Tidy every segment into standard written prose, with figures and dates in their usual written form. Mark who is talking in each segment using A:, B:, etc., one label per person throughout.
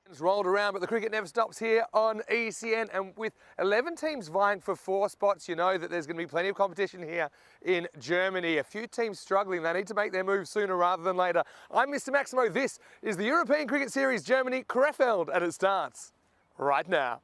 A: It's rolled around, but the cricket never stops here on ECN, and with 11 teams vying for 4 spots, you know that there's going to be plenty of competition here in Germany. A few teams struggling. They need to make their move sooner rather than later. I'm Mr. Maximo. This is the European Cricket Series Germany Krefeld, and it starts right now.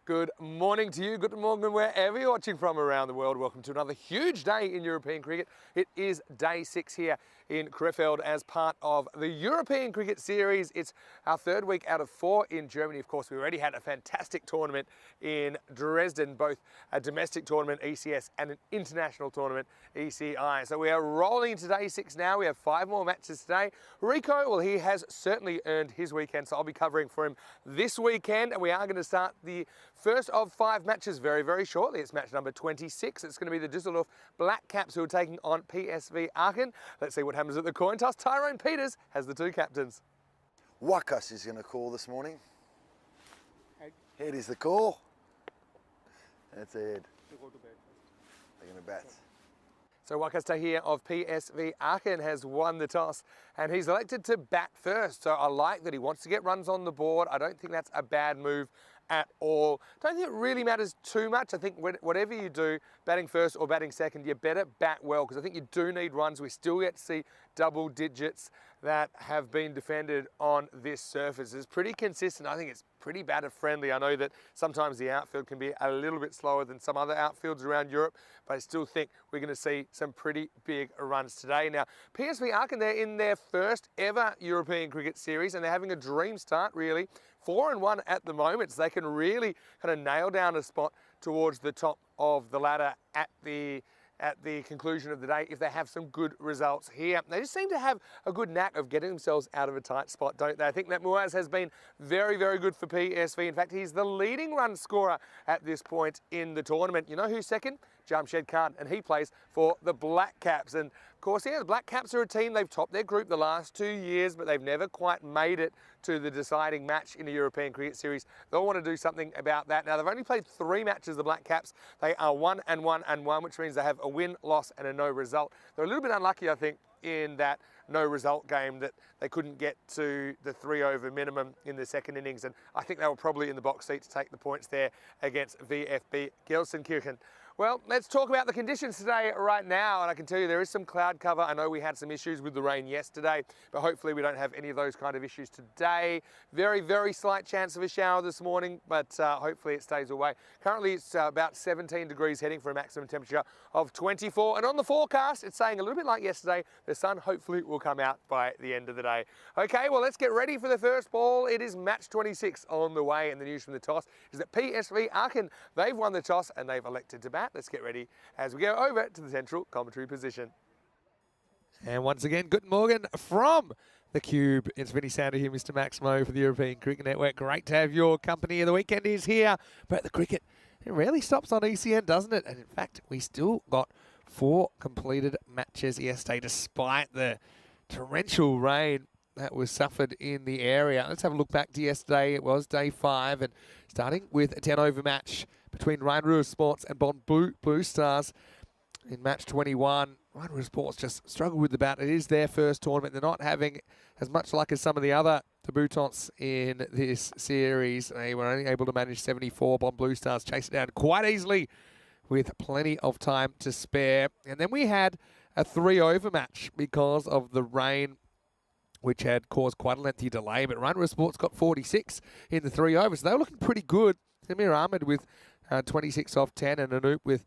A: Good morning to you, good morning wherever you're watching from around the world. Welcome to another huge day in European cricket. It is day 6 here in Krefeld as part of the European Cricket Series. It's our 3rd week out of 4 in Germany. Of course, we already had a fantastic tournament in Dresden, both a domestic tournament, ECS, and an international tournament, ECI. So we are rolling into day 6 now. We have 5 more matches today. Rico, well, he has certainly earned his weekend, so I'll be covering for him this weekend, and we are going to start the first of 5 matches very, very shortly. It's match number 26. It's going to be the Düsseldorf Black Caps who are taking on PSV Aachen. Let's see what happens at the coin toss. Tyrone Peters has the 2 captains.
B: Wakas is going to call this morning. Head is the call. That's it. They're going to bat.
A: So Wakas Tahir of PSV Aachen has won the toss, and he's elected to bat first. So I like that he wants to get runs on the board. I don't think that's a bad move at all. Don't think it really matters too much. I think whatever you do, batting first or batting second, you better bat well, because I think you do need runs. We still yet to see double digits that have been defended on this surface. It's pretty consistent. I think it's pretty batter friendly. I know that sometimes the outfield can be a little bit slower than some other outfields around Europe, but I still think we're going to see some pretty big runs today. Now, PSV Aachen, they're in their first ever European Cricket Series, and they're having a dream start, really. 4-1 at the moment, so they can really kind of nail down a spot towards the top of the ladder at the conclusion of the day if they have some good results here. They just seem to have a good knack of getting themselves out of a tight spot, don't they? I think that Muaz has been very, very good for PSV. In fact, he's the leading run scorer at this point in the tournament. You know who's second? Jamshed Khan, and he plays for the Black Caps. And of course, yeah, the Black Caps are a team, they've topped their group the last 2 years, but they've never quite made it to the deciding match in the European Cricket Series. They'll want to do something about that. Now, they've only played 3 matches, the Black Caps. They are 1-1-1, which means they have a win, loss, and a no result. They're a little bit unlucky, I think, in that no result game, that they couldn't get to the 3-over minimum in the second innings, and I think they were probably in the box seat to take the points there against VfB Gelsenkirchen. Well, let's talk about the conditions today right now, and I can tell you there is some cloud cover. I know we had some issues with the rain yesterday, but hopefully we don't have any of those kind of issues today. Very, very slight chance of a shower this morning, but hopefully it stays away. Currently it's about 17 degrees, heading for a maximum temperature of 24, and on the forecast it's saying a little bit like yesterday, the sun hopefully will come out by the end of the day. Okay, well, let's get ready for the first ball. It is match 26 on the way, and the news from the toss is that PSV Aachen, they've won the toss and they've elected to bat. Let's get ready as we go over to the central commentary position. And once again, good morning from the Cube. It's Vinny Sander here, Mr. Maximo for the European Cricket Network. Great to have your company. The weekend is here, but the cricket, it rarely stops on ECN, doesn't it? And in fact, we still got 4 completed matches yesterday, despite the torrential rain that was suffered in the area. Let's have a look back to yesterday. It was day 5, and starting with a 10-over match between Rhine Sports and Bond Blue Stars in match 21. Rhine Sports just struggled with the bat. It is their first tournament. They're not having as much luck as some of the other debutants in this series. They were only able to manage 74. Bond Blue Stars chased it down quite easily with plenty of time to spare. And then we had a 3-over match because of the rain, which had caused quite a lengthy delay. But Rhine Sports got 46 in the 3 overs. So they were looking pretty good. Samir Ahmed with 26 off 10 and Anoop with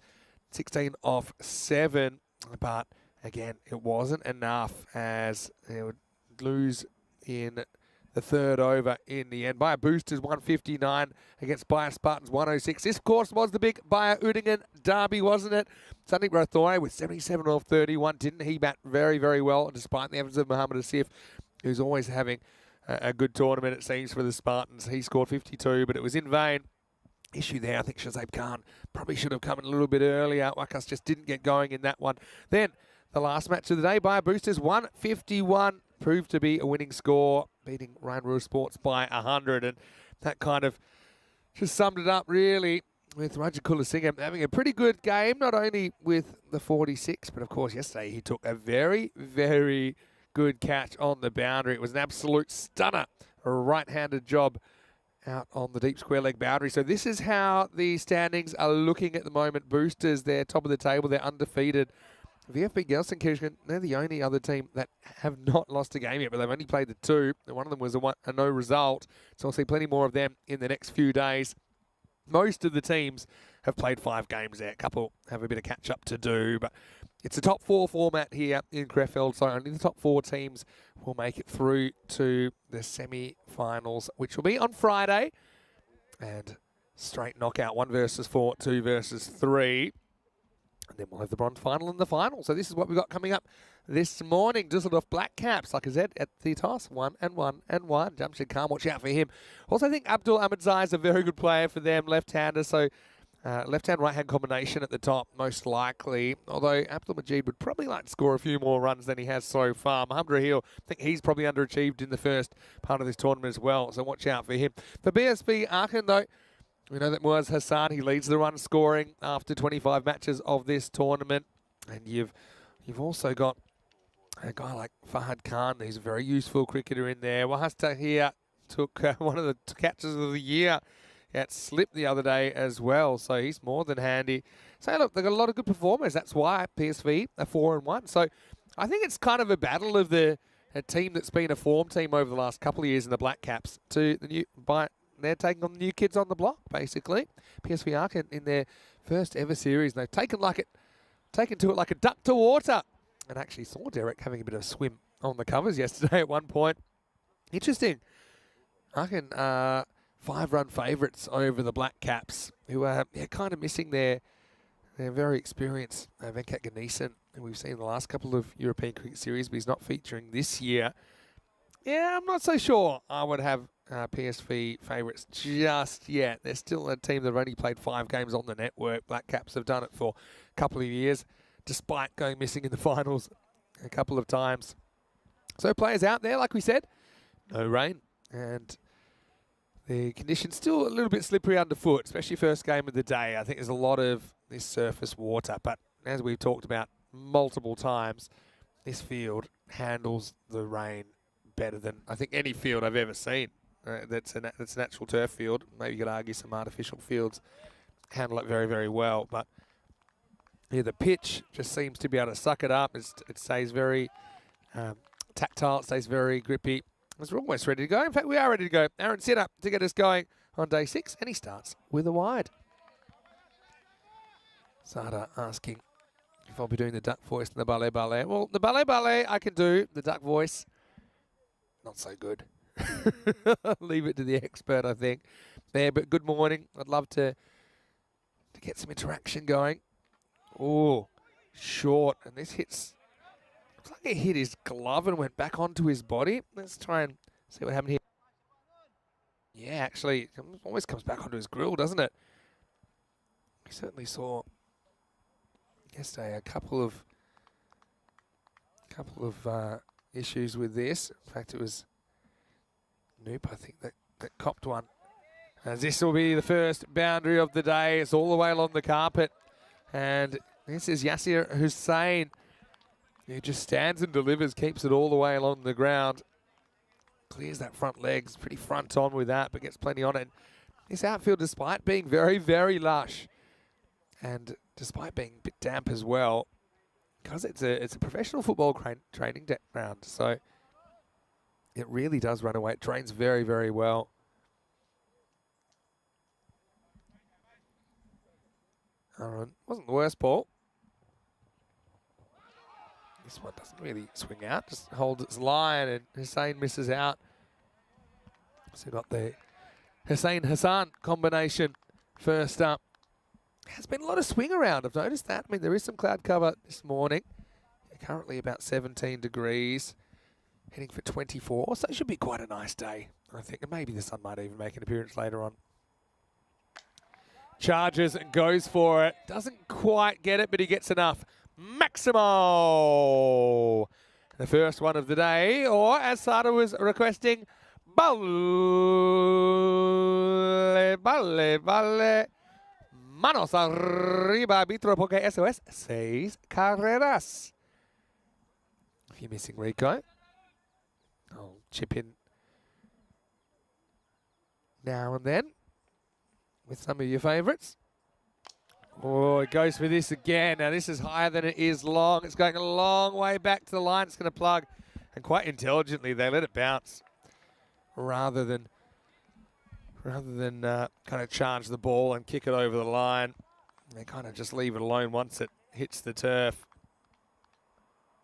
A: 16 off 7. But again, it wasn't enough as they would lose in the 3rd over in the end. Bayer Boosters 159 against Bayer Spartans 106. This, of course, was the big Bayer Udingen derby, wasn't it? Sandeep Rothore with 77 off 31. Didn't he bat very, very well, despite the efforts of Mohamed Asif, who's always having a good tournament, it seems, for the Spartans. He scored 52, but it was in vain. Issue there, I think Shazab Khan probably should have come in a little bit earlier. Wakas just didn't get going in that one. Then, the last match of the day, Bayer Boosters 151, proved to be a winning score, beating Rhine Sports by 100. And that kind of just summed it up, really, with Raja Kulasingham having a pretty good game, not only with the 46, but of course yesterday he took a very, very good catch on the boundary. It was an absolute stunner, a right-handed job out on the deep square leg boundary. So this is how the standings are looking at the moment. Boosters, they're top of the table. They're undefeated. VfB Gelsenkirchen, they're the only other team that have not lost a game yet, but they've only played the 2. And one of them was a no result. So we'll see plenty more of them in the next few days. Most of the teams have played 5 games there. A couple have a bit of catch-up to do, but it's a top 4 format here in Krefeld, so only the top 4 teams will make it through to the semi-finals, which will be on Friday. And straight knockout, 1 versus 4, 2 versus 3. And then we'll have the bronze final and the final. So this is what we've got coming up this morning. Dusseldorf Black Caps, like I said, at the toss, 1 and 1 and 1. Jamshid Khan, watch out for him. Also, I think Abdul Ahmadzai is a very good player for them, left-hander. So left-hand, right-hand combination at the top, most likely. Although Abdul Majid would probably like to score a few more runs than he has so far. Mohamed Rahil, I think he's probably underachieved in the first part of this tournament as well. So watch out for him. For BSV Aachen, though, we know that Muaz Hassan, he leads the run scoring after 25 matches of this tournament. And you've also got a guy like Fahad Khan, who's a very useful cricketer in there. Wahas Tahir took one of the catches of the year at slip the other day as well, so he's more than handy. So look, they've got a lot of good performers. That's why PSV are 4 and 1. So I think it's kind of a battle of a team that's been a form team over the last couple of years in the Black Caps to the new. They're taking on the new kids on the block, basically. PSV Aachen in their first ever series. They've taken to it like a duck to water. And actually saw Derek having a bit of a swim on the covers yesterday at one point. Interesting. Aachen 5-run favourites over the Black Caps, who are kind of missing their very experienced Venkat Ganesan, who we've seen in the last couple of European Cricket Series, but he's not featuring this year. Yeah, I'm not so sure I would have PSV favourites just yet. They're still a team that have only played 5 games on the network. Black Caps have done it for a couple of years, despite going missing in the finals a couple of times. So players out there, like we said, no rain, and the conditions still a little bit slippery underfoot, especially first game of the day. I think there's a lot of this surface water, but as we've talked about multiple times, this field handles the rain better than I think any field I've ever seen. That's a natural turf field. Maybe you could argue some artificial fields handle it very, very well, but yeah, the pitch just seems to be able to suck it up. It stays very tactile, it stays very grippy. We're almost ready to go. In fact, we are ready to go. Aaron set up to get us going on day 6, and he starts with a wide. Sada asking if I'll be doing the duck voice and the ballet ballet. Well, the ballet I can do. The duck voice, not so good. Leave it to the expert, I think. There, but good morning. I'd love to get some interaction going. Oh, short, and this hits. Looks like it hit his glove and went back onto his body. Let's try and see what happened here. Yeah, actually, it always comes back onto his grill, doesn't it? We certainly saw yesterday a couple of issues with this. In fact, it was Noop, I think, that copped one As this will be the first boundary of the day. It's all the way along the carpet. And this is Yasir Hussain. He just stands and delivers, keeps it all the way along the ground. Clears that front legs, pretty front on with that, but gets plenty on it. This outfield, despite being very, very lush, and despite being a bit damp as well, because it's a professional football training ground, so it really does run away. It trains very, very well. Wasn't the worst ball. This one doesn't really swing out, just holds its line, and Hussain misses out. So got the Hussain Hassan combination first up. Has been a lot of swing around, I've noticed that. I mean, there is some cloud cover this morning. Currently about 17 degrees, heading for 24, so it should be quite a nice day, I think. And maybe the sun might even make an appearance later on. Charges and goes for it. Doesn't quite get it, but he gets enough. Maximo! The first one of the day, or as Sada was requesting, balle, balle, balle. Manos arriba, arbitro, porque eso es 6 carreras. If you're missing Rico, I'll chip in now and then with some of your favourites. Oh, it goes for this again. Now this is higher than it is long. It's going a long way back to the line. It's going to plug. And quite intelligently, they let it bounce rather than kind of charge the ball and kick it over the line. They kind of just leave it alone once it hits the turf.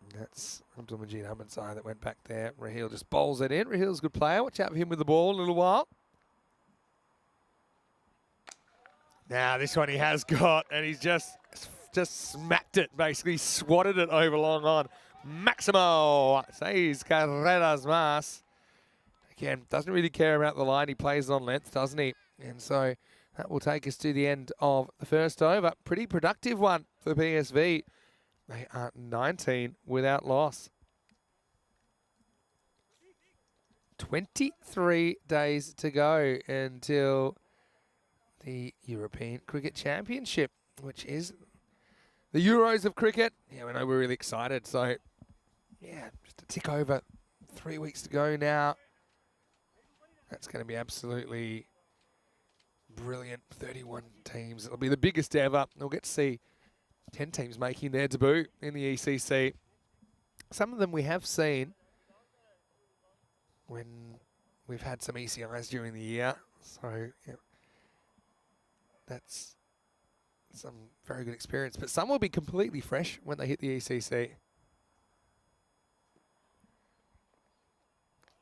A: And that's Abdul Majid Ahmedsai that went back there. Raheel just bowls it in. Rahil's a good player. Watch out for him with the ball a little while. Now this one he has got, and he's just smacked it, basically swatted it over long on. Maximo, 6 carreras más. Again, doesn't really care about the line. He plays on length, doesn't he? And so that will take us to the end of the first over. Pretty productive one for PSV. They are 19 without loss. 23 days to go until the European Cricket Championship, which is the Euros of cricket. Yeah, we know we're really excited. So, yeah, just a tick over 3 weeks to go now. That's going to be absolutely brilliant. 31 teams. It'll be the biggest ever. We'll get to see 10 teams making their debut in the ECC. Some of them we have seen when we've had some ECIs during the year. So, yeah, that's some very good experience. But some will be completely fresh when they hit the ECC.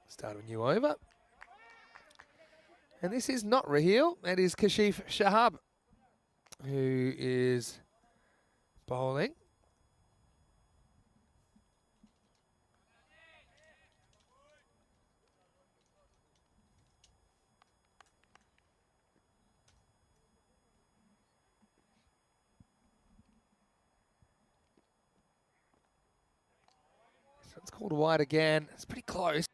A: Start a new over. And this is not Raheel. That is Kashif Shahab, who is bowling. So it's called wide again. It's pretty close.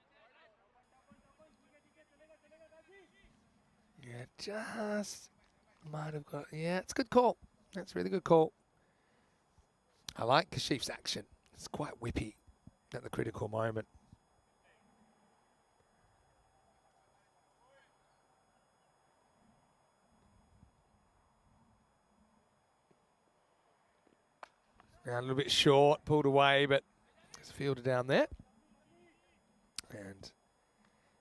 A: Yeah, just might have got, yeah, it's a good call. That's a really good call. I like Kashif's action. It's quite whippy at the critical moment. Now a little bit short, pulled away, but it's fielded down there. And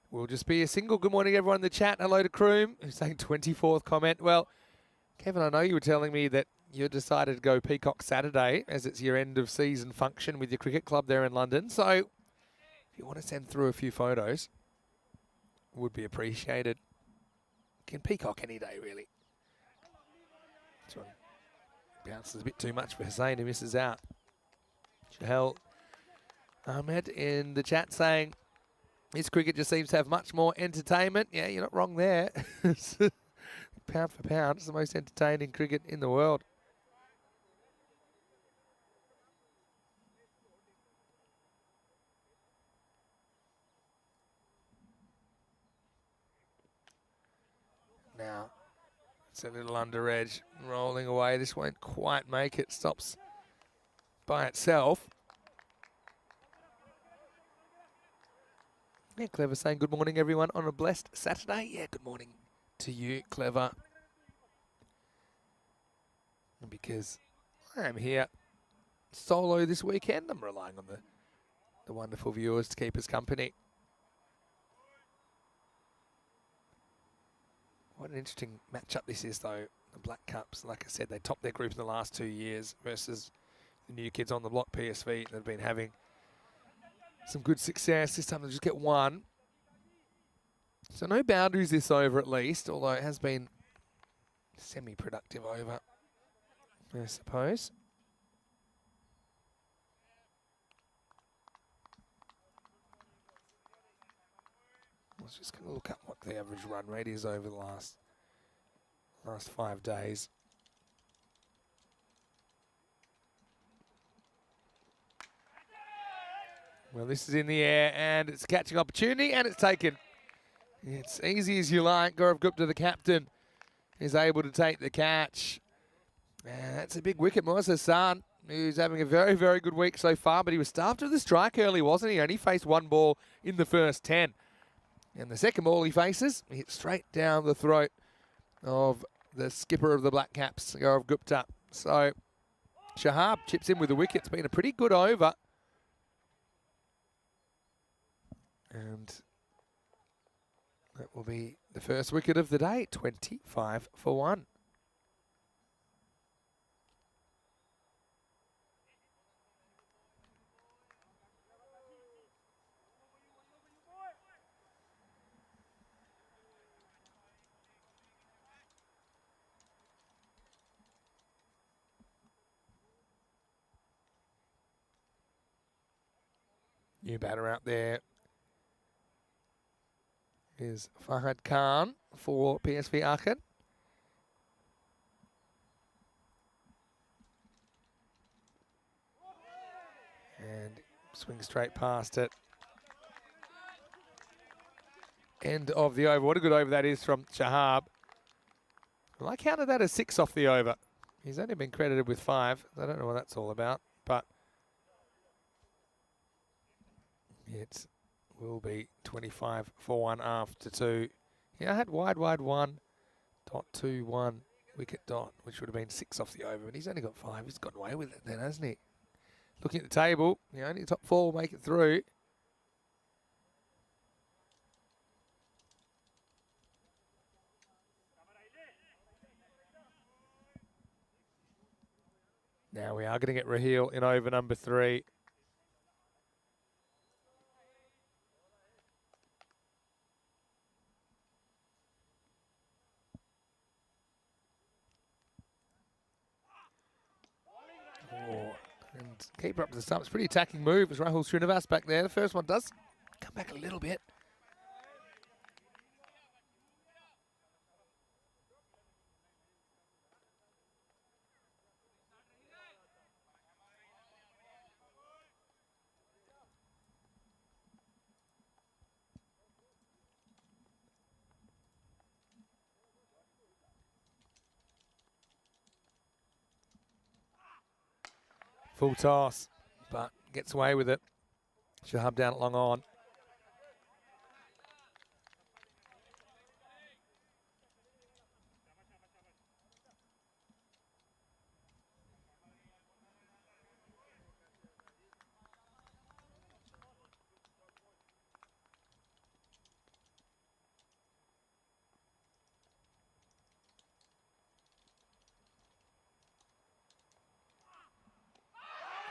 A: will just be a single. Good morning, everyone in the chat. Hello to Kroom, who's saying 24th comment. Well, Kevin, I know you were telling me that you decided to go Peacock Saturday as it's your end of season function with your cricket club there in London. So if you want to send through a few photos, would be appreciated. Can Peacock any day, really. This one bounces a bit too much for Hussain, who misses out. Shahel Ahmed in the chat saying, this cricket just seems to have much more entertainment. Yeah, you're not wrong there. Pound for pound, it's the most entertaining cricket in the world. Now, it's a little under edge, rolling away. This won't quite make it. Stops by itself. Yeah, Clever saying good morning, everyone, on a blessed Saturday. Yeah, good morning to you, Clever. Because I am here solo this weekend. I'm relying on the wonderful viewers to keep us company. What an interesting matchup this is, though. The Black Cups, like I said, they topped their group in the last 2 years versus the new kids on the block, PSV, that have been having some good success. This time they just get one. So no boundaries this over at least, although it has been semi-productive over, I suppose. I was just going to look up what the average run rate is over the last 5 days. Well, this is in the air, and it's a catching opportunity, and it's taken. It's easy as you like. Gaurav Gupta, the captain, is able to take the catch. And that's a big wicket. Moaz Hassan, who's having a very, very good week so far, but he was starved of the strike early, wasn't he? Only faced one ball in the first 10. And the second ball he faces, he hits straight down the throat of the skipper of the Black Caps, Gaurav Gupta. So Shahab chips in with the wicket. It's been a pretty good over. And that will be the first wicket of the day, 25 for 1. New batter out there is Fahad Khan for PSV Aachen. And swing straight past it. End of the over. What a good over that is from Shahab. Well, I counted that as 6 off the over. He's only been credited with 5. I don't know what that's all about, but it will be 25 for 1 after 2. Yeah, I had wide 1.21 wicket dot, which would have been 6 off the over, but he's only got 5. He's gotten away with it then, hasn't he? Looking at the table, only the top 4 will make it through. Now we are going to get Raheel in over number 3. And keeper up to the stumps. Pretty attacking move as Rahul Srinivas back there. The first one does come back a little bit. Full toss, but gets away with it. Shahab down at long on.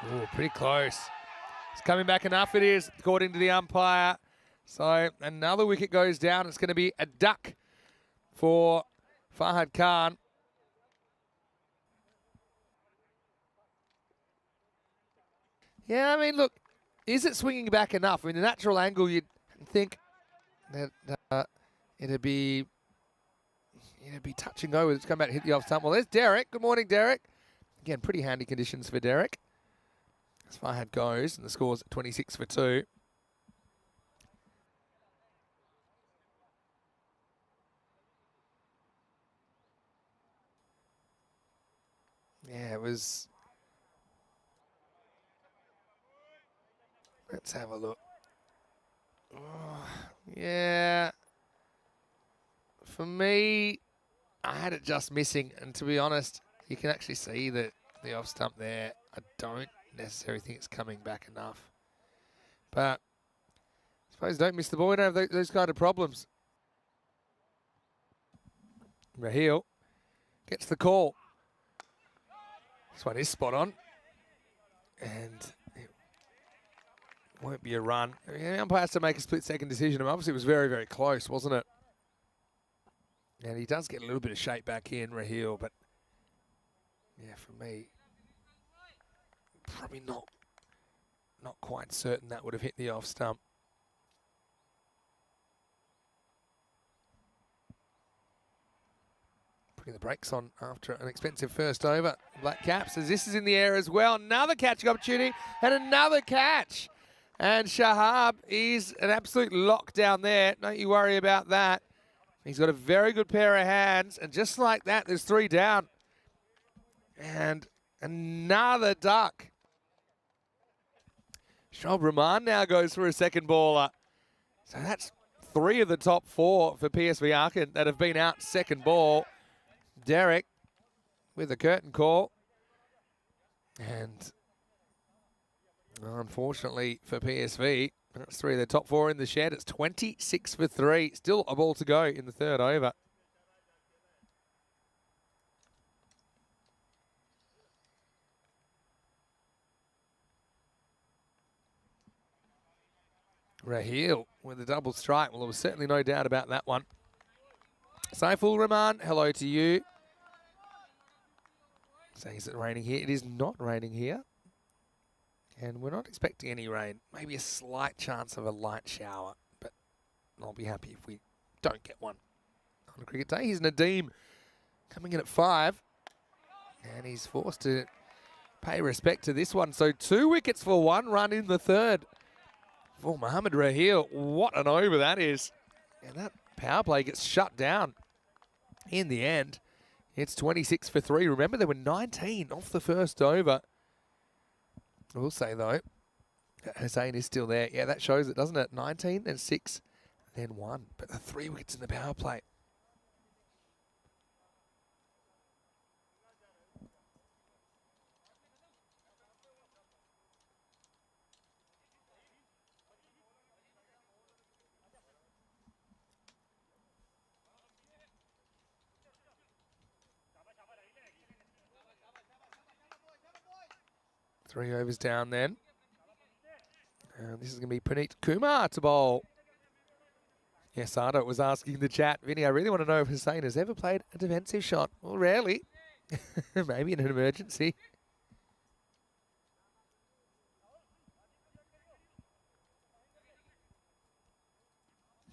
A: Oh, pretty close. It's coming back enough, it is, according to the umpire. So another wicket goes down. It's going to be a duck for Fahad Khan. Yeah, I mean, look, is it swinging back enough? I mean, the natural angle, you'd think that it'd be touching over. It's come back and hit the off stump. Well, there's Derek. Good morning, Derek. Again, pretty handy conditions for Derek. As Fahad goes, and the score's 26 for 2. Yeah, it was. Let's have a look. Oh, yeah. For me, I had it just missing. And to be honest, you can actually see that the off stump there. I don't necessarily think it's coming back enough. But I suppose don't miss the ball. We don't have those kind of problems. Raheel gets the call. This one is spot on. And it won't be a run. The umpire has to make a split-second decision. And obviously, it was very, very close, wasn't it? And he does get a little bit of shape back in, Raheel, but yeah, for me, probably not quite certain that would have hit the off stump. Putting the brakes on after an expensive first over. Black Caps, as this is in the air as well. Another catching opportunity and another catch. And Shahab is an absolute lockdown there. Don't you worry about that. He's got a very good pair of hands. And just like that, there's 3 down. And another duck. Shoaib Rahman now goes for a second baller. So that's 3 of the top 4 for PSV Aachen that have been out second ball. Derek with a curtain call. And unfortunately for PSV, that's 3 of the top 4 in the shed. It's 26 for 3. Still a ball to go in the third over. Raheel with a double strike. Well, there was certainly no doubt about that one. Saiful Rahman, hello to you. Saying, is it raining here? It is not raining here. And we're not expecting any rain. Maybe a slight chance of a light shower, but I'll be happy if we don't get one on a cricket day. Here's Nadeem coming in at 5. And he's forced to pay respect to this one. So 2 wickets for 1 run in the third. For Mohamed Raheel, what an over that is. And that power play gets shut down in the end. It's 26 for 3. Remember, there were 19 off the first over. I will say, though, Hussain is still there. Yeah, that shows it, doesn't it? 19 and 6, then 1. But the 3 wickets in the power play. Three overs down then. And this is going to be Praneet Kumar to bowl. Yes, Ardo was asking the chat, Vinny, I really want to know if Hussain has ever played a defensive shot. Well, rarely. Maybe in an emergency.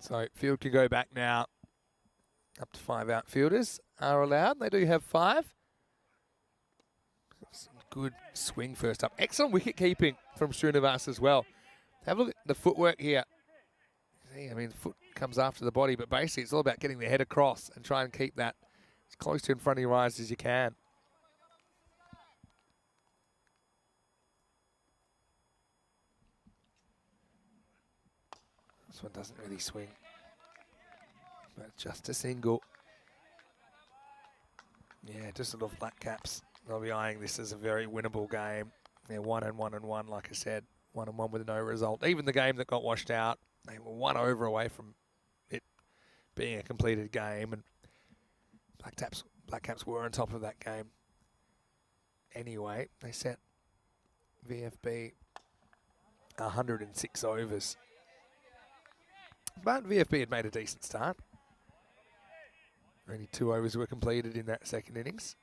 A: So field can go back now. Up to 5 outfielders are allowed. They do have 5. Some good swing first up. Excellent wicket keeping from Srinivas as well. Have a look at the footwork here. See, I mean, the foot comes after the body, but basically it's all about getting the head across and try and keep that as close to in front of your eyes as you can. This one doesn't really swing, but just a single. Yeah, just a little Black Caps. They'll be eyeing this as a very winnable game. They're 1 and 1 and 1, like I said. 1 and 1 with no result. Even the game that got washed out, they were 1 over away from it being a completed game. And Black Caps were on top of that game. Anyway, they sent VFB 106 overs. But VFB had made a decent start. Only 2 overs were completed in that second innings.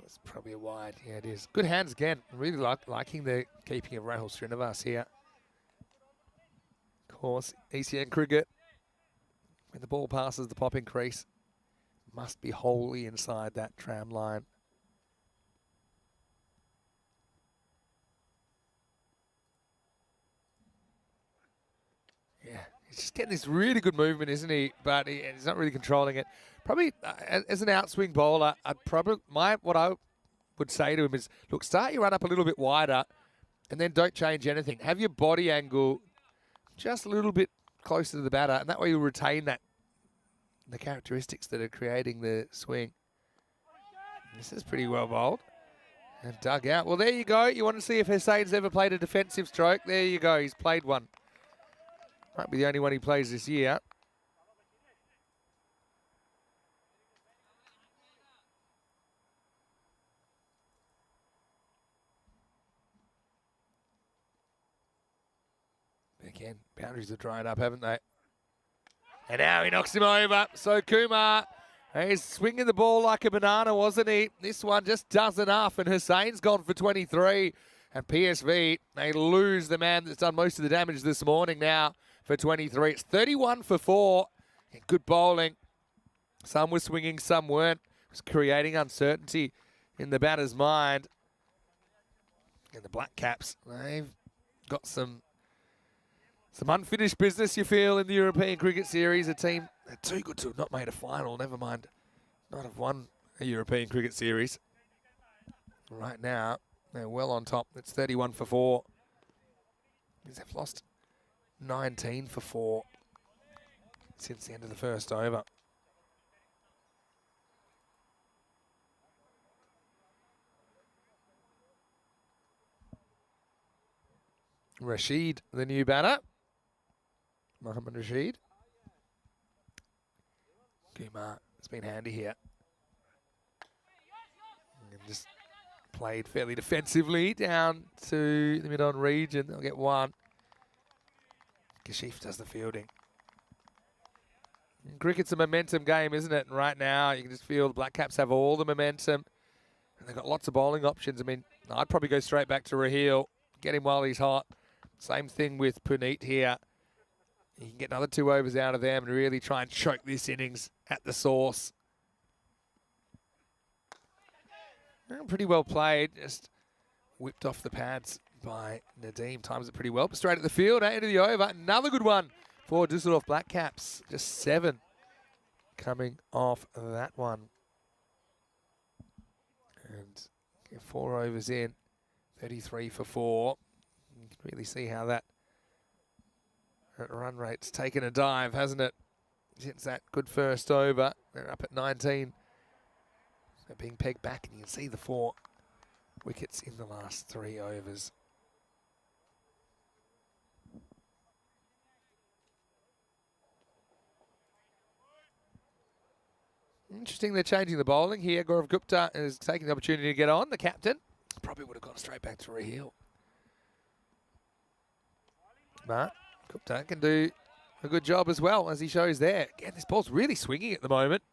A: It's probably a wide. Yeah, it is. Good hands again. Really liking the keeping of Rahul Srinivas here. Of course, ECN cricket. When the ball passes the popping crease, must be wholly inside that tram line. He's just getting this really good movement, isn't he? But he's not really controlling it. Probably as an outswing bowler, what I would say to him is, look, start your run up a little bit wider, and then don't change anything. Have your body angle just a little bit closer to the batter, and that way you'll retain the characteristics that are creating the swing. This is pretty well bowled. And dug out. Well, there you go. You want to see if Hussein's ever played a defensive stroke? There you go. He's played one. Might be the only one he plays this year. Again, boundaries have dried up, haven't they? And now he knocks him over. So Kumar, he's swinging the ball like a banana, wasn't he? This one just does enough, and Hussein's gone for 23. And PSV, they lose the man that's done most of the damage this morning now for 23. It's 31 for 4. And good bowling. Some were swinging, some weren't. It was creating uncertainty in the batter's mind. And the Black Caps, they've got some unfinished business, you feel, in the European Cricket Series. A team, they're too good to have not made a final, never mind not have won a European Cricket Series. Right now, they're well on top. It's 31 for 4. They've lost 19 for 4 since the end of the first over. Rashid, the new batter. Mohammad Rashid. Kumar has been handy here. And just played fairly defensively down to the mid-on region. They'll get one. Kashif does the fielding. And cricket's a momentum game, isn't it? And right now, you can just feel the Black Caps have all the momentum. And they've got lots of bowling options. I mean, I'd probably go straight back to Raheel. Get him while he's hot. Same thing with Puneet here. You can get another 2 overs out of them and really try and choke this innings at the source. Pretty well played. Just whipped off the pads by Nadeem. Times it pretty well. But straight at the field, end of the over. Another good one for Düsseldorf Black Caps. Just 7 coming off that one. And get 4 overs in. 33 for 4. You can really see how that run rate's taken a dive, hasn't it? Since that good first over. They're up at 19. They're being pegged back, and you can see the 4 wickets in the last 3 overs. Interesting, they're changing the bowling here. Gaurav Gupta is taking the opportunity to get on. The captain probably would have gone straight back to Raheel. But Gupta can do a good job as well, as he shows there. Again, this ball's really swinging at the moment.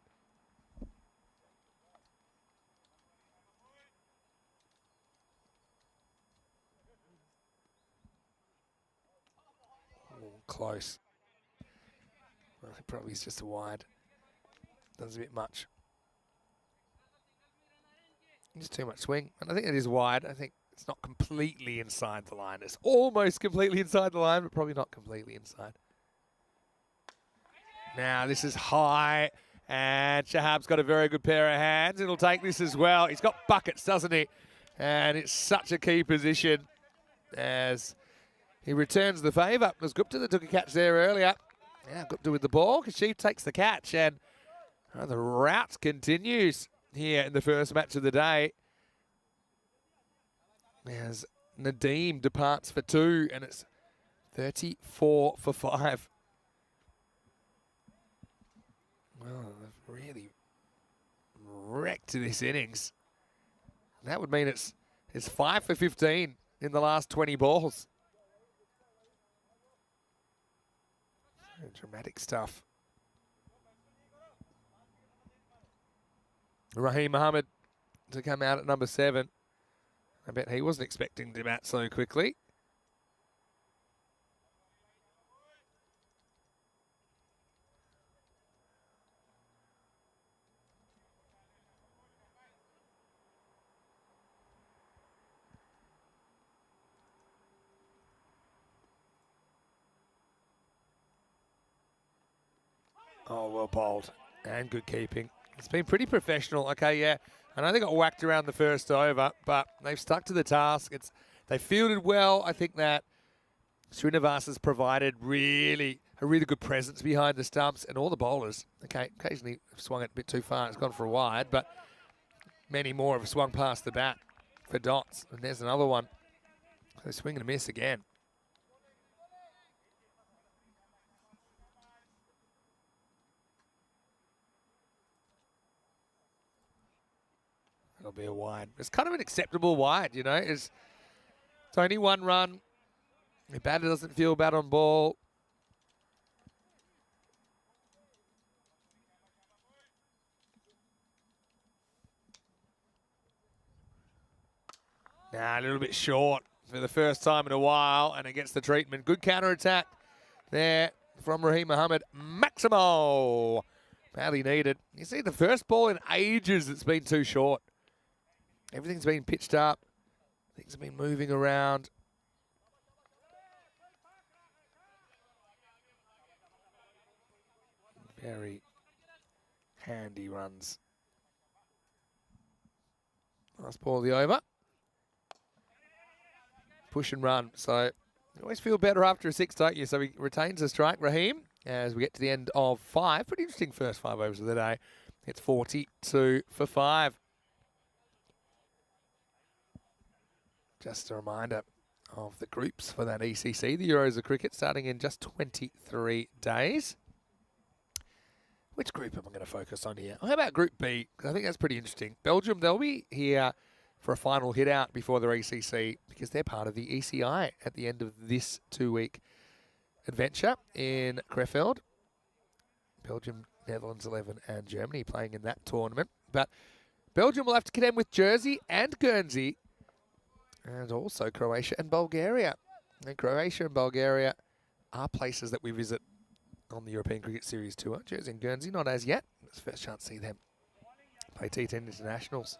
A: Close. Well, it probably is just a wide. Does a bit much. Just too much swing. And I think it is wide. I think it's not completely inside the line. It's almost completely inside the line, but probably not completely inside. Now this is high, and Shahab's got a very good pair of hands. It'll take this as well. He's got buckets, doesn't he? And it's such a key position as he returns the favour. It was Gupta that took a catch there earlier. Yeah, Gupta with the ball. Kashif takes the catch, and the rout continues here in the first match of the day. As Nadeem departs for 2, and it's 34 for 5. Well, they've really wrecked this innings. That would mean it's 5 for 15 in the last 20 balls. Dramatic stuff. Raheem Mohammed to come out at number 7. I bet he wasn't expecting to bat so quickly. Oh, well bowled and good keeping. It's been pretty professional. Okay, yeah. I know they got whacked around the first over, but they've stuck to the task. They fielded well. I think that Srinivas has provided a really good presence behind the stumps, and all the bowlers, okay, occasionally have swung it a bit too far. It's gone for a wide, but many more have swung past the bat for dots. And there's another one. They swing and a miss again. It'll be a wide. It's kind of an acceptable wide, you know. It's only one run. The batter doesn't feel bad on ball. Nah, a little bit short for the first time in a while, and it gets the treatment. Good counter-attack there from Raheem Mohammed. Maximo. Badly needed. You see, the first ball in ages, it's been too short. Everything's been pitched up. Things have been moving around. Very handy runs. Last ball of the over. Push and run. So you always feel better after a 6, don't you? So he retains the strike, Raheem, as we get to the end of 5. Pretty interesting first 5 overs of the day. It's 42 for 5. Just a reminder of the groups for that ECC, the Euros of Cricket, starting in just 23 days. Which group am I going to focus on here? How about Group B? Because I think that's pretty interesting. Belgium, they'll be here for a final hit out before their ECC because they're part of the ECI at the end of this 2-week adventure in Krefeld. Belgium, Netherlands 11 and Germany playing in that tournament. But Belgium will have to contend with Jersey and Guernsey and also Croatia and Bulgaria. And Croatia and Bulgaria are places that we visit on the European Cricket Series Tour. Jersey and Guernsey, not as yet. It's the first chance to see them play T10 internationals.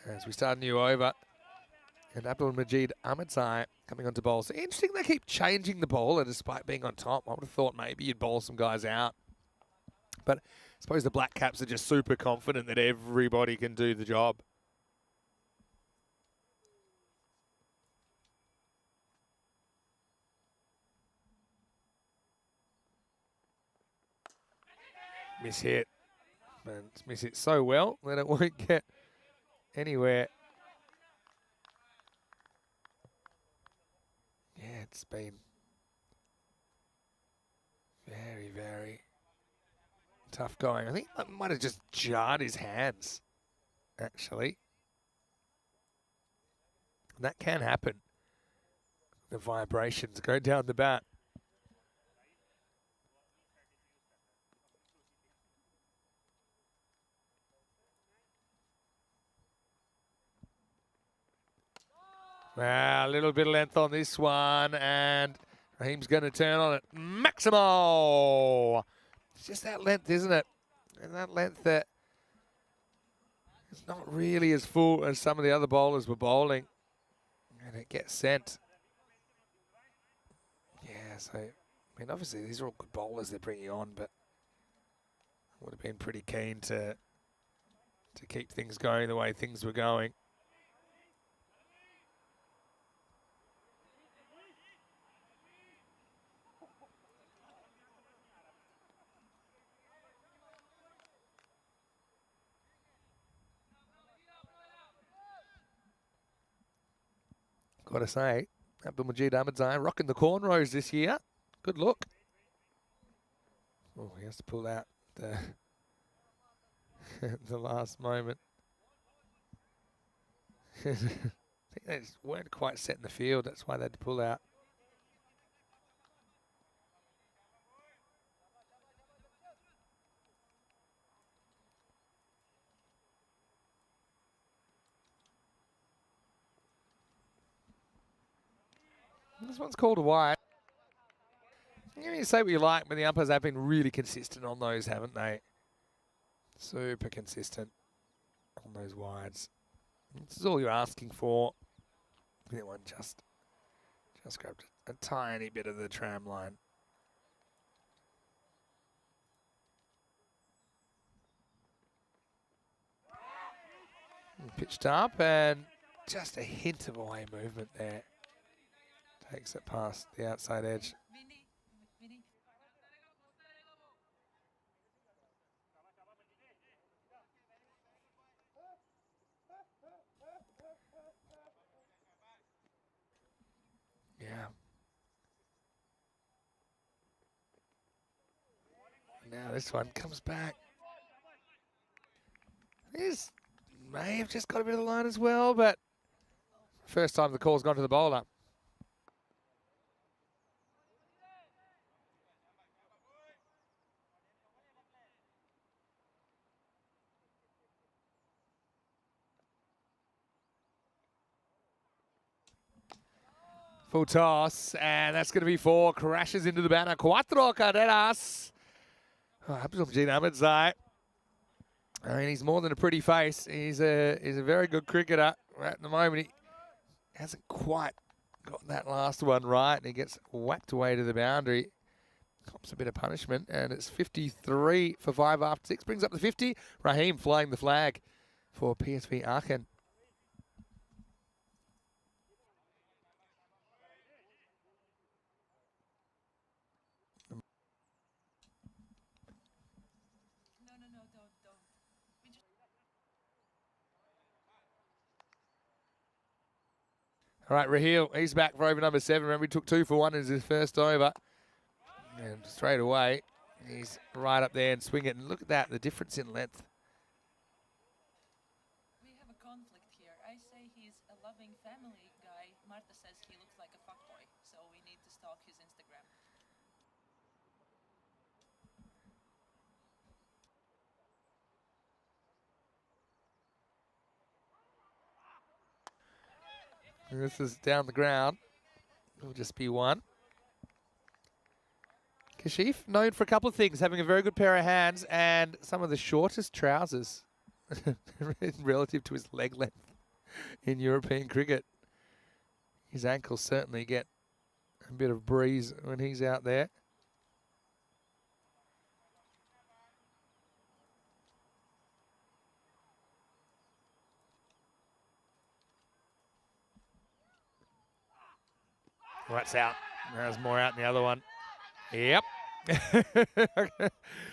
A: As we start a new over, and Abdul Majid Ahmedzai coming onto bowl. So interesting they keep changing the bowler despite being on top. I would have thought maybe you'd bowl some guys out. But I suppose the Black Caps are just super confident that everybody can do the job. Miss hit. And miss it so well that it won't get anywhere. Yeah, it's been very, very tough going. I think that might have just jarred his hands, actually. And that can happen. The vibrations go down the bat. Well, a little bit of length on this one, and Raheem's going to turn on it. Maximo! It's just that length, isn't it? And that length that is not really as full as some of the other bowlers were bowling. And it gets sent. Yeah, so, I mean, obviously these are all good bowlers they're bringing on, but would have been pretty keen to keep things going the way things were going. Got to say, Abdul Majid Ahmedzai rocking the cornrows this year. Good look. Oh, he has to pull out the the last moment. I think they just weren't quite set in the field. That's why they had to pull out. This one's called a wide. You can say what you like, but the umpires have been really consistent on those, haven't they? Super consistent on those wides. This is all you're asking for. That one just grabbed a tiny bit of the tram line. Pitched up and just a hint of away movement there. Takes it past the outside edge. Yeah. Now this one comes back. This may have just got a bit of the line as well, but first time the call's gone to the bowler. Full toss, and that's going to be 4. Crashes into the banner. 4 carreras. Abdul-Majid Ahmedzai. I mean, he's more than a pretty face. He's a very good cricketer. At the moment, he hasn't quite got that last one right, and he gets whacked away to the boundary. Cops a bit of punishment, and it's 53 for 5 after 6. Brings up the 50. Raheem flying the flag for PSV Aachen. All right, Raheel, he's back for over number 7. Remember, he took 2 for 1 as his first over. And straight away, he's right up there and swing it. And look at that, the difference in length.
C: We have a conflict here. I say he's a loving family guy. Marta says he looks like a fuckboy, so we need to stalk his Instagram.
A: And this is down the ground. It'll just be 1. Kashif, known for a couple of things, having a very good pair of hands and some of the shortest trousers relative to his leg length in European cricket. His ankles certainly get a bit of breeze when he's out there. That's out. There's more out in the other one. Yep.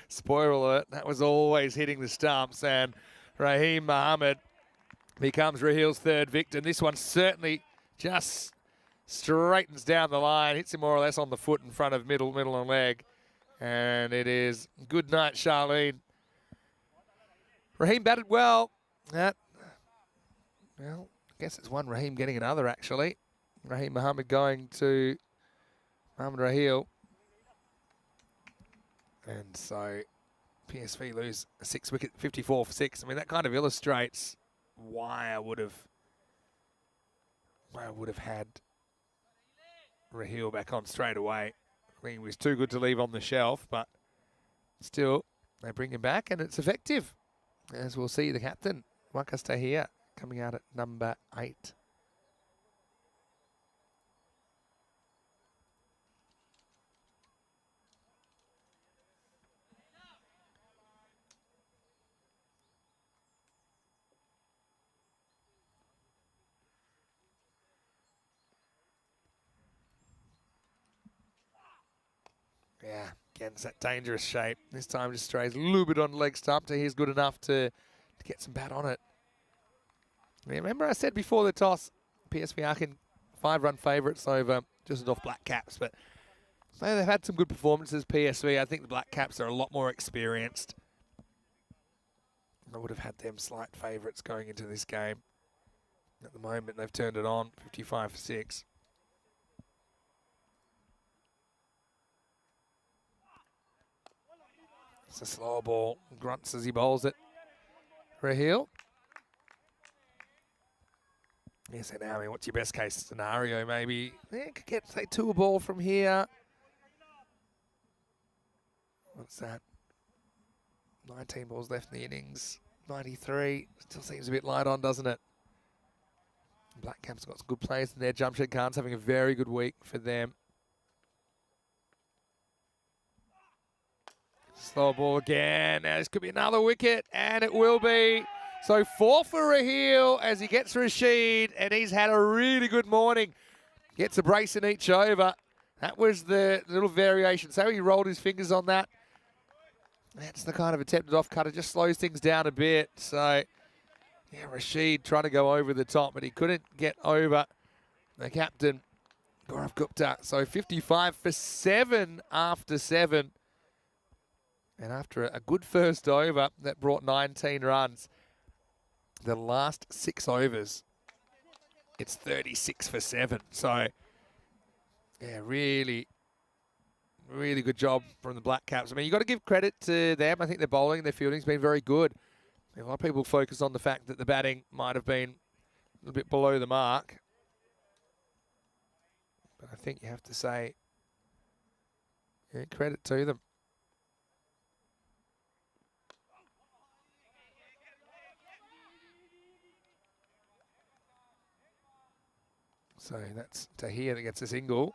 A: Spoiler alert, that was always hitting the stumps, and Raheem Mohammed becomes Rahil's 3rd victim. This one certainly just straightens down the line, hits him more or less on the foot in front of middle and leg. And it is good night, Charlene. Raheem batted well. Well, I guess it's one Raheem getting another, actually. Raheem Mohammed going to Mohammed Raheel. And so PSV lose a 6-wicket, 54 for 6. I mean, that kind of illustrates why I would have had Raheel back on straight away. I mean, he was too good to leave on the shelf, but still, they bring him back, and it's effective. As we'll see, the captain, Waqas Tahir, coming out at number 8. Yeah, again, it's that dangerous shape. This time just strays a little bit on the leg stump. He's good enough to get some bat on it. Remember I said before the toss, PSV Aachen 5-run favourites over Düsseldorf Black Caps, but they've had some good performances, PSV. I think the Black Caps are a lot more experienced. I would have had them slight favourites going into this game. At the moment, they've turned it on, 55 for 6. It's a slow ball. Grunts as he bowls it. Raheel. Yes, and now, I mean, what's your best case scenario? Maybe could get, say, 2 a ball from here. What's that? 19 balls left in the innings. 93. Still seems a bit light on, doesn't it? Black Caps got some good players in there. Jamshed Khan's having a very good week for them. Slow ball again. Now this could be another wicket, and it will be. So 4 for Raheel as he gets Rashid, and he's had a really good morning. Gets a brace in each over. That was the little variation. So he rolled his fingers on that. That's the kind of attempted off-cutter, just slows things down a bit. So, yeah, Rashid trying to go over the top, but he couldn't get over the captain, Gaurav Gupta. So 55 for 7 after 7. And after a good first over that brought 19 runs, the last 6 overs, it's 36 for 7. So, yeah, really good job from the Black Caps. I mean, you've got to give credit to them. I think their bowling and their fielding's been very good. A lot of people focus on the fact that the batting might have been a little bit below the mark. But I think you have to say, yeah, credit to them. So that's Tahir that gets a single.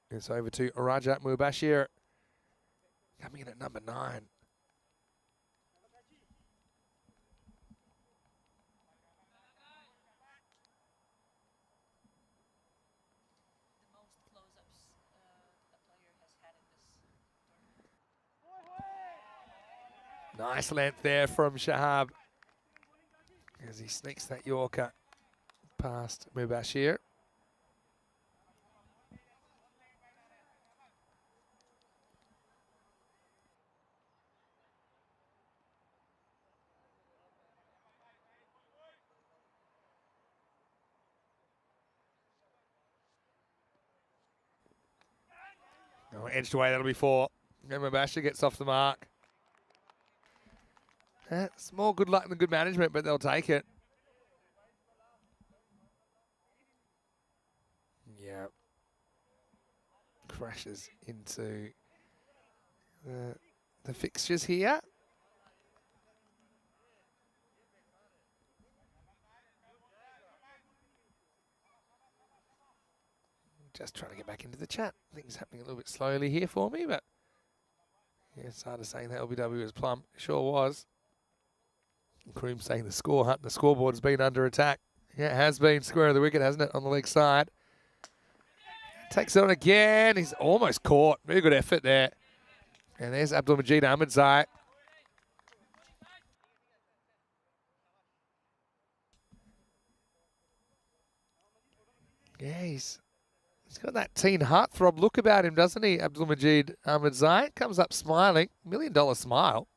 A: It's over to Rajat Mubashir, coming in at number 9.
C: The most close-ups a player has had in this tournament.
A: Nice length there from Shahab as he sneaks that Yorker past Mubashir. Oh, edged away, that'll be 4. And Mubashir gets off the mark. It's more good luck than good management, but they'll take it. Yeah. Crashes into the fixtures here. Just trying to get back into the chat. Things happening a little bit slowly here for me, but yeah, it's hard to say that LBW was plumb. Sure was. Kroom saying the scoreboard has been under attack. Yeah, it has been square of the wicket, hasn't it, on the leg side. Takes it on again. He's almost caught. Very good effort there. And there's Abdul Majid Ahmedzai. Yeah, he's got that teen heartthrob look about him, doesn't he, Abdul Majid Ahmedzai? Comes up smiling. $1 million smile.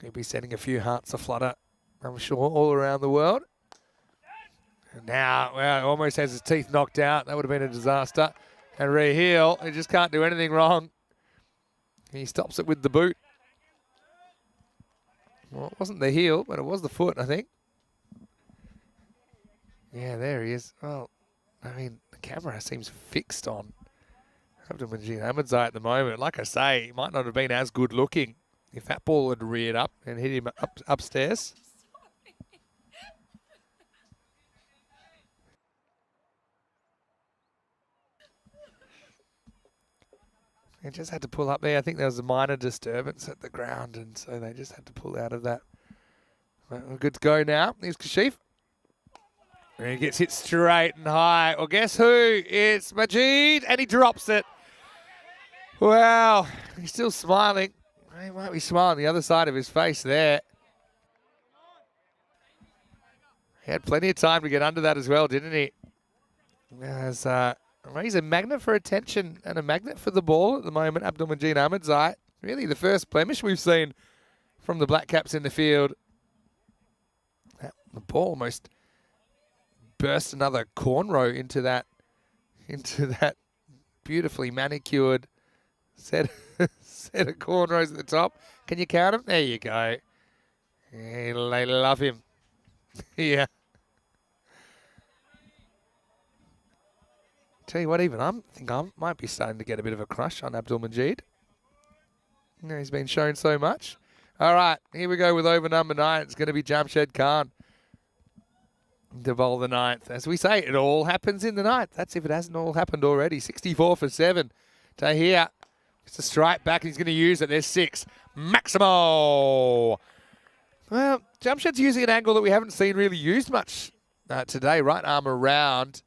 A: He'll be sending a few hearts aflutter, I'm sure, all around the world. And now, well, almost has his teeth knocked out. That would have been a disaster. And Raheel, he just can't do anything wrong. He stops it with the boot. Well, it wasn't the heel, but it was the foot, I think. Yeah, there he is. Well, I mean, the camera seems fixed on Abdul Majid Ahmedzai at the moment. Like I say, he might not have been as good looking if that ball had reared up and hit him upstairs. They just had to pull up there. I think there was a minor disturbance at the ground, and so they just had to pull out of that. Well, we're good to go now. Here's Kashif. And he gets hit straight and high. Well, guess who? It's Majid, and he drops it. Wow. He's still smiling. He might be smiling the other side of his face there. He had plenty of time to get under that as well, didn't he? As, he's a magnet for attention and a magnet for the ball at the moment, Abdul Majid Ahmedzai. Really the first blemish we've seen from the Black Caps in the field. The ball almost burst another cornrow into that beautifully manicured set of cornrows at the top. Can you count them? There you go. Yeah, they love him. Yeah. Tell you what, even I think I might be starting to get a bit of a crush on Abdul Majid. You know, he's been shown so much. All right, here we go with over number 9. It's going to be Jamshed Khan. to bowl the ninth. As we say, it all happens in the ninth. That's if it hasn't all happened already. 64 for 7. Tahir, it's a strike back. He's going to use it. There's 6. Maximo. Well, Jamshed's using an angle that we haven't seen really used much today. Right arm around.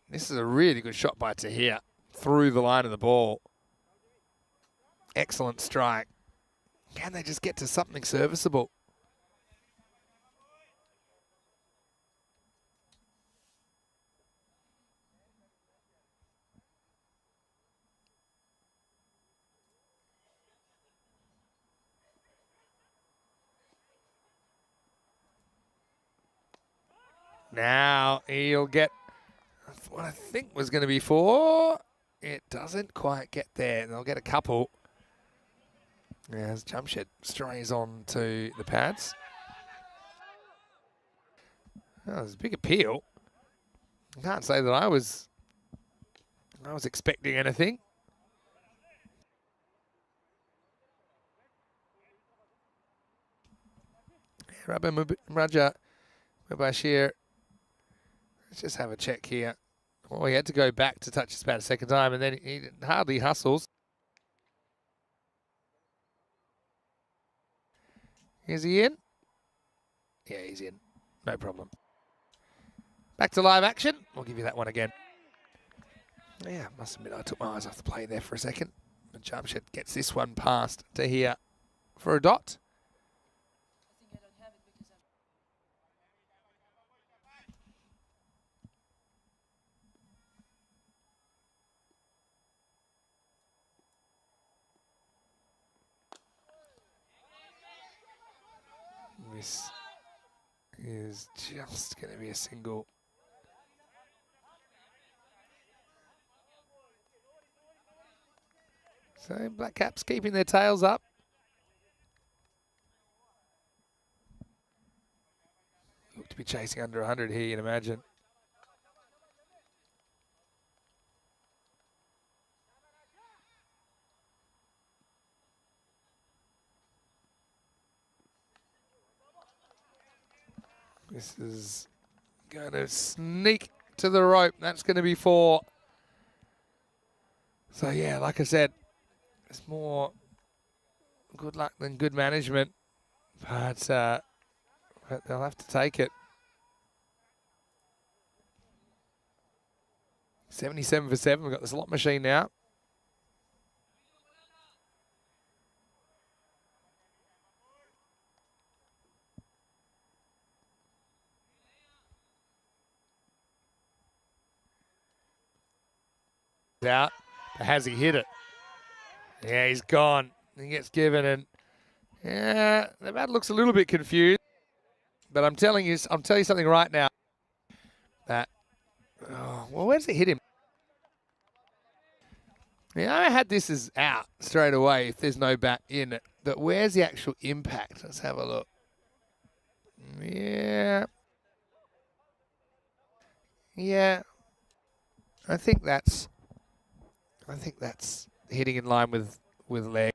A: This is a really good shot by Tahir through the line of the ball. Excellent strike. Can they just get to something serviceable? Now he'll get what I think was going to be 4. It doesn't quite get there. They'll get a couple. As Jamshed strays on to the pads. Oh, there's a big appeal. I can't say that I was expecting anything. Raja Mubashir. Let's just have a check here. Well, he had to go back to touch his bat a second time, and then he hardly hustles. Is he in? Yeah, he's in. No problem. Back to live action. We'll give you that one again. Yeah, must admit I took my eyes off the play there for a second. And Jamshed gets this one past to here for a dot.
C: I think I don't have it because
A: This is just going to be a single. So Black Caps keeping their tails up. Look to be chasing under 100 here, you'd imagine. This is going to sneak to the rope. That's going to be 4. So, yeah, like I said, it's more good luck than good management. But they'll have to take it. 77 for 7. We've got the slot machine now. Out. But has he hit it? Yeah, he's gone. He gets given, and yeah, the bat looks a little bit confused. But I'm telling you something right now. That well, where does it hit him? Yeah, I had this as out straight away if there's no bat in it. But where's the actual impact? Let's have a look. Yeah. Yeah. I think that's hitting in line with leg.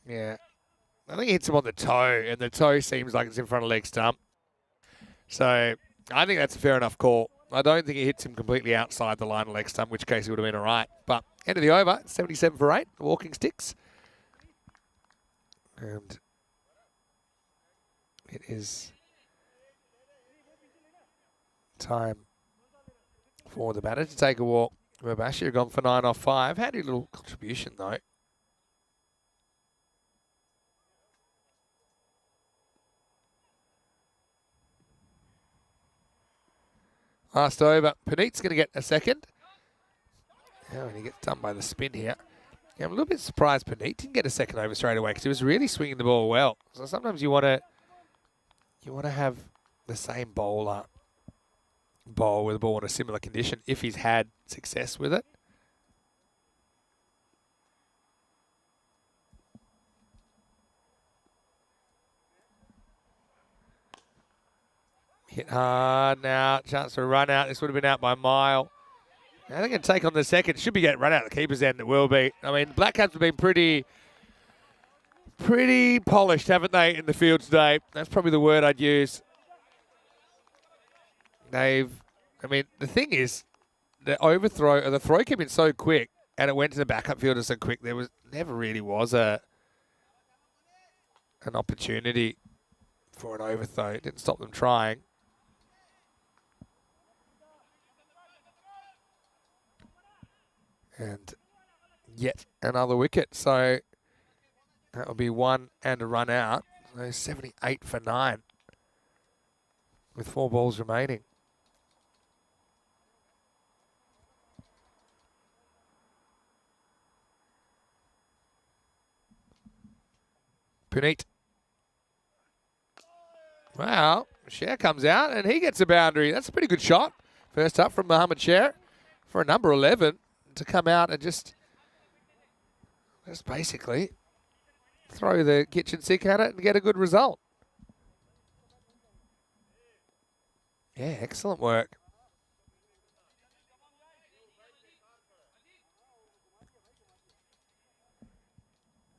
A: Yeah. I think it hits him on the toe, and the toe seems like it's in front of leg stump. So I think that's a fair enough call. I don't think it hits him completely outside the line of leg stump, in which case it would have been all right. But end of the over, 77 for 8, walking sticks. And it is time for the batter to take a walk. Mubashir gone for 9 off 5. Had a little contribution though. Last over. Puneet's going to get a second. Oh, and he gets done by the spin here. Yeah, I'm a little bit surprised Puneet didn't get a second over straight away because he was really swinging the ball well. So sometimes you want to have the same bowler bowl with a ball in a similar condition if he's had success with it. Hit hard now. Chance for a run out. This would have been out by a mile. Now they're going to take on the second. Should be getting run out of the keeper's end. It will be. I mean, the Black Caps have been pretty pretty polished, haven't they, in the field today? That's probably the word I'd use. I mean, the thing is, the overthrow, or the throw came in so quick, and it went to the backup fielder so quick, there never really was an opportunity for an overthrow. It didn't stop them trying. And yet another wicket. So that will be one and a run out. So 78 for 9 with 4 balls remaining. Puneet. Wow, Sher comes out and he gets a boundary. That's a pretty good shot. First up from Mohammad Sher for a number 11 to come out and just basically throw the kitchen sink at it and get a good result. Yeah, excellent work.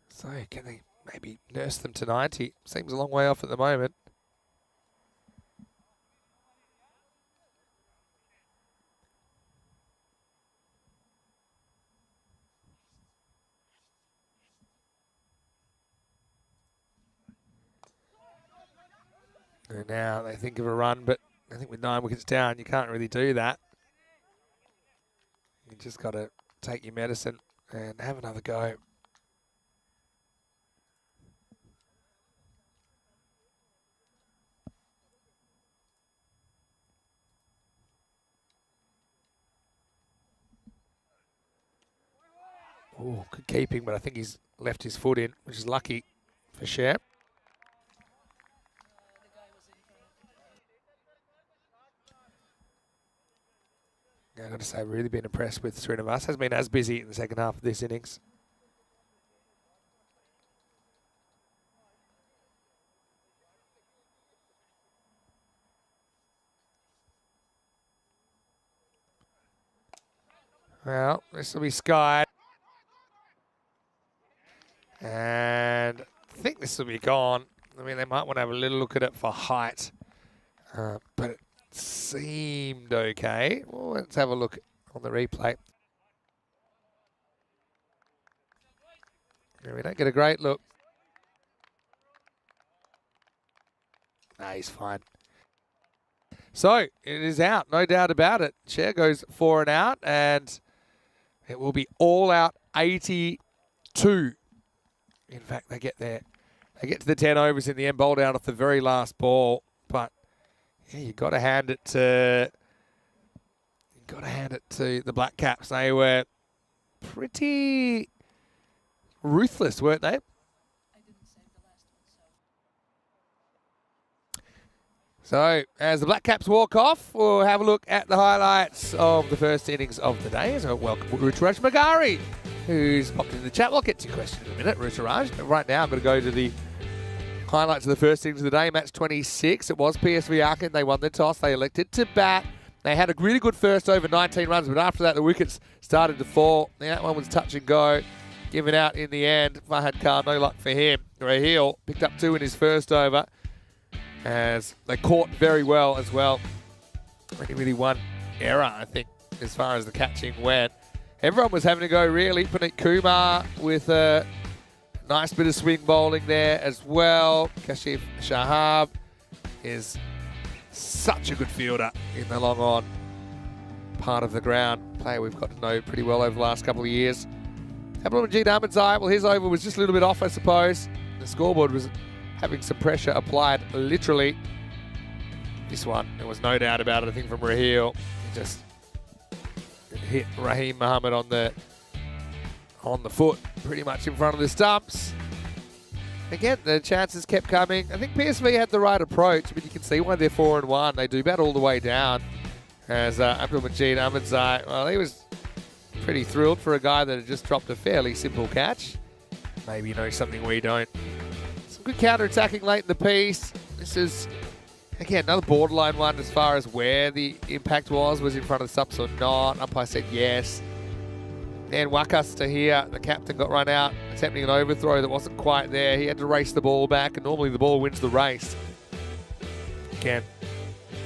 A: So can they maybe nurse them to 90? Seems a long way off at the moment. And now they think of a run, but I think with 9 wickets down, you can't really do that. You just got to take your medicine and have another go. Oh, good keeping, but I think he's left his foot in, which is lucky for Sher. I've got to say, I've really been impressed with Srinivas. Has been as busy in the second half of this innings. Well, this will be skied. And I think this will be gone. I mean, they might want to have a little look at it for height. But it seemed okay. Well, let's have a look on the replay. Yeah, we don't get a great look. Nah, he's fine. So, it is out, no doubt about it. Sher goes 4 and out, and it will be all out 82. In fact, they get there. They get to the 10 overs in the end, bowled out off the very last ball. But yeah, you got to hand it to the Black Caps. They were pretty ruthless, weren't they? So, as the Black Caps walk off, we'll have a look at the highlights of the first innings of the day. So, welcome Ruturaj Magari, who's popped into the chat. We'll get to your question in a minute, Ruturaj. But right now, I'm going to go to the highlights of the first innings of the day. Match 26. It was PSV Aachen. They won the toss. They elected to bat. They had a really good first over, 19 runs. But after that, the wickets started to fall. That one was touch and go. Given out in the end. Fahad Khan, no luck for him. Raheel picked up 2 in his first over, as they caught very well as well. Really one error, I think, as far as the catching went. Everyone was having to go, really. Puneet Kumar with a nice bit of swing bowling there as well. Kashif Shahab is such a good fielder in the long on part of the ground. Player we've got to know pretty well over the last couple of years. Abdulmajid Ahmedzai, well, his over was just a little bit off, I suppose. The scoreboard was having some pressure applied, literally. This one, there was no doubt about it, I think, from Raheel. He just hit Raheem Mohammed on the foot, pretty much in front of the stumps. Again, the chances kept coming. I think PSV had the right approach, but you can see why they're 4 and 1. They do bat all the way down. As Abdulmajid Ahmedzai, well, he was pretty thrilled for a guy that had just dropped a fairly simple catch. Maybe you know something we don't. Some good counter-attacking late in the piece. This is, again, another borderline one as far as where the impact was in front of the stumps or not. Umpire said yes. And Wakasta here, the captain got run out, attempting an overthrow that wasn't quite there. He had to race the ball back, and normally the ball wins the race. Again,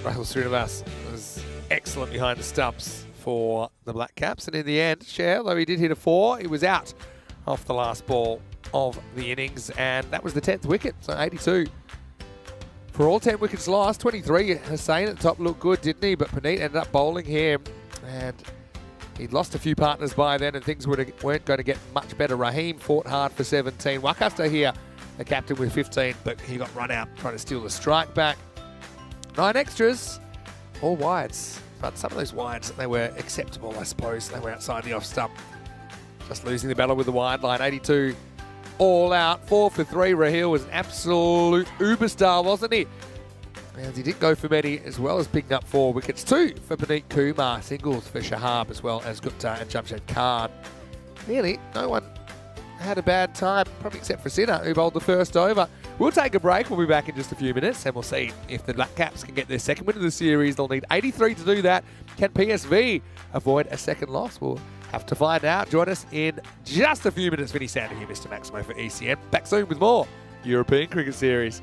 A: Rahul Srinivas was excellent behind the stumps for the Black Caps, and in the end, although he did hit a 4, he was out off the last ball of the innings, and that was the 10th wicket, so 82. For all 10 wickets lost, 23, Hussain at the top looked good, didn't he? But Puneet ended up bowling him, and he'd lost a few partners by then, and things weren't going to get much better. Raheem fought hard for 17. Wakasta here, the captain with 15, but he got run out trying to steal the strike back. 9 extras, all wides. But some of those wides, they were acceptable, I suppose. They were outside the off stump. Just losing the battle with the wide line. 82 all out. 4 for 3. Raheel was an absolute uber star, wasn't he? And he didn't go for many, as well as picking up 4 wickets. 2 for Puneet Kumar. Singles for Shahab, as well as Gupta and Jamshed Khan. Really, no one had a bad time, probably except for Sinha, who bowled the first over. We'll take a break. We'll be back in just a few minutes, and we'll see if the Black Caps can get their second win of the series. They'll need 83 to do that. Can PSV avoid a second loss? We'll have to find out. Join us in just a few minutes. Vinny Sander here, Mr. Maximo for ECN. Back soon with more European Cricket Series.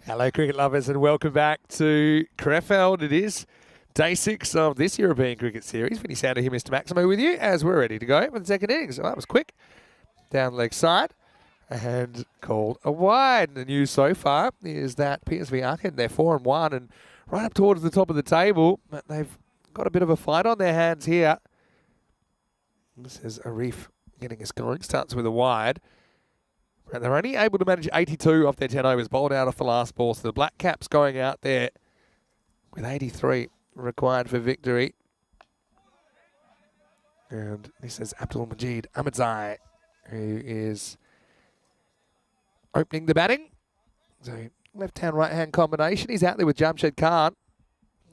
A: Hello, cricket lovers, and welcome back to Krefeld. It is day 6 of this European Cricket Series. Vinny Sander here, Mr. Maximo, with you as we're ready to go for the second innings. Well, that was quick. Down leg side and called a wide. The news so far is that PSV Aachen, they're 4-1 and right up towards the top of the table, but they've got a bit of a fight on their hands here. This is Arif getting a scoring. Starts with a wide. And they're only able to manage 82 off their 10 overs, bowled out off the last ball. So the Black Caps going out there with 83 required for victory. And this is Abdul Majid Ahmadzai, who is opening the batting. So left-hand, right-hand combination. He's out there with Jamshed Khan.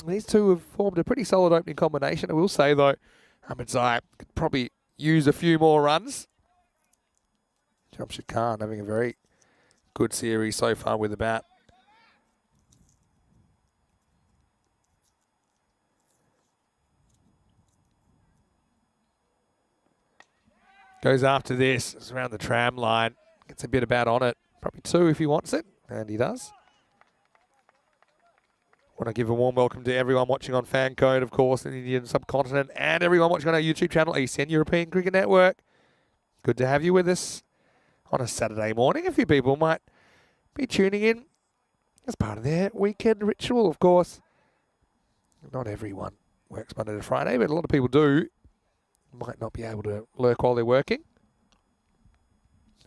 A: These two have formed a pretty solid opening combination. I will say, though, Ahmadzai could probably use a few more runs. Jamshed Khan having a very good series so far with the bat. Goes after this. It's around the tram line. Gets a bit of bat on it. Probably 2 if he wants it. And he does. Want to give a warm welcome to everyone watching on Fan Code, of course, in the Indian subcontinent. And everyone watching on our YouTube channel, ECN European Cricket Network. Good to have you with us on a Saturday morning. A few people might be tuning in as part of their weekend ritual, of course. Not everyone works Monday to Friday, but a lot of people do. Might not be able to lurk while they're working.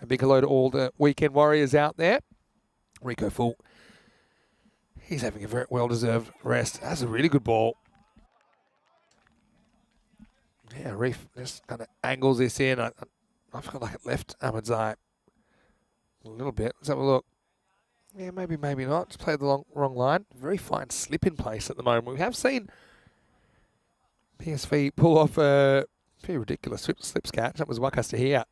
A: A big hello to all the weekend warriors out there. Rico Full. He's having a very well-deserved rest. That's a really good ball. Yeah, Reef just kind of angles this in. I feel like it left Ahmadzai a little bit. Let's have a look. Yeah, maybe not. Just played the wrong line. Very fine slip in place at the moment. We have seen PSV pull off a pretty ridiculous slips catch. That was Wakasta here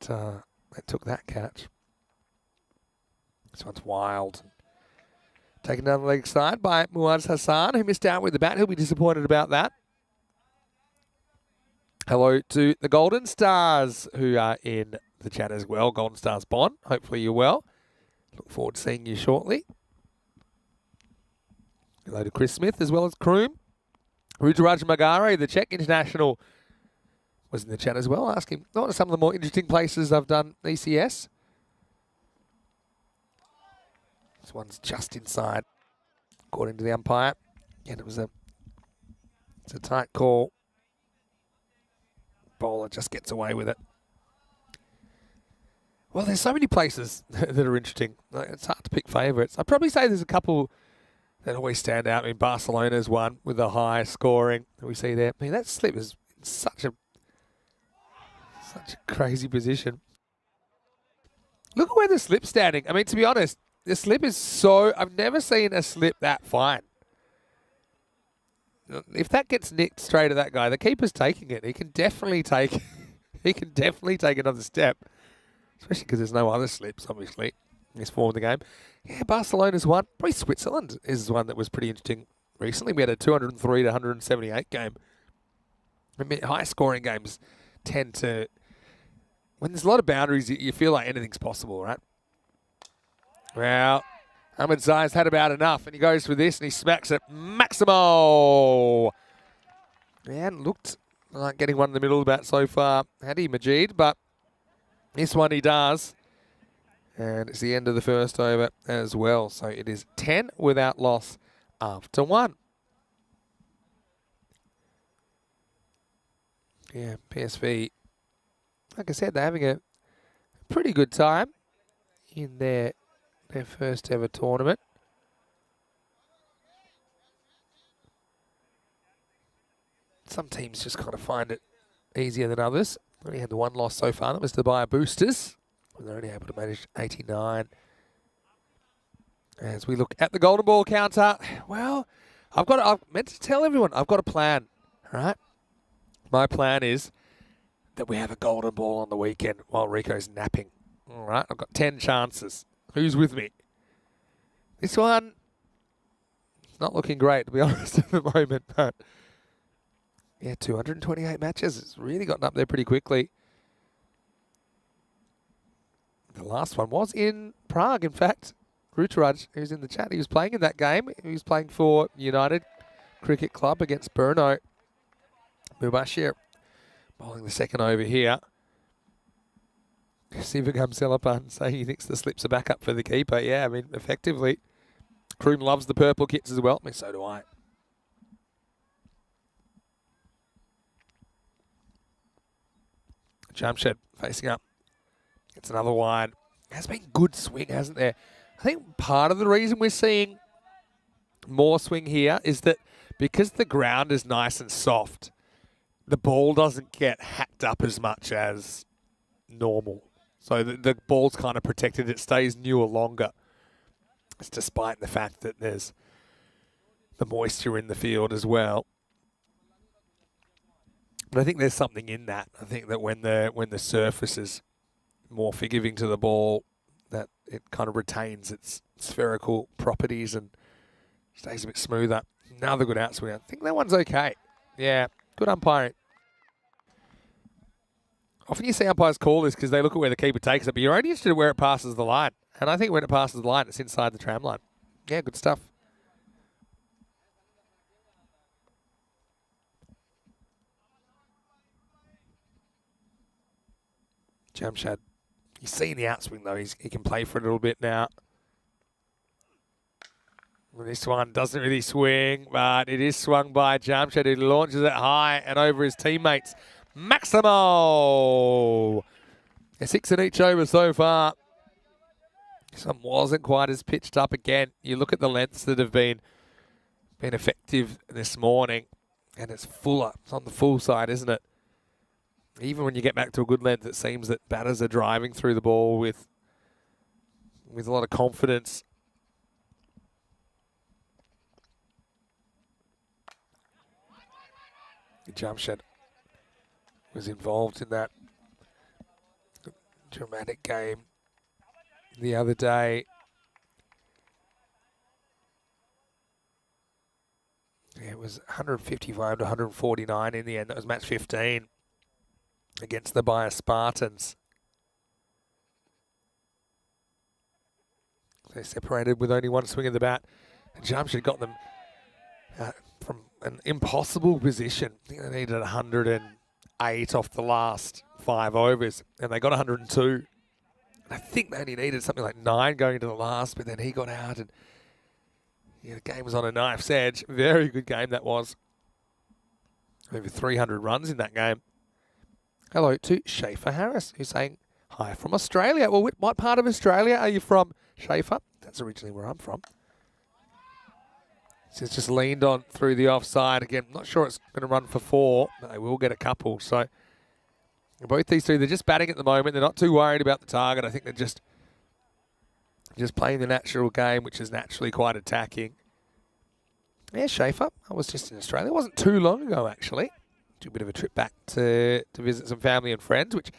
A: that took that catch. This one's wild. Taken down the leg side by Muaz Hassan, who missed out with the bat. He'll be disappointed about that. Hello to the Golden Stars, who are in the chat as well. Golden Stars Bond. Hopefully you're well. Look forward to seeing you shortly. Hello to Chris Smith as well as Kroom. Ruturaj Magare, the Czech international, was in the chat as well. Ask him what are some of the more interesting places I've done ECS. This one's just inside, according to the umpire. And it's a tight call. Bowler just gets away with it. Well, there's so many places that are interesting. It's hard to pick favourites. I'd probably say there's a couple that always stand out. I mean, Barcelona's one with the high scoring that we see there. I mean, that slip is in such a crazy position. Look at where the slip's standing. I mean, to be honest, the slip is so... I've never seen a slip that fine. If that gets nicked straight at that guy, the keeper's taking it. He can definitely take... he can definitely take another step. Especially because there's no other slips, obviously, in this form of the game. Yeah, Barcelona's one. Probably Switzerland is one that was pretty interesting recently. We had a 203 to 178 game. I mean, high-scoring games tend to... When there's a lot of boundaries, you feel like anything's possible, right? Well, Ahmadzai's had about enough, and he goes for this, and he smacks it. Maximo! Man, looked like getting one in the middle of the bat so far, had he, Majid? But this one he does. And it's the end of the first over as well. So it is 10 without loss after 1. Yeah, PSV, like I said, they're having a pretty good time in their first ever tournament. Some teams just kind of find it easier than others. Only had the one loss so far. That was the Bayer Boosters. They're only able to manage 89. As we look at the golden ball counter, well, I've meant to tell everyone, I've got a plan, all right? My plan is that we have a golden ball on the weekend while Rico's napping, all right? I've got 10 chances. Who's with me? This one, it's not looking great, to be honest, at the moment, but yeah, 228 matches. It's really gotten up there pretty quickly. The last one was in Prague, in fact. Rutaraj, who's in the chat, he was playing in that game. He was playing for United Cricket Club against Brno. Mubashir bowling the second over here. Sivagam Selapan say he thinks the slips are back up for the keeper. Yeah, I mean, effectively. Kroon loves the purple kits as well. I mean, so do I. Jamshed facing up. It's another wide. Has been good swing, hasn't there? I think part of the reason we're seeing more swing here is that because the ground is nice and soft, the ball doesn't get hacked up as much as normal. So the ball's kind of protected. It stays newer longer. It's despite the fact that there's the moisture in the field as well. But I think there's something in that. I think that when the surface is more forgiving to the ball, that it kind of retains its spherical properties and stays a bit smoother. Another good outswing. I think that one's okay. Yeah, good umpiring. Often you see umpires call this because they look at where the keeper takes it, but you're only interested in where it passes the line. And I think when it passes the line, it's inside the tram line. Yeah, good stuff. Jamshad, he's seen the outswing though. He can play for it a little bit now. Well, this one doesn't really swing, but it is swung by Jamshad, who launches it high and over his teammates. Maximo! 6 in each over so far. This one wasn't quite as pitched up again. You look at the lengths that have been effective this morning, and it's fuller. It's on the full side, isn't it? Even when you get back to a good length, it seems that batters are driving through the ball with a lot of confidence. Jamshed was involved in that dramatic game the other day. It was 155 to 149 in the end. That was match 15 against the Bayer Spartans. They separated with only one swing of the bat. And Jamshed got them from an impossible position. I think they needed 108 off the last 5 overs, and they got 102. I think they only needed something like 9 going into the last, but then he got out, and yeah, the game was on a knife's edge. Very good game that was. Over 300 runs in that game. Hello to Schaefer Harris, who's saying hi from Australia. Well, what part of Australia are you from, Schaefer? That's originally where I'm from. So it's just leaned on through the offside. Again, not sure it's going to run for 4, but they will get a couple. So both these two, they're just batting at the moment. They're not too worried about the target. I think they're just playing the natural game, which is naturally quite attacking. Yeah, Schaefer, I was just in Australia. It wasn't too long ago, actually. Took a bit of a trip back to visit some family and friends, which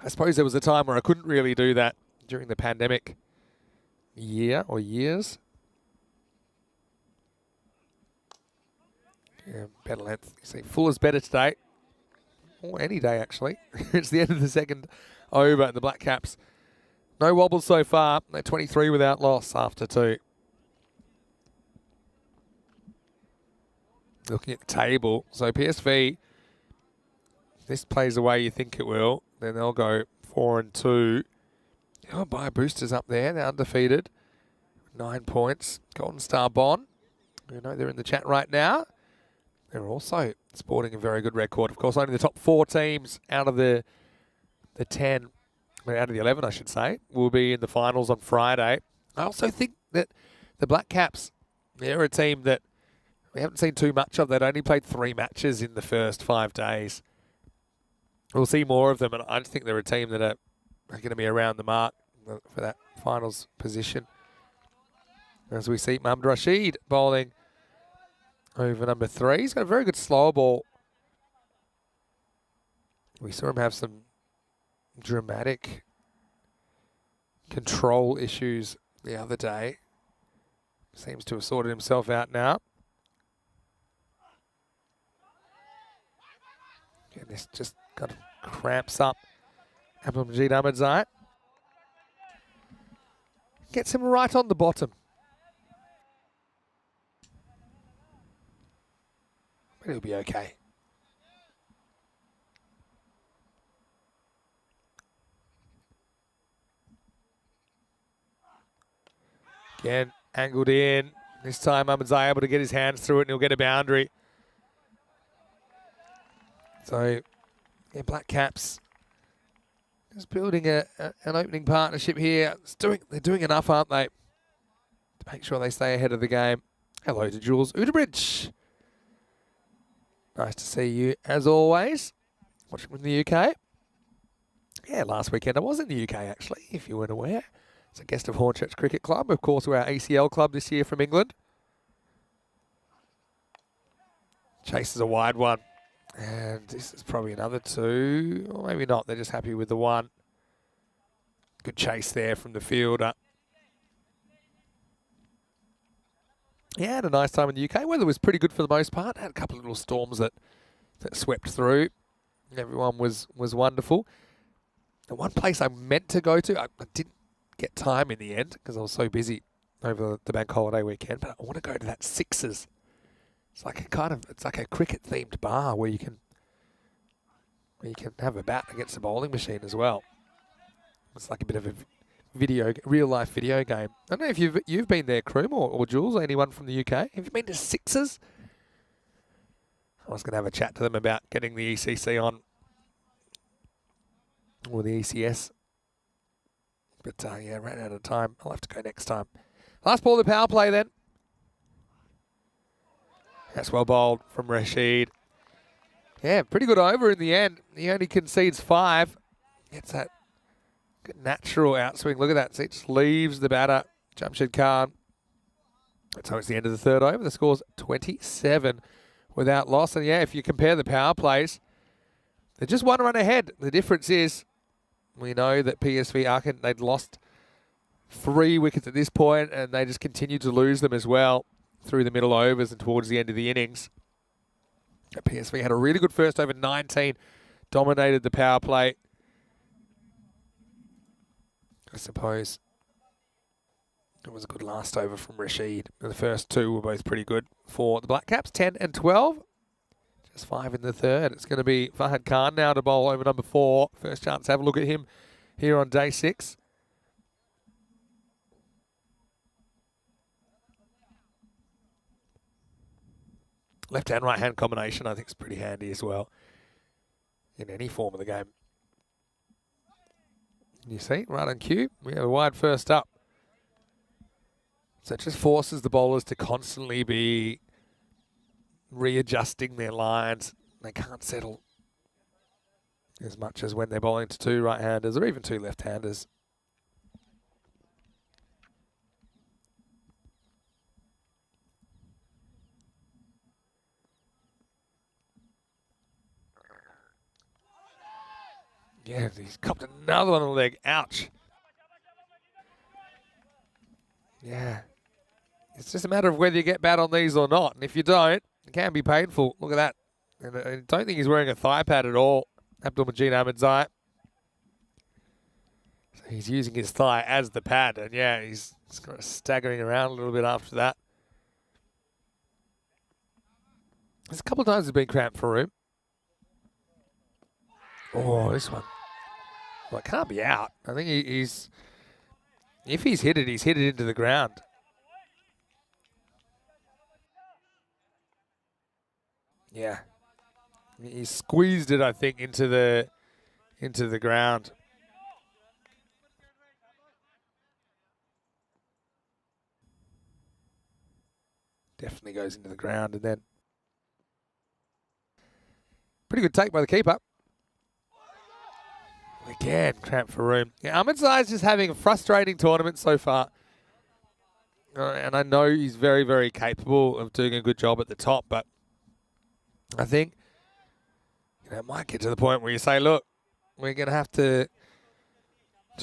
A: I suppose there was a time where I couldn't really do that during the pandemic year or years. Yeah, better length. You see, Fuller's better today. Or any day, actually. It's the end of the second over, and the Black Caps, no wobbles so far. They're 23 without loss after 2. Looking at the table, so PSV, if this plays the way you think it will, then they'll go 4 and 2. Oh, Bayer Boosters up there. They're undefeated. 9 points. Golden Star Bond. You know they're in the chat right now. They're also sporting a very good record. Of course, only the top 4 teams out of the 10, out of the 11, I should say, will be in the finals on Friday. I also think that the Black Caps, they're a team that we haven't seen too much of. They'd only played 3 matches in the first 5 days. We'll see more of them, and I just think they're a team that are going to be around the mark for that finals position. As we see Mohamed Rashid bowling over number 3. He's got a very good slow ball. We saw him have some dramatic control issues the other day. Seems to have sorted himself out now. And this just got cramps up Abdulmajid Ahmadzai. Gets him right on the bottom. But he'll be okay. Again, angled in. This time Ahmed's able to get his hands through it and he'll get a boundary. So, yeah, Black Caps just building an opening partnership here. They're doing enough, aren't they, to make sure they stay ahead of the game. Hello to Jules Uderbridge. Nice to see you, as always. Watching from the UK. Yeah, last weekend I was in the UK, actually, if you weren't aware. As a guest of Hornchurch Cricket Club. Of course, we're our ACL club this year from England. Chases a wide one. And this is probably another two. Or maybe not. They're just happy with the one. Good chase there from the fielder. Yeah, had a nice time in the UK. Weather was pretty good for the most part. Had a couple of little storms that swept through. Everyone was wonderful. The one place I meant to go to, I didn't get time in the end because I was so busy over the bank holiday weekend. But I want to go to that Sixers. It's like a cricket themed bar where you can have a bat against a bowling machine as well. It's like a bit of a real life video game. I don't know if you've been there, Kroom or Jules, or anyone from the UK. Have you been to Sixers? I was going to have a chat to them about getting the ECC on, or the ECS. But yeah, ran out of time. I'll have to go next time. Last ball of the power play then. That's well bowled from Rashid. Yeah, pretty good over in the end. He only concedes 5. Gets that good natural outswing. Look at that. So it just leaves the batter, Jamshid Khan. So it's the end of the third over. The score's 27 without loss. And yeah, if you compare the power plays, they're just one run ahead. The difference is we know that PSV Aachen, they'd lost 3 wickets at this point, and they just continued to lose them as well through the middle overs and towards the end of the innings. PSV had a really good first over 19, dominated the power play. I suppose it was a good last over from Rashid. And the first 2 were both pretty good for the Black Caps, 10 and 12. Just 5 in the third. It's going to be Fahad Khan now to bowl over number 4. First chance to have a look at him here on day 6. Left-hand, right-hand combination, I think, is pretty handy as well in any form of the game. You see, right on cue, we have a wide first up. So it just forces the bowlers to constantly be readjusting their lines. They can't settle as much as when they're bowling to 2 right-handers or even 2 left-handers. Yeah, he's copped another one on the leg. Ouch. Yeah. It's just a matter of whether you get bat on these or not. And if you don't, it can be painful. Look at that. And I don't think he's wearing a thigh pad at all, Abdul Majid Ahmedzai. So he's using his thigh as the pad. And yeah, he's kind of staggering around a little bit after that. There's a couple of times he's been cramped for him. Oh, this one. Well, it can't be out. I think he's... If he's hit it into the ground. Yeah. He squeezed it, I think, into the ground. Definitely goes into the ground, and then pretty good take by the keeper. Again, cramp for room. Yeah, Ahmedzai is just having a frustrating tournament so far. And I know he's very, very capable of doing a good job at the top, but I think it might get to the point where you say, look, we're going to have to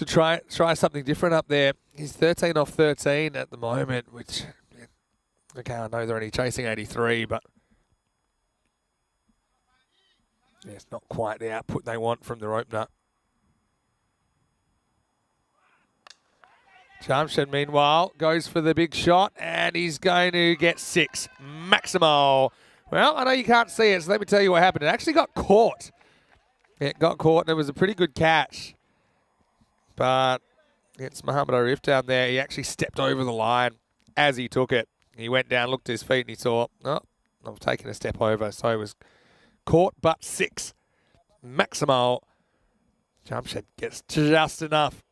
A: try something different up there. He's 13 off 13 at the moment, which, okay, I know they're only chasing 83, but it's not quite the output they want from their opener. Jamshed, meanwhile, goes for the big shot, and he's going to get 6. Maximo. Well, I know you can't see it, so let me tell you what happened. It actually got caught. It got caught, and it was a pretty good catch. But it's Muhammad Arif down there. He actually stepped over the line as he took it. He went down, looked at his feet, and he saw, oh, I've taken a step over. So he was caught, but 6. Maximo. Jamshed gets just enough.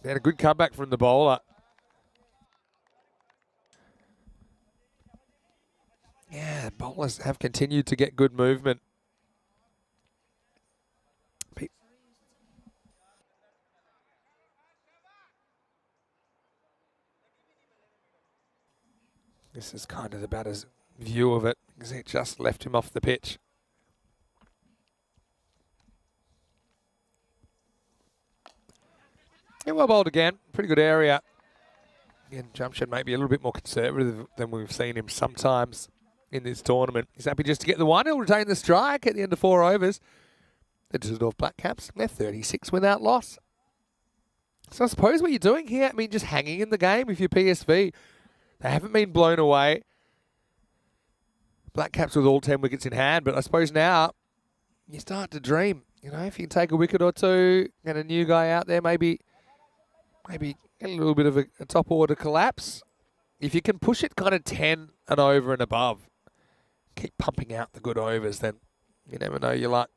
A: They had a good comeback from the bowler. Yeah, bowlers have continued to get good movement. This is kind of the batter's view of it, because it just left him off the pitch. Yeah, well bowled again. Pretty good area. Again, Jamshed may be a little bit more conservative than we've seen him sometimes in this tournament. He's happy just to get the one. He'll retain the strike at the end of 4 overs. The Düsseldorf Black Caps, they're 36 without loss. So I suppose what you're doing here, I mean, just hanging in the game if you're PSV. They haven't been blown away. Black Caps with all 10 wickets in hand, but I suppose now you start to dream. You know, if you can take a wicket or two, get a new guy out there, maybe get a little bit of a top order collapse. If you can push it kind of 10 and over and above, keep pumping out the good overs, then you never know your luck.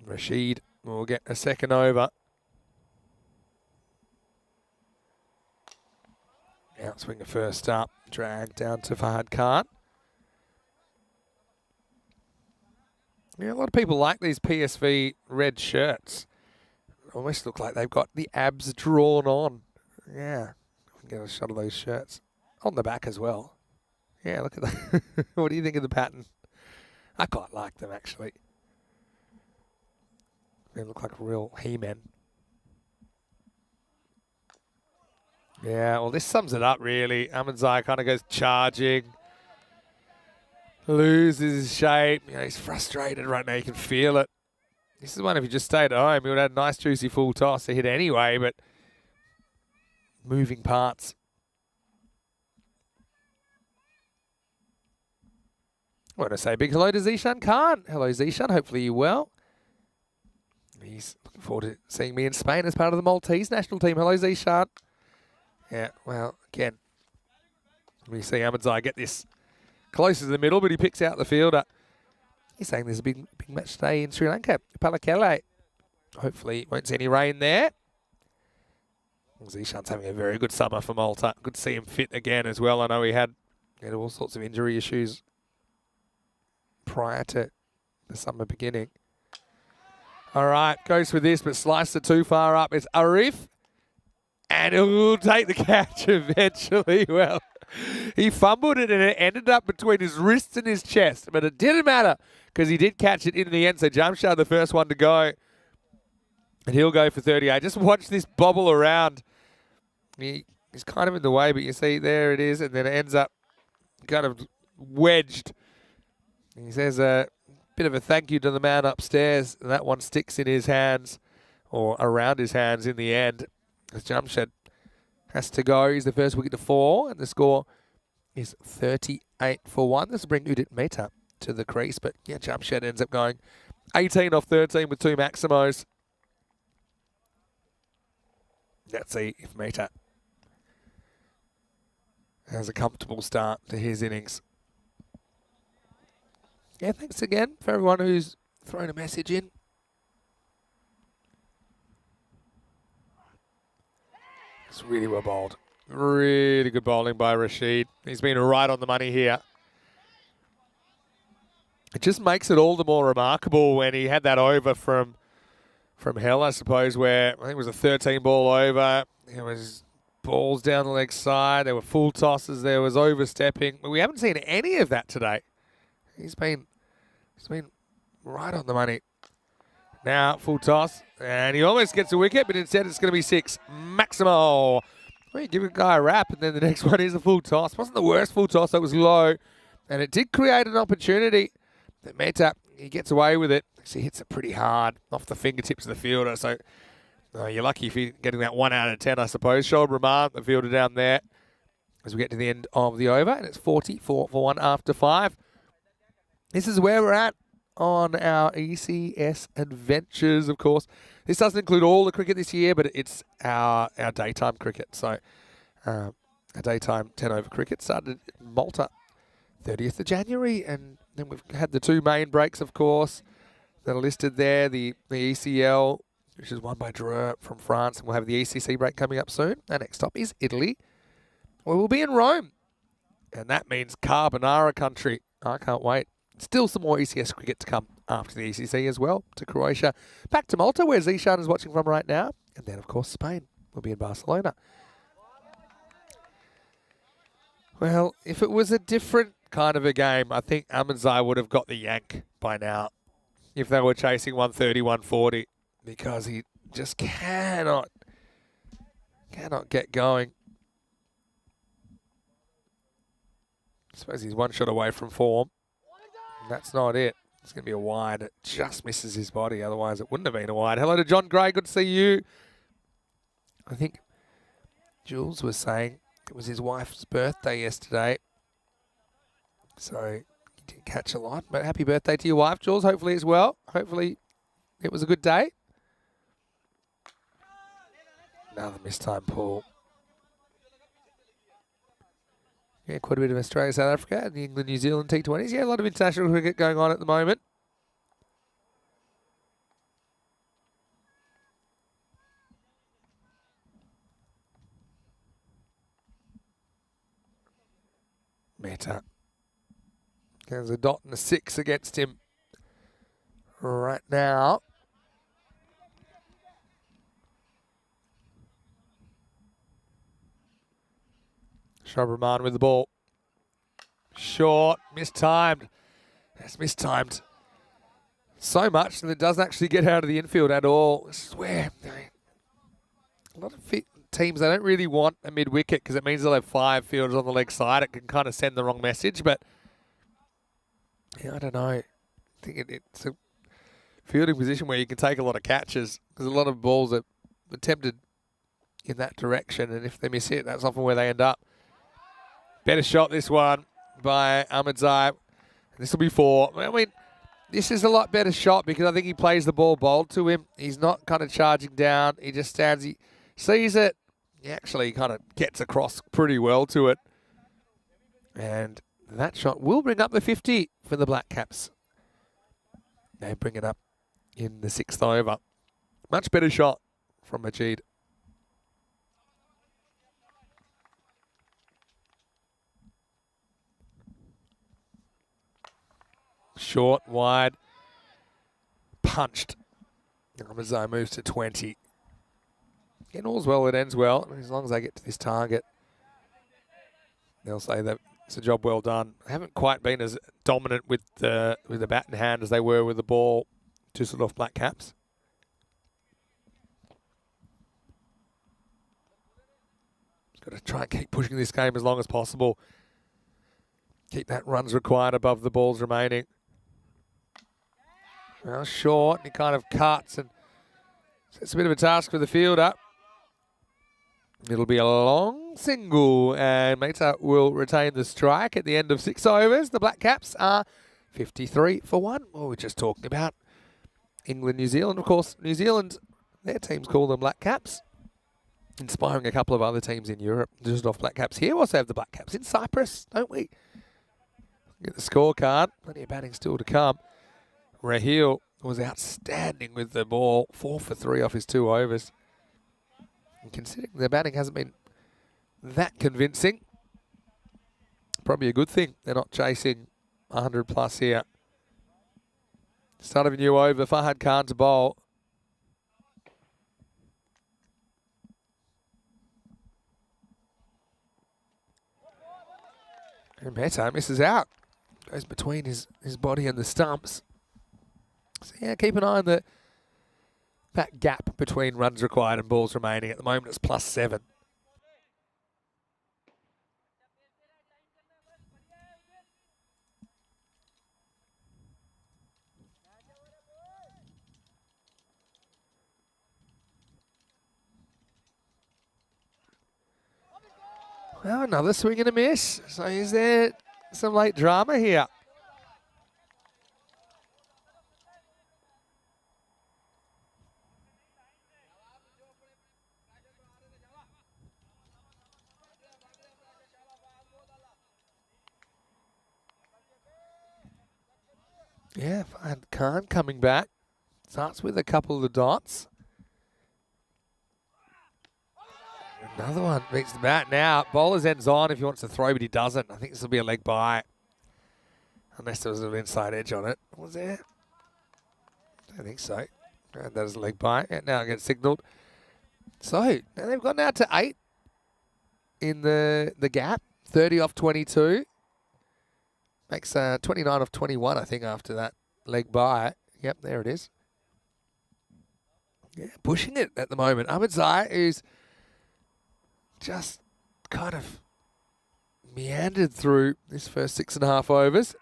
A: Rashid will get a second over. Outswinger first up, drag down to Fahad Khan. Yeah, a lot of people like these PSV red shirts. Almost look like they've got the abs drawn on. Yeah, get a shot of those shirts. On the back as well. Yeah, look at that. What do you think of the pattern? I quite like them, actually. They look like real He-Men. Yeah, well, this sums it up, really. Ahmadzai kind of goes charging. Loses his shape. You know, he's frustrated right now. You can feel it. This is one, if he just stayed at home, he would have had a nice, juicy full toss to hit anyway, but moving parts. I want to say a big hello to Zishan Khan. Hello, Zishan. Hopefully you're well. He's looking forward to seeing me in Spain as part of the Maltese national team. Hello, Zishan. Yeah, well, again, we see Ahmadzai get this close to the middle, but he picks out the fielder. He's saying there's a big match today in Sri Lanka. Palakele. Hopefully won't see any rain there. Zishan's having a very good summer for Malta. Good to see him fit again as well. I know he had all sorts of injury issues prior to the summer beginning. All right, goes for this, but sliced it too far up. It's Arif, and he'll take the catch eventually. Well, he fumbled it, and it ended up between his wrists and his chest, but it didn't matter because he did catch it in the end. So Jamshed, the first one to go, and he'll go for 38. Just watch this bobble around. He's kind of in the way, but you see there it is, and then it ends up kind of wedged. He says a bit of a thank you to the man upstairs, and that one sticks in his hands, or around his hands in the end. As Jamshed has to go. He's the first wicket to fall, and the score is 38 for 1. This will bring Udit Mehta to the crease, but yeah, Jamshed ends up going 18 off 13 with 2 Maximos. Let's see if Mehta has a comfortable start to his innings. Yeah, thanks again for everyone who's thrown a message in. It's really well bowled. Really good bowling by Rashid. He's been right on the money here. It just makes it all the more remarkable when he had that over from Hell, I suppose, where I think it was a 13-ball over. There was balls down the leg side. There were full tosses. There was overstepping. But we haven't seen any of that today. He's been right on the money. Now, full toss. And he almost gets a wicket, but instead it's going to be 6. Maximo. Well, you give a guy a wrap, and then the next one is a full toss. Wasn't the worst full toss. That was low. And it did create an opportunity that Mehta he gets away with it. He hits it pretty hard off the fingertips of the fielder. So you're lucky if you're getting that 1 out of 10, I suppose. Shoulder Rahman, the fielder down there, as we get to the end of the over. And it's 44 for 1 after 5. This is where we're at on our ECS adventures, of course. This doesn't include all the cricket this year, but it's our daytime cricket. So our daytime 10-over cricket started in Malta 30th of January, and then we've had the 2 main breaks, of course, that are listed there. The ECL, which is won by Dreux from France, and we'll have the ECC break coming up soon. Our next stop is Italy, where we'll be in Rome, and that means carbonara country. I can't wait. Still some more ECS cricket to come after the ECC as well, to Croatia. Back to Malta, where Zishan is watching from right now. And then, of course, Spain will be in Barcelona. Well, if it was a different kind of a game, I think Ahmadzai would have got the yank by now if they were chasing 130, 140, because he just cannot get going. I suppose he's 1 shot away from form. That's not it. It's going to be a wide. It just misses his body. Otherwise, it wouldn't have been a wide. Hello to John Gray. Good to see you. I think Jules was saying it was his wife's birthday yesterday. So he didn't catch a lot. But happy birthday to your wife, Jules. Hopefully as well. Hopefully it was a good day. Another mistime pull. Yeah, quite a bit of Australia, South Africa, and the England, New Zealand T20s. Yeah, a lot of international cricket going on at the moment. Mehta. There's a dot and a 6 against him right now. Shobraman with the ball. Short, mistimed. That's mistimed so much that it doesn't actually get out of the infield at all. This is where a lot of teams, they don't really want a mid-wicket because it means they'll have 5 fielders on the leg side. It can kind of send the wrong message, but yeah, I don't know. I think it's a fielding position where you can take a lot of catches because a lot of balls are attempted in that direction, and if they miss it, that's often where they end up. Better shot, this one, by Ahmadzai. This will be 4. I mean, this is a lot better shot because I think he plays the ball bold to him. He's not kind of charging down. He just stands, he sees it. He actually kind of gets across pretty well to it. And that shot will bring up the 50 for the Black Caps. They bring it up in the 6th over. Much better shot from Majid. Short, wide, punched. Ahmadzai moves to 20. And all's well, it ends well. I mean, as long as they get to this target, they'll say that it's a job well done. They haven't quite been as dominant with the bat in hand as they were with the ball to sort of Black Caps. Got to try and keep pushing this game as long as possible. Keep that runs required above the balls remaining. Well, short, and he kind of cuts, and it's a bit of a task for the fielder. It'll be a long single, and Mehta will retain the strike at the end of 6 overs. The Black Caps are 53 for 1. Well, we're just talking about England, New Zealand. Of course, New Zealand, their teams call them Black Caps, inspiring a couple of other teams in Europe. Just off Black Caps here. We also have the Black Caps in Cyprus, don't we? Get the scorecard. Plenty of batting still to come. Raheel was outstanding with the ball. 4 for 3 off his 2 overs. And considering the batting hasn't been that convincing, probably a good thing they're not chasing 100 plus here. Start of a new over. Fahad Khan to bowl. And Mehta misses out. Goes between his body and the stumps. So yeah, keep an eye on that gap between runs required and balls remaining. At the moment, it's +7. Well, another swing and a miss. So is there some late drama here? Yeah, and Khan coming back. Starts with a couple of the dots. Another one beats the bat now. Bowler's ends on if he wants to throw, but he doesn't. I think this will be a leg by. Unless there was an inside edge on it. Was there? I don't think so. And that is a leg by. Yeah, now it gets signalled. So, now they've gone out to 8 in the gap. 30 off 22. Makes 29 off 21, I think, after that leg by. Yep, there it is. Yeah, pushing it at the moment. Ahmedzai, who's just kind of meandered through this first 6.5 overs.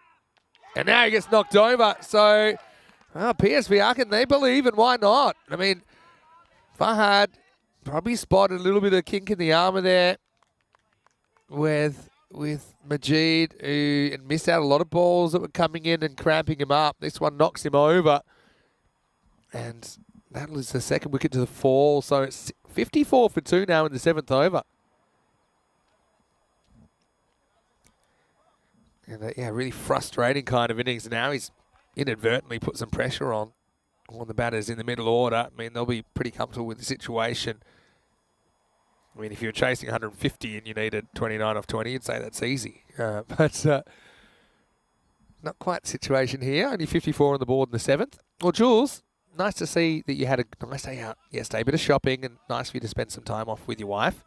A: And now he gets knocked over. So, PSV Aachen, they believe, and why not? I mean, Fahad probably spotted a little bit of kink in the armour there with Majid, who missed out a lot of balls that were coming in and cramping him up. This one knocks him over. And that was the second wicket to the fall. So it's 54 for 2 now in the 7th over. And yeah, really frustrating kind of innings. Now he's inadvertently put some pressure on the batters in the middle order. I mean, they'll be pretty comfortable with the situation. I mean, if you're chasing 150 and you needed 29 off 20, you'd say that's easy. But not quite the situation here. Only 54 on the board in the 7th. Well, Jules, nice to see that you had a nice day out yesterday. A bit of shopping and nice for you to spend some time off with your wife.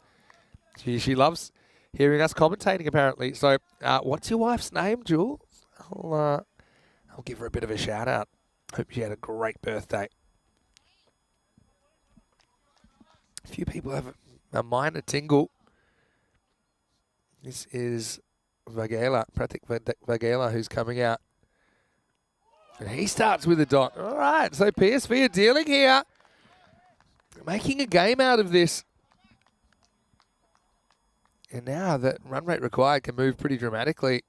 A: She loves hearing us commentating, apparently. So what's your wife's name, Jules? I'll give her a bit of a shout out. Hope she had a great birthday. A few people have a minor tingle. This is Vagela, Pratik Vagela, who's coming out. And he starts with a dot. All right, so PSV are dealing here. Making a game out of this. And now that run rate required can move pretty dramatically.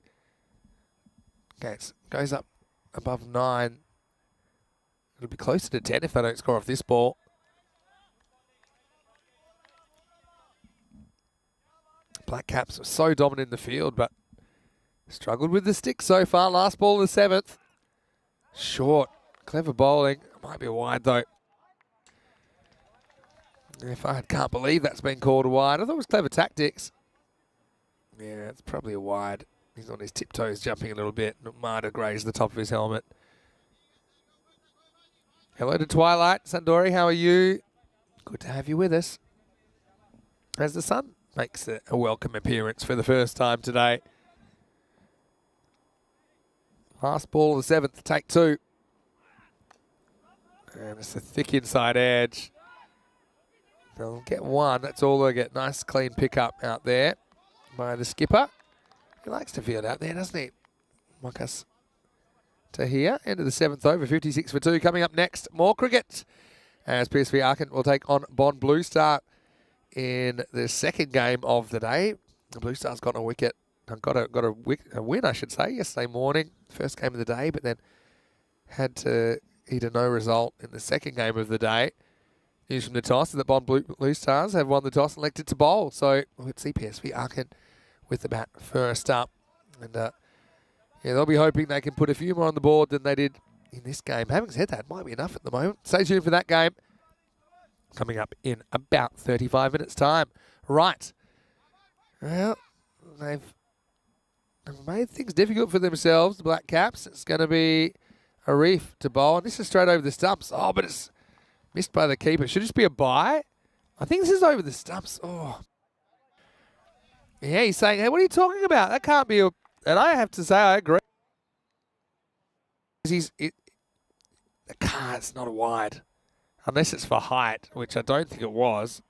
A: Okay, it goes up above 9. It'll be closer to 10 if they don't score off this ball. Black Caps are so dominant in the field, but struggled with the stick so far. Last ball in the 7th. Short. Clever bowling. Might be a wide, though. If I can't believe that's been called a wide. I thought it was clever tactics. Yeah, it's probably a wide. He's on his tiptoes, jumping a little bit. Might have grazed the top of his helmet. Hello to Twilight. Sandori, how are you? Good to have you with us. As the sun makes a welcome appearance for the first time today. Last ball of the 7th, take 2. And it's a thick inside edge. They'll get 1. That's all they'll get. Nice clean pickup out there by the skipper. He likes to field out there, doesn't he? Marcus to here. End of the 7th over, 56 for 2. Coming up next, more cricket. As PSV Aachen will take on Bond Blue Star in the second game of the day. The Blue Stars got a wicket. Got a win, I should say, yesterday morning. First game of the day, but then had to eat a no result in the second game of the day. News from the toss is that Bond Blue Stars have won the toss and elected to bowl. So let's see PSV Aachen with the bat first up. And yeah, they'll be hoping they can put a few more on the board than they did in this game. Having said that, might be enough at the moment. Stay tuned for that game. Coming up in about 35 minutes' time. Right. Well, they've made things difficult for themselves, the Black Caps. It's going to be a reef to bowl. And this is straight over the stumps. Oh, but it's missed by the keeper. Should just be a bye. I think this is over the stumps. Oh. Yeah, he's saying, hey, what are you talking about? That can't be a... And I have to say, I agree. The card's not a wide. Unless it's for height, which I don't think it was.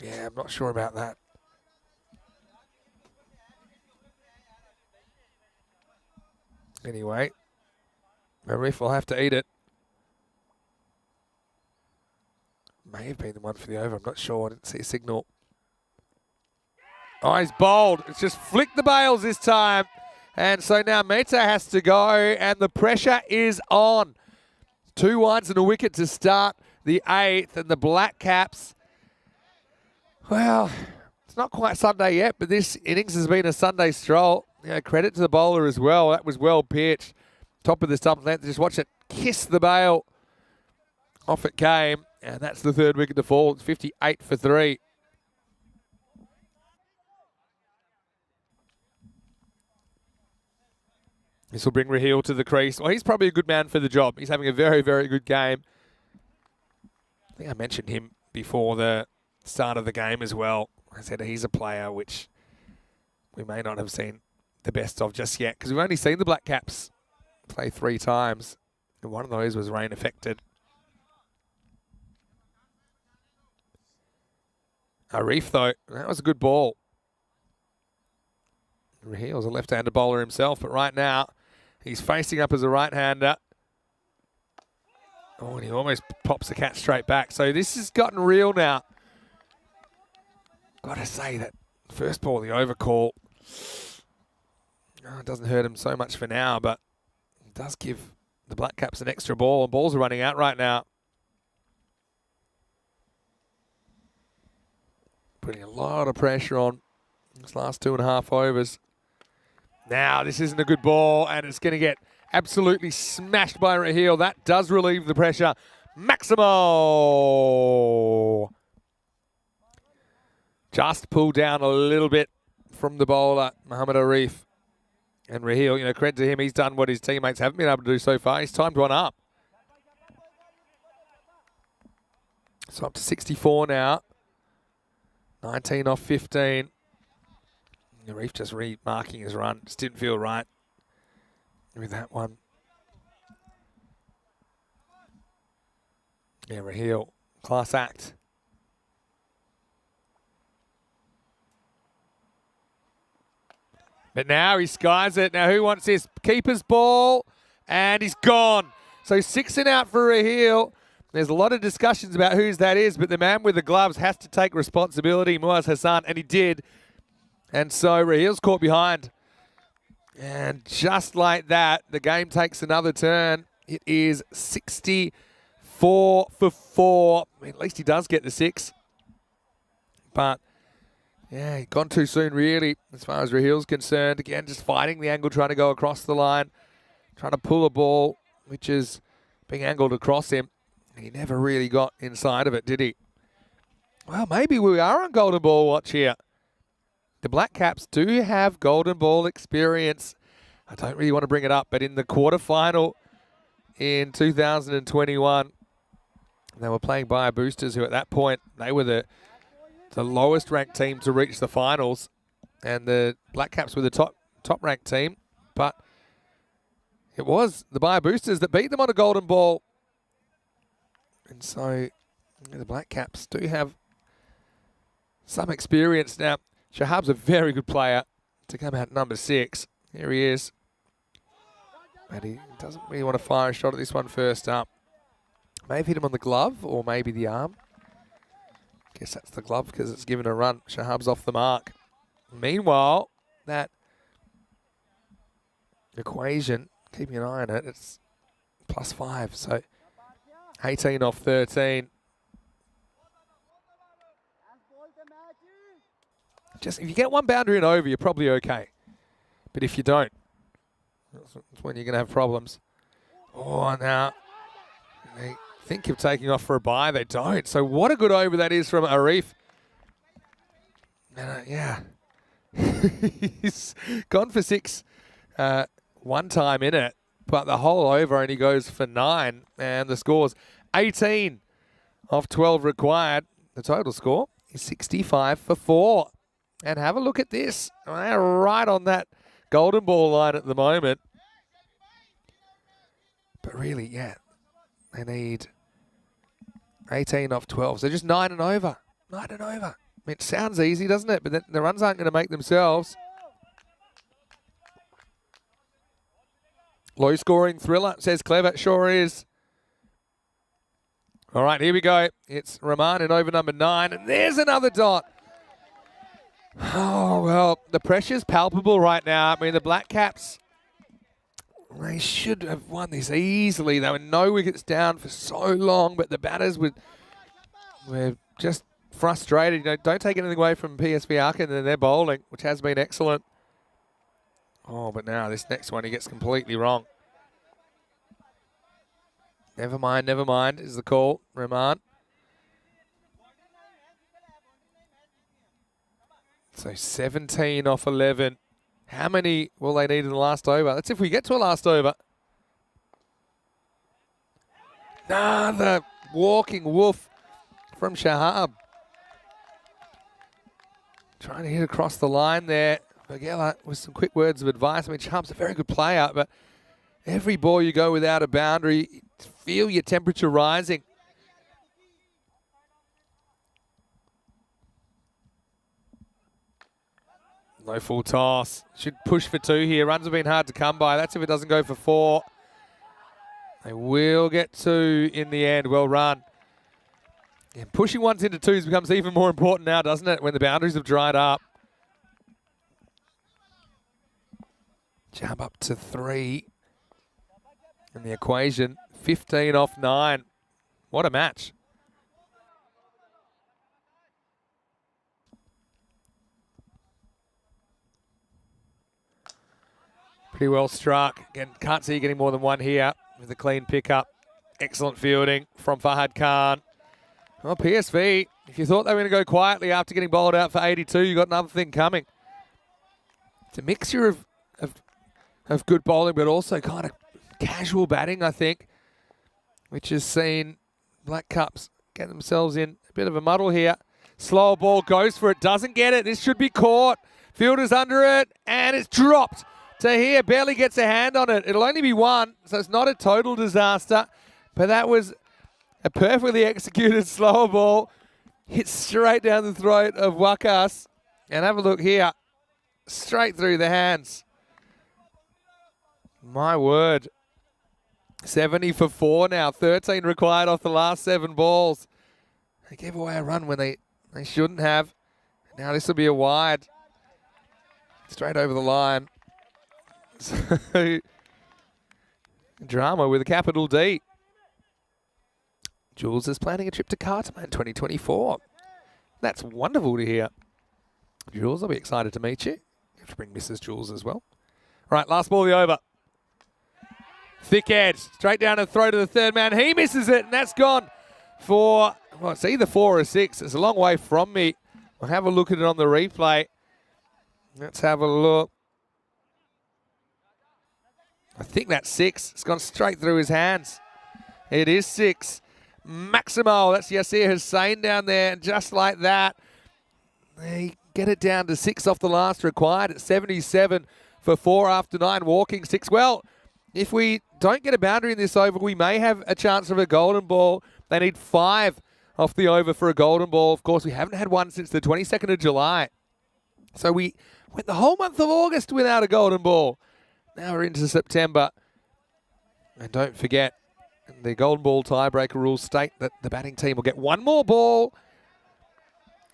A: Yeah, I'm not sure about that. Anyway, the ref will have to eat it. May have been the one for the over. I'm not sure. I didn't see a signal. Oh, he's bowled. It's just flicked the bails this time. And so now Mehta has to go, and the pressure is on. 2 ones and a wicket to start the 8th, and the Black Caps, well, it's not quite Sunday yet, but this innings has been a Sunday stroll. You know, credit to the bowler as well. That was well pitched. Top of the stump length. Just watch it kiss the bail. Off it came, and that's the 3rd wicket to fall. It's 58 for 3. This will bring Raheel to the crease. Well, he's probably a good man for the job. He's having a very, very good game. I think I mentioned him before the start of the game as well. I said he's a player which we may not have seen the best of just yet, because we've only seen the Black Caps play 3 times, and one of those was rain affected. Arif, though, that was a good ball. Raheel's a left-handed bowler himself, but right now he's facing up as a right-hander. Oh, and he almost pops the catch straight back. So this has gotten real now. Got to say that first ball, the overcall, it doesn't hurt him so much for now, but it does give the Black Caps an extra ball, and balls are running out right now. Putting a lot of pressure on this last 2.5 overs. Now, this isn't a good ball, and it's going to get absolutely smashed by Raheel. That does relieve the pressure. Maximo! Just pulled down a little bit from the bowler, Mohammad Arif. And Raheel, you know, credit to him, he's done what his teammates haven't been able to do so far. He's timed one up. So up to 64 now. 19 off 15. Arif just remarking his run. Just didn't feel right with that one. Yeah, Raheel, class act. But now he skies it. Now who wants this? Keeper's ball, and he's gone. So 6 and out for Raheel. There's a lot of discussions about whose that is, but the man with the gloves has to take responsibility, Muaz Hassan, and he did. And so Raheel's caught behind. And just like that, the game takes another turn. It is 64 for 4. I mean, at least he does get the 6. But, yeah, gone too soon, really, as far as Raheel's concerned. Again, just fighting the angle, trying to go across the line, trying to pull a ball, which is being angled across him. He never really got inside of it, did he? Well, maybe we are on golden ball watch here. The Black Caps do have golden ball experience. I don't really want to bring it up, but in the quarterfinal in 2021, they were playing Bayer Boosters, who at that point, they were the lowest ranked team to reach the finals, and the Black Caps were the top ranked team, but it was the Bayer Boosters that beat them on a golden ball. And so the Black Caps do have some experience now. Shahab's a very good player to come out number 6. Here he is. But he doesn't really want to fire a shot at this one first up. May have hit him on the glove or maybe the arm. Guess that's the glove because it's given a run. Shahab's off the mark. Meanwhile, that equation, keeping an eye on it, it's +5. So 18 off 13. Just if you get one boundary and over, you're probably okay. But if you don't, that's when you're going to have problems. Oh, now they think of taking off for a bye. They don't. So what a good over that is from Arif. Yeah. He's gone for 6 one time in it, but the whole over only goes for 9. And the score's 18 off 12 required. The total score is 65 for 4. And have a look at this. They're right on that golden ball line at the moment. But really, yeah, they need 18 off 12. So just 9 and over. 9 and over. I mean, it sounds easy, doesn't it? But then the runs aren't going to make themselves. Low-scoring thriller, says Clever. Sure is. All right, here we go. It's Rahman in over number 9, and there's another dot. Oh, well, the pressure's palpable right now. I mean, the Black Caps, they should have won this easily. They were no wickets down for so long, but the batters were just frustrated. You know, don't take anything away from PSV Aachen and their bowling, which has been excellent. Oh, but now this next one he gets completely wrong. Never mind is the call, Rahman. So 17 off 11. How many will they need in the last over? That's if we get to a last over. The walking woof from Shahab. Trying to hit across the line there. Vagela with some quick words of advice. I mean, Shahab's a very good player, but every ball you go without a boundary, feel your temperature rising. No full toss. Should push for 2 here. Runs have been hard to come by. That's if it doesn't go for 4. They will get 2 in the end. Well run. And pushing ones into 2s becomes even more important now, doesn't it, when the boundaries have dried up. Jump up to 3 in the equation. 15 off 9. What a match. Pretty well struck. Again, can't see you getting more than 1 here with a clean pickup. Excellent fielding from Fahad Khan. Well, PSV, if you thought they were going to go quietly after getting bowled out for 82, you got another thing coming. It's a mixture of good bowling, but also kind of casual batting, I think, which has seen Black Caps get themselves in a bit of a muddle here. Slow ball goes for it, doesn't get it. This should be caught. Fielder's under it, and it's dropped. To here, barely gets a hand on it. It'll only be 1, so it's not a total disaster. But that was a perfectly executed slower ball. Hit straight down the throat of Wakas. And have a look here. Straight through the hands. My word. 70 for 4 now. 13 required off the last 7 balls. They gave away a run when they shouldn't have. Now this will be a wide. Straight over the line. So, drama with a capital D. Jules is planning a trip to Cartman 2024. That's wonderful to hear. Jules, I'll be excited to meet you. You have to bring Mrs. Jules as well. All right, last ball of the over. Thick edge, straight down the throat of the third man. He misses it, and that's gone for, well, it's either 4 or 6. It's a long way from me. I'll have a look at it on the replay. Let's have a look. I think that's 6. It's gone straight through his hands. It is 6. Maximo, that's Yasir Hussain down there. And just like that, they get it down to 6 off the last required at 77 for 4 after 9. Walking 6. Well, if we don't get a boundary in this over, we may have a chance of a golden ball. They need 5 off the over for a golden ball. Of course, we haven't had one since the 22nd of July. So we went the whole month of August without a golden ball. Now we're into September. And don't forget, the golden ball tiebreaker rules state that the batting team will get 1 more ball.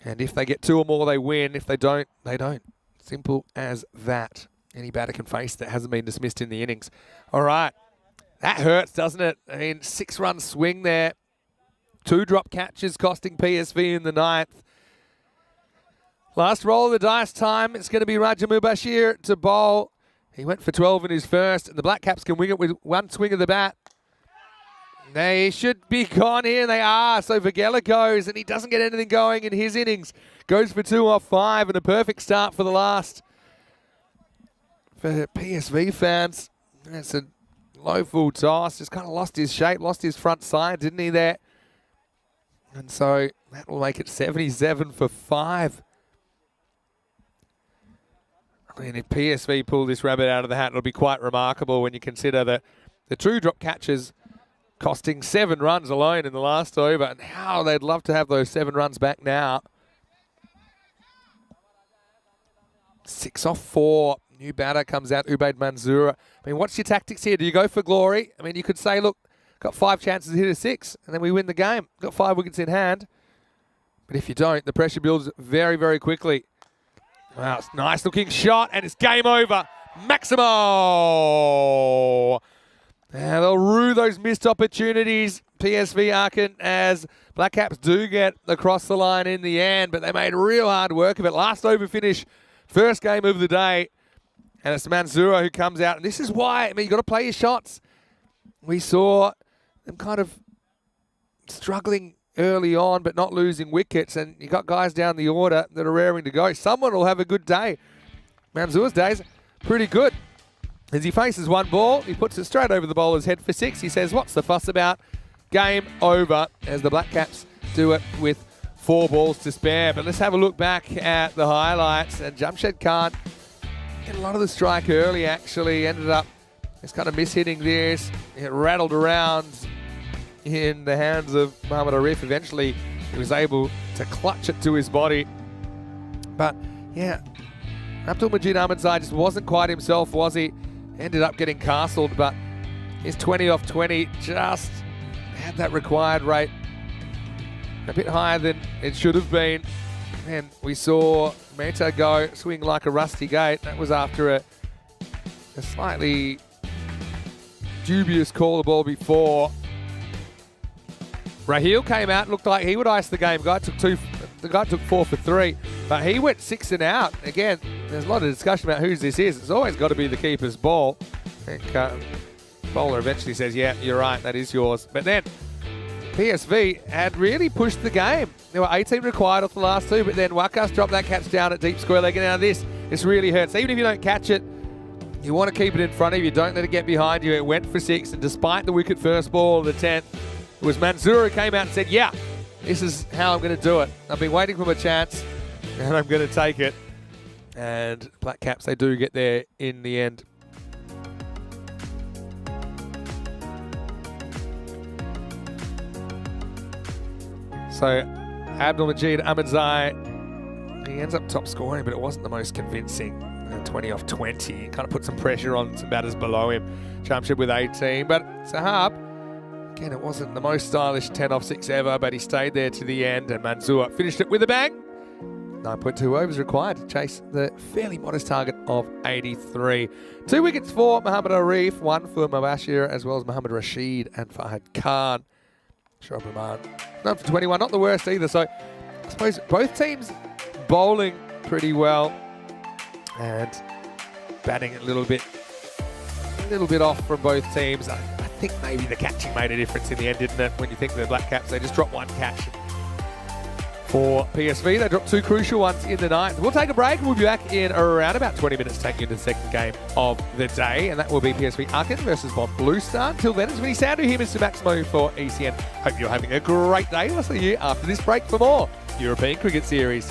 A: And if they get 2 or more, they win. If they don't, they don't. Simple as that. Any batter can face that hasn't been dismissed in the innings. All right. That hurts, doesn't it? I mean, 6-run swing there. 2 drop catches costing PSV in the 9th. Last roll of the dice time. It's going to be Raja Mubashir to bowl. He went for 12 in his first, and the Black Caps can wing it with 1 swing of the bat. They should be gone here, and they are. So Vagela goes, and he doesn't get anything going in his innings. Goes for 2 off 5, and a perfect start for the last. For PSV fans, it's a low full toss. Just kind of lost his shape, lost his front side, didn't he, there? And so that will make it 77 for 5. I mean, if PSV pull this rabbit out of the hat, it'll be quite remarkable when you consider the 2 drop catches costing 7 runs alone in the last over, and how they'd love to have those 7 runs back now. 6 off 4. New batter comes out, Ubaid Manzoura. I mean, what's your tactics here? Do you go for glory? I mean, you could say, look, got 5 chances to hit a 6, and then we win the game. Got 5 wickets in hand. But if you don't, the pressure builds very, very quickly. Wow, it's a nice looking shot, and it's game over. Maximo! And they'll rue those missed opportunities, PSV Aachen, as Black Caps do get across the line in the end, but they made real hard work of it. Last over finish, first game of the day, and it's Mansoura who comes out. And this is why, I mean, you've got to play your shots. We saw them kind of struggling early on, but not losing wickets, and you got guys down the order that are raring to go. Someone will have a good day. Mansour's day's pretty good. As he faces one ball, he puts it straight over the bowler's head for 6. He says, what's the fuss about? Game over, as the Black Caps do it with 4 balls to spare. But let's have a look back at the highlights. And Jamshed Khan get a lot of the strike early, actually. Ended up just kind of mishitting this. It rattled around in the hands of Mohammad Arif. Eventually, he was able to clutch it to his body. But, yeah, Abdul Majid Ahmadzai just wasn't quite himself, was he? Ended up getting castled, but his 20 off 20 just had that required rate a bit higher than it should have been. And we saw Mehta go swing like a rusty gate. That was after a slightly dubious call the ball before. Raheel came out, looked like he would ice the game. The guy took 4 for 3, but he went 6 and out. Again, there's a lot of discussion about whose this is. It's always got to be the keeper's ball. And bowler eventually says, yeah, you're right, that is yours. But then PSV had really pushed the game. There were 18 required off the last 2, but then Wakas dropped that catch down at deep square leg. And now this really hurts. Even if you don't catch it, you want to keep it in front of you. Don't let it get behind you. It went for 6, and despite the wicket first ball of the 10th, it was Mansoura who came out and said, yeah, this is how I'm going to do it. I've been waiting for my chance, and I'm going to take it. And Black Caps, they do get there in the end. So Abdul Majid Ahmadzai, he ends up top scoring, but it wasn't the most convincing. 20 off 20. Kind of put some pressure on some batters below him. Jamshed with 18. But Sahab, again, it wasn't the most stylish 10 off 6 ever, but he stayed there to the end, and Mansour finished it with a bang. 9.2 overs required to chase the fairly modest target of 83. 2 wickets for Mohammad Arif, 1 for Mubashir, as well as Mohammad Rashid and Fahad Khan. Shoaib Rahman, none for 21, not the worst either. So I suppose both teams bowling pretty well and batting a little bit off from both teams. I think maybe the catching made a difference in the end, didn't it? When you think the Black Caps, they just dropped 1 catch. For PSV, they dropped 2 crucial ones in the 9th. We'll take a break and we'll be back in around about 20 minutes, taking you to the second game of the day, and that will be PSV Aachen versus Bob Blue Star. Until then, it's been sound to hear Mr. Maximo for ECN. Hope you're having a great day. We'll see you after this break for more European Cricket Series.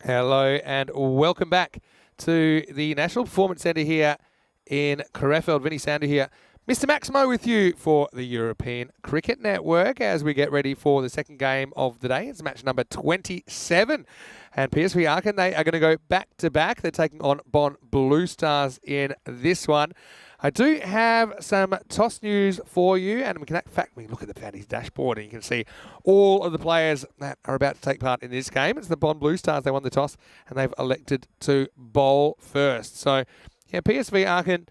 A: Hello and welcome back to the National Performance Centre here in Krefeld. Vinny Sander here. Mr. Maximo with you for the European Cricket Network as we get ready for the second game of the day. It's match number 27. And PSV Aachen, they are going to go back-to-back. They're taking on Bonn Blue Stars in this one. I do have some toss news for you, and we can, in fact, we look at the Paddy's dashboard and you can see all of the players that are about to take part in this game. It's the Bonn Blue Stars. They won the toss and they've elected to bowl first. So, yeah, PSV Aachen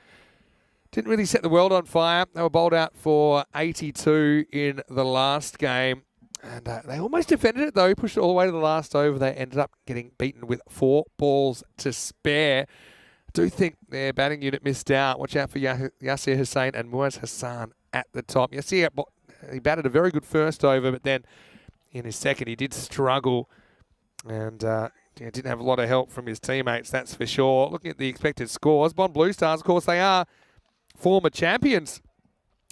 A: didn't really set the world on fire. They were bowled out for 82 in the last game. And they almost defended it, though. Pushed it all the way to the last over. They ended up getting beaten with 4 balls to spare. I do think their batting unit missed out. Watch out for Yasir Hussain and Muaz Hassan at the top. Yasir, he batted a very good first over, but then in his second, he did struggle. And didn't have a lot of help from his teammates, that's for sure. Looking at the expected scores, Bonn Blue Stars, of course, they are former champions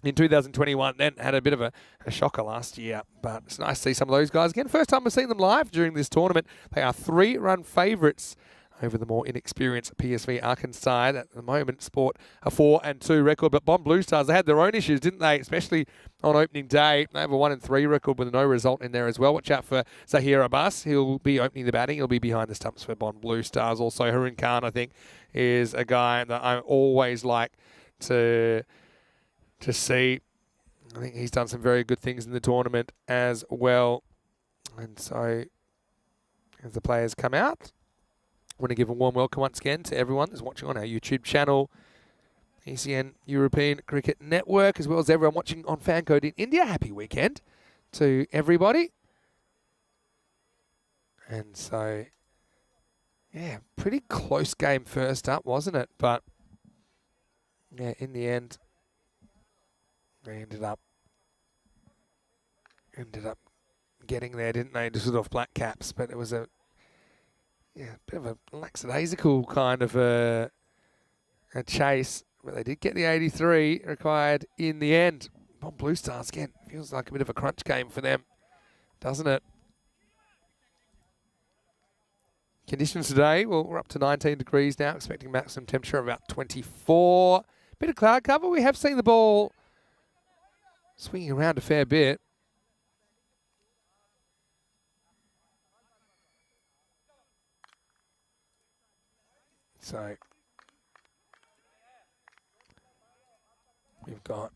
A: in 2021, then had a bit of a shocker last year. But it's nice to see some of those guys again. First time we've seen them live during this tournament. They are 3-run favourites over the more inexperienced PSV Aachen side. At the moment, sport a 4-2 record. But Bonn Blue Stars, they had their own issues, didn't they? Especially on opening day. They have a 1-3 record with no result in there as well. Watch out for Zahir Abbas. He'll be opening the batting. He'll be behind the stumps for Bonn Blue Stars. Also, Harun Khan, I think, is a guy that I always like to see. I think he's done some very good things in the tournament as well. And so, as the players come out, I want to give a warm welcome once again to everyone that's watching on our YouTube channel, ECN European Cricket Network, as well as everyone watching on Fancode in India. Happy weekend to everybody. And so, yeah, pretty close game first up, wasn't it? But, yeah, in the end, they ended up getting there, didn't they? Just off black caps, but it was a bit of a lackadaisical kind of a chase. But they did get the 83 required in the end. Bonn Blue Stars again feels like a bit of a crunch game for them, doesn't it? Conditions today, well, we're up to 19 degrees now, expecting maximum temperature of about 24. Bit of cloud cover. We have seen the ball swinging around a fair bit. So we've got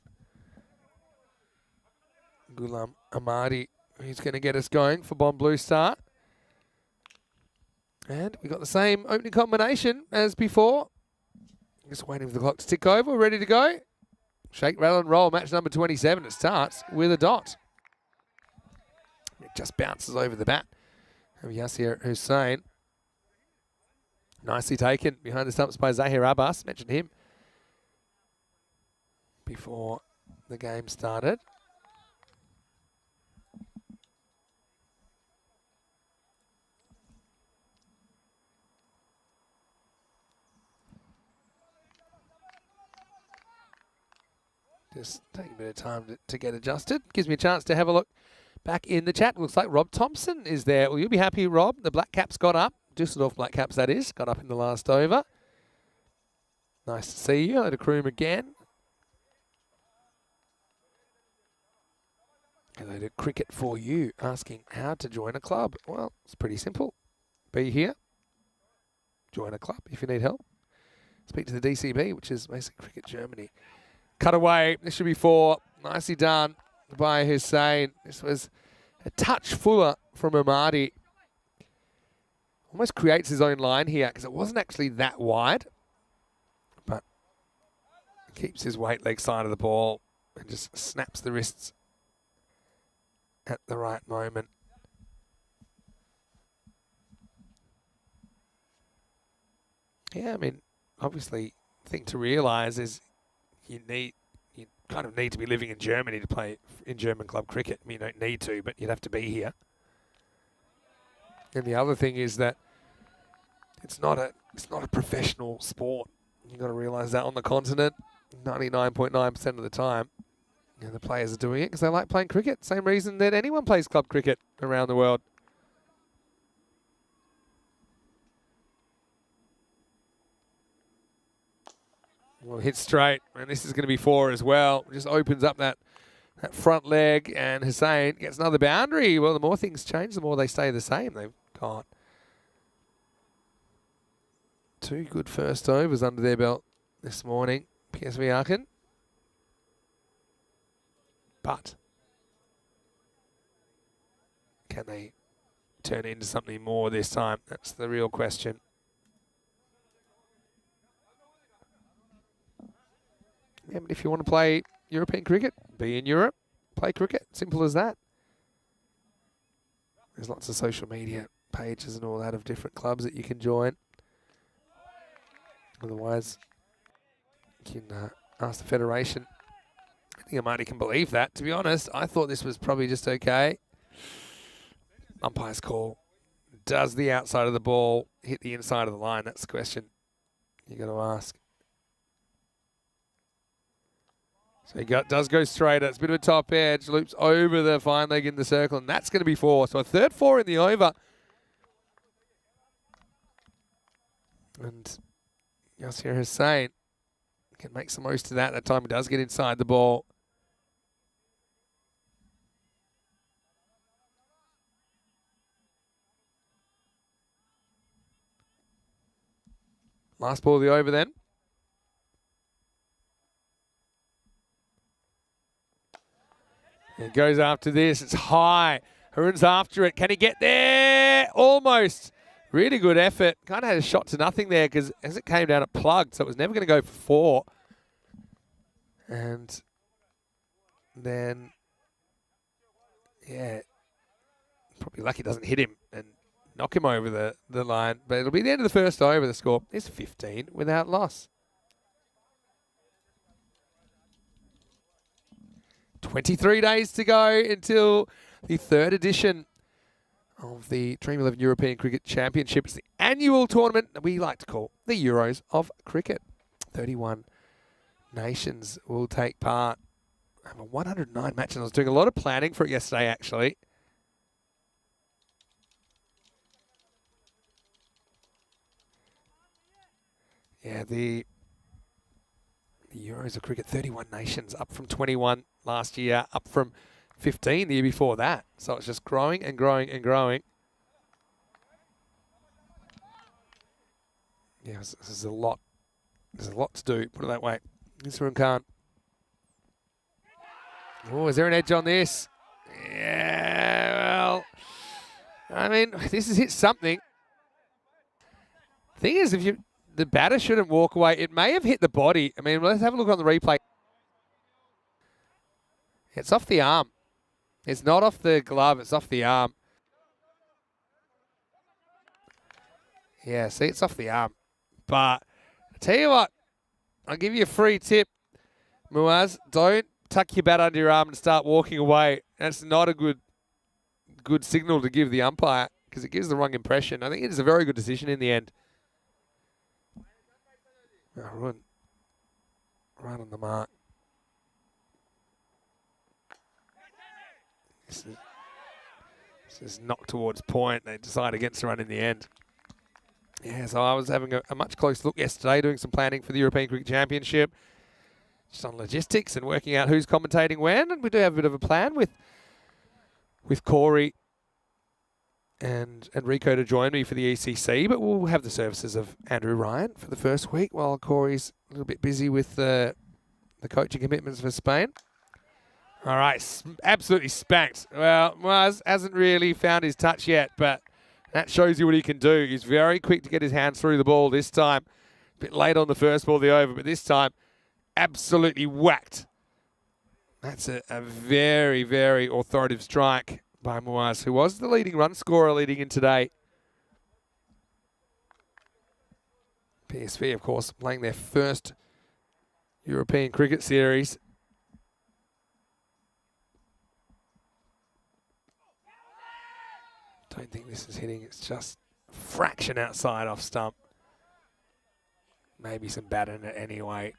A: Ghulam Ahmadi, who's going to get us going for Bonn Blue Star. And we've got the same opening combination as before. Just waiting for the clock to tick over. We're ready to go. Shake, rattle and roll. Match number 27. It starts with a dot. It just bounces over the bat of Yasir Hussain. Nicely taken behind the stumps by Zahir Abbas. Mentioned him before the game started. Just take a bit of time to get adjusted. Gives me a chance to have a look back in the chat. Looks like Rob Thompson is there. Well, you'll be happy, Rob. The Black Caps got up. Düsseldorf Black Caps, that is. Got up in the last over. Nice to see you. Hello to Kroom again. Hello to Cricket for You, asking how to join a club. Well, it's pretty simple. Be here. Join a club if you need help. Speak to the DCB, which is basically Cricket Germany. Cut away. This should be 4. Nicely done by Hussain. This was a touch fuller from Ahmadi. Almost creates his own line here because it wasn't actually that wide. But keeps his weight leg side of the ball and just snaps the wrists at the right moment. Yeah, I mean, obviously, the thing to realise is you kind of need to be living in Germany to play in German club cricket. I mean, you don't need to, but you'd have to be here. And the other thing is that it's not a professional sport. You've got to realise that on the continent, 99.9% of the time, the players are doing it because they like playing cricket. Same reason that anyone plays club cricket around the world. Well, hit straight, and this is going to be 4 as well. Just opens up that front leg, and Hussein gets another boundary. Well, the more things change, the more they stay the same. They've got 2 good first overs under their belt this morning, PSV Aachen. But can they turn it into something more this time? That's the real question. Yeah, but if you want to play European cricket, be in Europe, play cricket. Simple as that. There's lots of social media pages and all that of different clubs that you can join. Otherwise, you can ask the Federation. I think Amadi can believe that. To be honest, I thought this was probably just okay. Umpire's call. Does the outside of the ball hit the inside of the line? That's the question you got to ask. So he does go straighter. It's a bit of a top edge. Loops over the fine leg in the circle, and that's going to be 4. So a third 4 in the over. And Yasir Hussain can make some most of that. That time he does get inside the ball. Last ball of the over then. It goes after this. It's high. Haroon's after it. Can he get there? Almost. Really good effort. Kind of had a shot to nothing there because as it came down, it plugged. So it was never going to go for 4. And then, yeah, probably lucky it doesn't hit him and knock him over the line. But it'll be the end of the first over. The score is 15 without loss. 23 days to go until the 3rd edition of the Dream 11 European Cricket Championship. It's the annual tournament that we like to call the Euros of Cricket. 31 nations will take part. Over 109 matches. I was doing a lot of planning for it yesterday, actually. Yeah, the Euros of Cricket, 31 nations, up from 21 last year, up from 15 the year before that. So it's just growing and growing and growing. Yeah, this is a lot. There's a lot to do, put it that way. Nisarun Khan. Oh, is there an edge on this? Yeah, well, I mean, this has hit something. Thing is, the batter shouldn't walk away. It may have hit the body. I mean, let's have a look on the replay. It's off the arm. It's not off the glove. It's off the arm. Yeah, see, it's off the arm. But I tell you what, I'll give you a free tip, Muaz. Don't tuck your bat under your arm and start walking away. That's not a good signal to give the umpire because it gives the wrong impression. I think it is a very good decision in the end. Oh, right on the mark. This is knocked towards point. They decide against the run in the end. Yeah, so I was having a much close look yesterday, doing some planning for the European Cricket Championship, just on logistics and working out who's commentating when. And we do have a bit of a plan with Corey and Rico to join me for the ECC, but we'll have the services of Andrew Ryan for the first week while Corey's a little bit busy with the coaching commitments for Spain. All right, absolutely spanked. Well, Maz hasn't really found his touch yet, but that shows you what he can do. He's very quick to get his hands through the ball this time. A bit late on the first ball of the over, but this time absolutely whacked. That's a very, very authoritative strike by Muaz, who was the leading run scorer leading in today. PSV, of course, playing their first European cricket series. Don't think this is hitting. It's just a fraction outside off stump. Maybe some bat in it anyway.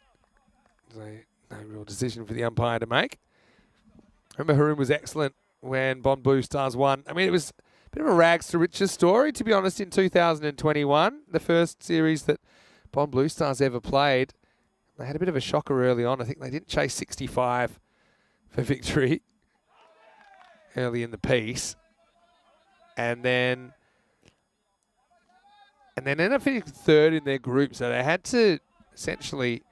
A: So no real decision for the umpire to make. Remember, Haroon was excellent when Bond Blue Stars won. I mean, it was a bit of a rags to riches story, to be honest, in 2021. The first series that Bond Blue Stars ever played. They had a bit of a shocker early on. I think they didn't chase 65 for victory early in the piece. And then ended up finishing third in their group. So they had to essentially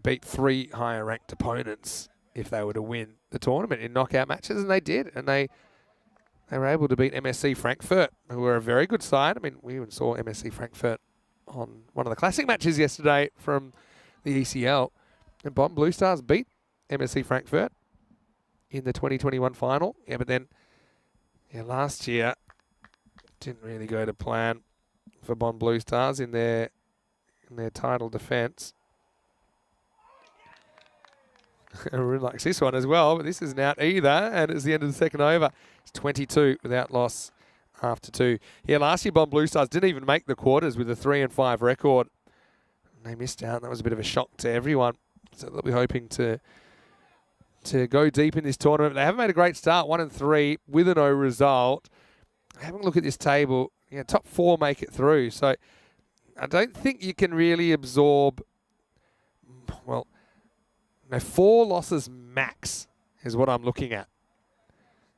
A: beat 3 higher ranked opponents if they were to win the tournament in knockout matches, and they did. And they were able to beat MSC Frankfurt, who were a very good side. I mean, we even saw MSC Frankfurt on one of the classic matches yesterday from the ECL. And Bonn Blue Stars beat MSC Frankfurt in the 2021 final. Yeah, but then last year didn't really go to plan for Bonn Blue Stars in their title defence. I really like this one as well, but this isn't out either, and it's the end of the second over. It's 22 without loss after 2. Yeah, last year Bonn Blue Stars didn't even make the quarters with a 3-5 record. They missed out, and that was a bit of a shock to everyone. So they'll be hoping to go deep in this tournament. They haven't made a great start, 1-3 with a no result. Having a look at this table, top 4 make it through. So I don't think you can really absorb, 4 losses max is what I'm looking at.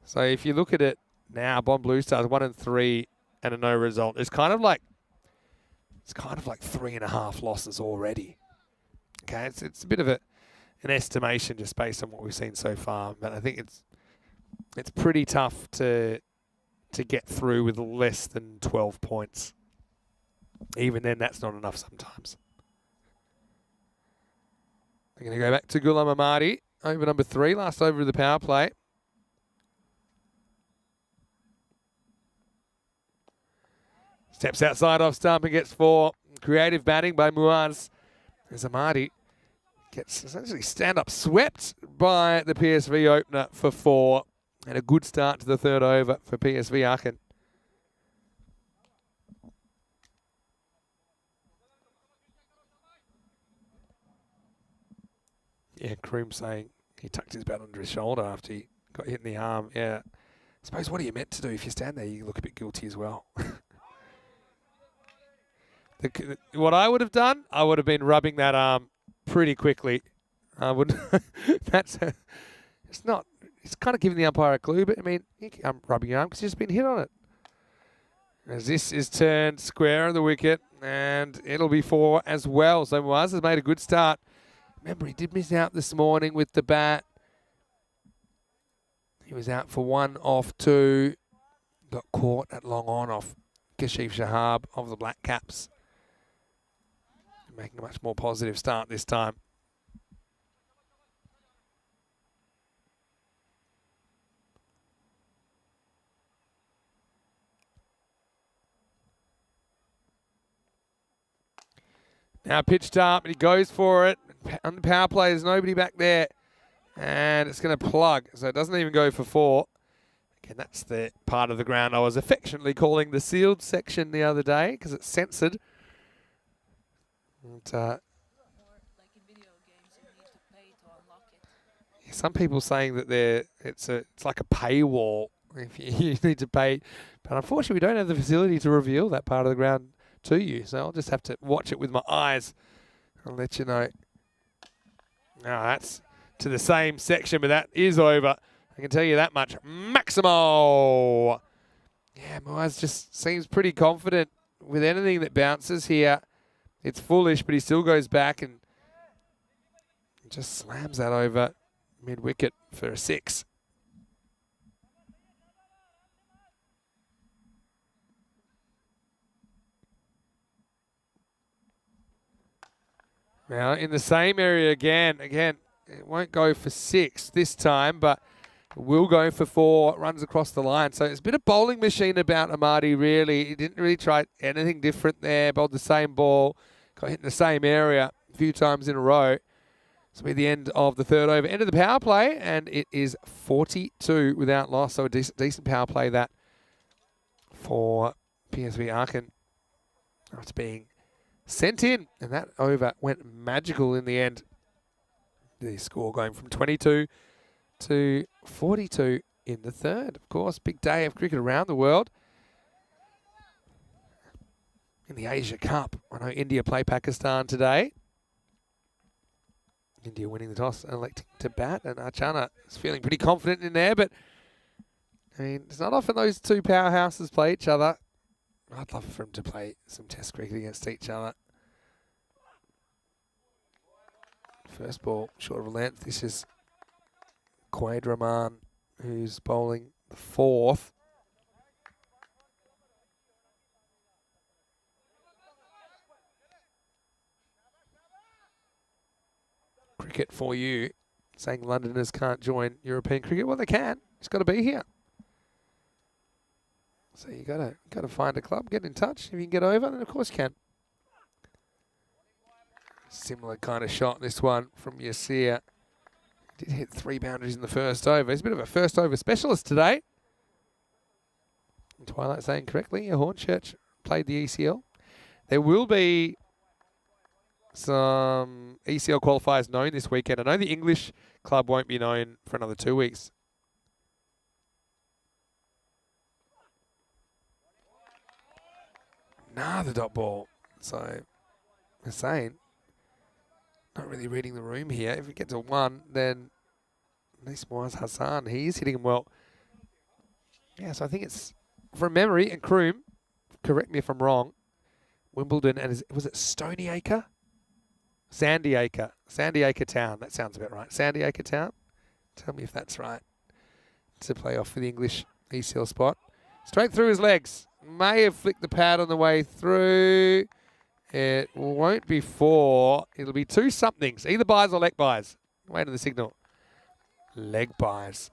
A: So if you look at it now, Bonn Blue Stars 1-3 and a no result. It's kind of like 3.5 losses already. Okay, it's a bit of an estimation just based on what we've seen so far, but I think it's pretty tough to get through with less than 12 points. Even then, that's not enough sometimes. They're going to go back to Ghulam Ahmadi, over number 3, last over of the power play. Steps outside off stump and gets 4. Creative batting by Muaz as Ahmadi gets essentially stand-up swept by the PSV opener for 4. And a good start to the third over for PSV Aachen. Yeah, Kroom saying he tucked his bat under his shoulder after he got hit in the arm. Yeah. I suppose what are you meant to do? If you stand there, you look a bit guilty as well. What I would have done, I would have been rubbing that arm pretty quickly. I would. It's not. It's kind of giving the umpire a clue, but I mean, I'm rubbing your arm because you've just been hit on it. As this is turned square on the wicket, and it'll be 4 as well. So Muaz has made a good start. Remember, he did miss out this morning with the bat. He was out for 1 off 2. Got caught at long on off Kashif Shahab of the Black Caps. Making a much more positive start this time. Now pitched up, and he goes for it. On the power play, there's nobody back there. And it's going to plug, so it doesn't even go for 4. Again, that's the part of the ground I was affectionately calling the sealed section the other day, because it's censored. And,
C: Like in video games, you need to pay to unlock it.
A: Some people saying that it's like a paywall if you need to pay. But unfortunately, we don't have the facility to reveal that part of the ground to you, so I'll just have to watch it with my eyes. I'll let you know. Now that's to the same section, but that is over. I can tell you that much. Maximo! Yeah, Muaz just seems pretty confident with anything that bounces here. It's foolish, but he still goes back and just slams that over mid-wicket for a 6. Now in the same area again, it won't go for 6 this time, but it will go for 4, runs across the line. So it's a bit of bowling machine about Ahmadi, really. He didn't really try anything different there, bowled the same ball, got hit in the same area a few times in a row. This will be the end of the third over, end of the power play, and it is 42 without loss. So a decent power play that for PSV Aachen after being sent in, and that over went magical in the end. The score going from 22 to 42 in the third. Of course, big day of cricket around the world. In the Asia Cup, I know India play Pakistan today. India winning the toss and electing to bat, and Archana is feeling pretty confident in there, but I mean, it's not often those two powerhouses play each other. I'd love for them to play some test cricket against each other. First ball, short of a length. This is Quaid Rahman, who's bowling the fourth. Cricket for you, saying Londoners can't join European cricket. Well, they can. It's got to be here. So you gotta find a club, get in touch. If you can get over, then of course you can. Similar kind of shot, this one from Yasir. Did hit 3 boundaries in the first over. He's a bit of a first over specialist today. And Twilight saying correctly, Hornchurch played the ECL. There will be some ECL qualifiers known this weekend. I know the English club won't be known for another 2 weeks. The dot ball. So, I'm saying, not really reading the room here. If we get to 1, then Nismoaz Hassan, he's hitting him well. Yeah, so I think it's from memory, and Kroom, correct me if I'm wrong, Wimbledon, and was it Stony Acre? Sandy Acre. Sandy Acre Town. That sounds about right. Sandy Acre Town. Tell me if that's right. To play off for the English ECL spot. Straight through his legs. May have flicked the pad on the way through. It won't be 4. It'll be 2 somethings. Either buys or leg buys. Wait on the signal. Leg buys.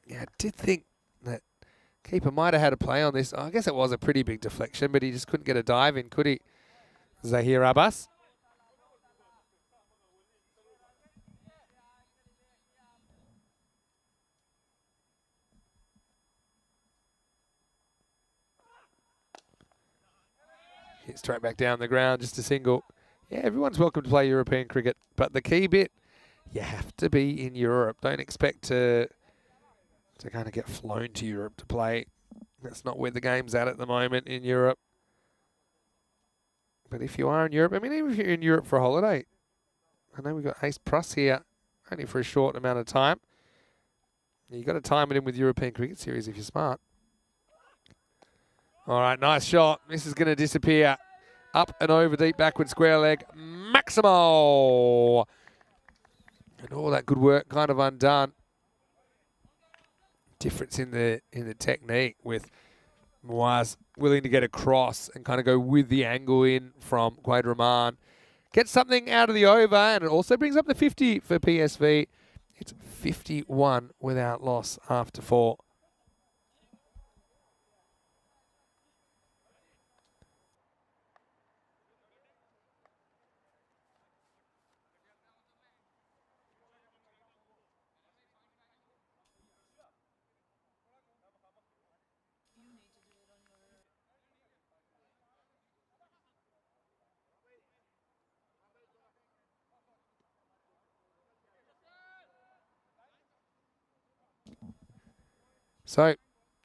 A: Yeah, I did think that keeper might have had a play on this. I guess it was a pretty big deflection, but he just couldn't get a dive in, could he? Zahir Abbas. Hit straight back down the ground, just a single. Yeah, everyone's welcome to play European cricket, but the key bit, you have to be in Europe. Don't expect to kind of get flown to Europe to play. That's not where the game's at the moment in Europe. But if you are in Europe, I mean, even if you're in Europe for a holiday, I know we've got Ace Pruss here, only for a short amount of time. You've got to time it in with European Cricket Series if you're smart. All right, nice shot. This is going to disappear. Up and over, deep backward square leg. Maximo! And all that good work kind of undone. Difference in the technique with Moaz willing to get across and kind of go with the angle in from Quaid Rahman. Gets something out of the over, and it also brings up the 50 for PSV. It's 51 without loss after 4. So,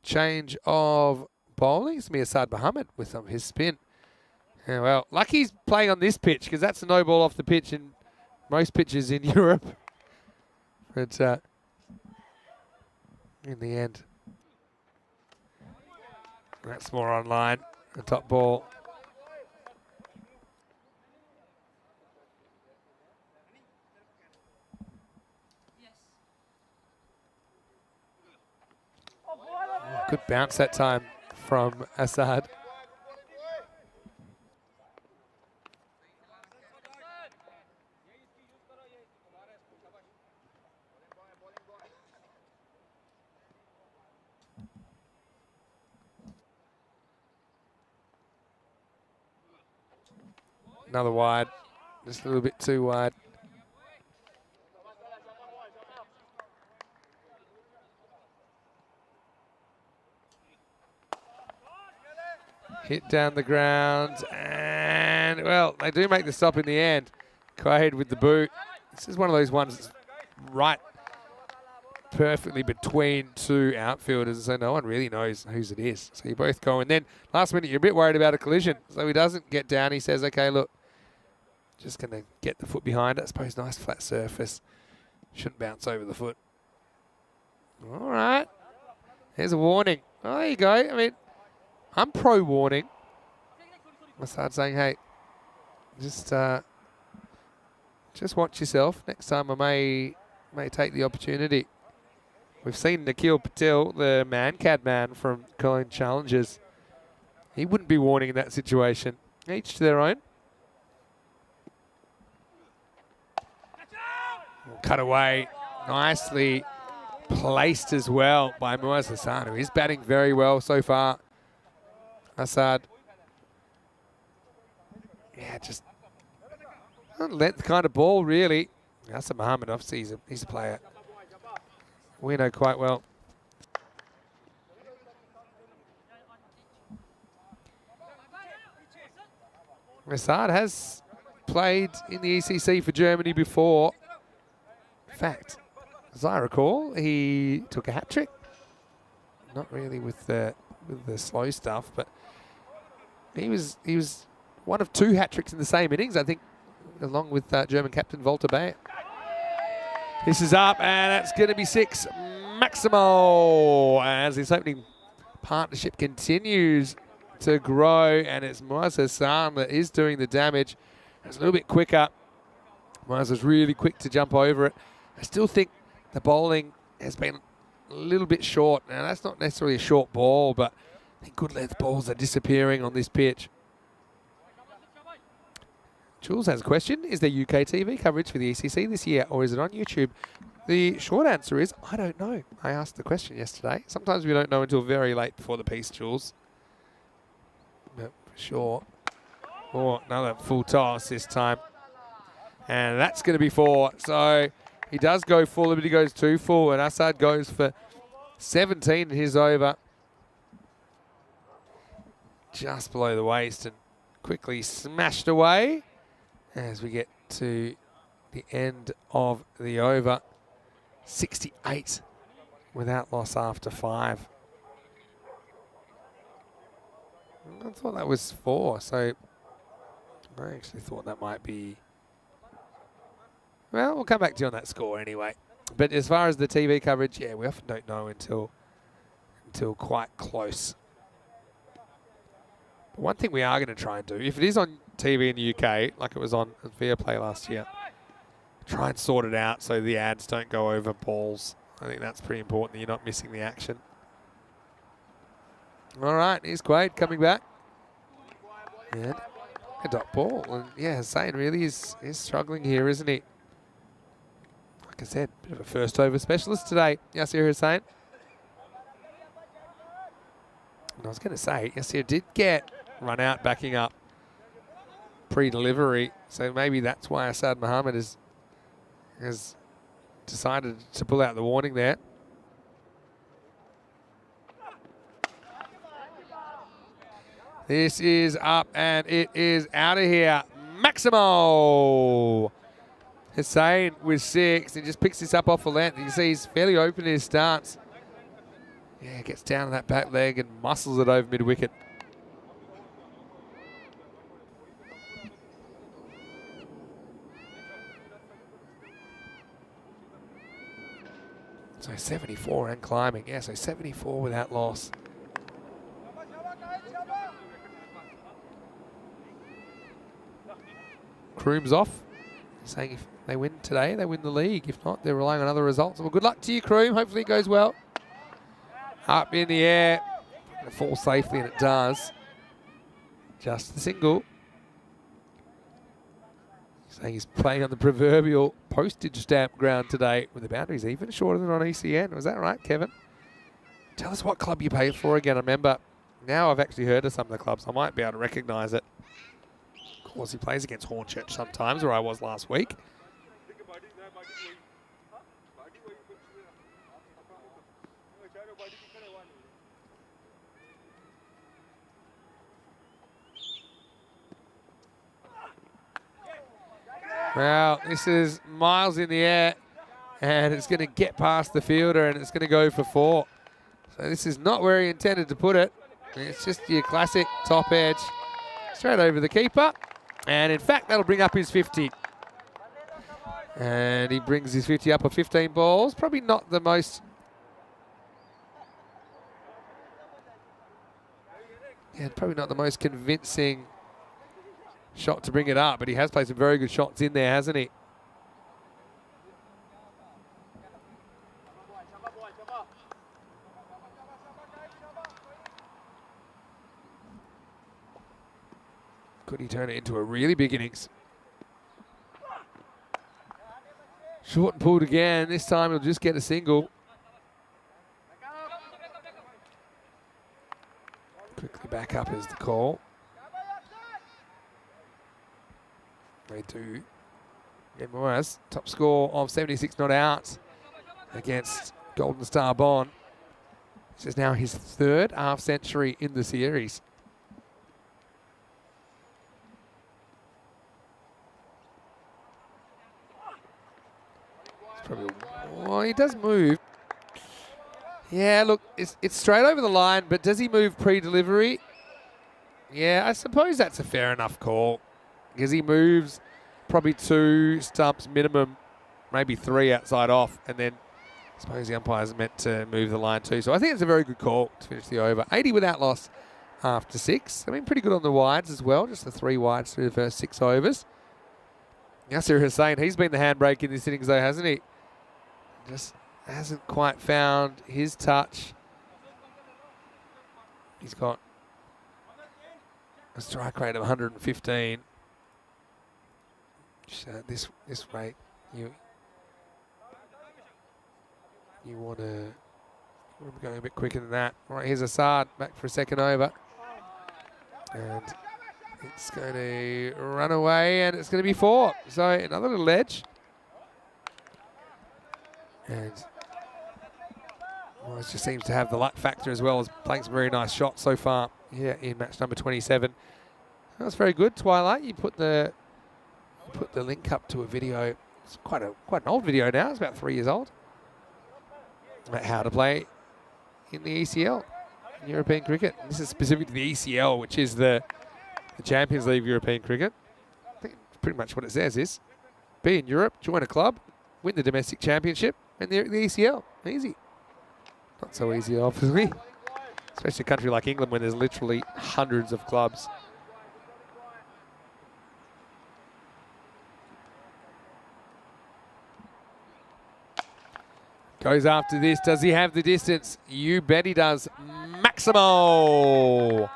A: change of bowling. It's Mirsad Mohammed with some of his spin. Yeah, well, lucky he's playing on this pitch because that's a no ball off the pitch in most pitches in Europe. But in the end, that's more online. The top ball. Good bounce that time from Assad. Another wide, just a little bit too wide. Hit down the ground, and, well, they do make the stop in the end. Quaid with the boot. This is one of those ones that's right perfectly between 2 outfielders, so no one really knows whose it is. So you both go, and then last minute you're a bit worried about a collision. So he doesn't get down. He says, okay, look, Just going to get the foot behind it. I suppose nice flat surface. Shouldn't bounce over the foot. All right. There's a warning. Oh, there you go. I mean, I'm pro-warning. I start saying, hey, just watch yourself. Next time I may take the opportunity. We've seen Nikhil Patel, the man-cad man from Cologne Challengers. He wouldn't be warning in that situation. Each to their own. Cut away. Nicely placed as well by Muaz Hassan, who is batting very well so far. Assad. Yeah, just length kind of ball, really. Hassan Mohammed, obviously, he's a player we know quite well. Assad has played in the ECC for Germany before. In fact, as I recall, he took a hat-trick. Not really with the slow stuff, but he was one of 2 hat-tricks in the same innings, I think, along with German captain Walter Bayer. This is up, and that's going to be 6. Maximo, as this opening partnership continues to grow, and it's Muaz Hassan that is doing the damage. It's a little bit quicker. Muaz was really quick to jump over it. I still think the bowling has been a little bit short. Now, that's not necessarily a short ball, but I think good length balls are disappearing on this pitch. Jules has a question. Is there UK TV coverage for the ECC this year, or is it on YouTube? The short answer is, I don't know. I asked the question yesterday. Sometimes we don't know until very late before the piece, Jules. But for sure. Oh, another full toss this time. And that's going to be 4. So he does go full, but he goes too full. And Assad goes for 17 in his over. Just below the waist and quickly smashed away as we get to the end of the over. 68 without loss after 5. I thought that was 4, so I actually thought that might be... Well, we'll come back to you on that score anyway. But as far as the TV coverage, yeah, we often don't know until quite close. But one thing we are going to try and do, if it is on TV in the UK, like it was on Viaplay last year, try and sort it out so the ads don't go over balls. I think that's pretty important that you're not missing the action. All right, here's Quaid coming back. And a dot ball. And yeah, Hussain really is struggling here, isn't he? Like I said, bit of a first over specialist today, Yasir Hussain. And I was going to say, Yasir did get run out backing up pre-delivery, so maybe that's why Assad Mohammed has decided to pull out the warning there. This is up and it is out of here. Maximo Hussain with 6. He just picks this up off a length. You can see he's fairly open in his stance. Yeah, gets down on that back leg and muscles it over mid-wicket. So 74 and climbing. Yeah, so 74 without loss. Kroom's off. Saying if they win today, they win the league. If not, they're relying on other results. Well, good luck to you, Kroom. Hopefully it goes well. Up in the air. Going to fall safely, and it does. Just the single. Saying he's playing on the proverbial postage stamp ground today with the boundaries even shorter than on ECN. Was that right, Kevin? Tell us what club you paid for again. I remember now I've actually heard of some of the clubs. I might be able to recognise it. Of course, he plays against Hornchurch sometimes, where I was last week. Well, this is miles in the air, and it's going to get past the fielder, and it's going to go for 4. So this is not where he intended to put it. It's just your classic top edge, straight over the keeper. And in fact, that'll bring up his 50. And he brings his 50 up of 15 balls. Probably not the most... Yeah, probably not the most convincing shot to bring it up, but he has played some very good shots in there, hasn't he? Could he turn it into a really big innings? Short and pulled again. This time he'll just get a single. Quickly back up is the call. They do. And Moaz, top score of 76 not out against Golden Star Bond. This is now his third half century in the series. Probably, well, he does move. Yeah, look, it's straight over the line, but does he move pre-delivery? Yeah, I suppose that's a fair enough call, because he moves probably 2 stumps minimum, maybe 3 outside off, and then I suppose the umpire's meant to move the line too. So I think it's a very good call to finish the over. 80 without loss after 6. I mean, pretty good on the wides as well, just the 3 wides through the first 6 overs. Yasser Hussain, he's been the handbrake in this innings though, hasn't he? Just hasn't quite found his touch. He's got a strike rate of 115. This rate, you want to go a bit quicker than that. All right, here's Assad back for a second over, and it's going to run away, and it's going to be 4. So another little edge. And Morris just seems to have the luck factor as well as playing some very nice shots so far here in match number 27. That's very good, Twilight. You put the link up to a video. It's quite an old video now. It's about 3 years old. About how to play in the ECL, in European cricket. And this is specific to the ECL, which is the Champions League European cricket. I think pretty much what it says is, be in Europe, join a club, win the domestic championship, and the ECL. Easy. Not so easy, obviously. Especially a country like England, where there's literally hundreds of clubs. Goes after this. Does he have the distance? You bet he does. Maximo!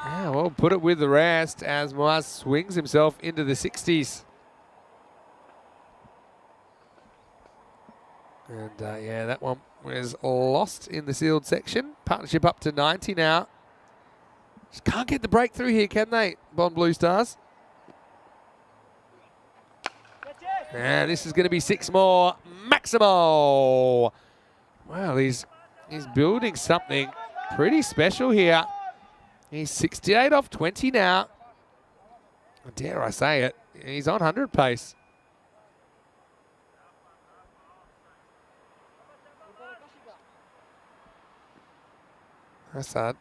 A: Yeah, well, put it with the rest as Moaz swings himself into the 60s. And yeah, that one was lost in the sealed section. Partnership up to 90 now. Just can't get the breakthrough here, can they, Bond Blue Stars? And this is going to be 6 more. Maximo! Wow, he's building something pretty special here. He's 68 off 20 now. Dare I say it, he's on 100 pace. Assad,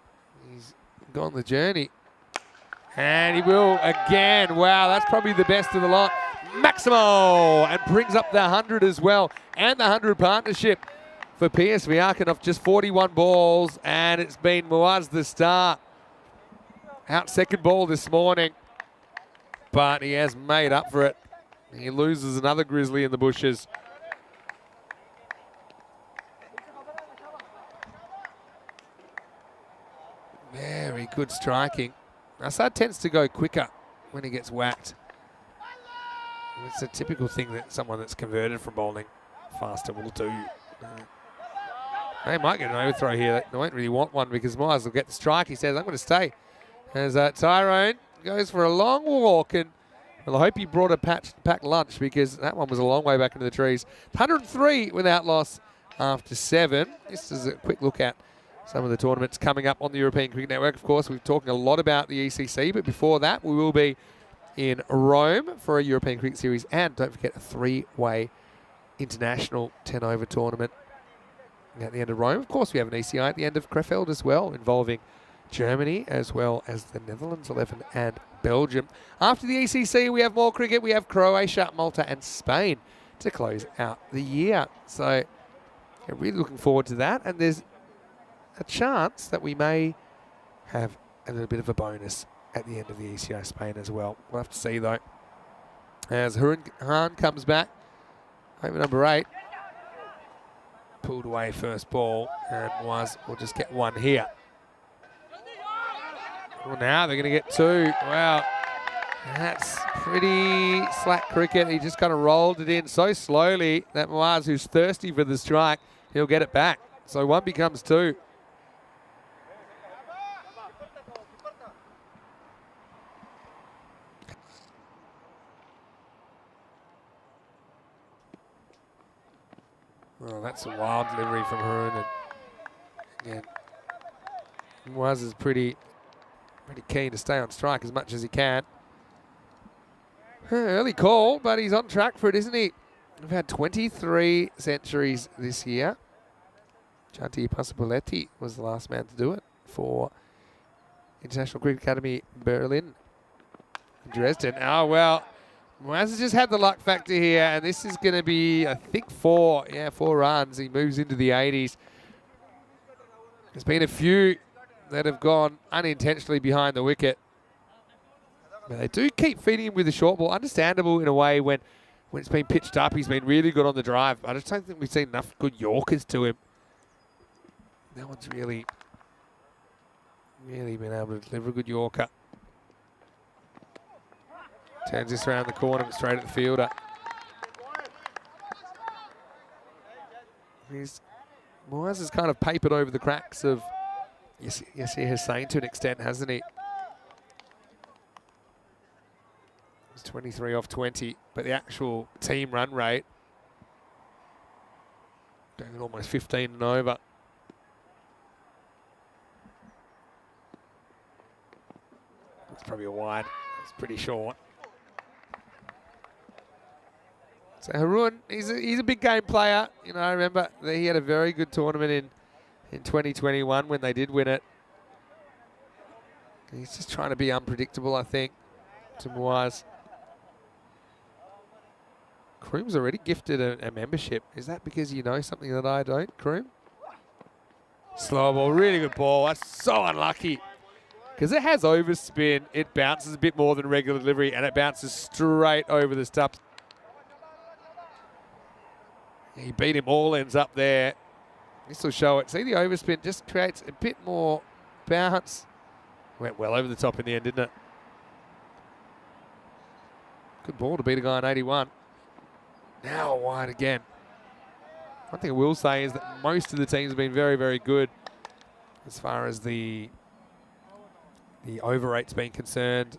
A: he's gone the journey. And he will again. Wow, that's probably the best of the lot. Maximo! And brings up the 100 as well. And the 100 partnership for PSV Aachen off just 41 balls. And it's been Moaz the star. Out second ball this morning. But he has made up for it. He loses another Grizzly in the bushes. Very good striking. Assad tends to go quicker when he gets whacked. It's a typical thing that someone that's converted from bowling faster will do. They might get an overthrow here. They won't really want one because Myers will get the strike. He says, I'm going to stay. As Tyrone goes for a long walk. And well, I hope he brought a packed lunch because that one was a long way back into the trees. 103 without loss after 7. This is a quick look at some of the tournaments coming up on the European Cricket Network. Of course, we're talking a lot about the ECC, but before that, we will be in Rome for a European Cricket Series, and don't forget a 3-way international 10-over tournament at the end of Rome. Of course, we have an ECI at the end of Krefeld as well, involving Germany, as well as the Netherlands 11 and Belgium. After the ECC, we have more cricket. We have Croatia, Malta and Spain to close out the year. So yeah, really looking forward to that. And there's a chance that we may have a little bit of a bonus at the end of the ECO Spain as well. We'll have to see though. As Hahn comes back, over number 8. Pulled away first ball and will just get one here. Well, now they're going to get 2. Wow, that's pretty slack cricket. He just kind of rolled it in so slowly that Moaz, who's thirsty for the strike, he'll get it back. So 1 becomes 2. Well, that's a wild delivery from Haroon. And again, Moaz is pretty keen to stay on strike as much as he can. Early call, but he's on track for it, isn't he? We've had 23 centuries this year. Chanti Passapoletti was the last man to do it for International Cricket Academy Berlin. Dresden. Oh, well, Moaz has just had the luck factor here, and this is going to be, I think, 4 runs. He moves into the 80s. There's been a few that have gone unintentionally behind the wicket. But they do keep feeding him with the short ball. Understandable in a way when it's been pitched up. He's been really good on the drive. I just don't think we've seen enough good Yorkers to him. That one's really been able to deliver a good Yorker. Turns this around the corner and straight at the fielder. Moaz has kind of papered over the cracks of Yasir Hussain to an extent, hasn't he? He's 23 off 20, but the actual team run rate going at almost 15 and over. It's probably a wide. It's pretty short. So Haroon, he's a big game player. You know, I remember that he had a very good tournament in 2021 when they did win it. He's just trying to be unpredictable, I think, to Moaz. Kroom's already gifted a membership. Is that because you know something that I don't, Kroom? Slow ball, really good ball. That's so unlucky. Because it has overspin, it bounces a bit more than regular delivery, and it bounces straight over the stumps. He beat him all ends up there. This will show it. See, the overspin just creates a bit more bounce. Went well over the top in the end, didn't it? Good ball to beat a guy on 81. Now wide again. One thing I will say is that most of the teams have been very, very good as far as the over rate's been concerned.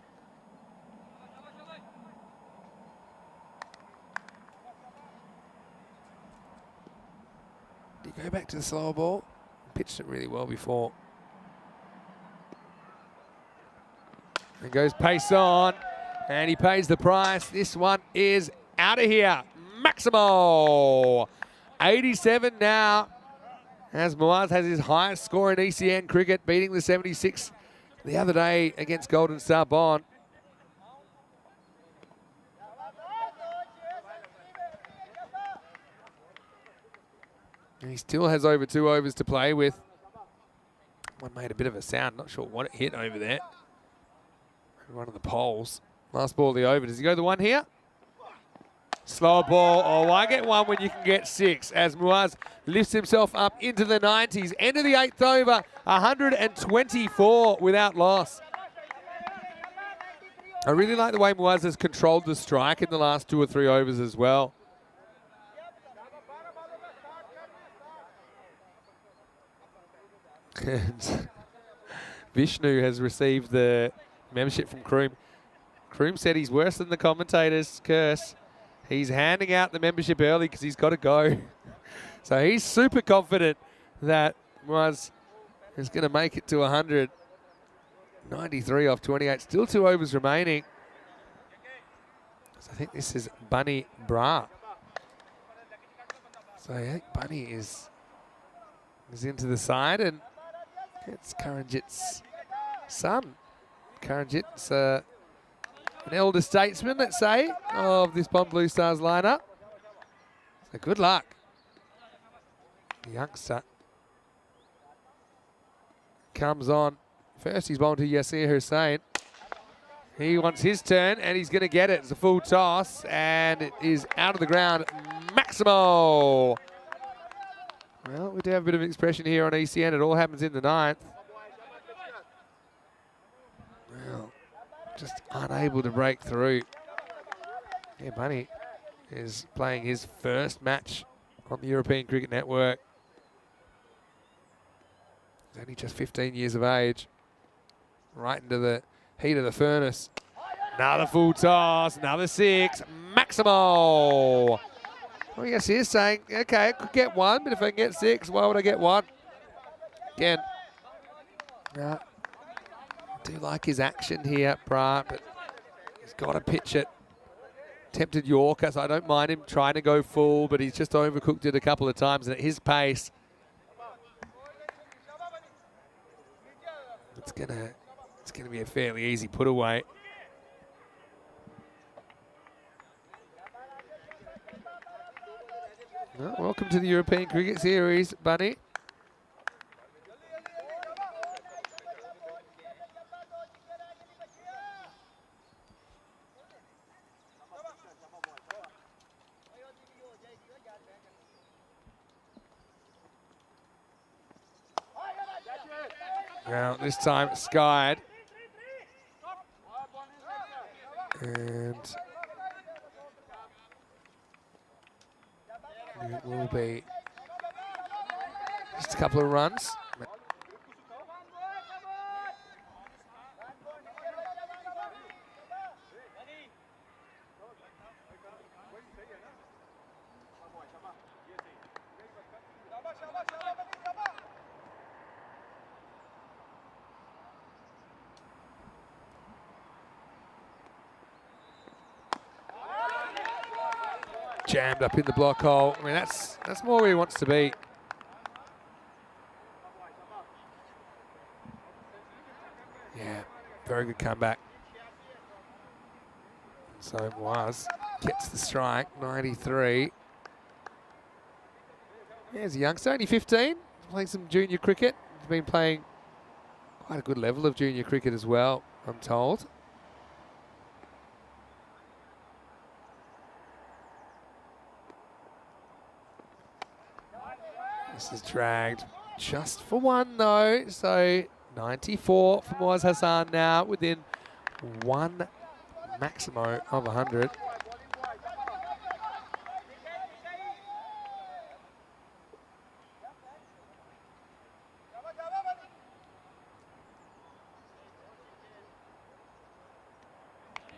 A: Did he go back to the slower ball? Pitched it really well before. And goes pace on, and he pays the price. This one is out of here. Maximo, 87 now, as Moaz has his highest score in ECN cricket, beating the 76 the other day against Golden Star Bond. And he still has over 2 overs to play with. One made a bit of a sound, not sure what it hit over there. One of the poles. Last ball of the over. Does he go the 1 here? Slow ball. Oh, why get 1 when you can get 6? As Moaz lifts himself up into the 90s. End of the 8th over. 124 without loss. I really like the way Moaz has controlled the strike in the last 2 or 3 overs as well. And Vishnu has received the membership from Kroom. Kroom said he's worse than the commentator's curse. He's handing out the membership early because he's got to go. So he's super confident that Moaz is going to make it to 100. 93 off 28. Still 2 overs remaining. So I think this is Bunny Bra. So I think Bunny is into the side, and it's Karanjit's son, Karanjit's an elder statesman, let's say, of this Bond Blue Stars lineup. So good luck. The youngster comes on. First he's bowled to Yasir Hussain. He wants his turn, and he's going to get it. It's a full toss, and it is out of the ground. Maximo! Well, we do have a bit of expression here on ECN. It all happens in the 9th. Well, just unable to break through. Yeah, Bunny is playing his first match on the European Cricket Network. He's only just 15 years of age. Right into the heat of the furnace. Another full toss, another 6. Maximo! Well, yes, he's saying, okay, I could get 1, but if I can get 6, why would I get 1? Again, I do like his action here, Bra, but he's got to pitch it. Tempted Yorker, so I don't mind him trying to go full, but he's just overcooked it a couple of times, and at his pace, it's gonna be a fairly easy put away. Well, welcome to the European Cricket Series, Bunny. Now, this time it's skied. And it will be just a couple of runs. Jammed up in the block hole. I mean, that's more where he wants to be. Yeah, very good comeback. So it was. Gets the strike, 93. There's a youngster, only 15. Playing some junior cricket. He's been playing quite a good level of junior cricket as well, I'm told. This is dragged just for 1 though, so 94 for Moaz Hassan now within 1 Maximo of 100.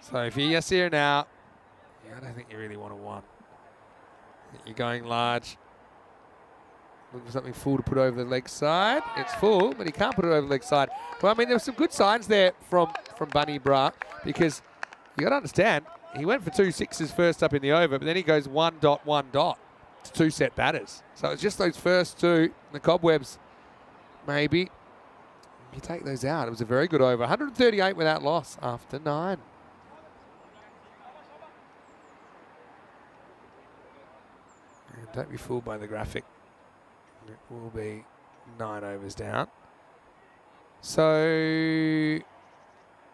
A: So if you're Yasir now, yeah, I don't think you really want a 1. I think you're going large. Looking for something full to put over the leg side. It's full, but he can't put it over the leg side. Well, I mean, there were some good signs there from Bunny Bra, because you got to understand, he went for 2 6s first up in the over, but then he goes 1 dot 1 dot to 2 set batters. So it's just those first 2, the cobwebs, maybe. You take those out. It was a very good over. 138 without loss after 9. And don't be fooled by the graphic. It will be 9 overs down. So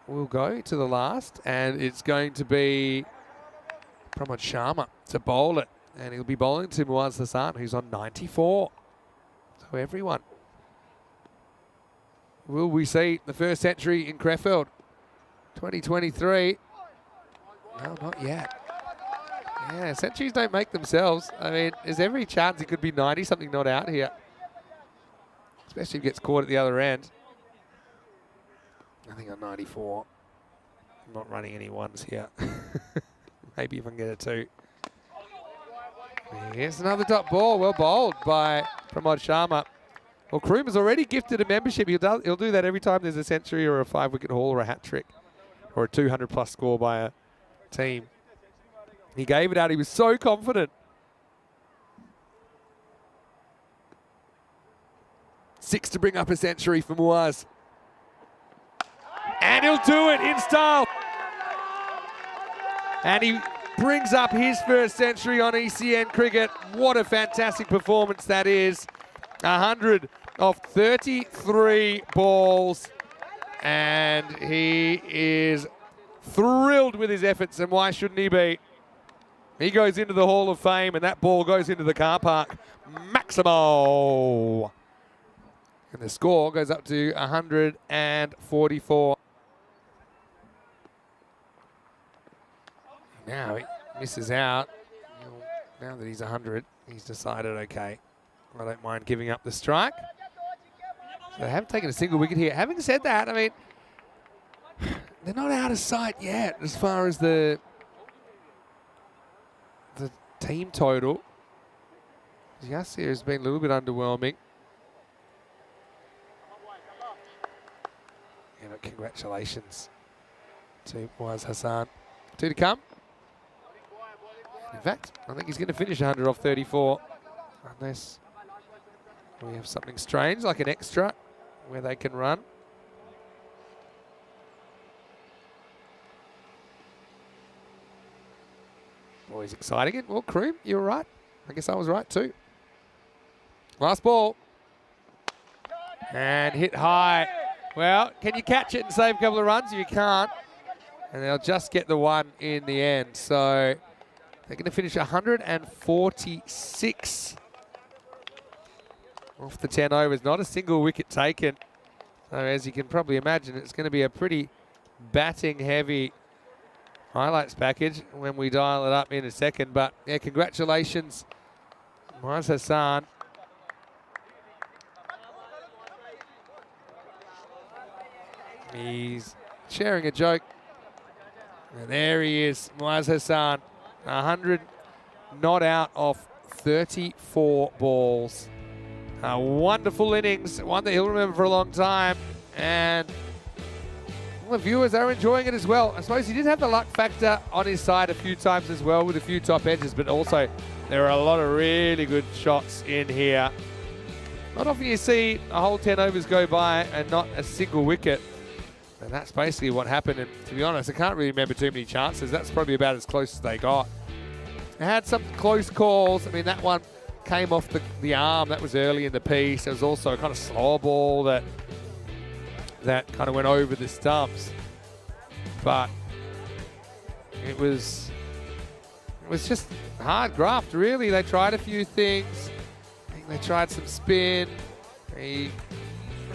A: we'll go to the last, and it's going to be Pramod Sharma to bowl it. And he'll be bowling to Moaz Hassan, who's on 94. So everyone. Will we see the first century in Crefeld 2023? No, not yet. Yeah, centuries don't make themselves. I mean, there's every chance it could be 90-something not out here. Especially if he gets caught at the other end. I think on 94. I'm not running any 1s here. Maybe if I can get a 2. Here's another dot ball. Well bowled by Pramod Sharma. Well, Kruma's already gifted a membership. He'll do that every time there's a century or a 5-wicket haul or a hat trick or a 200-plus score by a team. He gave it out. He was so confident. 6 to bring up a century for Moaz. And he'll do it in style. And he brings up his first century on ECN cricket. What a fantastic performance that is. 100 of 33 balls. And he is thrilled with his efforts, and why shouldn't he be? He goes into the Hall of Fame, and that ball goes into the car park. Maximo! And the score goes up to 144. Now he misses out. Now that he's 100, he's decided, okay, I don't mind giving up the strike. So they haven't taken a single wicket here. Having said that, I mean, they're not out of sight yet as far as the team total. Yasir has been a little bit underwhelming. Yeah, but congratulations to Waz Hassan. 2 to come. In fact, I think he's going to finish 100 off 34. Unless we have something strange like an extra where they can run. Always exciting it. Well, Kroom, you were right. I guess I was right too. Last ball. And hit high. Well, can you catch it and save a couple of runs? If you can't, and they'll just get the one in the end. So they're going to finish 146 off the 10 overs. Not a single wicket taken. So as you can probably imagine, it's going to be a pretty batting heavy highlights package when we dial it up in a second. But yeah, congratulations, Waz Hassan. He's sharing a joke. And there he is, Waz Hassan. 100 not out of 34 balls. A wonderful innings, one that he'll remember for a long time. And the viewers are enjoying it as well. I suppose he did have the luck factor on his side a few times as well with a few top edges, but also there are a lot of really good shots in here. Not often you see a whole 10 overs go by and not a single wicket. And that's basically what happened. And to be honest, I can't really remember too many chances. That's probably about as close as they got. They had some close calls. I mean, that one came off the arm. That was early in the piece. There was also a kind of slow ball that kind of went over the stumps. But it was just hard graft, really. They tried a few things. I think they tried some spin. I mean,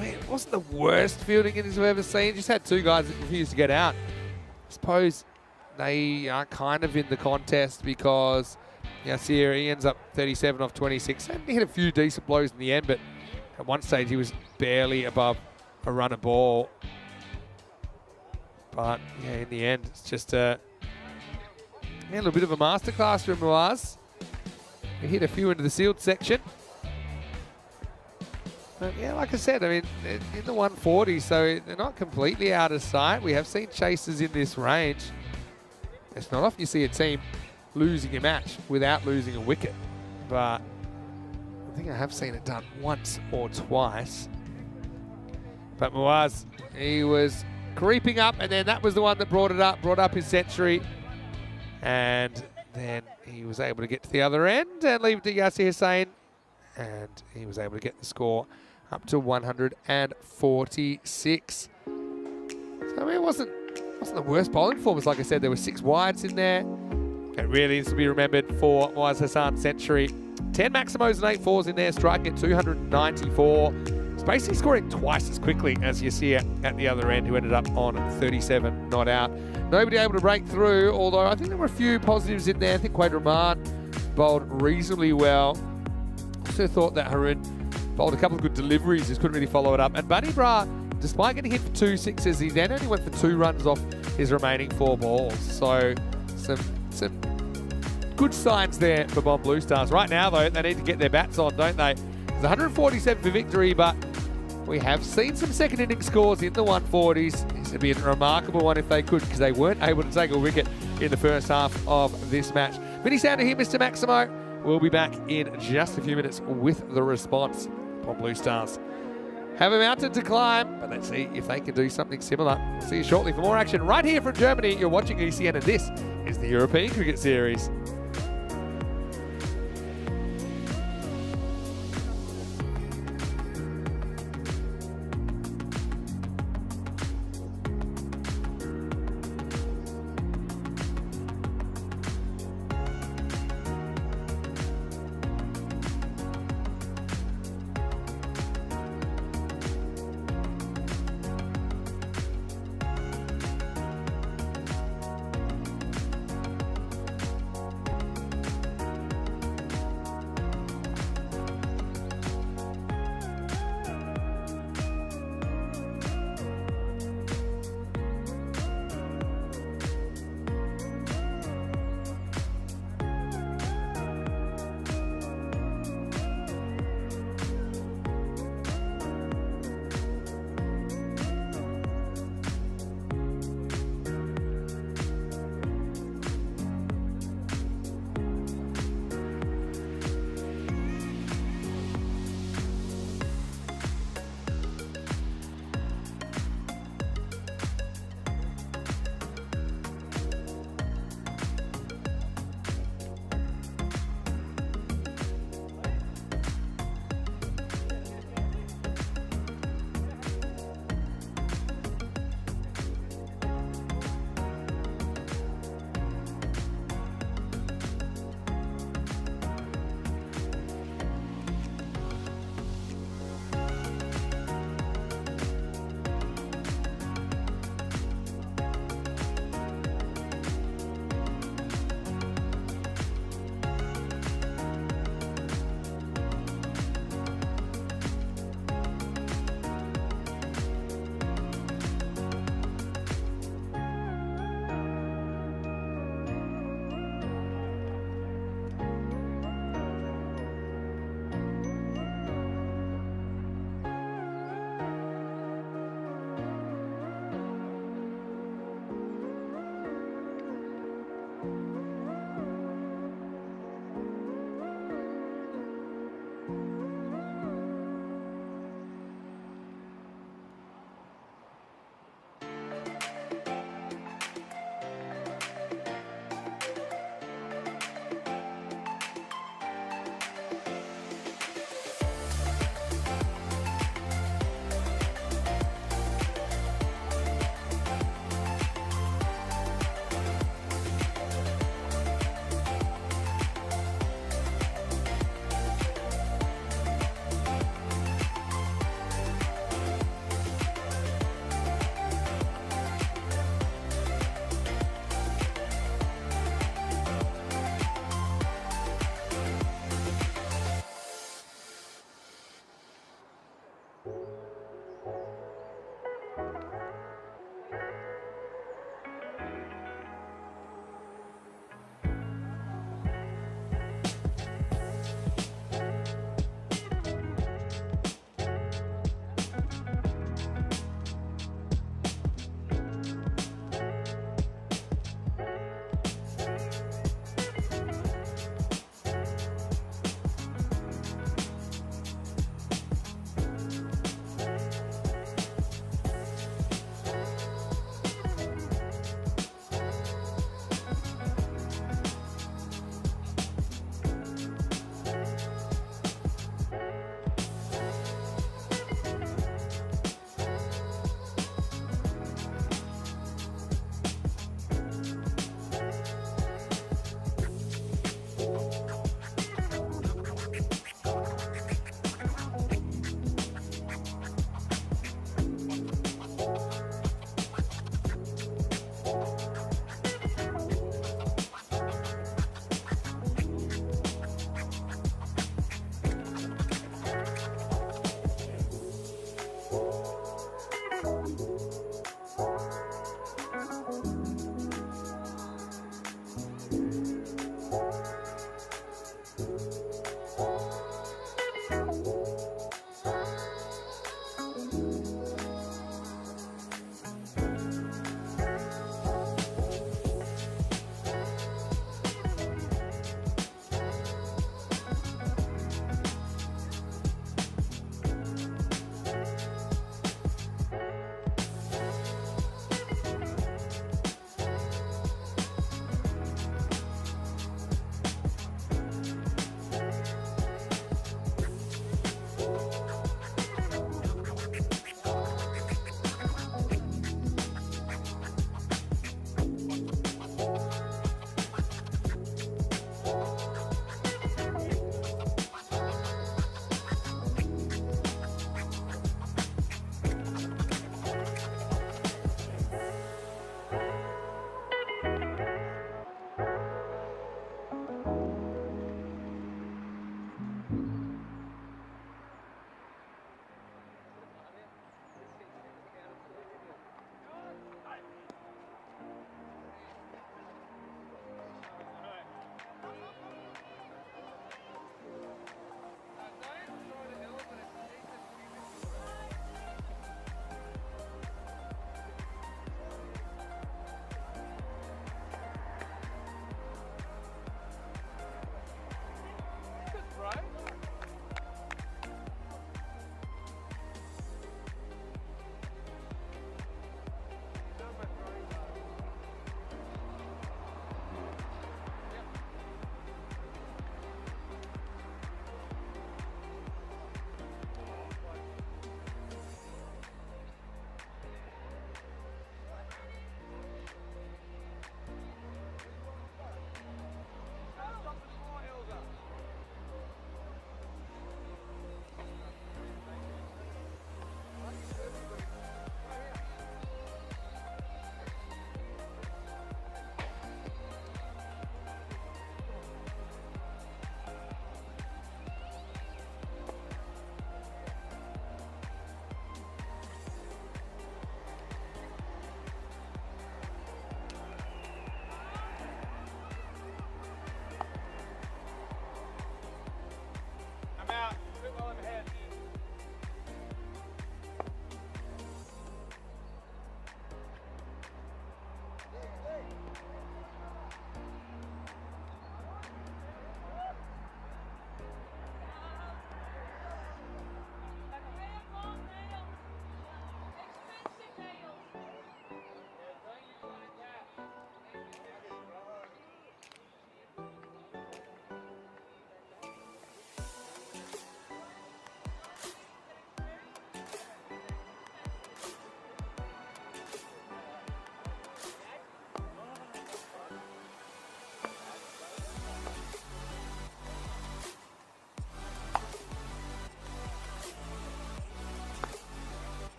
A: it wasn't the worst fielding innings I've ever seen. Just had two guys that refused to get out. I suppose they are kind of in the contest because Yasir, he ends up 37 off 26. And he hit a few decent blows in the end, but at one stage he was barely above a run a ball. But yeah, in the end, it's just a little bit of a masterclass from Waz. He hit a few into the sealed section. But yeah, like I said, I mean, in the 140s, so they're not completely out of sight. We have seen chasers in this range. It's not often you see a team losing a match without losing a wicket. But I think I have seen it done once or twice. But Waz, he was creeping up, and then that was the one that brought up his century. And then he was able to get to the other end and leave it to Yasir Hussain. And he was able to get the score up to 146. So, I mean, it wasn't the worst bowling performance. Like I said, there were 6 wides in there. It really needs to be remembered for Waz Hassan's century. 10 Maximos and 8 fours in there, striking at 294. It's basically scoring twice as quickly as Yasir at the other end, who ended up on 37 not out. Nobody able to break through, although I think there were a few positives in there. I think Quaid Rahman bowled reasonably well. Also thought that Haroon bowled a couple of good deliveries, just couldn't really follow it up. And Bunny Bra, despite getting hit for 2 sixes, he then only went for 2 runs off his remaining 4 balls. So some good signs there for Bomb Blue Stars. Right now, though, they need to get their bats on, don't they? It's 147 for victory, but we have seen some second inning scores in the 140s. This would be a remarkable one if they could, because they weren't able to take a wicket in the first half of this match. Many sound to here, Mr. Maximo. We'll be back in just a few minutes with the response from Blue Stars. have a mountain to climb, but let's see if they can do something similar. See you shortly for more action right here from Germany. You're watching ECN, and this is the European Cricket Series.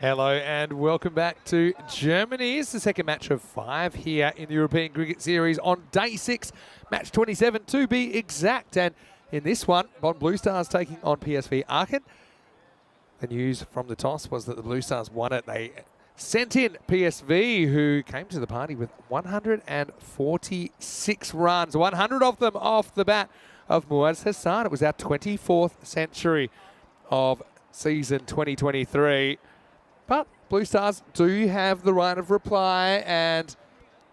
A: Hello and welcome back to Germany. It's the second match of 5 here in the European Cricket Series on day 6, match 27 to be exact. And in this one, Bonn Blue Stars taking on PSV Aachen. The news from the toss was that the Blue Stars won it. They sent in PSV, who came to the party with 146 runs, 100 of them off the bat of Muaz Hassan. It was our 24th century of season 2023. But Blue Stars do have the right of reply, and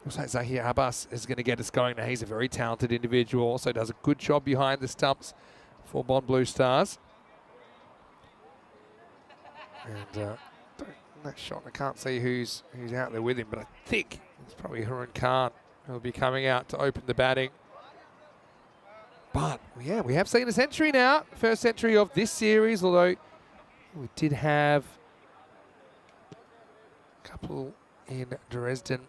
A: looks like Zahir Abbas is going to get us going. Now, he's a very talented individual, also does a good job behind the stumps for Bonn Blue Stars. And that shot, I can't see who's out there with him, but I think it's probably Harun Khan who'll be coming out to open the batting. But, yeah, we have seen a century now, first century of this series, although we did have couple in Dresden,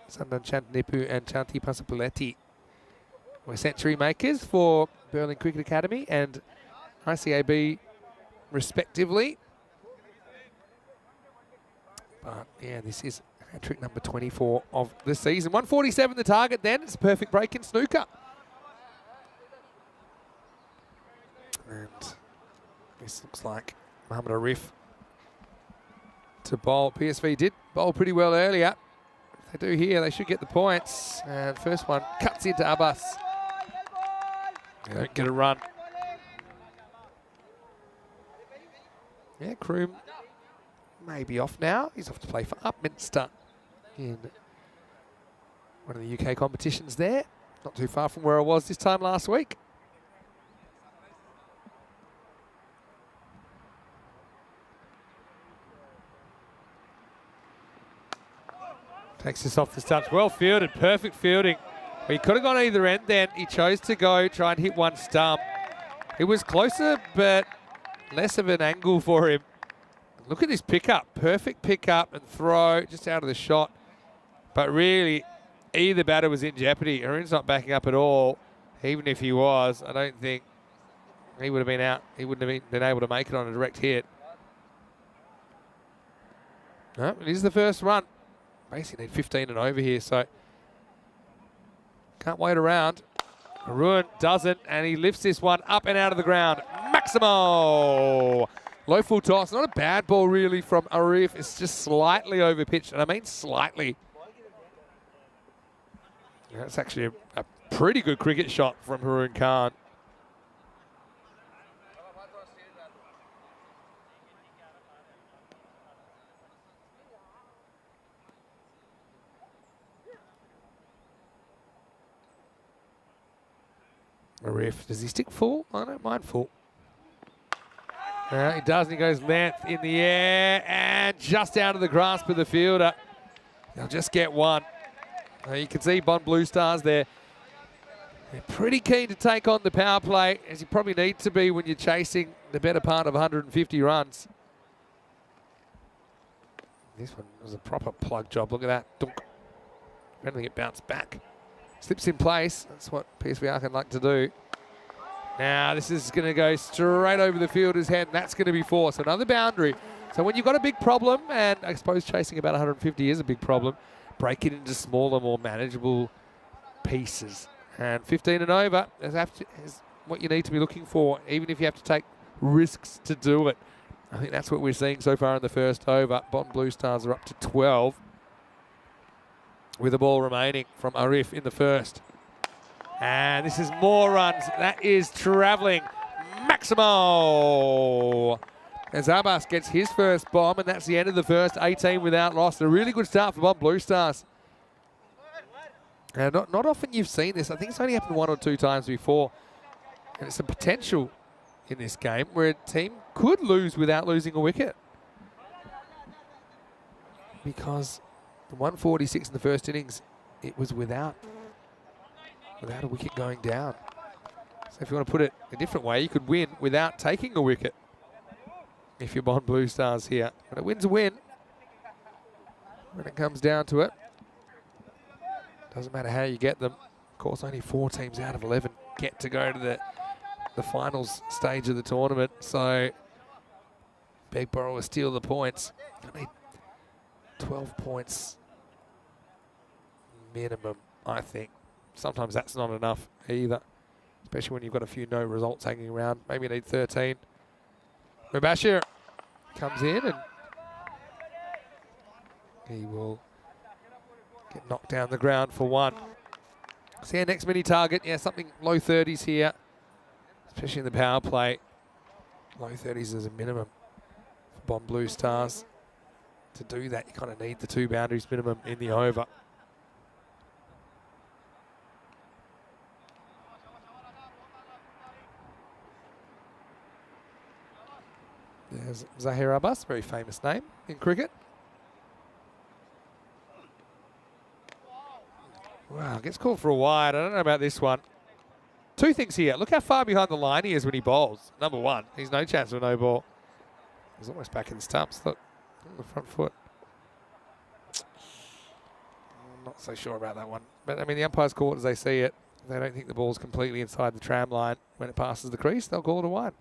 A: Sandan Chantnipu and Chanti Pasapaletti were century makers for Berlin Cricket Academy and ICAB respectively. But yeah, this is Trick number 24 of the season. 147 the target then. It's a perfect break in snooker. And this looks like Mohamed Arif to bowl. PSV did bowl pretty well earlier. If they do here, they should get the points. And first one cuts into Abbas. They don't get a run. Yeah, Kroom may be off now. He's off to play for Upminster in one of the UK competitions there. Not too far from where I was this time last week. Takes this off the stumps. Well fielded, perfect fielding. He could have gone either end then. He chose to go try and hit one stump. It was closer, but less of an angle for him. Look at this pickup. Perfect pickup and throw just out of the shot. But really, either batter was in jeopardy. Haroon's not backing up at all. Even if he was, I don't think he would have been out. He wouldn't have been able to make it on a direct hit. No, it is the first run. Basically need 15 and over here, so can't wait around. Haroon doesn't, and he lifts this one up and out of the ground. Maximo! Low full toss. Not a bad ball really from Arif. It's just slightly over pitched, and I mean slightly. That's actually a pretty good cricket shot from Haroon Khan. Arif, does he stick full? I don't mind full. He does, and he goes length in the air and just out of the grasp of the fielder. They'll just get one. You can see Bond Blue Stars there. They're pretty keen to take on the power play, as you probably need to be when you're chasing the better part of 150 runs. This one was a proper plug job. Look at that. Dunk. I don't think it bounced back. Slips in place. That's what PSV can like to do. Now this is going to go straight over the fielder's head, and that's going to be 4. So another boundary. So when you've got a big problem, and I suppose chasing about 150 is a big problem, break it into smaller, more manageable pieces. And 15 and over is what you need to be looking for, even if you have to take risks to do it. I think that's what we're seeing so far in the first over. Bond Blue Stars are up to 12. With the ball remaining from Arif in the first. And this is more runs. That is travelling. Maximo! As Abbas gets his first bomb, and that's the end of the first 18 without loss. A really good start for Bond Blue Stars. And not often you've seen this. I think it's only happened 1 or 2 times before. And it's a potential in this game where a team could lose without losing a wicket. Because the 146 in the first innings, it was without a wicket going down. So if you want to put it a different way, you could win without taking a wicket if you're Bond Blue Stars here. But a win's a win when it comes down to it. Doesn't matter how you get them. Of course, only 4 teams out of 11 get to go to the finals stage of the tournament. So Begborough will steal the points. I need 12 points minimum, I think. Sometimes that's not enough either, especially when you've got a few no results hanging around. Maybe you need 13. Mubashir comes in and he will get knocked down the ground for 1. So yeah, next mini target, yeah, something low 30s here, especially in the power play. Low 30s is a minimum for Bond Blue Stars. To do that, you kind of need the 2 boundaries minimum in the over. There's Zahir Abbas, very famous name in cricket. Wow, gets called for a wide. I don't know about this one. 2 things here. Look how far behind the line he is when he bowls. Number 1, he's no chance of a no ball. He's almost back in the stumps. Look, on the front foot. I'm not so sure about that one. But, I mean, the umpires call it as they see it. If they don't think the ball's completely inside the tram line when it passes the crease, they'll call it a wide.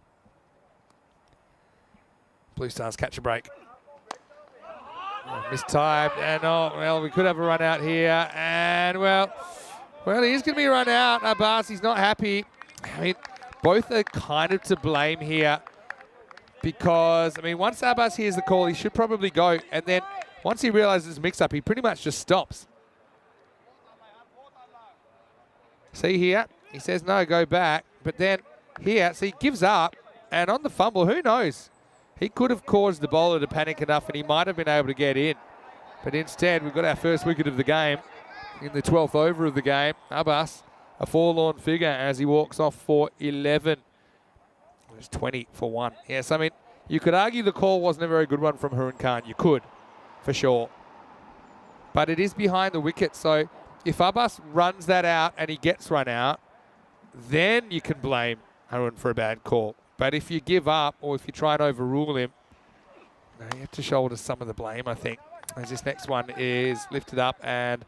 A: Blue Stars catch a break. Mistimed, and well, we could have a run out here, and well, he is going to be run out. Abbas, he's not happy. I mean, both are kind of to blame here because, I mean, once Abbas hears the call, he should probably go, and then once he realizes mix-up, he pretty much just stops. See here, he says, no, go back, but then here, so he gives up, and on the fumble, who knows? He could have caused the bowler to panic enough, and he might have been able to get in. But instead, we've got our first wicket of the game in the 12th over of the game. Abbas, a forlorn figure as he walks off for 11. It was 20 for 1. Yes, I mean, you could argue the call wasn't a very good one from Harun Khan. You could, for sure. But it is behind the wicket, so if Abbas runs that out and he gets run out, then you can blame Harun for a bad call. But if you give up or if you try and overrule him, you have to shoulder some of the blame, I think. As this next one is lifted up and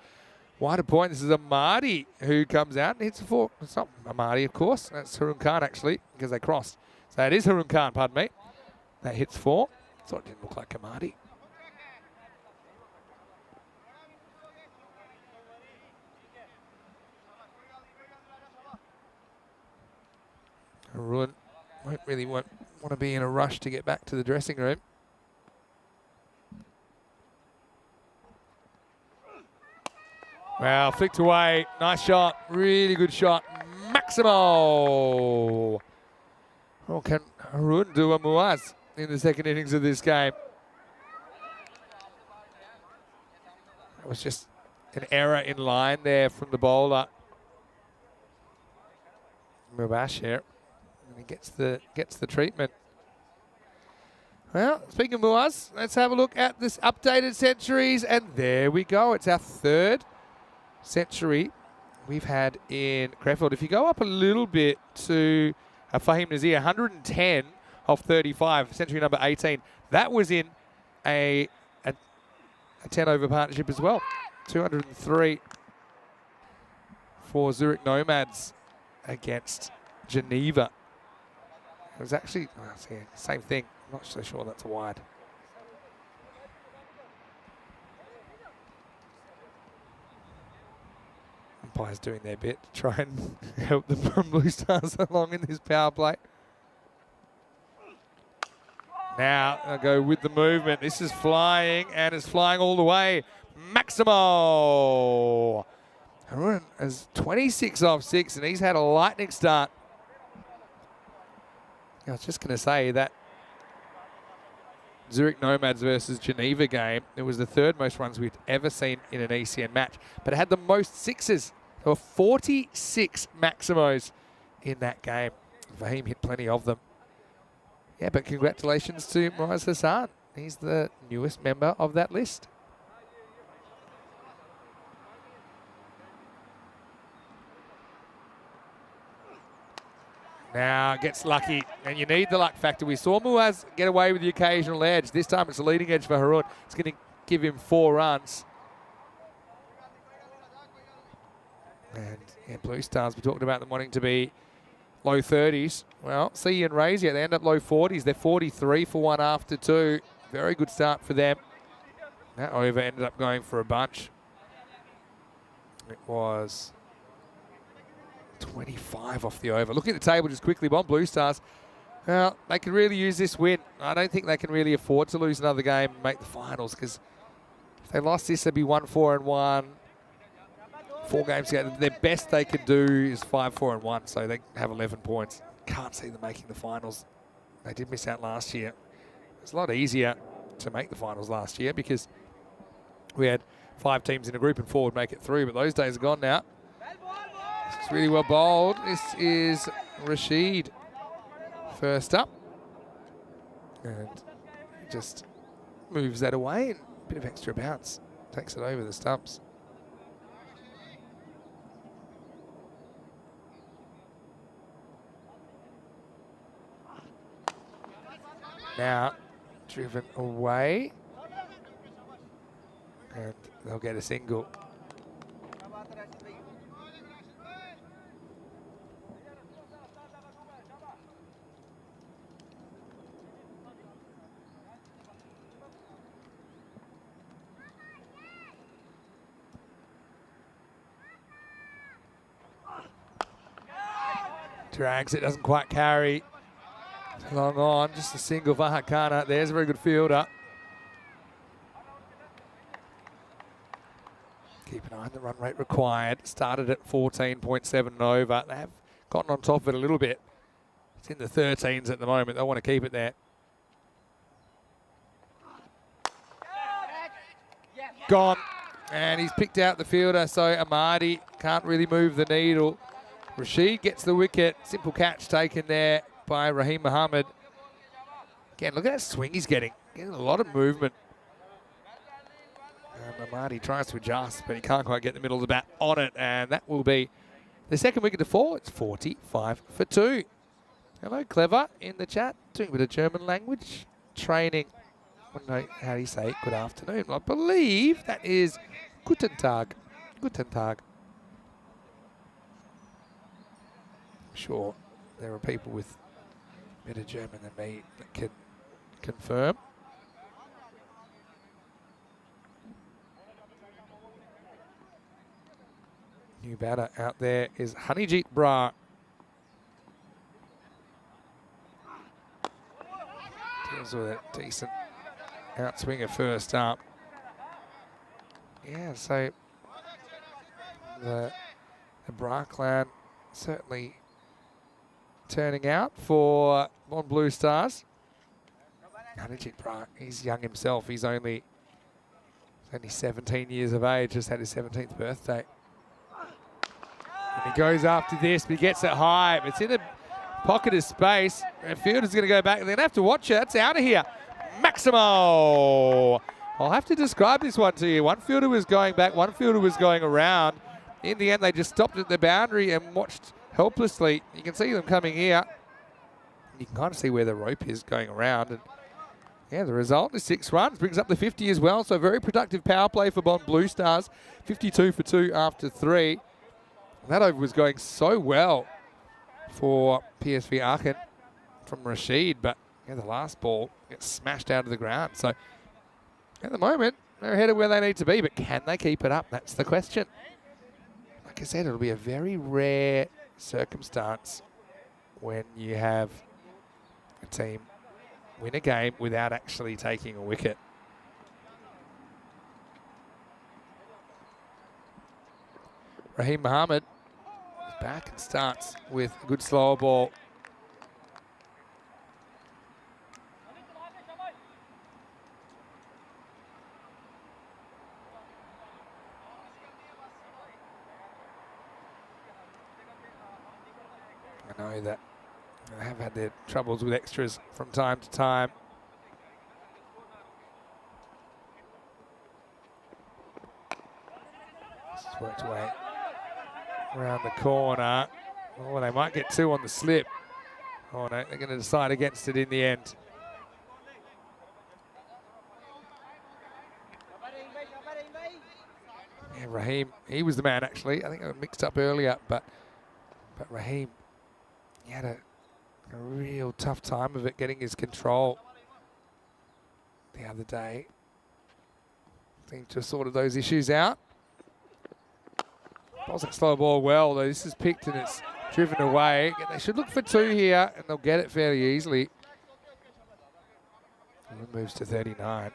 A: wide of point. This is Amadi who comes out and hits a 4. It's not Amadi, of course. That's Harun Khan, actually, because they crossed. So it is Harun Khan, pardon me. That hits 4. Thought it didn't look like Amadi. Harun won't really want to be in a rush to get back to the dressing room. Well, flicked away. Nice shot. Really good shot. Maximo. Well, can Harun do a Muaz in the second innings of this game? That was just an error in line there from the bowler. Mubashir. And he gets the treatment. Well, speaking of Muaz, let's have a look at this updated centuries, and there we go. It's our third century we've had in Crefeld. If you go up a little bit to Fahim Nazir, 110 off 35, century number 18. That was in a 10-over partnership as well. 203 for Zurich Nomads against Geneva. It was actually same thing. I'm not so sure that's a wide. Umpires doing their bit to try and help the Blue Stars along in this power play. Now I'll go with the movement. This is flying, and it's flying all the way. Maximo. Harun is 26 off 6, and he's had a lightning start. I was just going to say that Zurich Nomads versus Geneva game, it was the third most runs we've ever seen in an ECN match, but it had the most sixes. There were 46 Maximos in that game. Fahim hit plenty of them. Yeah, but congratulations to Moraz Hassan. He's the newest member of that list. Now gets lucky, and you need the luck factor. We saw Muaz get away with the occasional edge. This time it's a leading edge for Harun. It's going to give him 4 runs. And yeah, Blue Stars, we talked about them wanting to be low 30s. Well, see and Razia, they end up low 40s. They're 43 for 1 after 2. Very good start for them. That over ended up going for a bunch. It was 25 off the over. Looking at the table just quickly, Bomb Blue Stars. Well, they could really use this win. I don't think they can really afford to lose another game and make the finals, because if they lost this, they'd be 1-4-1. 4 games to go. Their best they could do is 5-4-1, so they have 11 points. Can't see them making the finals. They did miss out last year. It was a lot easier to make the finals last year because we had 5 teams in a group and 4 would make it through, but those days are gone now. It's really well bowled. This is Rashid first up. And just moves that away. And a bit of extra bounce. Takes it over the stumps. Now driven away. And they'll get a single. Drags it, doesn't quite carry. Long on, just a single for Hakana. There's a very good fielder. Keep an eye on the run rate required. Started at 14.7 over. They have gotten on top of it a little bit. It's in the 13s at the moment. They want to keep it there. Gone. And he's picked out the fielder, so Amadi can't really move the needle. Rashid gets the wicket. Simple catch taken there by Raheem Mohammed. Again, look at that swing he's getting. Getting a lot of movement. And Amadi tries to adjust, but he can't quite get the middle of the bat on it. And that will be the second wicket to fall. It's 45 for 2. Hello, Clever, in the chat. Doing a bit of German language training. I don't know how do you say good afternoon. I believe that is Guten Tag. Guten Tag. I'm sure there are people with better German than me that can confirm. New batter out there is Honeyjeet Brar. Deals with a decent outswinger first up. Yeah, so the Brar clan certainly turning out for Bond Blue Stars. Honeyjeet Brar, he's young himself. He's only 17 years of age, just had his 17th birthday. And he goes after this, but he gets it high. It's in a pocket of space. The fielder's going to go back. They're going to have to watch it. It's out of here. Maximo. I'll have to describe this one to you. One fielder was going back, one fielder was going around. In the end, they just stopped at the boundary and watched helplessly. You can see them coming here. You can kind of see where the rope is going around. And yeah, the result is 6 runs, brings up the 50 as well. So very productive power play for Bond Blue Stars. 52 for 2 after 3. That over was going so well for PSV Aachen from Rashid, but yeah, the last ball gets smashed out of the ground. So at the moment, they're ahead of where they need to be, but can they keep it up? That's the question. Like I said, it'll be a very rare circumstance when you have a team win a game without actually taking a wicket. Raheem Mohammed is back and starts with a good slower ball. I know that they have had their troubles with extras from time to time. This has worked away around the corner. Oh, they might get 2 on the slip. Oh no, they're going to decide against it in the end. Yeah, Raheem, he was the man actually. I think I got mixed up earlier, but Raheem, he had a real tough time of it getting his control the other day. Seemed to have sorted those issues out. Bowls that slow ball well, though. This is picked and it's driven away. They should look for 2 here, and they'll get it fairly easily. And it moves to 39.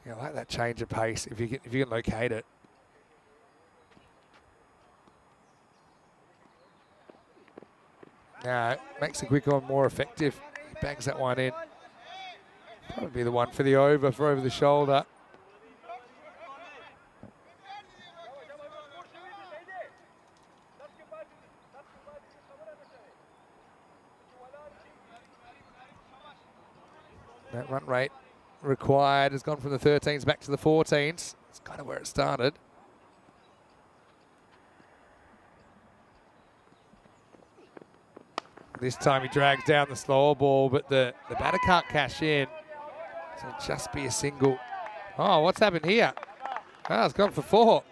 A: Yeah, I like that change of pace if you can locate it. Now, it makes the quick on more effective. He bangs that one in. Probably the one for the over the shoulder. That run rate required has gone from the 13s back to the 14s. It's kind of where it started. This time he drags down the slower ball, but the batter can't cash in. So it'll just be a single. Oh, what's happened here? Oh, it's gone for 4.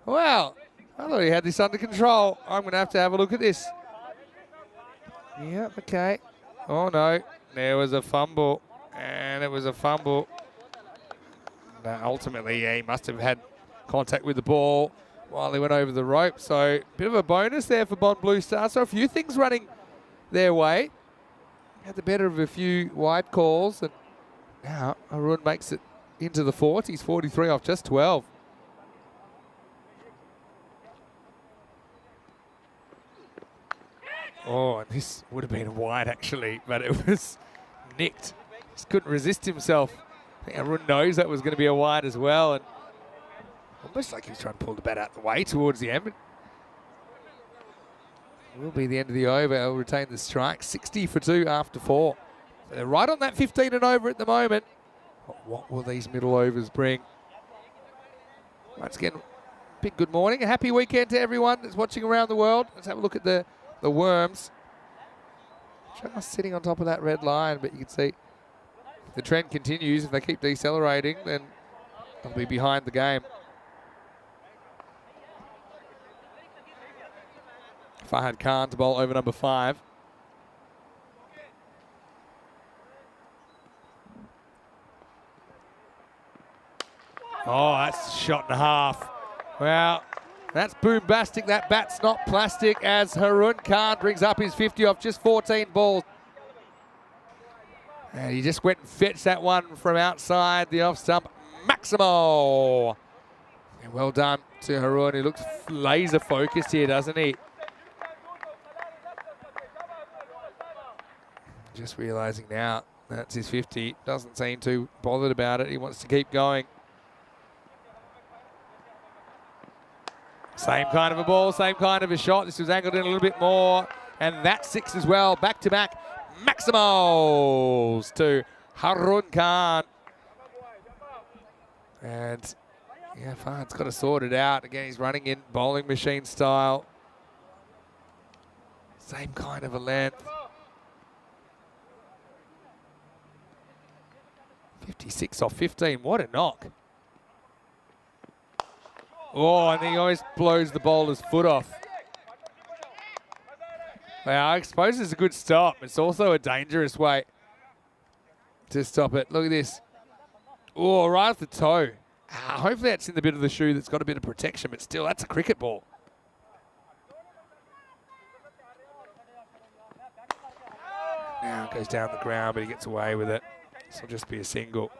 A: Well, I thought he had this under control. I'm going to have a look at this. Yeah, okay. Oh no, there was a fumble, and it was a fumble. Ultimately, yeah, he must have had contact with the ball while he went over the rope. So, bit of a bonus there for Bond Blue Stars. So, a few things running their way. Had the better of a few wide calls, and now Arun makes it into the 40s, 43 off just 12. Oh, and this would have been wide actually, but it was nicked. Just couldn't resist himself. I think Arun knows that was going to be a wide as well, and almost like he was trying to pull the bat out the way towards the end. It will be the end of the over. He'll retain the strike. 60 for 2 after 4. So they're right on that 15 and over at the moment. But what will these middle overs bring? Once again, big good morning. A happy weekend to everyone that's watching around the world. Let's have a look at the worms. Just sitting on top of that red line, but you can see if the trend continues, if they keep decelerating, then they'll be behind the game. Fahad Khan to bowl over number 5. Oh, that's a shot and a half. Well, that's boombastic. That bat's not plastic as Harun Khan brings up his 50 off just 14 balls. And he just went and fetched that one from outside the off stump. Maximo. And well done to Harun. He looks laser focused here, doesn't he? Just realising now that's his 50. Doesn't seem too bothered about it. He wants to keep going. Same kind of a ball, same kind of a shot. This was angled in a little bit more. And that's 6 as well. Back-to-back Maximals to Harun Khan. And yeah, Fahad's got to sort it out. Again, he's running in bowling machine style. Same kind of a length. 56 off 15. What a knock. Oh, and he always blows the bowler's foot off. Well, I suppose it's a good stop. It's also a dangerous way to stop it. Look at this. Oh, right off the toe. Hopefully that's in the bit of the shoe that's got a bit of protection, but still, that's a cricket ball. Now it goes down the ground, but he gets away with it. This will just be a single.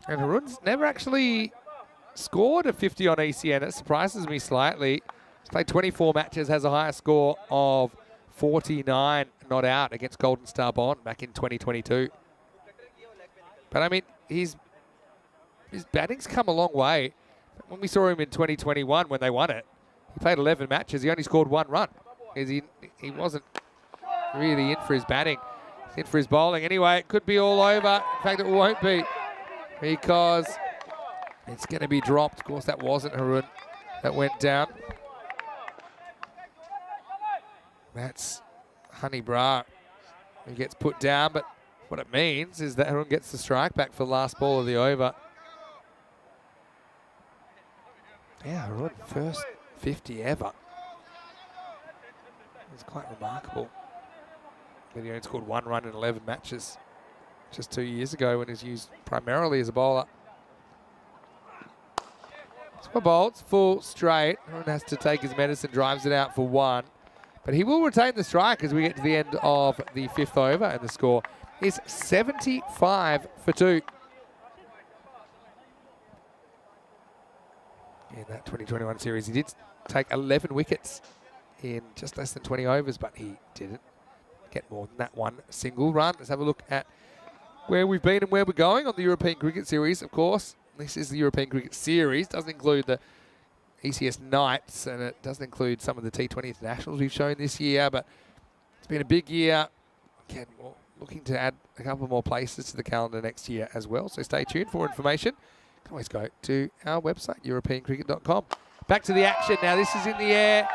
A: And Harun's never actually scored a 50 on ECN. It surprises me slightly. He's played 24 matches, has a higher score of 49 not out against Golden Star Bond back in 2022. But I mean, his batting's come a long way. When we saw him in 2021 when they won it, he played 11 matches. He only scored 1 run. He wasn't really in for his batting. He's in for his bowling. Anyway, it could be all over. In fact, it won't be, because it's going to be dropped. Of course, that wasn't Harun that went down. That's Honey Bra who gets put down, but what it means is that Harun gets the strike back for the last ball of the over. Yeah, Harun, first 50 ever. It's quite remarkable that he only scored 1 run in 11 matches just 2 years ago when he was used primarily as a bowler. It's bowled full straight. Harun has to take his medicine, drives it out for 1. But he will retain the strike as we get to the end of the 5th over, and the score is 75 for 2. In that 2021 series, he did take 11 wickets in just less than 20 overs, but he didn't get more than that one single run. Let's have a look at where we've been and where we're going on the European Cricket Series, of course. This is the European Cricket Series. Doesn't include the ECS Nights, and it doesn't include some of the T20 internationals we've shown this year, but it's been a big year. Again, we're looking to add a couple more places to the calendar next year as well, so stay tuned for information. You can always go to our website, europeancricket.com. Back to the action now. This is in the air,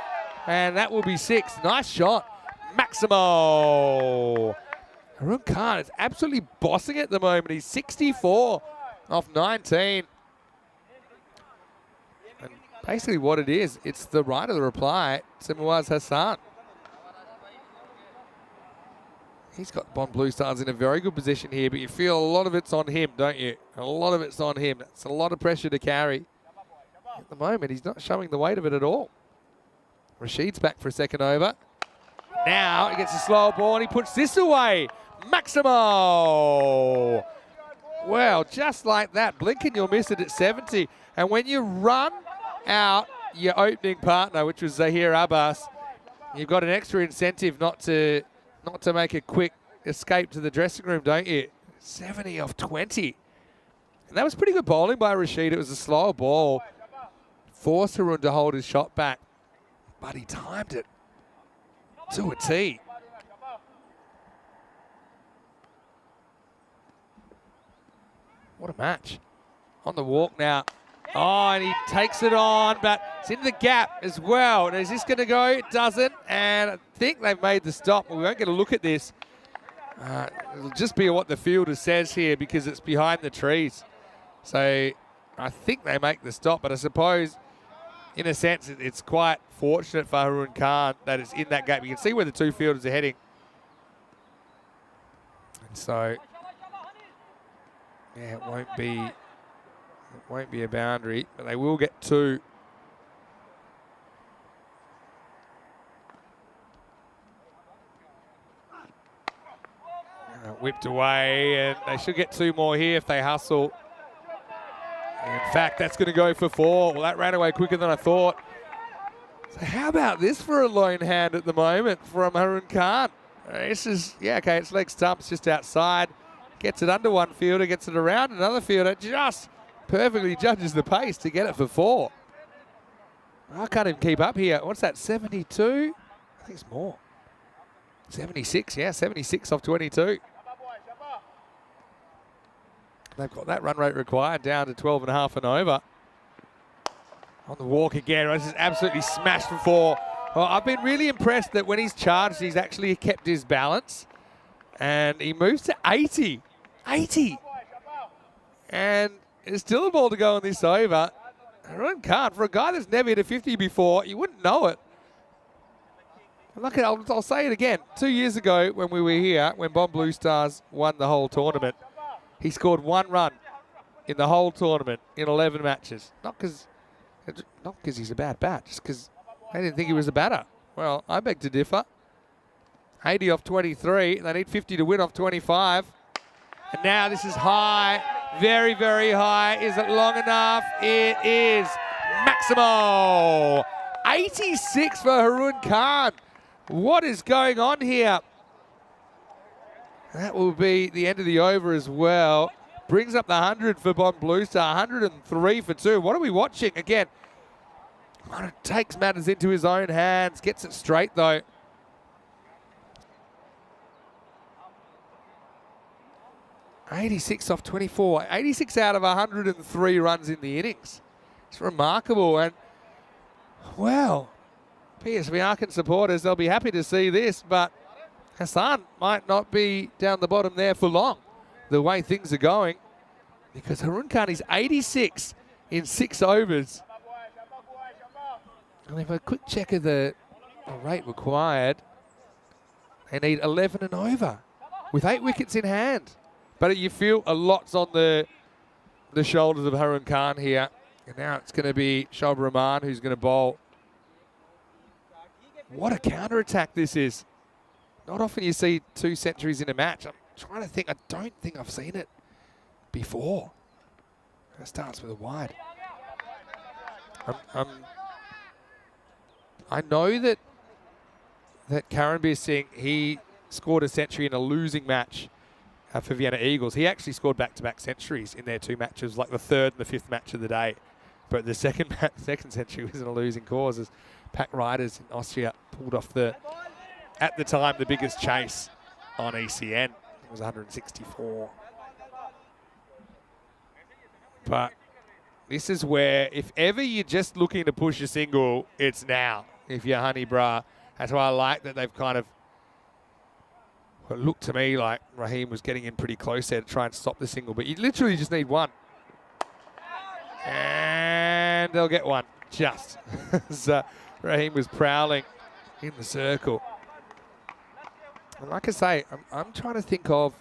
A: and that will be 6. Nice shot. Maximo. Harun Khan is absolutely bossing it at the moment. He's 64 off 19. And basically what it is, it's the right of the reply, Simawaz Hassan. He's got Bond Blue Stars in a very good position here, but you feel a lot of it's on him, don't you? A lot of it's on him. That's a lot of pressure to carry. At the moment, he's not showing the weight of it at all. Rashid's back for a second over. Now he gets a slow ball and he puts this away. Maximo! Well, just like that, blink and you'll miss it at 70. And when you run out your opening partner, which was Zahir Abbas, you've got an extra incentive not to make a quick escape to the dressing room, don't you? 70 off 20. And that was pretty good bowling by Rashid. It was a slow ball. Forced Haroon to hold his shot back, but he timed it to a T. What a match. On the walk now. Oh, and he takes it on, but it's in the gap as well. And is this going to go? It doesn't. And I think they've made the stop. We won't get a look at this. It'll just be what the fielder says here because it's behind the trees. So I think they make the stop, but I suppose in a sense it's quite fortunate for Haroon Khan that it's in that gap. You can see where the two fielders are heading. And so, yeah, it won't be a boundary, but they will get two. Whipped away, and they should get two more here if they hustle. In fact, that's going to go for 4. Well, that ran away quicker than I thought. So how about this for a lone hand at the moment from Haroon Khan? This is, yeah, okay, it's leg stumps just outside. Gets it under one fielder, gets it around another fielder, just perfectly judges the pace to get it for 4. I can't even keep up here. What's that, 72? I think it's more. 76, yeah, 76 off 22. They've got that run rate required down to 12.5 and over. On the walk again, this is absolutely smashed for 4. Well, I've been really impressed that when he's charged, he's actually kept his balance. And he moves to 80. 80! And there's still a ball to go on this over. Haroon Khan, for a guy that's never hit a 50 before, you wouldn't know it. Look, I'll say it again. 2 years ago when we were here, when Bond Blue Stars won the whole tournament, he scored 1 run in the whole tournament in 11 matches. Not because he's a bad bat, just because they didn't think he was a batter. Well, I beg to differ. 80 off 23. They need 50 to win off 25. And now this is high. Very, very high. Is it long enough? It is. Maximo. 86 for Haroon Khan. What is going on here? That will be the end of the over as well. Brings up the 100 for Bond Blue Star. 103 for 2. What are we watching? Again, takes matters into his own hands. Gets it straight, though. $86 off 24. 86 out of 103 runs in the innings. It's remarkable. And, well, PSV Aachen supporters, they'll be happy to see this, but Hassan might not be down the bottom there for long, the way things are going, because Haroon Khan is 86 in 6 overs. And if a quick check of the rate required, they need 11 and over with 8 wickets in hand. But you feel a lot's on the shoulders of Haroon Khan here. And now it's going to be Shoaib Rahman who's going to bowl. What a counter-attack this is. Not often you see 2 centuries in a match. I'm trying to think. I don't think I've seen it before. That starts with a wide. I know that Karanbir Singh, he scored a century in a losing match for Vienna Eagles. He actually scored back-to-back centuries in their 2 matches, like the 3rd and the 5th match of the day. But the second century was in a losing cause as Pack Riders in Austria pulled off at the time, the biggest chase on ECN. It was 164. But this is where, if ever you're just looking to push a single, it's now. If you're Honey Bra. That's why I like that they've kind of, well, it looked to me like Raheem was getting in pretty close there to try and stop the single, but you literally just need 1. And they'll get 1, just. So Raheem was prowling in the circle. And like I say, I'm trying to think of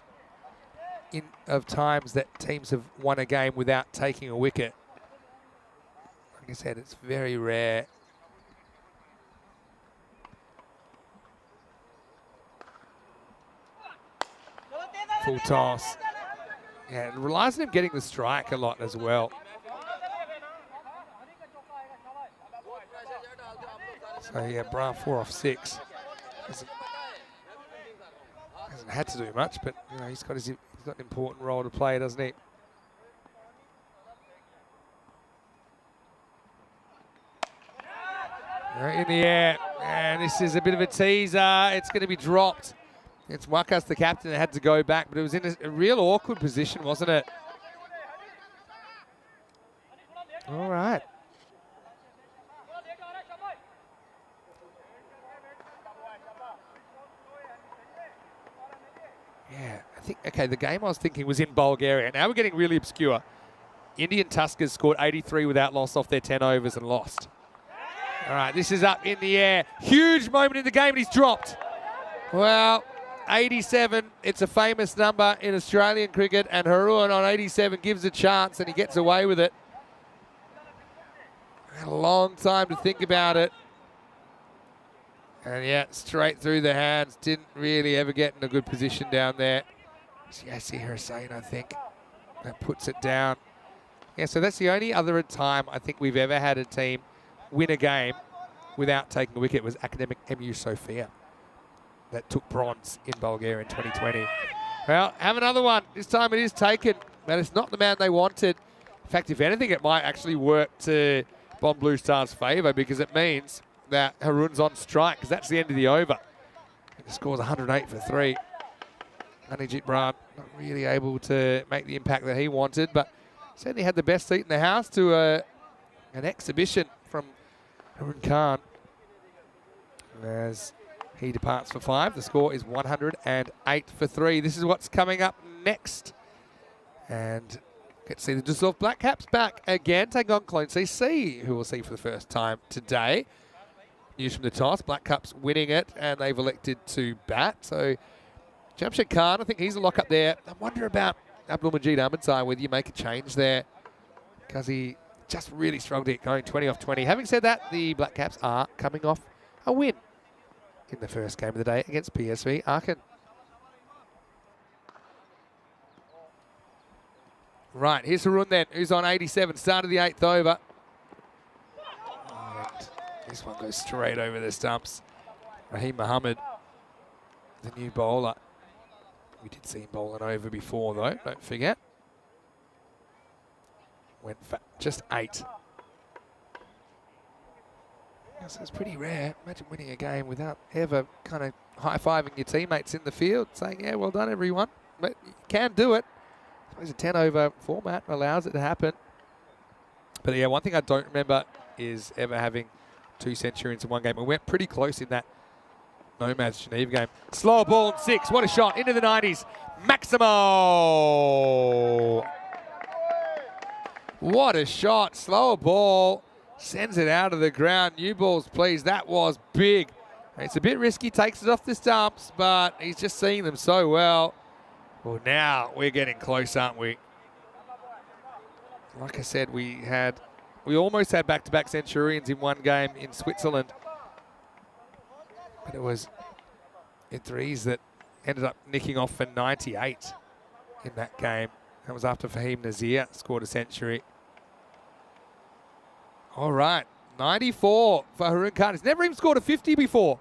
A: times that teams have won a game without taking a wicket. Like I said, it's very rare. Full toss. Yeah, it relies on him getting the strike a lot as well. So yeah, Bra 4 off 6. Hasn't had to do much, but you know, he's got an important role to play, doesn't he? Right in the air, and this is a bit of a teaser. It's going to be dropped. It's Wakas, the captain, that had to go back, but it was in a real awkward position, wasn't it? All right. Yeah, I think, okay, the game I was thinking was in Bulgaria. Now we're getting really obscure. Indian Tuskers scored 83 without loss off their 10 overs and lost. All right, this is up in the air. Huge moment in the game, and he's dropped. Well, 87, it's a famous number in Australian cricket, and Haroon on 87 gives a chance, and he gets away with it. Had a long time to think about it. And yeah, straight through the hands. Didn't really ever get in a good position down there. Yasir Hussain, I think, that puts it down. Yeah, so that's the only other time I think we've ever had a team win a game without taking a wicket. Was Academic MU Sofia that took bronze in Bulgaria in 2020. Well, have another one. This time it is taken, but it's not the man they wanted. In fact, if anything, it might actually work to Bomb Blue Stars' favour, because it means that Haroon's on strike, because that's the end of the over. He scores 108 for 3. Anijit Brand not really able to make the impact that he wanted, but certainly had the best seat in the house to an exhibition from Haroon Khan. As he departs for 5, the score is 108 for 3. This is what's coming up next. And get to see the Düsseldorf Black Caps back again, taking on Clone CC, who we'll see for the first time today. News from the toss, Black Caps winning it, and they've elected to bat. So Jamshid Khan, I think he's a lock up there. I wonder about Abdul Majid Ahmedzai, whether you make a change there, because he just really struggled to get going, 20 off 20. Having said that, the Black Caps are coming off a win in the first game of the day against PSV Aachen. Right, here's Haroon then, who's on 87, start of the 8th over. And this one goes straight over the stumps. Raheem Mohammed, the new bowler. We did see him bowling over before though, don't forget. Went for just 8. So it's pretty rare. Imagine winning a game without ever kind of high-fiving your teammates in the field, saying, yeah, well done, everyone. But you can do it. I suppose a 10-over format allows it to happen. But yeah, one thing I don't remember is ever having 2 centurions in one game. We went pretty close in that Nomads Geneva game. Slow ball and 6. What a shot into the 90s. Maximo. What a shot. Slower ball. Sends it out of the ground. New balls, please. That was big. It's a bit risky. Takes it off the stumps, but he's just seeing them so well. Well, now we're getting close, aren't we? Like I said, we almost had back-to-back centurions in one game in Switzerland. But it was Idris that ended up nicking off for 98 in that game. That was after Fahim Nazir scored a century. All right, 94 for Haroon Khan. He's never even scored a 50 before,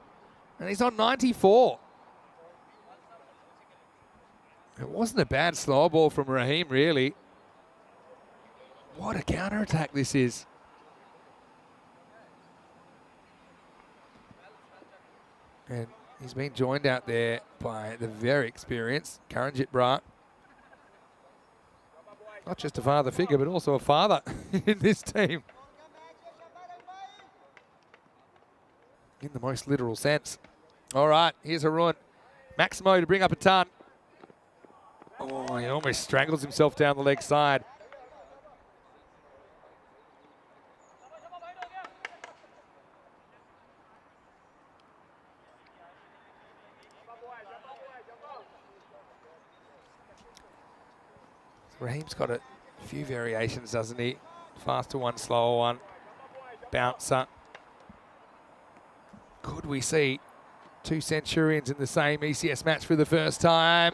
A: and he's on 94. It wasn't a bad slow ball from Raheem, really. What a counter-attack this is. And he's been joined out there by the very experienced Karanjit Brat. Not just a father figure, but also a father in this team. In the most literal sense. All right, here's Haroon. Maximo to bring up a ton. Oh, he almost strangles himself down the leg side. Raheem's got a few variations, doesn't he? Faster one, slower one, bouncer. Could we see two Centurions in the same ECS match for the first time?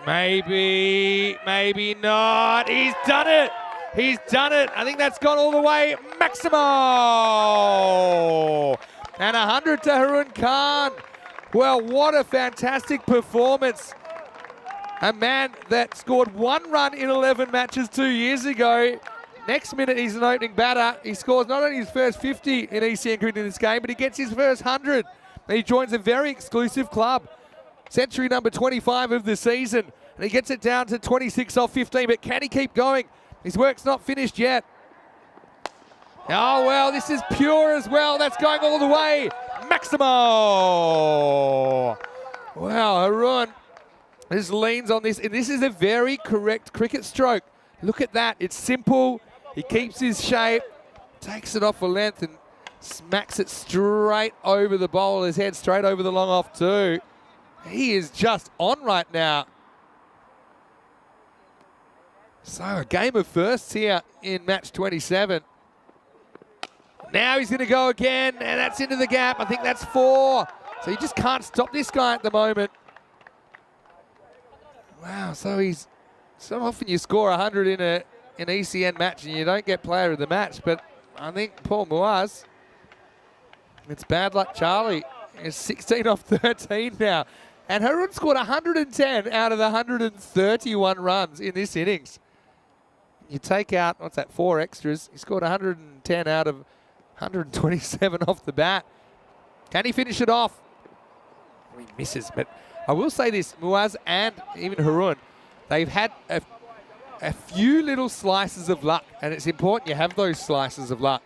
A: Maybe, maybe not. He's done it. He's done it. I think that's gone all the way. Maximo! And 100 to Harun Khan. Well, what a fantastic performance. A man that scored 1 run in 11 matches 2 years ago. Next minute, he's an opening batter. He scores not only his first 50 in ECN cricket in this game, but he gets his first 100. And he joins a very exclusive club. Century number 25 of the season. And he gets it down to 26 off 15, but can he keep going? His work's not finished yet. Oh, well, this is pure as well. That's going all the way. Maximo! Wow, Harun just leans on this. And this is a very correct cricket stroke. Look at that. It's simple. He keeps his shape, takes it off a length and smacks it straight over the bowler's head, straight over the long off too. He is just on right now. So a game of firsts here in match 27. Now he's going to go again, and that's into the gap. I think that's 4. So you just can't stop this guy at the moment. Wow, so he's... So often you score 100 in an ECN match and you don't get player of the match, but I think Paul Muaz, it's bad luck Charlie. Is 16 off 13 now. And Harun scored 110 out of the 131 runs in this innings. You take out, what's that, 4 extras. He scored 110 out of 127 off the bat. Can he finish it off? He misses, but I will say this, Muaz and even Harun, they've had a few little slices of luck, and it's important you have those slices of luck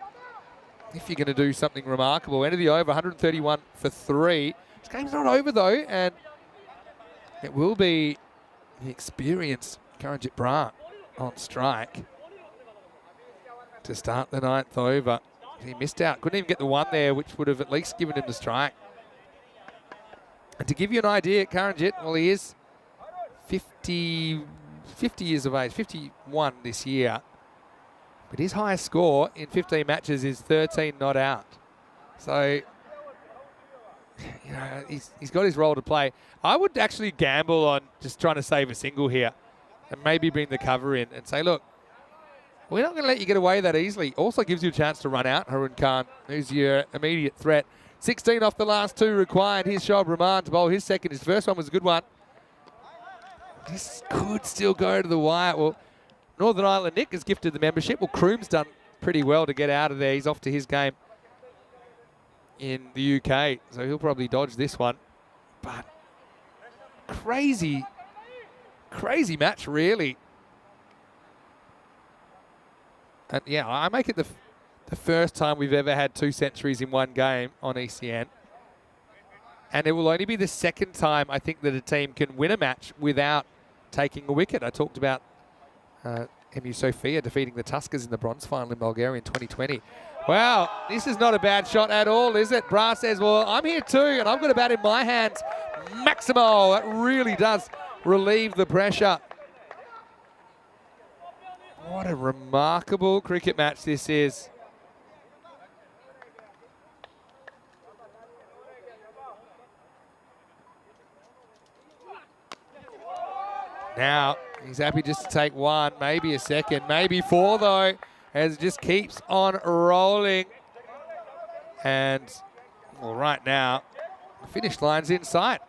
A: if you're going to do something remarkable. End of the over, 131 for 3. This game's not over, though, and it will be the experienced Karanjit Brar on strike to start the 9th over. He missed out. Couldn't even get the 1 there, which would have at least given him the strike. And to give you an idea, Karanjit, well, he is 50 years of age, 51 this year. But his highest score in 15 matches is 13 not out. So, you know, he's got his role to play. I would actually gamble on just trying to save a single here and maybe bring the cover in and say, look, we're not going to let you get away that easily. Also gives you a chance to run out, Harun Khan, who's your immediate threat. 16 off the last 2 required. Here's Shoaib Rahman to bowl his second. His first one was a good one. This could still go to the wire. Well, Northern Ireland Nick has gifted the membership. Well, Kroom's done pretty well to get out of there. He's off to his game in the UK, so he'll probably dodge this one. But crazy, crazy match, really. And yeah, I make it the first time we've ever had 2 centuries in one game on ECN. And it will only be the second time, I think, that a team can win a match without taking a wicket. I talked about MU Sofia defeating the Tuskers in the bronze final in Bulgaria in 2020. Wow, this is not a bad shot at all, is it? Brar says, well, I'm here too, and I've got a bat in my hands. Maximo, that really does relieve the pressure. What a remarkable cricket match this is. Now, he's happy just to take 1, maybe a second, maybe 4 though, as it just keeps on rolling. And, well, right now, the finish line's in sight.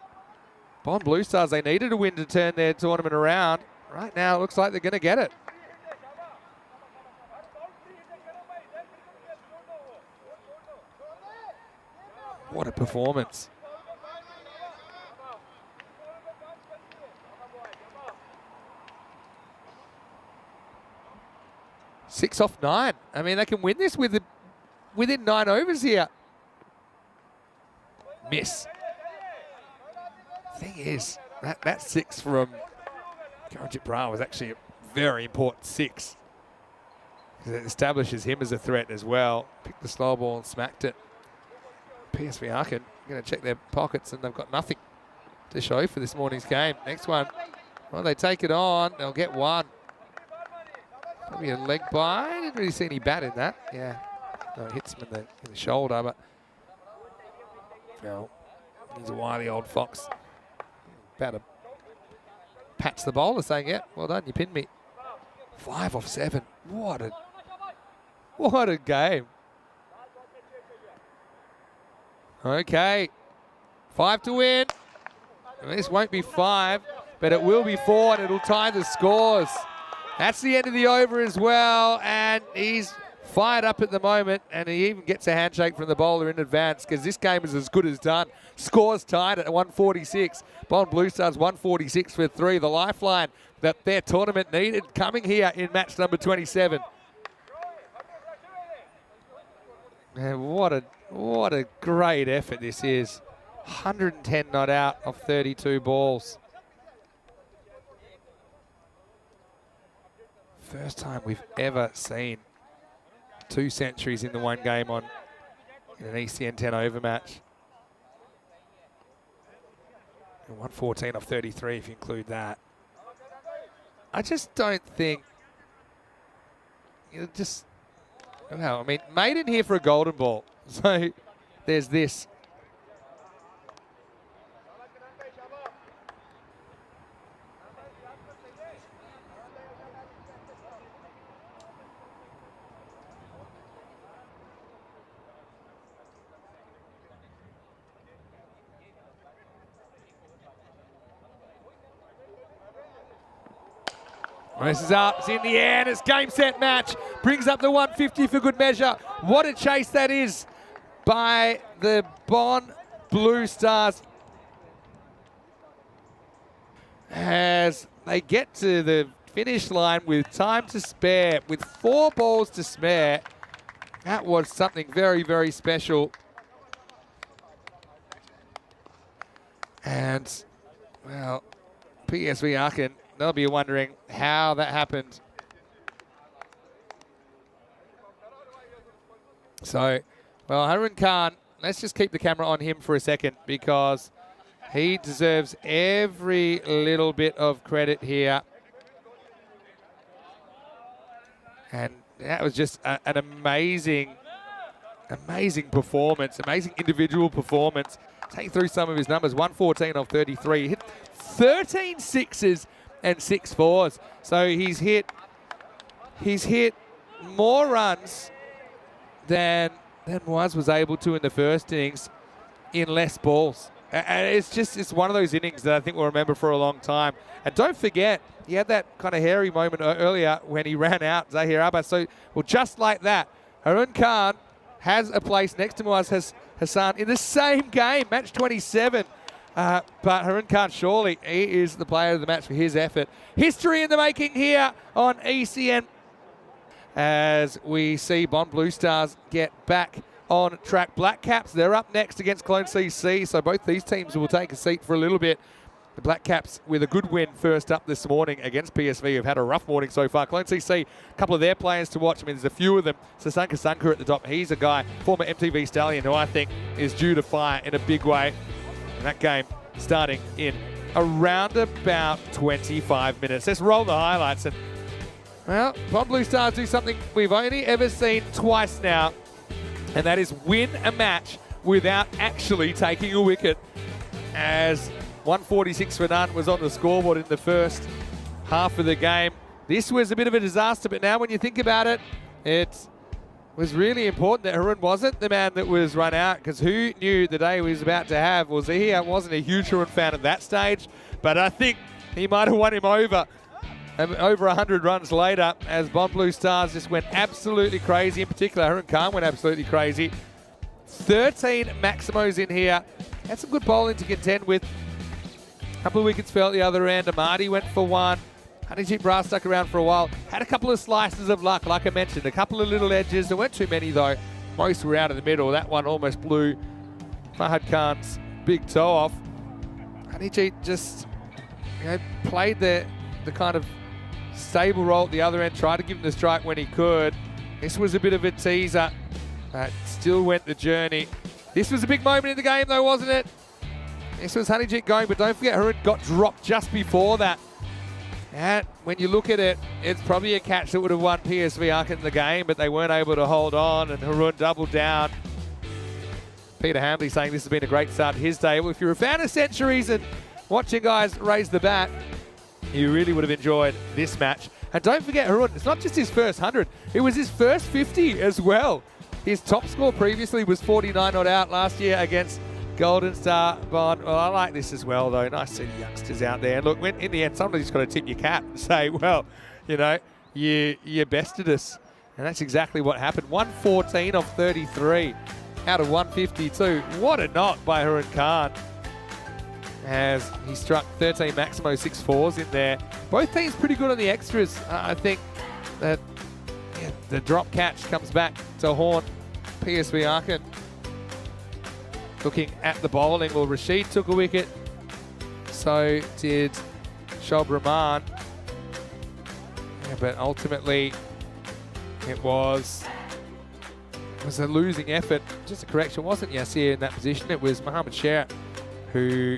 A: Bond Blue Stars, they needed a win to turn their tournament around. Right now, it looks like they're going to get it. What a performance. Six off 9. I mean, they can win this within 9 overs here. Miss. Thing is, that 6 from Karanjit Brar was actually a very important 6. It establishes him as a threat as well. Picked the slow ball and smacked it. PSV Aachen going to check their pockets and they've got nothing to show for this morning's game. Next one Well, they take it on. They'll get one. Probably a leg by. I didn't really see any bat in that. Yeah. No, it hits him in the shoulder, but no. He's a wily old fox. About to pats the bowler saying, yeah, well done, you pinned me. 5 off 7. What a game. Okay. 5 to win. This won't be 5, but it will be 4, and it'll tie the scores. That's the end of the over as well, and he's fired up at the moment, and he even gets a handshake from the bowler in advance because this game is as good as done. Scores tied at 146. Bond Blue Stars 146 for 3. The lifeline that their tournament needed coming here in match number 27. And what a great effort this is. 110 not out of 32 balls. First time we've ever seen 2 centuries in the one game in an ECN 10 over match. And 114 off 33 if you include that. I just don't think, well, I mean, made in here for a golden ball. So there's this. Races up, it's in the air, and it's game, set, match. Brings up the 150 for good measure. What a chase that is by the Bond Blue Stars. As they get to the finish line with time to spare, with 4 balls to spare. That was something very, very special. And, well, PSV Aachen, they'll be wondering how that happened. So, well, Harun Khan, let's just keep the camera on him for a second because he deserves every little bit of credit here. And that was just an amazing performance, amazing individual performance. Take through some of his numbers. 114 off 33. Hit 13 sixes and 6 fours. So he's hit more runs than was able to in the first innings in less balls. And it's one of those innings that I think we'll remember for a long time. And don't forget, he had that kind of hairy moment earlier when he ran out Zahir Abbas. So, well, just like that, Harun Khan has a place next to Muaz Hassan in the same game, match 27. But Harun Khan, surely, he is the player of the match for his effort. History in the making here on ECN as we see Bond Blue Stars get back on track. Black Caps, they're up next against Clone CC, so both these teams will take a seat for a little bit. The Black Caps with a good win first up this morning against PSV, who've had a rough morning so far. Clone CC, a couple of their players to watch. I mean, there's a few of them. Sasanka Sanka at the top. He's a guy, former MTV Stallion, who I think is due to fire in a big way. And that game starting in around about 25 minutes. Let's roll the highlights. And, well, Bond Blue Stars do something we've only ever seen twice now, and that is win a match without actually taking a wicket, as 146 for none was on the scoreboard in the first half of the game. This was a bit of a disaster, but now when you think about it, it was really important that Harun wasn't the man that was run out, because who knew the day he was about to have? Well, Zahir wasn't a huge Harun fan at that stage, but I think he might have won him over 100 runs later, as Bond Blue Stars just went absolutely crazy. In particular, Harun Khan went absolutely crazy. 13 Maximos in here. Had some good bowling to contend with. A couple of wickets fell at the other end. Amadi went for 1. Honeyjeet Bra stuck around for a while. Had a couple of slices of luck, like I mentioned. A couple of little edges. There weren't too many, though. Most were out of the middle. That one almost blew Fahad Khan's big toe off. Honeyjeet just played the kind of stable role at the other end, tried to give him the strike when he could. This was a bit of a teaser, but still went the journey. This was a big moment in the game, though, wasn't it? This was Honeyjeet going, but don't forget, Harun got dropped just before that. And when you look at it, it's probably a catch that would have won PSV Aachen the game, but they weren't able to hold on, and Harun doubled down. Peter Hamley saying this has been a great start to his day. Well, if you're a fan of centuries and watching guys raise the bat, you really would have enjoyed this match. And don't forget, Harun, it's not just his first 100, it was his first 50 as well. His top score previously was 49 not out last year against Golden Star Bond. Well, I like this as well, though. Nice to see the youngsters out there. And look, when, in the end, somebody's got to tip your cap and say, well, you know, you bested us. And that's exactly what happened. 114 of 33 out of 152. What a knock by Harun Khan, as he struck 13 Maximo 6-4s in there. Both teams pretty good on the extras. I think that the drop catch comes back to haunt PSV Aachen. Looking at the bowling, well, Rashid took a wicket. So did Shob Rahman. Yeah, but ultimately, it was a losing effort. Just a correction, it wasn't Yasir in that position. It was Mohammad Sher who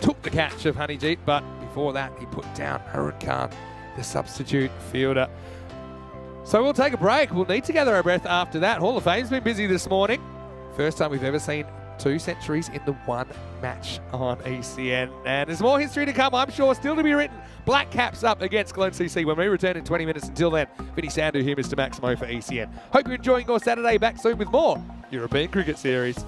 A: took the catch of Honeyjeet, but before that, he put down Harun Khan, the substitute fielder. So we'll take a break. We'll need to gather our breath after that. Hall of Fame's been busy this morning. First time we've ever seen 2 centuries in the one match on ECN. And there's more history to come, I'm sure, still to be written. Black Caps up against Glen CC when we return in 20 minutes. Until then, Vinny Sandu here, Mr. Maximo for ECN. Hope you're enjoying your Saturday. Back soon with more European Cricket Series.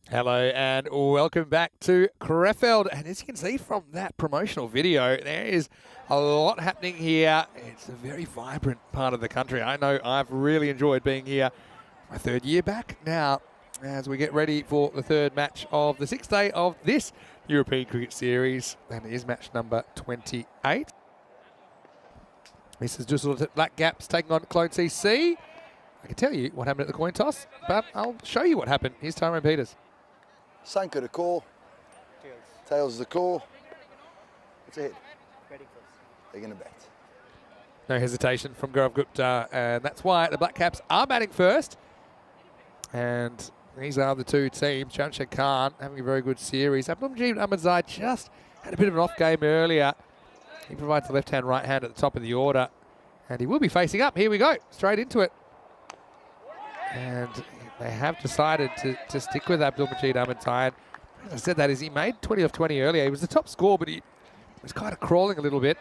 A: Hello and welcome back to Krefeld. And as you can see from that promotional video, there is a lot happening here. It's a very vibrant part of the country. I know I've really enjoyed being here my third year back now as we get ready for the third match of the sixth day of this European Cricket Series. And it is match number 28. This is just a little Black Gaps taking on Clone CC. I can tell you what happened at the coin toss, but I'll show you what happened. Here's Tyrone Peters.
B: Sanka the call. Tails the call. It's ahead. They're going to bat.
A: No hesitation from Gaurav Gupta, and that's why the Black Caps are batting first. And these are the two teams. Jamshid Khan having a very good series. Abdulmajid Ahmadzai just had a bit of an off game earlier. He provides the left-hand, right-hand at the top of the order. And he will be facing up. Here we go. Straight into it. And they have decided to stick with Abdulmajid Ahmadzai. As I said, that is he made 20 off 20 earlier. He was the top score, but he was kind of crawling a little bit.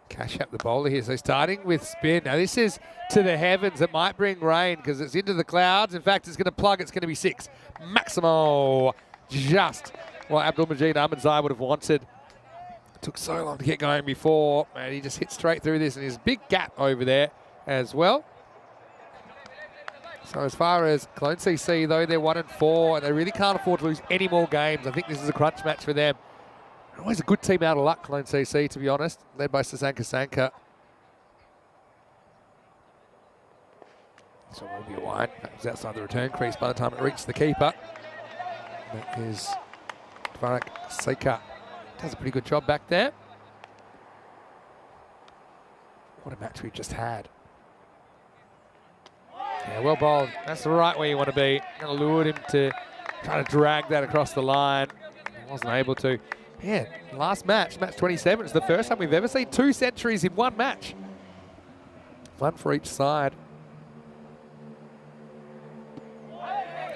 A: Kashyap the bowler here, so starting with spin. Now this is to the heavens. It might bring rain because it's into the clouds. In fact, it's going to plug. It's going to be 6. Maximo, just what Abdulmajid Ahmadzai would have wanted. It took so long to get going before, and he just hit straight through this, and there's a big gap over there as well. So as far as Clone CC, though, they're 1-4, and they really can't afford to lose any more games. I think this is a crunch match for them. Always a good team out of luck, Clone CC, to be honest, led by Sasanka Sanka. So it will be a wide. That was outside the return crease by the time it reached the keeper. That is Dvarak Seika. Does a pretty good job back there. What a match we've just had. Yeah, well bowled. That's right where you want to be. Going to lure him to try to drag that across the line. He wasn't able to. Yeah, last match, match 27, it's the first time we've ever seen 2 centuries in one match. 1 for each side.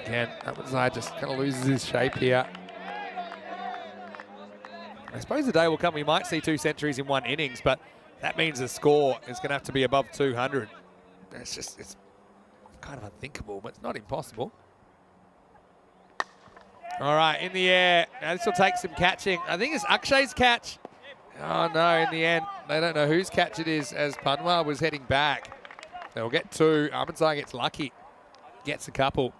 A: Again, Ahmadzai just kind of loses his shape here. I suppose the day will come we might see 2 centuries in one innings, but that means the score is going to have to be above 200. It's kind of unthinkable, but it's not impossible. All right, in the air. Now this will take some catching. I think it's Akshay's catch. Oh no, in the end, they don't know whose catch it is as Panwar was heading back. They'll get 2. Ahmadzai gets lucky. Gets a couple.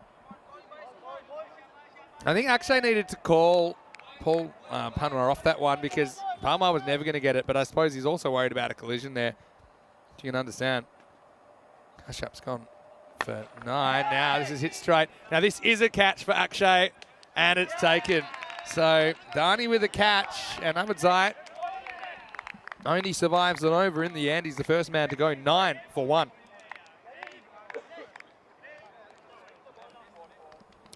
A: I think Akshay needed to pull Panwar off that one because Panwar was never going to get it, but I suppose he's also worried about a collision there. You can understand. Kashyap's gone for 9. Now this is hit straight. Now this is a catch for Akshay. And it's taken. So Dhani with a catch, and Ahmadzai only survives an over in the end. He's the first man to go 9 for 1.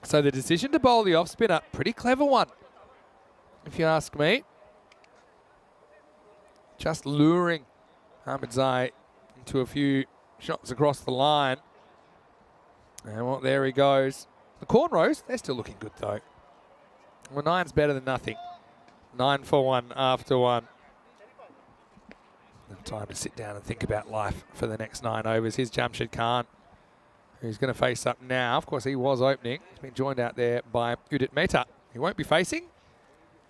A: So the decision to bowl the off spinner, pretty clever one, if you ask me. Just luring Ahmadzai into a few shots across the line. And well, there he goes. The cornrows, they're still looking good though. Well, 9's better than nothing. 9 for 1 after 1. Enough time to sit down and think about life for the next 9 overs. Here's Jamshid Khan, who's going to face up now. Of course, he was opening. He's been joined out there by Udit Mehta. He won't be facing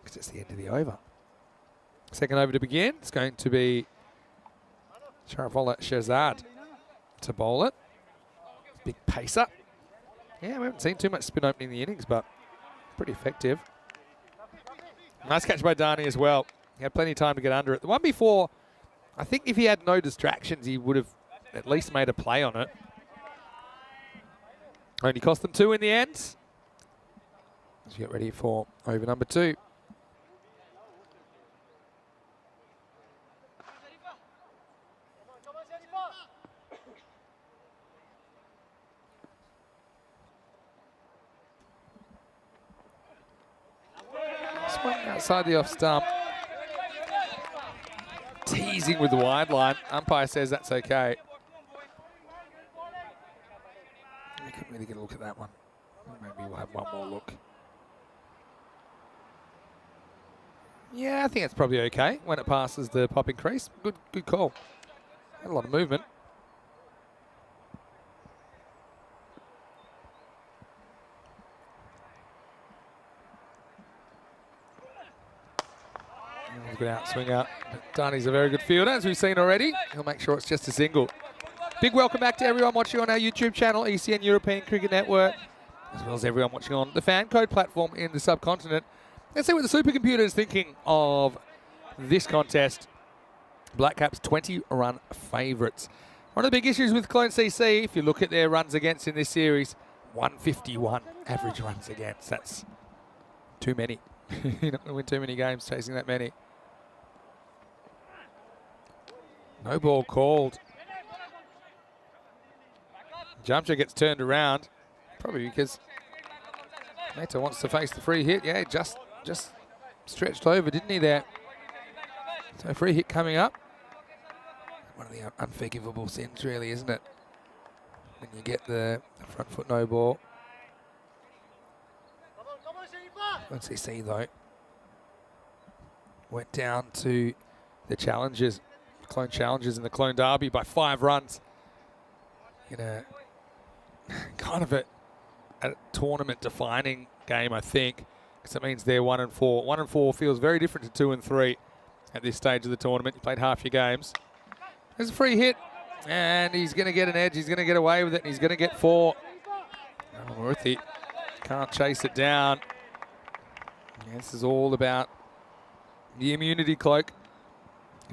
A: because it's the end of the over. Second over to begin. It's going to be Sharafullah Shehzad to bowl it. Big pacer. Yeah, we haven't seen too much spin opening in the innings, but pretty effective. Nice catch by Dhani as well. He had plenty of time to get under it. The one before, I think if he had no distractions, he would have at least made a play on it. Only cost them 2 in the end. Let's get ready for over number 2. Outside the off stump. Teasing with the wide line. Umpire says that's okay. We couldn't really get a look at that one. Maybe we'll have one more look. Yeah, I think it's probably okay when it passes the popping crease. Good call. Had a lot of movement. Good outswing out. Dhani's a very good fielder, as we've seen already. He'll make sure it's just a single. Big welcome back to everyone watching on our YouTube channel, ECN European Cricket Network, as well as everyone watching on the Fan Code platform in the subcontinent. Let's see what the supercomputer is thinking of this contest. Black Caps 20-run favourites. One of the big issues with Clone CC, if you look at their runs against in this series, 151 average runs against. That's too many. You're not going to win too many games chasing that many. No ball called. Jamshid gets turned around, probably because Mehta wants to face the free hit. Yeah, just stretched over, didn't he there? So free hit coming up. One of the unforgivable sins, really, isn't it? When you get the front foot no ball. Let's see though. Went down to the challenges. Clone challenges in the Clone Derby by 5 runs in a kind of a tournament defining game, I think, because it means they're 1 and 4. 1 and 4 feels very different to 2 and 3 at this stage of the tournament. You played half your games. There's a free hit, and he's going to get an edge. He's going to get away with it, and he's going to get 4. Oh, Murthy can't chase it down. Yeah, this is all about the immunity cloak.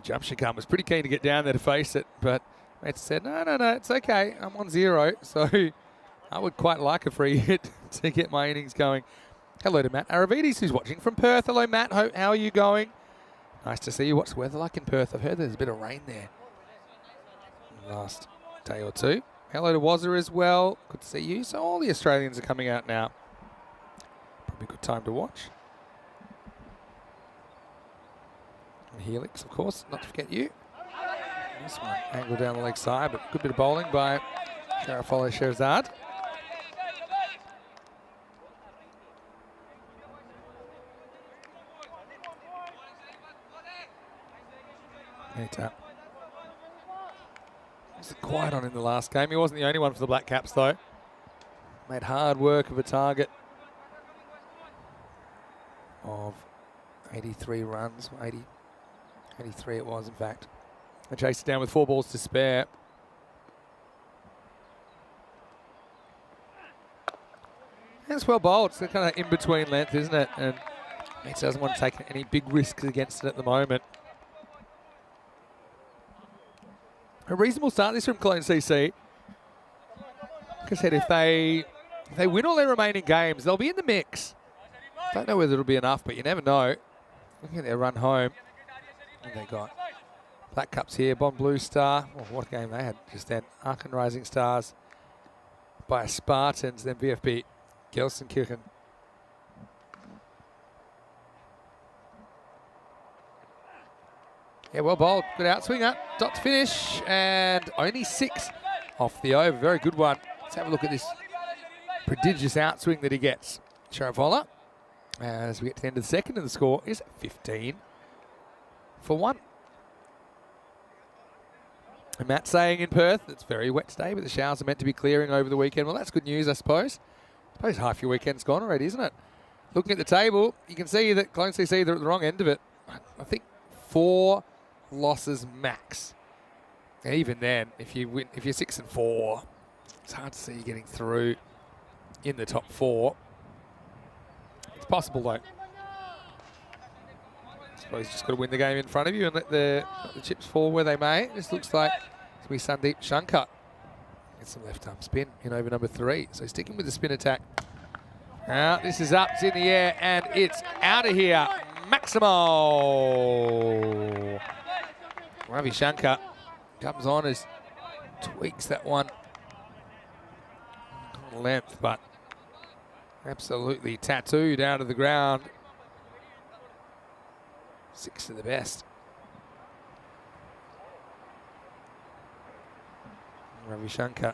A: Jamshid was pretty keen to get down there to face it, but Mehta said, no, it's okay. I'm on 0, so I would quite like a free hit to get my innings going. Hello to Matt Aravides, who's watching from Perth. Hello, Matt. How are you going? Nice to see you. What's the weather like in Perth? I've heard there's a bit of rain there last day or 2. Hello to Wazza as well. Good to see you. So all the Australians are coming out now. Probably a good time to watch. And Helix, of course, not to forget you. Nice one. Angle down the leg side, but good bit of bowling by Sharafoli Sherzad. Mehta. Was quiet on in the last game. He wasn't the only one for the Black Caps, though. Made hard work of a target of 83 runs. 83 it was, in fact. They chased it down with 4 balls to spare. That's well bowled. It's kind of in-between length, isn't it? And Mehta doesn't want to take any big risks against it at the moment. A reasonable start this from Clone CC. Like I said, if they win all their remaining games, they'll be in the mix. Don't know whether it'll be enough, but you never know. Look at their run home. What have they got? Black Cups here, Bond Blue Star. Oh, what a game they had just then. Arkan Rising Stars by Spartans, then VFB Gelsenkirchen. Yeah, well bowled. Good outswinger. Dot to finish, and only 6 off the over. Very good one. Let's have a look at this prodigious outswing that he gets. Sharafola, as we get to the end of the second, and the score is 15 for 1. And Matt saying in Perth, it's very wet today, but the showers are meant to be clearing over the weekend. Well, that's good news, I suppose. I suppose half your weekend's gone already, isn't it? Looking at the table, you can see that Clone CC, they're at the wrong end of it. I think 4 losses max. And even then, if you're 6 and 4, It's hard to see you getting through in the top 4. It's possible, though. I suppose you just got to win the game in front of you and let the chips fall where they may. This looks like it's going to be Sandeep Shankar. Get some left arm spin in over number 3. So sticking with the spin attack. Now this is up, it's in the air, and it's out of here. Maximo. Ravi Shankar comes on as tweaks that one length, but absolutely tattooed out of the ground. 6 to the best. Ravi Shankar,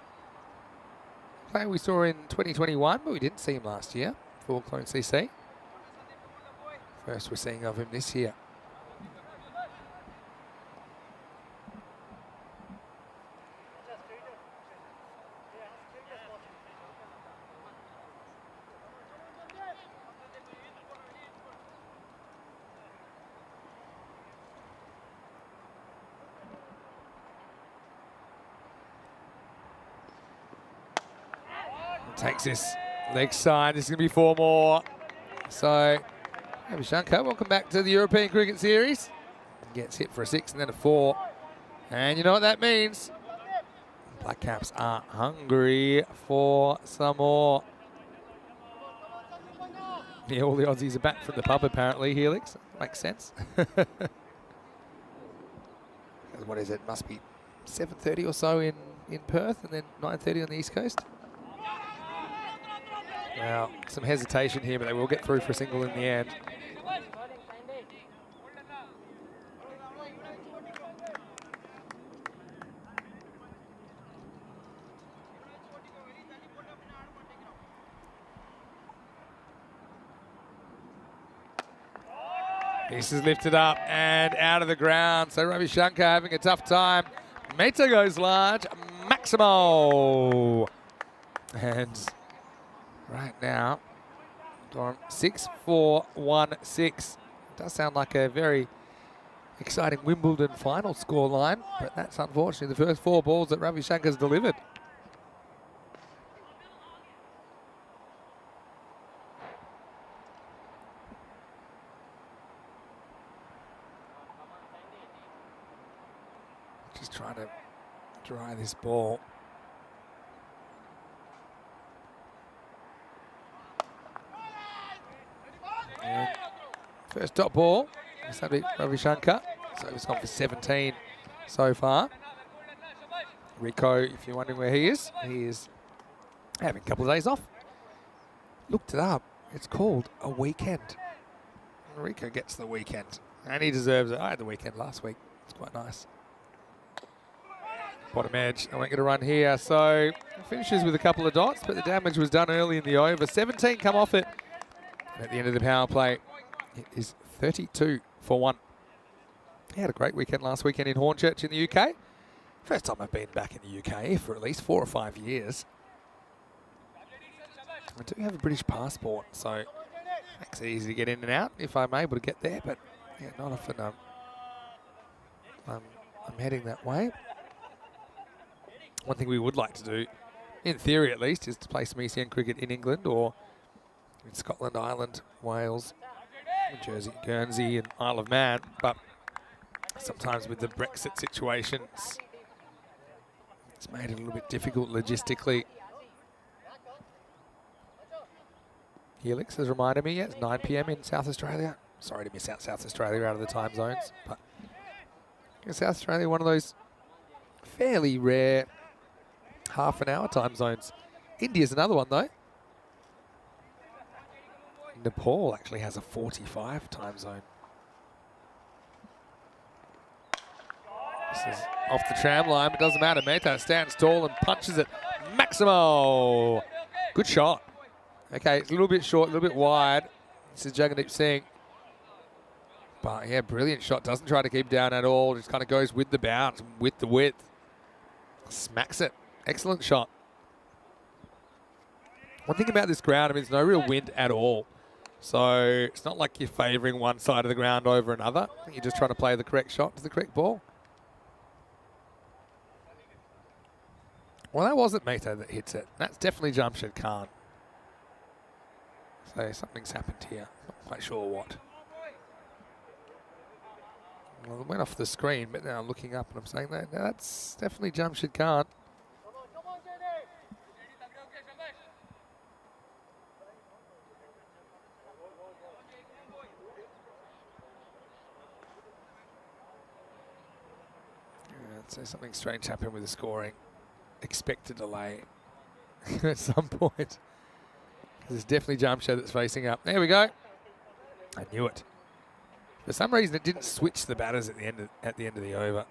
A: player we saw in 2021, but we didn't see him last year for Clone CC. First we're seeing of him this year. Takes this leg side. This is going to be 4 more. So, Ravi Shankar, welcome back to the European Cricket Series. Gets hit for a 6 and then a 4. And you know what that means? Black Caps are hungry for some more. Yeah, all the Aussies are back from the pub apparently, Helix. Makes sense. What is it? Must be 7:30 or so in Perth and then 9:30 on the East Coast. Now, some hesitation here, but they will get through for a single in the end. This is lifted up and out of the ground. So Ravi Shankar having a tough time. Mehta goes large. Maximo. And right now, 6-4-1-6. Does sound like a very exciting Wimbledon final scoreline, but that's unfortunately the first 4 balls that Ravi Shankar's delivered. Just trying to dry this ball. And first top ball, Ravi Shankar. So he's gone for 17 so far. Rico, if you're wondering where he is having a couple of days off. Looked it up. It's called a weekend. Rico gets the weekend, and he deserves it. I had the weekend last week. It's quite nice. Bottom edge. I won't get a run here. So finishes with a couple of dots, but the damage was done early in the over. 17 come off it. And at the end of the power play, it is 32 for 1. He had a great weekend last weekend in Hornchurch in the UK. First time I've been back in the UK for at least 4 or 5 years. I do have a British passport, so makes it easy to get in and out if I'm able to get there. But yeah, not often I'm heading that way. One thing we would like to do, in theory at least, is to play some ECN cricket in England or in Scotland, Ireland, Wales, Jersey, Guernsey and Isle of Man. But sometimes with the Brexit situations, it's made it a little bit difficult logistically. Helix has reminded me, it's 9 PM in South Australia. Sorry to miss out South Australia out of the time zones, but South Australia, one of those fairly rare half-an-hour time zones. India's another one, though. Nepal actually has a 45 time zone. This is off the tram line, but doesn't matter. Mehta stands tall and punches it. Maximo! Good shot. Okay, it's a little bit short, a little bit wide. This is Jagandeep Singh. But yeah, brilliant shot. Doesn't try to keep down at all. Just kind of goes with the bounce, with the width. Smacks it. Excellent shot. One thing about this ground, I mean, there's no real wind at all. So it's not like you're favouring one side of the ground over another. You're just trying to play the correct shot to the correct ball. Well, that wasn't Mehta that hits it. That's definitely Jamshed Khan. So something's happened here. Not quite sure what. Well, it went off the screen, but now I'm looking up and I'm saying that that's definitely Jamshed Khan. So something strange happened with the scoring. Expect a delay at some point. There's definitely Jamshed that's facing up. There we go. I knew it. For some reason, it didn't switch the batters at the end of the over.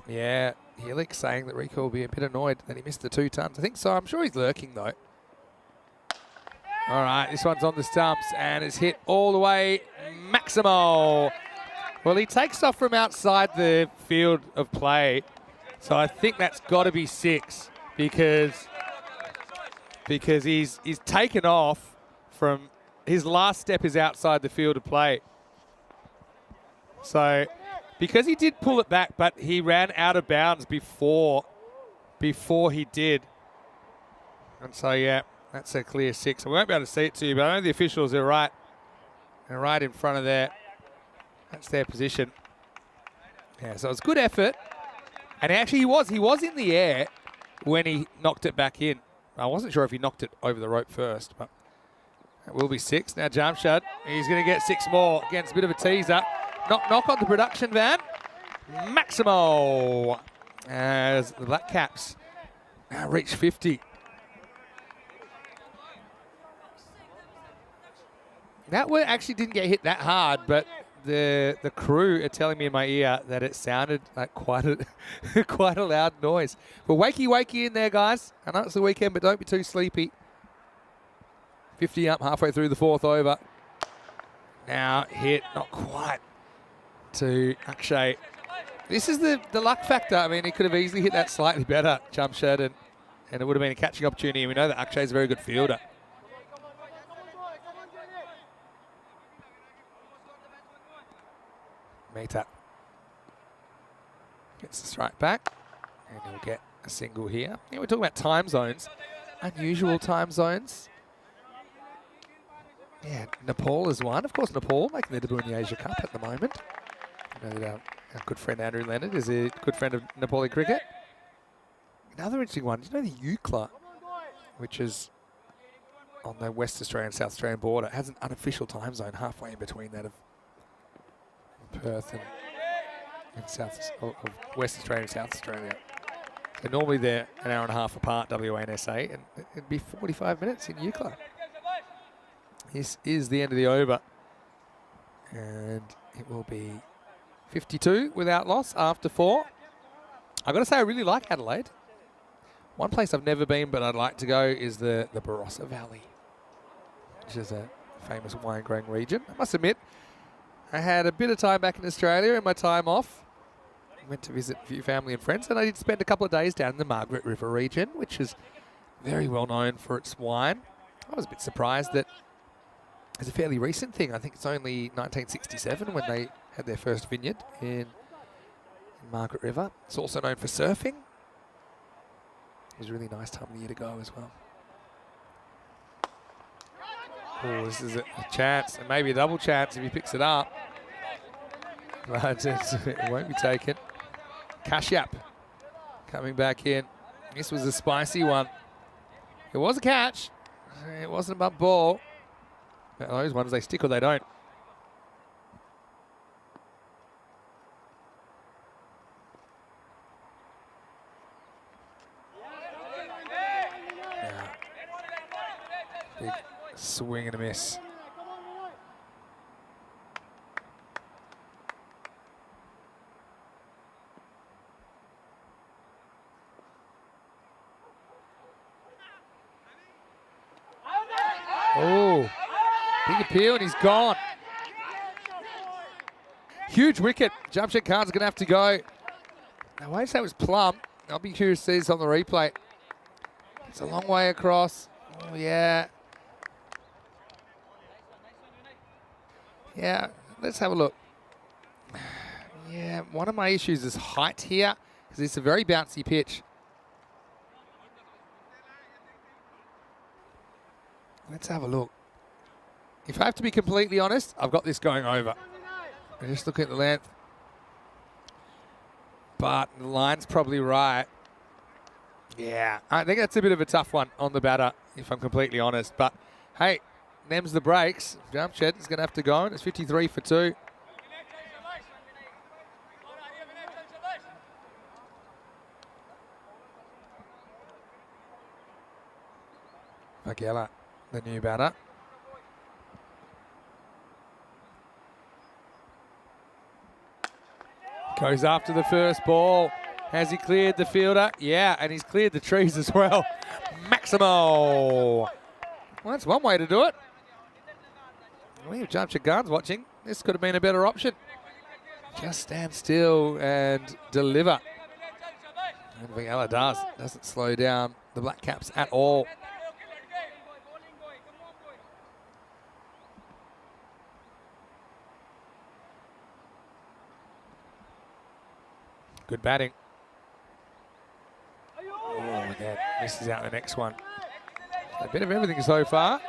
A: Yeah, Helix saying that Rico will be a bit annoyed that he missed the 2 tons. I think so. I'm sure he's lurking though. All right, this one's on the stumps and it's hit all the way. Maximo. Well, he takes off from outside the field of play, so I think that's got to be 6 because he's taken off from his last step is outside the field of play. So because he did pull it back, but he ran out of bounds before he did, and so yeah, that's a clear 6. I won't be able to see it to you, but I know the officials are right. They're right in front of there. That's their position. Yeah, so it's good effort. And actually he was in the air when he knocked it back in. I wasn't sure if he knocked it over the rope first, but that will be 6. Now Jamshed, he's going to get 6 more. Again, it's a bit of a teaser. Knock on the production van. Maximo as the Black Caps now reach 50. That one actually didn't get hit that hard, but the crew are telling me in my ear that it sounded like quite a loud noise. But wakey in there, guys. I know it's the weekend, but don't be too sleepy. 50 up halfway through the 4th over. Now hit, not quite, to Akshay. This is the luck factor. I mean, he could have easily hit that slightly better, Jamshed, and it would have been a catching opportunity. And we know that Akshay's a very good fielder. Mehta gets the strike back, and he'll get a single here. Yeah, we're talking about time zones, unusual time zones. Yeah, Nepal is one. Of course, Nepal making their debut in the Asia Cup at the moment. I know that our good friend Andrew Leonard is a good friend of Nepali cricket. Another interesting one, do you know the Eucla, which is on the West Australian, South Australian border, has an unofficial time zone halfway in between that of Perth and South of West Australia and South Australia. So normally they're an hour and a half apart, WA and SA, and it'd be 45 minutes in Eucla. This is the end of the over, and it will be 52 without loss after 4. I've got to say I really like Adelaide. One place I've never been but I'd like to go is the Barossa Valley, which is a famous wine growing region. I must admit, I had a bit of time back in Australia in my time off. Went to visit a few family and friends, and I did spend a couple of days down in the Margaret River region, which is very well known for its wine. I was a bit surprised that it's a fairly recent thing. I think it's only 1967 when they had their first vineyard in Margaret River. It's also known for surfing. It was a really nice time of the year to go as well. Oh, this is a chance, and maybe a double chance if he picks it up. But it won't be taken. Kashyap coming back in. This was a spicy one. It was a catch. It wasn't a bump ball. But those ones, they stick or they don't. Now, big swing and a miss. Oh, big appeal and he's gone. Huge wicket. Jamshed Khan's going to have to go. Now, wait, that was plumb. I'll be curious to see this on the replay. It's a long way across. Oh, yeah. Yeah, let's have a look. Yeah, one of my issues is height here, because it's a very bouncy pitch. Let's have a look. If I have to be completely honest, I've got this going over. I just look at the length. But the line's probably right. Yeah, I think that's a bit of a tough one on the batter, if I'm completely honest. But, hey, them's the breaks. Jump Shed is going to have to go, and it's 53 for 2. Magella, the new batter. Goes after the first ball. Has he cleared the fielder? Yeah, and he's cleared the trees as well. Maximo. Well, that's one way to do it. Well, if Jamshid Khan's watching, this could have been a better option. Just stand still and deliver. And Vingala doesn't slow down the Black Caps at all. Good batting. Oh, and then misses out the next one. A bit of everything so far.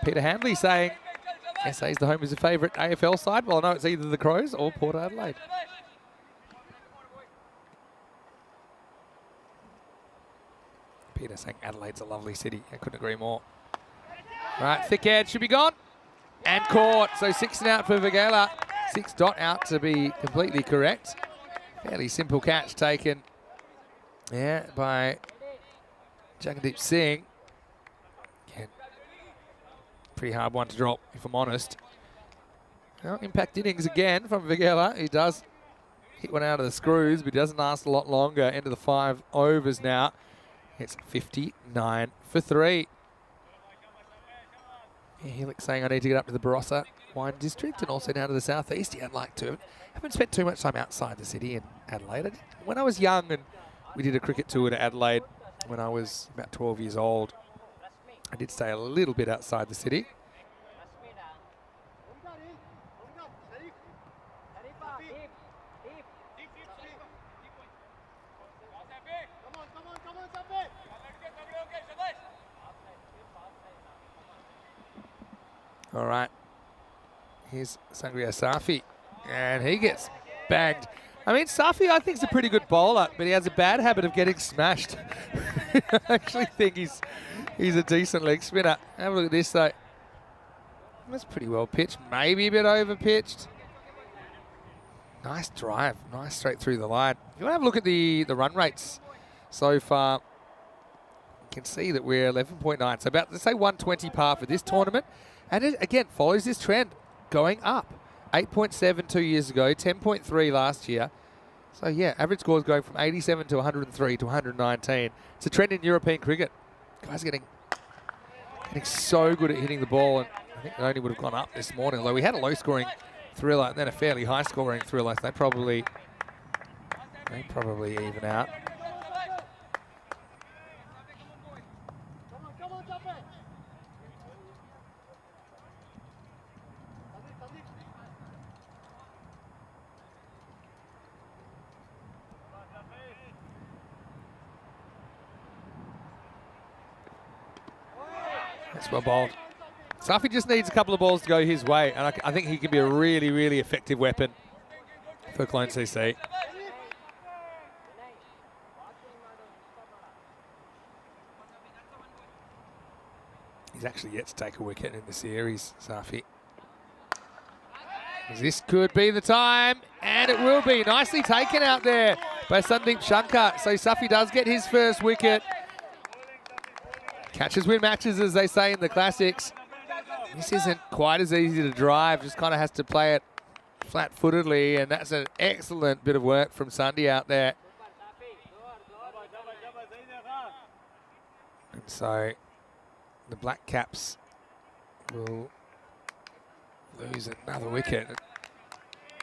A: Peter Handley saying SA's the home is a favourite AFL side. Well, no, it's either the Crows or Port Adelaide. Peter saying Adelaide's a lovely city. I couldn't agree more. Right, thick edge should be gone. And caught. So 6 and out for Vingala. 6 dot out to be completely correct. Fairly simple catch taken, yeah, by Jagandeep Singh. Again, pretty hard one to drop, if I'm honest. Well, impact innings again from Vingala. He does hit one out of the screws, but he doesn't last a lot longer. End of the 5 overs now. It's 59 for 3. Yeah, Helix saying I need to get up to the Barossa Wine District and also down to the southeast. Yeah, I'd like to. Haven't spent too much time outside the city in Adelaide. When I was young and we did a cricket tour to Adelaide when I was about 12 years old, I did stay a little bit outside the city. All right, here's Sangria Safi, and he gets bagged. I mean, Safi, I think, is a pretty good bowler, but he has a bad habit of getting smashed. I actually think he's a decent leg spinner. Have a look at this, though. That's pretty well pitched, maybe a bit over pitched. Nice drive, nice straight through the line. If you want to have a look at the run rates so far, you can see that we're 11.9, so about, let's say, 120 par for this tournament. And it, again, follows this trend, going up. 8.7 2 years ago, 10.3 last year. So, yeah, average scores going from 87 to 103 to 119. It's a trend in European cricket. Guys getting so good at hitting the ball, and I think it only would have gone up this morning, although we had a low-scoring thriller and then a fairly high-scoring thriller, so they probably even out. That's well bowled. Safi just needs a couple of balls to go his way, and I think he can be a really, really effective weapon for Clone CC. He's actually yet to take a wicket in the series, Safi. This could be the time, and it will be. Nicely taken out there by Sandeep Shankar. So Safi does get his first wicket. Catches win matches, as they say in the classics. This isn't quite as easy to drive, just kind of has to play it flat-footedly, and that's an excellent bit of work from Sunday out there. And so the Black Caps will lose another wicket.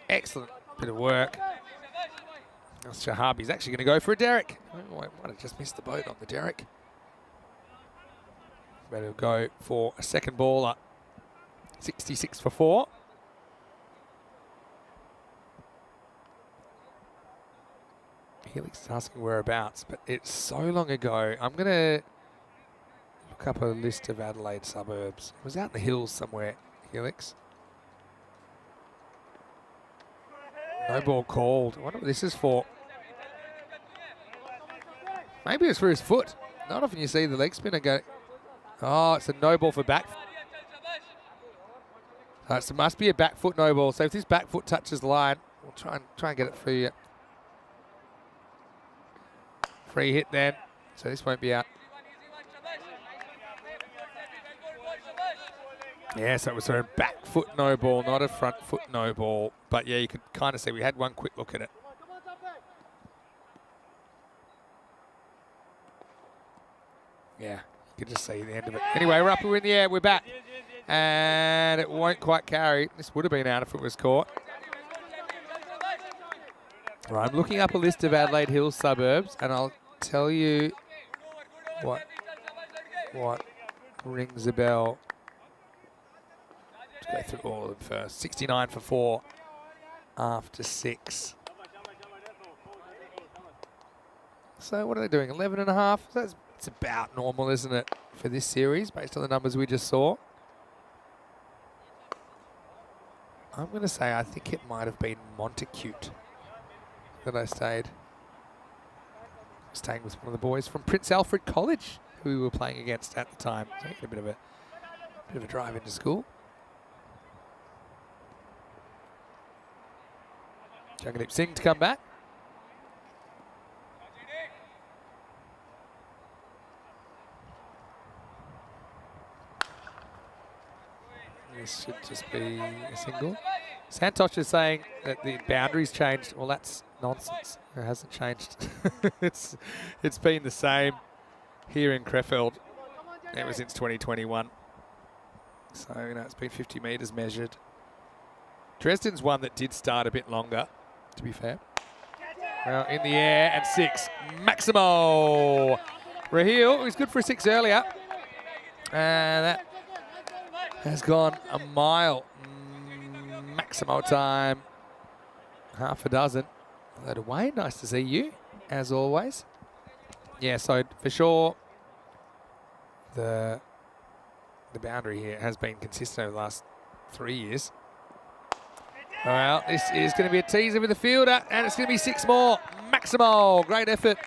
A: Excellent bit of work. Shahabi's actually going to go for a derrick. Oh, I might have just missed the boat on the derrick. Better go for a second baller. 66 for 4. Helix is asking whereabouts, but it's so long ago. I'm going to Look up a list of Adelaide suburbs. It was out in the hills somewhere, Helix. No ball called. I wonder what this is for. Maybe it's for his foot. Not often you see the leg spinner go. Oh, it's a no ball for back. So it must be a back foot no ball. So if this back foot touches the line, we'll try and get it through. Free hit then. So this won't be out. Yeah, so it was a back foot no ball, not a front foot no ball. But yeah, you could kind of see we had one quick look at it. Yeah, you could just see the end of it. Anyway, we're up, we're in the air, we're back. And it won't quite carry. This would have been out if it was caught. Right, I'm looking up a list of Adelaide Hills suburbs, and I'll tell you what rings a bell. Let's go through all of them first. 69 for 4 after 6. So what are they doing? 11.5? So it's about normal, isn't it, for this series, based on the numbers we just saw. I'm going to say I think it might have been Montacute that I stayed. Staying with one of the boys from Prince Alfred College, who we were playing against at the time. So a bit of a drive into school. Jagdeep Singh to come back. This should just be a single. Santosh is saying that the boundaries changed. Well, that's nonsense. It hasn't changed. it's been the same here in Krefeld ever since 2021. So, it's been 50 metres measured. Dresden's one that did start a bit longer, to be fair. Well, in the air and 6. Maximo Raheel, who's good for a 6 earlier. And that has gone a mile. Maximo time, half a dozen. Hello to Wayne, nice to see you, as always. Yeah, so for sure, the boundary here has been consistent over the last 3 years. Well, this is going to be a teaser with the fielder, and it's going to be 6 more. Maximo, great effort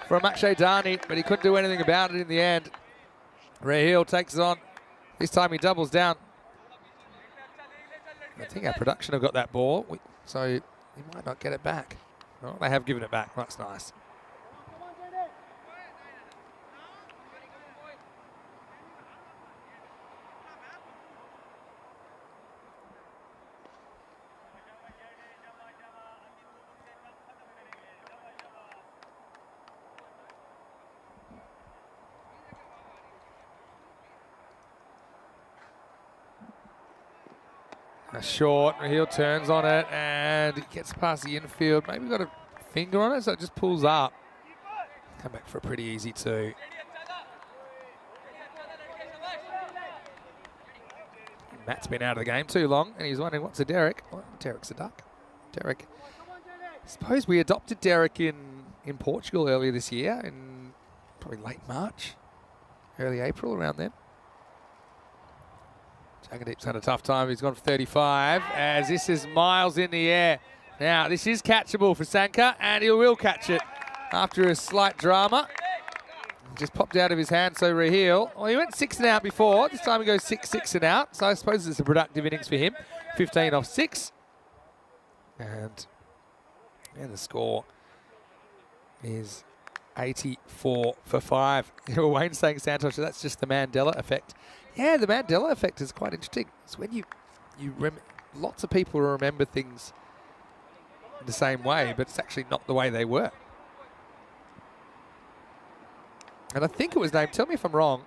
A: from Akshay Dani, but he couldn't do anything about it in the end. Raheel takes it on. This time he doubles down. I think our production have got that ball, so he might not get it back. Well, they have given it back. That's nice. A short, Raheel turns on it and it gets past the infield. Maybe got a finger on it, so it just pulls up. Come back for a pretty easy 2. Matt's been out of the game too long and he's wondering what's a Derek. Well, Derek's a duck. Derek. I suppose we adopted Derek in Portugal earlier this year, in probably late March, early April, around then. Jagdeep's had a tough time. He's gone for 35 as this is miles in the air. Now, this is catchable for Sanka, and he will catch it after a slight drama. Just popped out of his hand, so Raheel. Well, he went 6 and out before. This time he goes 6, 6 and out. So I suppose it's a productive innings for him. 15 off 6. And the score is 84 for 5. Wayne's saying, Santosh, that's just the Mandela effect. Yeah, the Mandela effect is quite interesting. It's when lots of people remember things the same way, but it's actually not the way they were. And I think it was named, tell me if I'm wrong,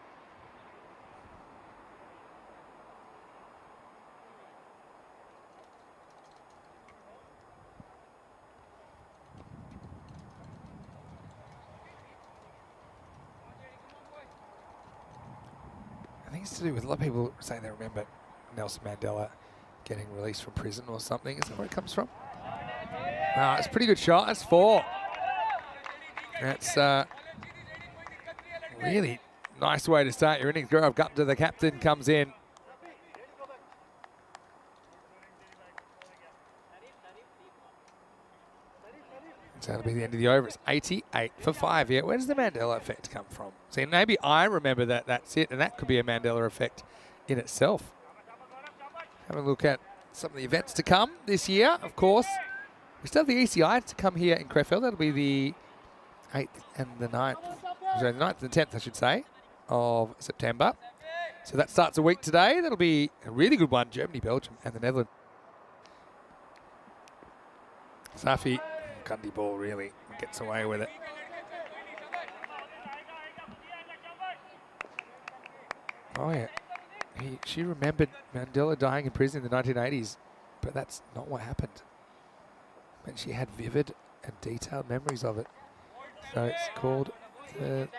A: it's to do with a lot of people say they remember Nelson Mandela getting released from prison or something. Is that where it comes from? It's a pretty good shot. That's 4. That's really Nice way to start your innings. Gaurav Gupta, the captain, comes in. So that'll be the end of the over. It's 88 for 5 here. Where does the Mandela effect come from? See, maybe I remember that that's it, and that could be a Mandela effect in itself. Have a look at some of the events to come this year, of course. We still have the ECI to come here in Crefeld. That'll be the 8th and the 9th. Sorry, the 9th and the 10th, I should say, of September. So that starts a week today. That'll be a really good one. Germany, Belgium, and the Netherlands. Safi, Gundy ball really gets away with it. Oh yeah, she remembered Mandela dying in prison in the 1980s, but that's not what happened. And she had vivid and detailed memories of it. So it's called the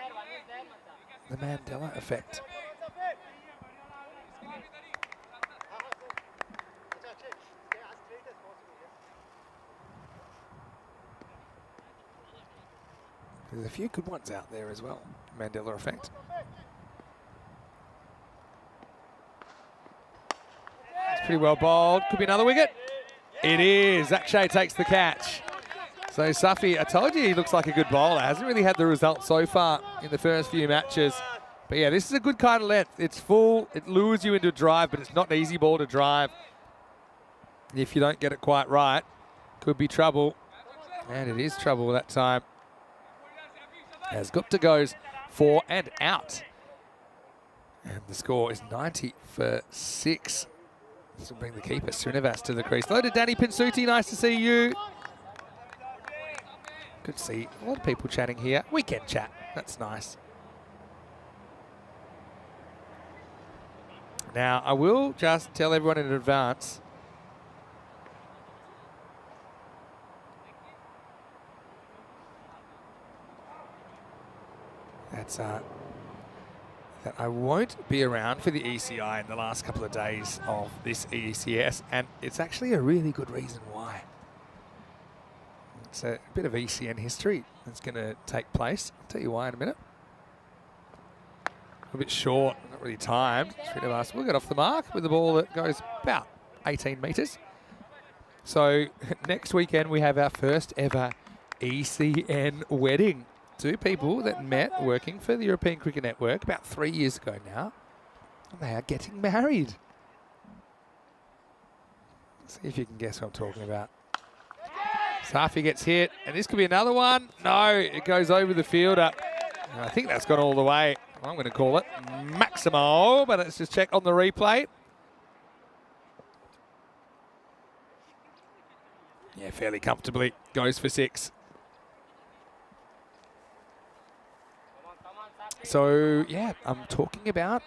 A: Mandela effect. There's a few good ones out there as well. Mandela effect. It's pretty well bowled. Could be another wicket. It is. Akshay takes the catch. So Safi, I told you he looks like a good bowler. Hasn't really had the result so far in the first few matches. But yeah, this is a good kind of length. It's full. It lures you into a drive, but it's not an easy ball to drive. If you don't get it quite right, could be trouble. And it is trouble that time. As Gupta goes 4 and out. And the score is 90 for 6. This will bring the keeper, Srinivas, to the crease. Hello to Danny Pinsuti, nice to see you. Good to see a lot of people chatting here. Weekend chat, that's nice. Now, I will just tell everyone in advance. That I won't be around for the ECI in the last couple of days of this ECS, and it's actually a really good reason why. It's a bit of ECN history that's going to take place. I'll tell you why in a minute. A bit short, not really timed. Srinivas will get off the mark with a ball that goes about 18 metres. So next weekend we have our first ever ECN wedding. 2 people that met working for the European Cricket Network about 3 years ago now. And they are getting married. Let's see if you can guess what I'm talking about. Safi gets hit, and this could be another one. No, it goes over the fielder. And I think that's gone all the way. I'm going to call it Maximo, but let's just check on the replay. Yeah, fairly comfortably. Goes for 6. So, yeah, I'm talking about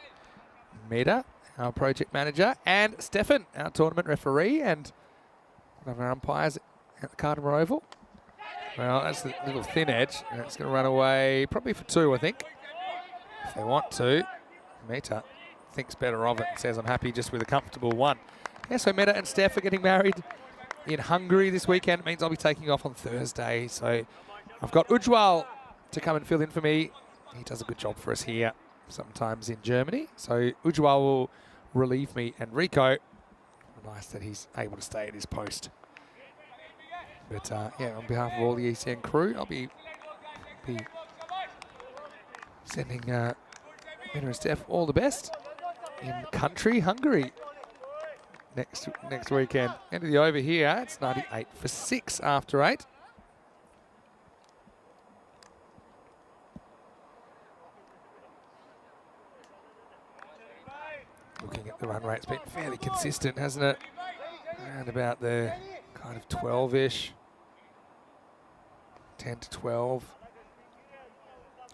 A: Meda, our project manager, and Stefan, our tournament referee, and one of our umpires at the Carter Oval. Well, that's the little thin edge, and it's going to run away probably for 2, I think, if they want to. Meta thinks better of it and says, I'm happy just with a comfortable 1. Yeah, so Meda and Steph are getting married in Hungary this weekend. It means I'll be taking off on Thursday. So I've got Ujwal to come and fill in for me. He does a good job for us here, sometimes in Germany. So Ujwal will relieve me, and Rico, nice that he's able to stay at his post. But yeah, on behalf of all the ECN crew, I'll be sending Mina and Steph all the best in country Hungary next weekend. End of the over here. It's 98 for 6 after 8. Looking at the run rate, it's been fairly consistent, hasn't it? Around about the kind of 12-ish, 10 to 12.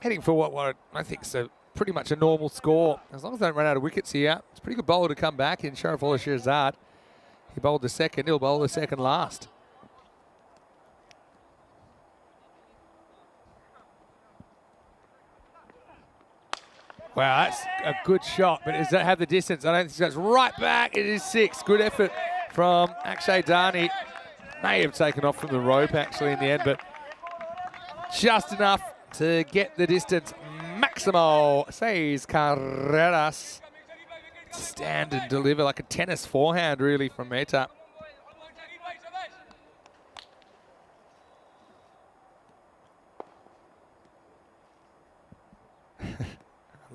A: Heading for what I think is pretty much a normal score. As long as they don't run out of wickets here, it's a pretty good bowler to come back in Sharifullah Shirzad. He bowled the second, he'll bowl the second last. Wow, that's a good shot, but does that have the distance? I don't think that's right back. It is 6. Good effort from Akshay Dani. May have taken off from the rope actually in the end, but just enough to get the distance. Maximo says Carreras. Stand and deliver like a tennis forehand, really, from Meta.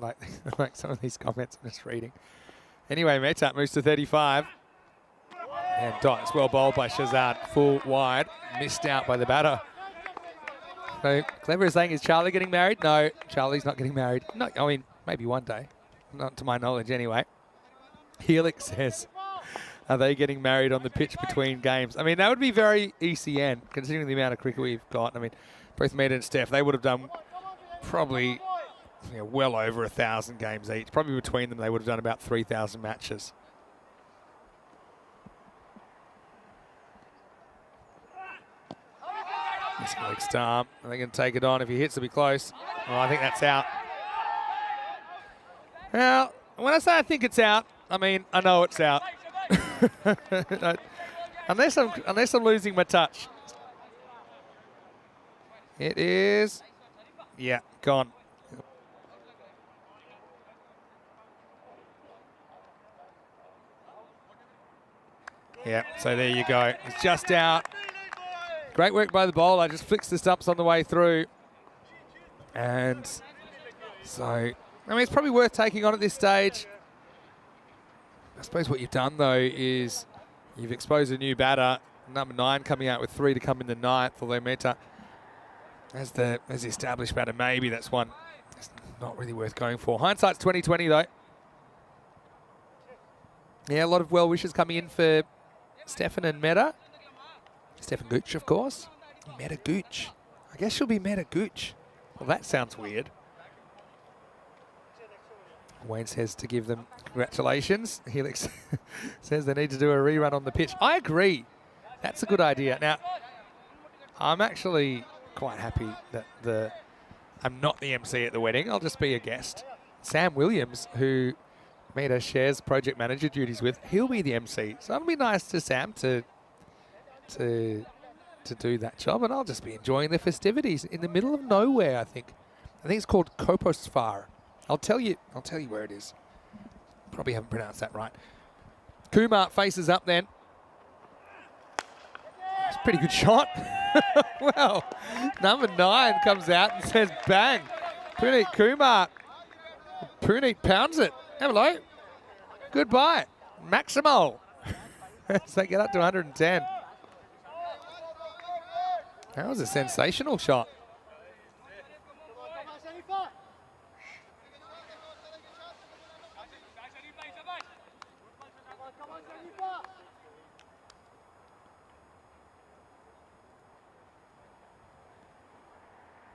A: I like some of these comments I'm just reading. Anyway, Meta moves to 35. And Dots well bowled by Shazad, full wide, missed out by the batter. So Clever is saying, is Charlie getting married? No, Charlie's not getting married. No, I mean, maybe one day. Not to my knowledge anyway. Helix says, are they getting married on the pitch between games? I mean, that would be very ECN, considering the amount of cricket we've got. I mean, both Meta and Steph, they would have done probably well over 1,000 games each. Probably between them, they would have done about 3,000 matches. This leg stump. Are they going to take it on? If he hits, it'll be close. Oh, I think that's out. Well, when I say I think it's out, I mean I know it's out. unless I'm losing my touch. It is, yeah, gone. Yeah, so there you go. It's just out. Great work by the bowler. Just flicks the stumps on the way through. And so, I mean, it's probably worth taking on at this stage. I suppose what you've done, though, is you've exposed a new batter. Number 9 coming out with 3 to come in the 9th, although Meta, as the established batter, maybe that's one that's not really worth going for. Hindsight's 20/20, though. Yeah, a lot of well wishes coming in for Stefan and Meta. Stefan Gooch, of course. Meta Gooch. I guess she'll be Meta Gooch. Well, that sounds weird. Wayne says to give them congratulations. Helix says they need to do a rerun on the pitch. I agree. That's a good idea. Now, I'm actually quite happy that I'm not the MC at the wedding. I'll just be a guest. Sam Williams, who Meta shares project manager duties with, he'll be the MC. So it'll be nice to Sam to do that job, and I'll just be enjoying the festivities in the middle of nowhere. I think it's called Koposvar. I'll tell you where it is. Probably haven't pronounced that right. Kumar faces up then. It's a pretty good shot. Well, number 9 comes out and says bang. Puneet Kumar. Puneet pounds it. Hello. Goodbye. Maximo. As they get up to 110. That was a sensational shot.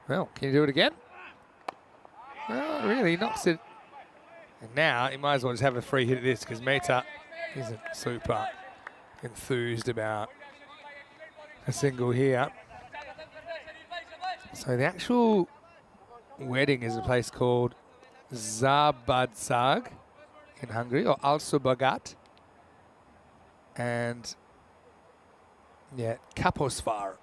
A: Well, can you do it again? Well, really knocks it. And now he might as well just have a free hit at this, because Meta isn't super enthused about a single here. So the actual wedding is a place called Zabadzag in Hungary, or Alsobagat. And yeah, Kaposvar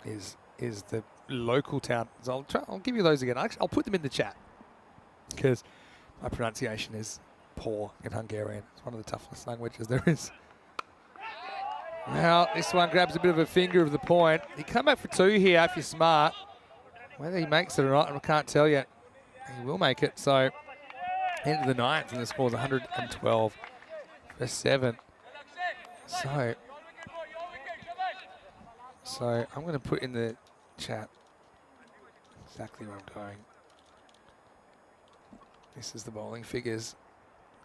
A: is the local town. So I'll give you those again. I'll put them in the chat, because my pronunciation is poor in Hungarian. It's one of the toughest languages there is. Well, this one grabs a bit of a finger of the point. You come back for 2 here if you're smart. Whether he makes it or not, I can't tell you. He will make it. So, end of the 9th, and the score's 112 for 7. So I'm going to put in the chat exactly where I'm going. This is the bowling figures.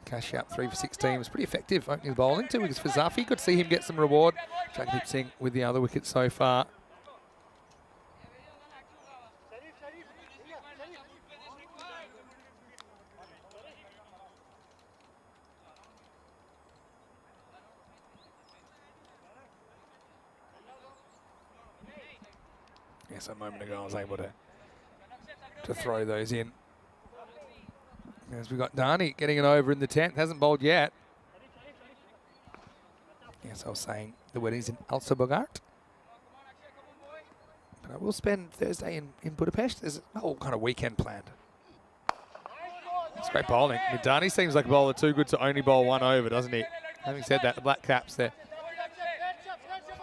A: Cash out 3 for 16 was pretty effective opening the bowling. 2 wickets for Zafi. Good to see him get some reward. Jagdeep Singh with the other wicket so far. Yes, a moment ago I was able to throw those in. As we got Dani getting it over in the 10th, hasn't bowled yet. Yes, I was saying the wedding's in Alsobagat. But I will spend Thursday in Budapest. There's a whole kind of weekend planned It's great bowling. Midani seems like a bowler too good to only bowl one over, doesn't he? Having said that, the Black Caps, they're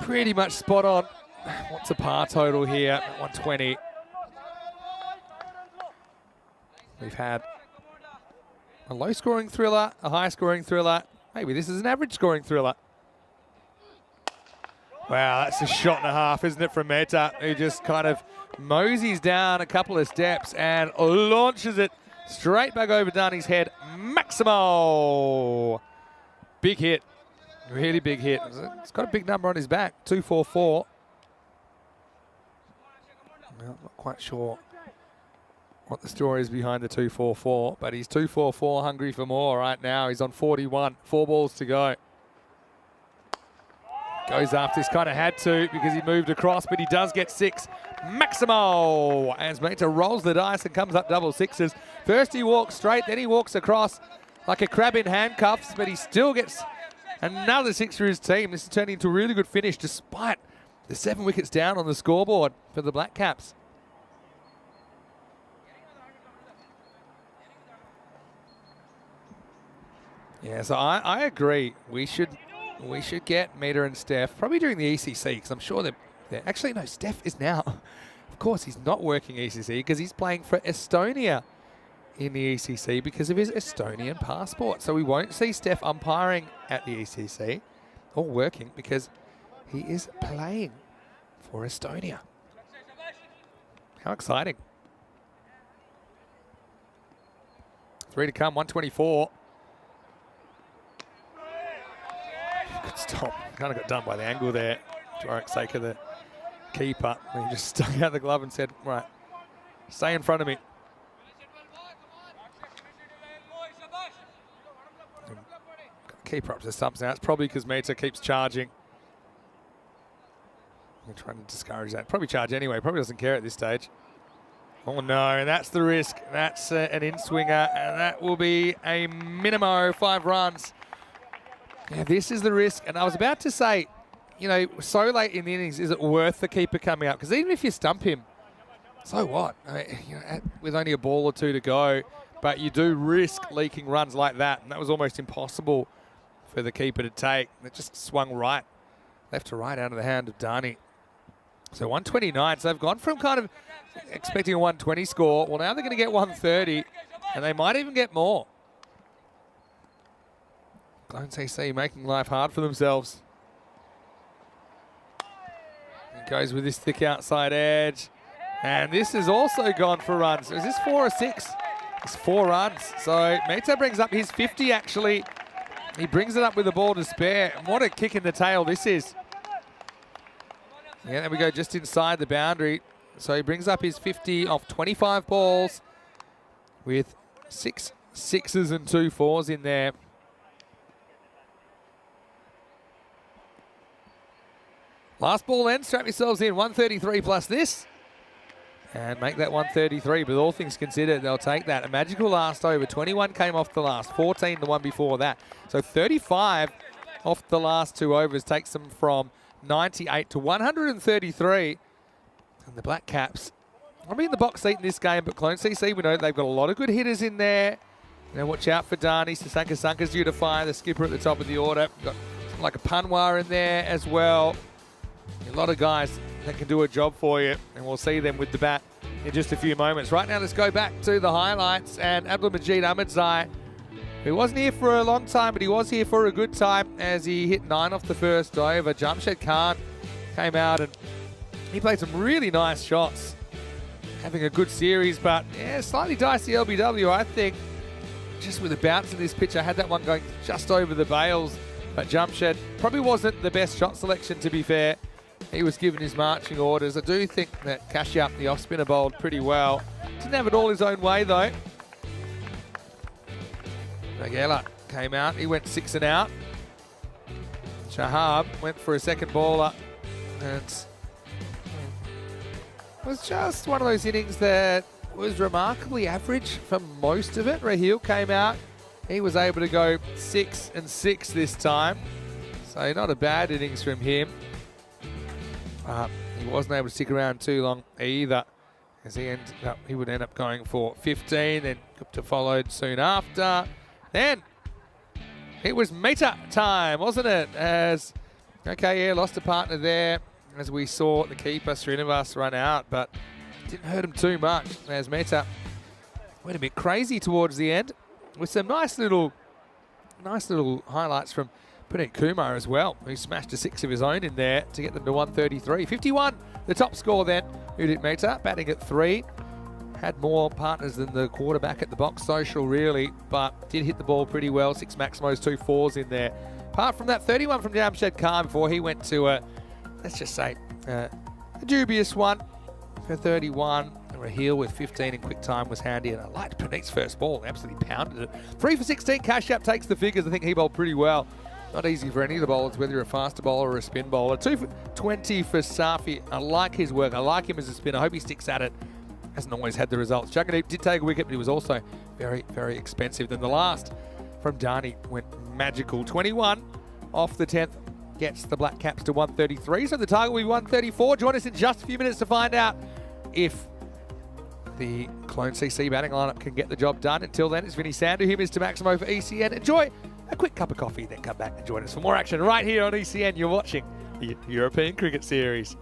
A: pretty much spot on. What's a par total here at 120? We've had a low-scoring thriller, a high-scoring thriller. Maybe this is an average-scoring thriller. Wow, that's a shot and a half, isn't it, from Mehta, who just kind of moseys down a couple of steps and launches it straight back over Dani's head. Maximo! Big hit. Really big hit. It's got a big number on his back, 244. Well, I'm not quite sure what the story is behind the 244, but he's 244 hungry for more right now. He's on 41, 4 balls to go. Goes after this, kind of had to because he moved across, but he does get 6. Maximo! As Mehta rolls the dice and comes up double sixes. First he walks straight, then he walks across like a crab in handcuffs, but he still gets another 6 for his team. This is turning into a really good finish despite the 7 wickets down on the scoreboard for the Black Caps. Yeah, so I agree. We should get Mehta and Steph probably during the ECC because I'm sure they're actually no. Steph is now. Of course, he's not working ECC because he's playing for Estonia in the ECC because of his Estonian passport. So we won't see Steph umpiring at the ECC or working because he is playing for Estonia. How exciting! 3 to come. 124. Good stop. Kind of got done by the angle there. Jorek's sake of the keeper. He just stuck out the glove and said, right, stay in front of me. Keeper up to stumps now. It's probably because Mehta keeps charging. I'm trying to discourage that. Probably charge anyway. Probably doesn't care at this stage. Oh no, and that's the risk. That's an in-swinger, and that will be a minimo 5 runs. Yeah, this is the risk. And I was about to say, you know, so late in the innings, is it worth the keeper coming out? Because even if you stump him, so what? I mean, you know, with only a ball or 2 to go, but you do risk leaking runs like that, and that was almost impossible for the keeper to take. It just swung right, left to right out of the hand of Dani. So 129. So they've gone from kind of expecting a 120 score. Well, now they're going to get 130, and they might even get more. Clone CC making life hard for themselves. It goes with this thick outside edge. And this has also gone for runs. Is this 4 or 6? It's 4 runs. So Mehta brings up his 50 actually. He brings it up with a ball to spare. And what a kick in the tail this is. Yeah, there we go, just inside the boundary. So he brings up his 50 off 25 balls with 6 sixes and 2 fours in there. Last ball then, strap yourselves in, 133 plus this. And make that 133, but all things considered, they'll take that. A magical last over, 21 came off the last, 14 the one before that. So 35 off the last 2 overs takes them from 98 to 133. And the Black Caps, I'll be in the box seat in this game, but Clone CC, we know they've got a lot of good hitters in there. You know, watch out for Dani. Sasanka Sanka's due to fire, the skipper at the top of the order. Got something like a Panwar in there as well. A lot of guys that can do a job for you, and we'll see them with the bat in just a few moments. Right now, let's go back to the highlights, and Abdulmajid Ahmadzai, who wasn't here for a long time, but he was here for a good time as he hit 9 off the first over. Jamshed Khan came out and he played some really nice shots, having a good series, but yeah, slightly dicey LBW, I think. Just with the bounce in this pitch, I had that one going just over the bails, but Jamshed probably wasn't the best shot selection, to be fair. He was given his marching orders. I do think that Kashyap, the off-spinner, bowled pretty well. Didn't have it all his own way, though. Nagela came out. He went 6 and out. Shahab went for a second bowler. And it was just one of those innings that was remarkably average for most of it. Raheel came out. He was able to go 6 and 6 this time. So not a bad innings from him. He wasn't able to stick around too long either. as he would end up going for 15, then Gupta followed soon after. Then it was meter time, wasn't it? Lost a partner there as we saw the keeper Srinivas run out, but didn't hurt him too much as Mehta went a bit crazy towards the end with some nice little highlights from Puneet Kumar as well, who smashed a 6 of his own in there to get them to 133. 51, the top score then. Udit Mehta batting at 3. Had more partners than the quarterback at the box social really, but did hit the ball pretty well. 6 Maximos, 2 4s in there. Apart from that, 31 from Jamshed Khan before he went to let's just say, a dubious one for 31. Raheel with 15 in quick time was handy, and I liked Puneet's first ball. Absolutely pounded it. 3 for 16, Kashyap takes the figures. I think he bowled pretty well. Not easy for any of the bowlers, whether you're a faster bowler or a spin bowler. 2 for 20 for Safi. I like his work. I like him as a spinner. I hope he sticks at it. Hasn't always had the results. Jagadeep did take a wicket, but he was also very, very expensive. Then the last from Dhani went magical. 21 off the 10th gets the Black Caps to 133. So the target will be 134. Join us in just a few minutes to find out if the Clone CC batting lineup can get the job done. Until then, it's Vinny Sandhu here, Mr. Maximo for ECN. Enjoy a quick cup of coffee, then come back and join us for more action right here on ECN. You're watching the European Cricket Series.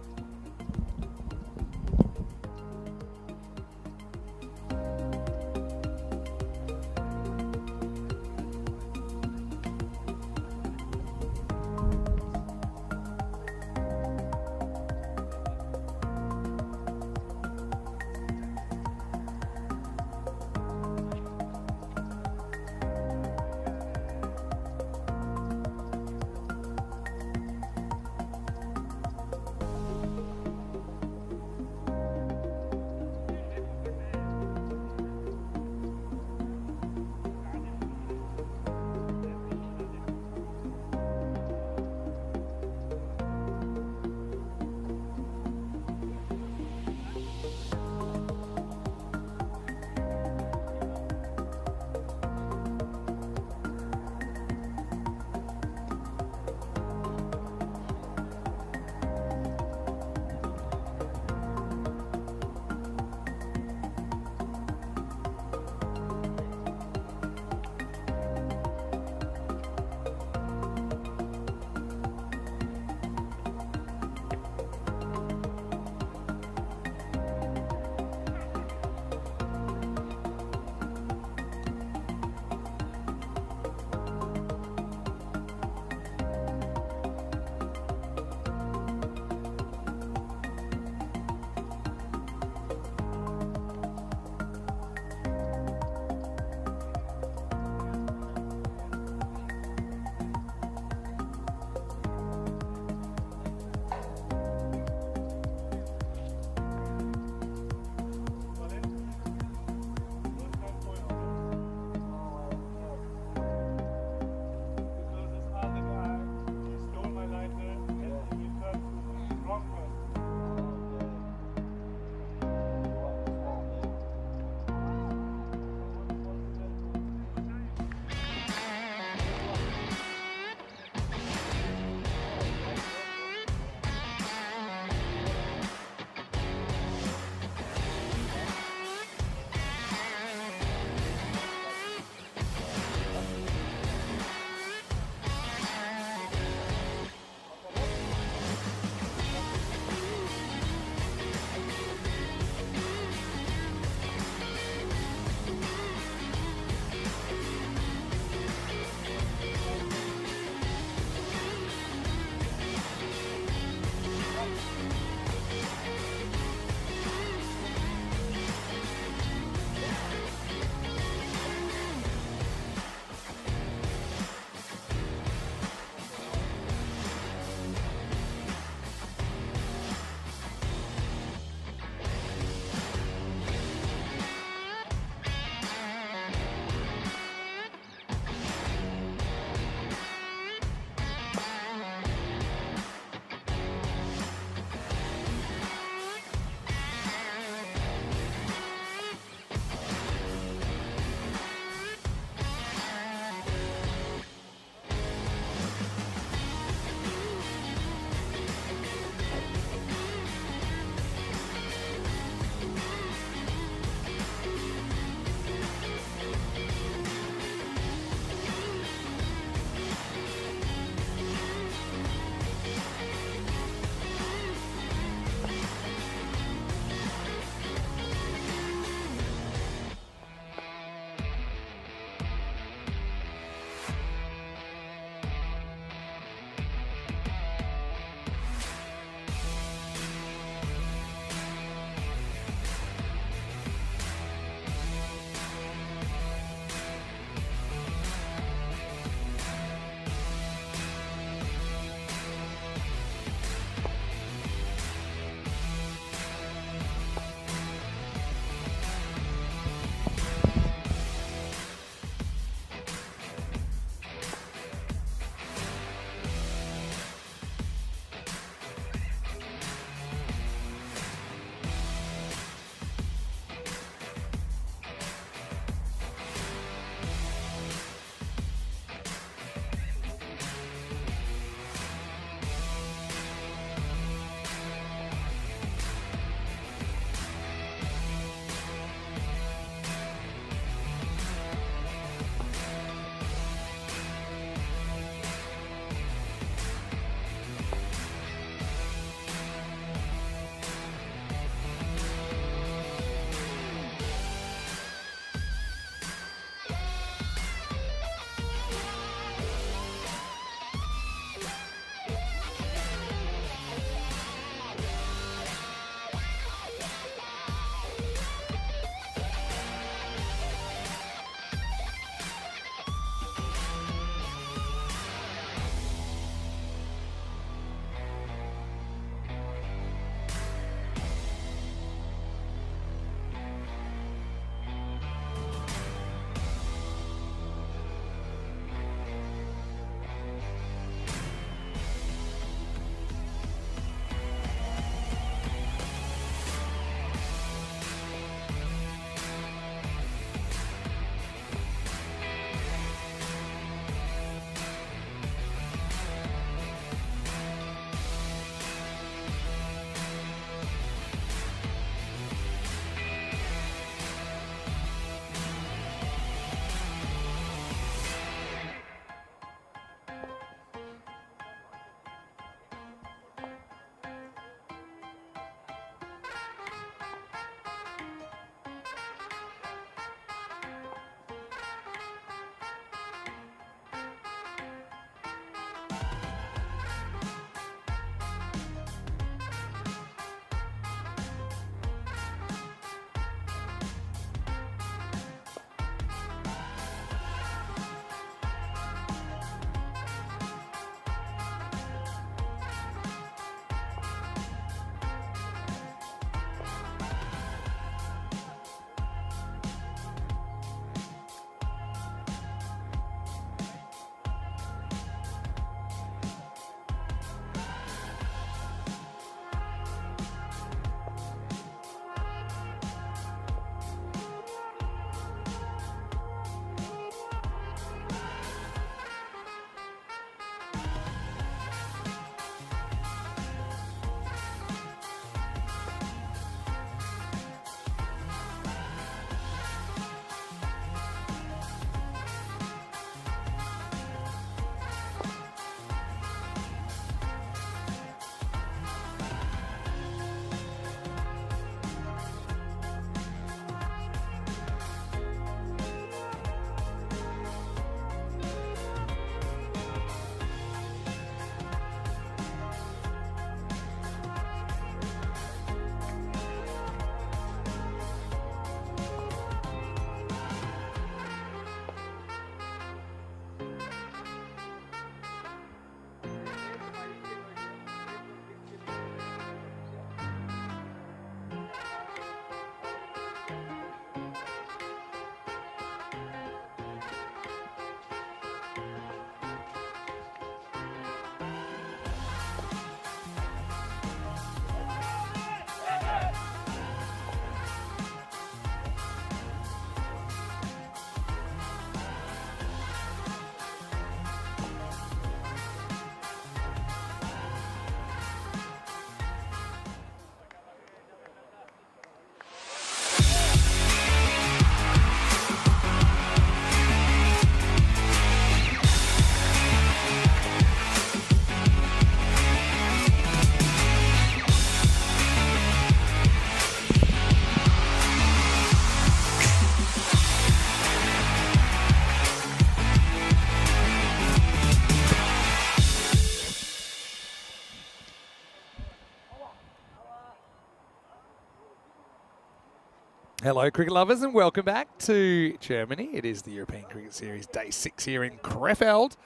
A: Hello, cricket lovers, and welcome back to Germany. It is the European Cricket Series Day 6 here in Krefeld.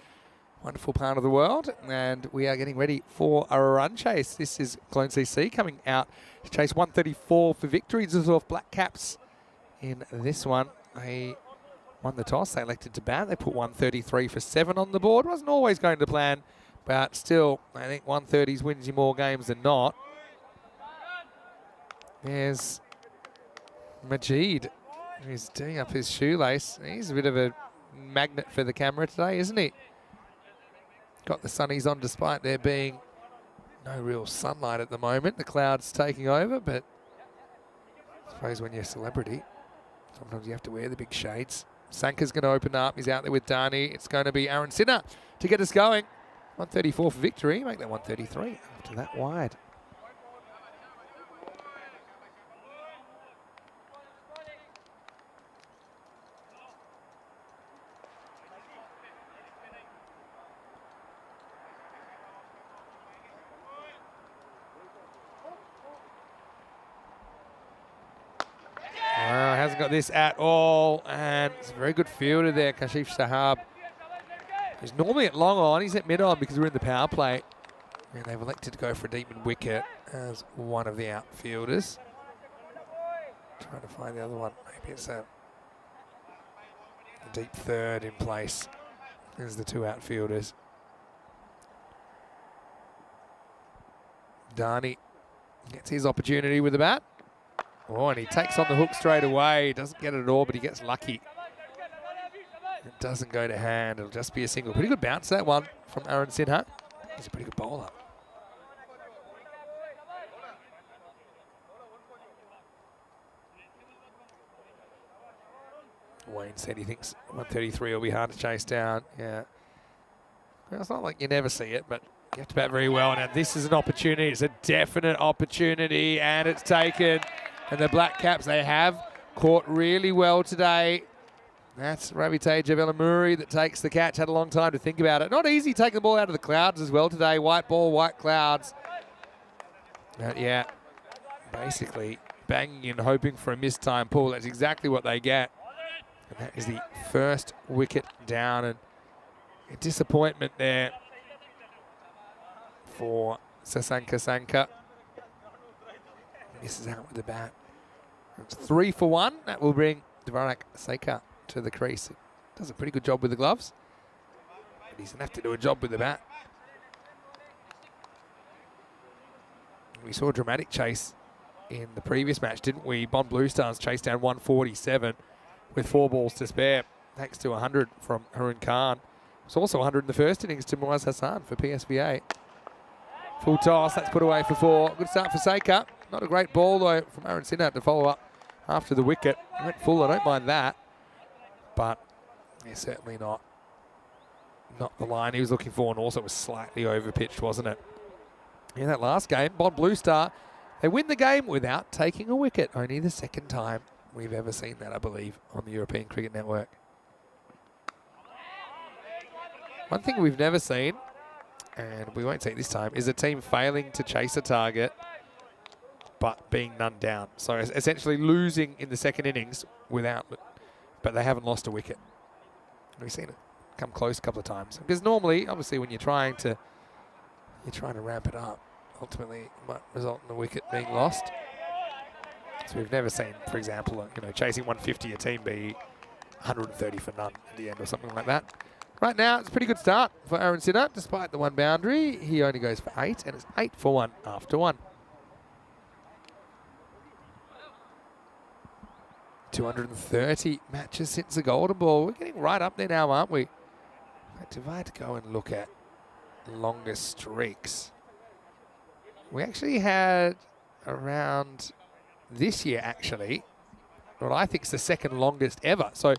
A: Wonderful part of the world, and we are getting ready for a run chase. This is Cologne CC coming out to chase 134 for victory. Düsseldorf Black Caps in this one. They won the toss. They elected to bat. They put 133 for 7 on the board. Wasn't always going to plan, but still, I think 130s wins you more games than not. There's Majid, who's doing up his shoelace. He's a bit of a magnet for the camera today, isn't he? Got the sunnies on despite there being no real sunlight at the moment. The clouds taking over, but I suppose when you're a celebrity, sometimes you have to wear the big shades. Sanka's going to open up. He's out there with Dani. It's going to be Aaron Sinner to get us going. 134 for victory. Make that 133 after that wide. Hasn't got this at all, and it's a very good fielder there, Kashif Shahab. He's normally at long on, he's at mid on because we're in the power play. And they've elected to go for a deep mid wicket as one of the outfielders. Trying to find the other one, maybe it's a deep third in place. There's the two outfielders. Dani gets his opportunity with the bat. Oh, and he takes on the hook straight away. Doesn't get it at all, but he gets lucky. It doesn't go to hand. It'll just be a single. Pretty good bounce, that one, from Aaron Sinha. He's a pretty good bowler. Wayne said he thinks 133 will be hard to chase down. Yeah. Well, it's not like you never see it, but you have to bat very well. Now, this is an opportunity. It's a definite opportunity, and it's taken. And the Black Caps, they have caught really well today. That's Ravi Tejavelamuri that takes the catch. Had a long time to think about it. Not easy taking the ball out of the clouds as well today. White ball, white clouds. But yeah, basically banging and hoping for a missed time pull. That's exactly what they get. And that is the first wicket down. And a disappointment there for Sasanka Sanka. Misses out with the bat. It's 3 for 1. That will bring Dvarak Seika to the crease. Does a pretty good job with the gloves, but he's going to have to do a job with the bat. We saw a dramatic chase in the previous match, didn't we? Bond Blue Stars chased down 147 with 4 balls to spare, thanks to 100 from Harun Khan. It was also 100 in the first innings to Muaz Hassan for PSVA. Full toss, that's put away for 4. Good start for Seika. Not a great ball, though, from Aaron Sinha to follow up after the wicket. Went full, I don't mind that. But yeah, certainly not the line he was looking for, and also was slightly overpitched, wasn't it? Yeah, that last game, Bond Blue Star, they win the game without taking a wicket. Only the second time we've ever seen that, I believe, on the European Cricket Network. One thing we've never seen, and we won't see it this time, is a team failing to chase a target but being none down. So essentially losing in the second innings but they haven't lost a wicket. We've seen it come close a couple of times. Because normally, obviously, when you're trying to ramp it up, ultimately it might result in the wicket being lost. So we've never seen, for example, chasing 150 a team be 130 for none at the end or something like that. Right now, it's a pretty good start for Aaron Sinha. Despite the 1 boundary, he only goes for 8, and it's 8 for 1 after 1. 230 matches since the Golden Ball. We're getting right up there now, aren't we? If I had to go and look at longest streaks, we actually had around this year, actually, what I think is the second longest ever. So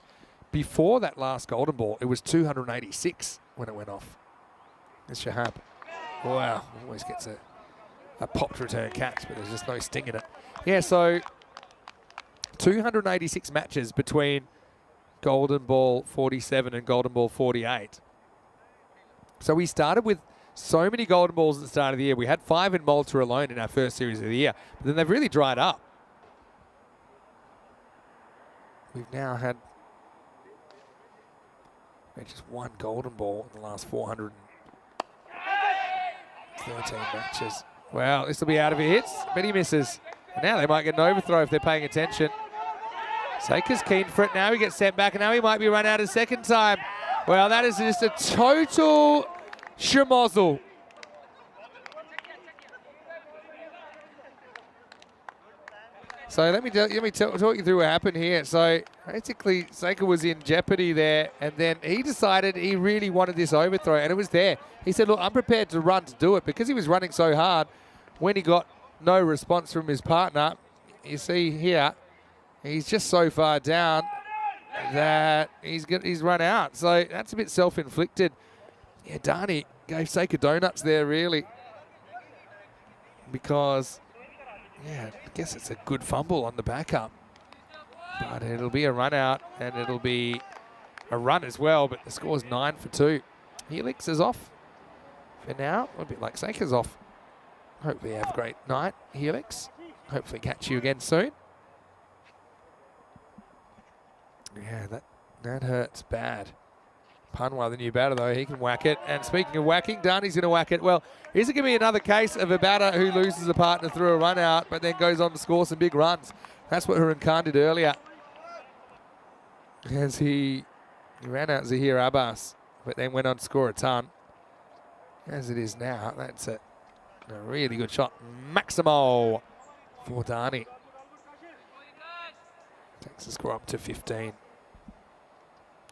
A: before that last Golden Ball, it was 286 when it went off. There's Shahab. Wow, always gets a popped return catch, but there's just no sting in it. Yeah, so 286 matches between Golden Ball 47 and Golden Ball 48. So we started with so many Golden Balls at the start of the year. We had 5 in Malta alone in our first series of the year, but then they've really dried up. we've now had just one golden ball in the last 413 matches. Well, this will be out of your hits, but he misses. And now they might get an overthrow if they're paying attention. Saker's keen for it now. He gets sent back, and now he might be run out a second time. Well, that is just a total schmozzle. So let me talk you through what happened here. So basically, Saker was in jeopardy there, and then he decided he really wanted this overthrow, and it was there. He said, look, I'm prepared to run to do it, because he was running so hard. When he got no response from his partner, you see here, he's just so far down that he's run out. So that's a bit self-inflicted. Yeah, Dani gave Saker donuts there, really, because... yeah, I guess it's a good fumble on the backup. But it'll be a run out, and it'll be a run as well, but the score's 9-2. Helix is off for now, a bit like Saker's off. Hopefully you have a great night, Helix. Hopefully catch you again soon. Yeah, that hurts bad. Panwa, the new batter, though, he can whack it. And speaking of whacking, Dani's going to whack it. Well, is it going to be another case of a batter who loses a partner through a run out, but then goes on to score some big runs? That's what Hurricane Khan did earlier. As he ran out Zahir Abbas, but then went on to score a ton. As it is now, that's a really good shot. Maximo for Dani. Takes the score up to 15.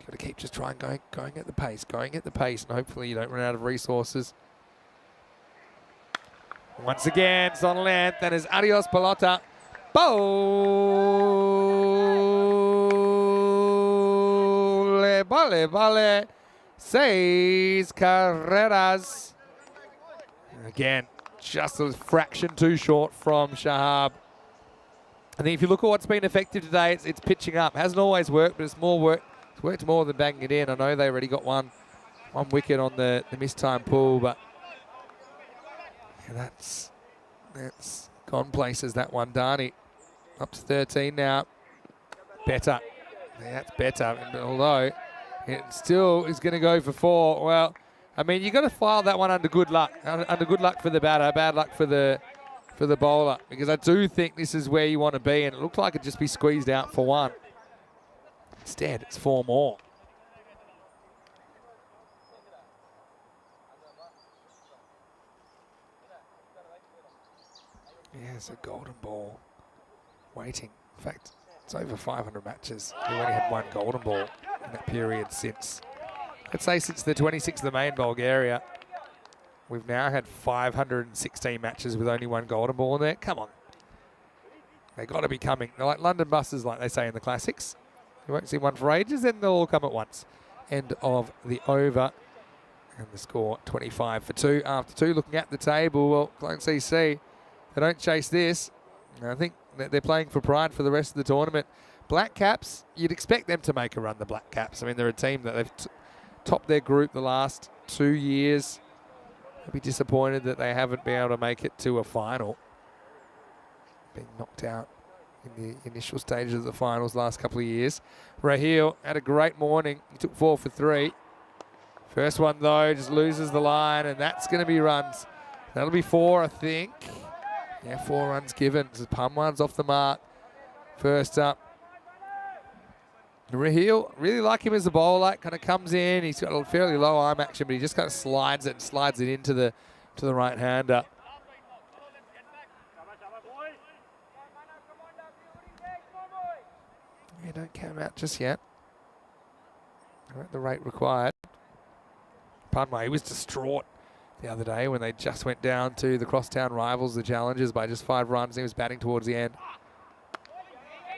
A: Got to keep just trying, going at the pace, and hopefully you don't run out of resources. Once again, it's on length, and it's adios pelota. Vale. 6 carreras. Again, just a fraction too short from Shahab. I think if you look at what's been effective today, it's pitching up. Hasn't always worked, but it's more work. It's worked more than banging it in. I know they already got one wicket on the missed time pull, but yeah, that's gone places, that one. Dani up to 13 now. Better. Yeah, that's better. And although it still is going to go for 4. Well, I mean, you've got to file that one under good luck. Under good luck for the batter, bad luck for the bowler, because I do think this is where you want to be, and it looked like it'd just be squeezed out for 1. Instead, it's 4 more. Yeah, it's a golden ball waiting. In fact, it's over 500 matches. We've only had 1 golden ball in that period since, let's say, since the 26th of May in Bulgaria. We've now had 516 matches with only 1 golden ball in there. Come on. They got to be coming. They're like London buses, like they say in the classics. You won't see one for ages, then they'll all come at once. End of the over. And the score 25-2 after 2. Looking at the table, well, Clone CC, they don't chase this. I think that they're playing for pride for the rest of the tournament. Black Caps, you'd expect them to make a run, the Black Caps. I mean, they're a team that they've topped their group the last 2 years. I'd be disappointed that they haven't been able to make it to a final. Being knocked out in the initial stages of the finals last couple of years. Raheel had a great morning. He took 4 for 3. First one, though, just loses the line, and that's going to be runs. That'll be 4, I think. Yeah, 4 runs given. Pumwan's off the mark. First up. Raheel, really like him as a bowler. Kind of comes in. He's got a fairly low arm action, but he just kind of slides it into the right-hander. Yeah, don't come out just yet. Not at the rate required. Pardon me, he was distraught the other day when they just went down to the crosstown rivals, the Challengers, by just 5 runs. He was batting towards the end.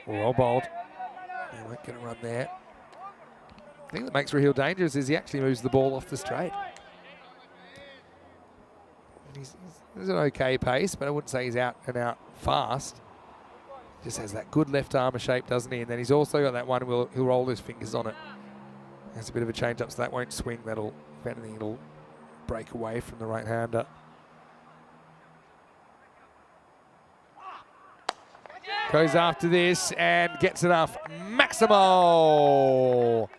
A: Well bowled. They won't get a run there. The thing that makes Raheel dangerous is he actually moves the ball off the straight. He's an okay pace, but I wouldn't say he's out and out fast. Just has that good left armour shape, doesn't he? And then he's also got that one where he'll roll his fingers on it. Has a bit of a change up, so that won't swing. That'll, if anything, it'll break away from the right-hander. Goes after this and gets enough. Maximo!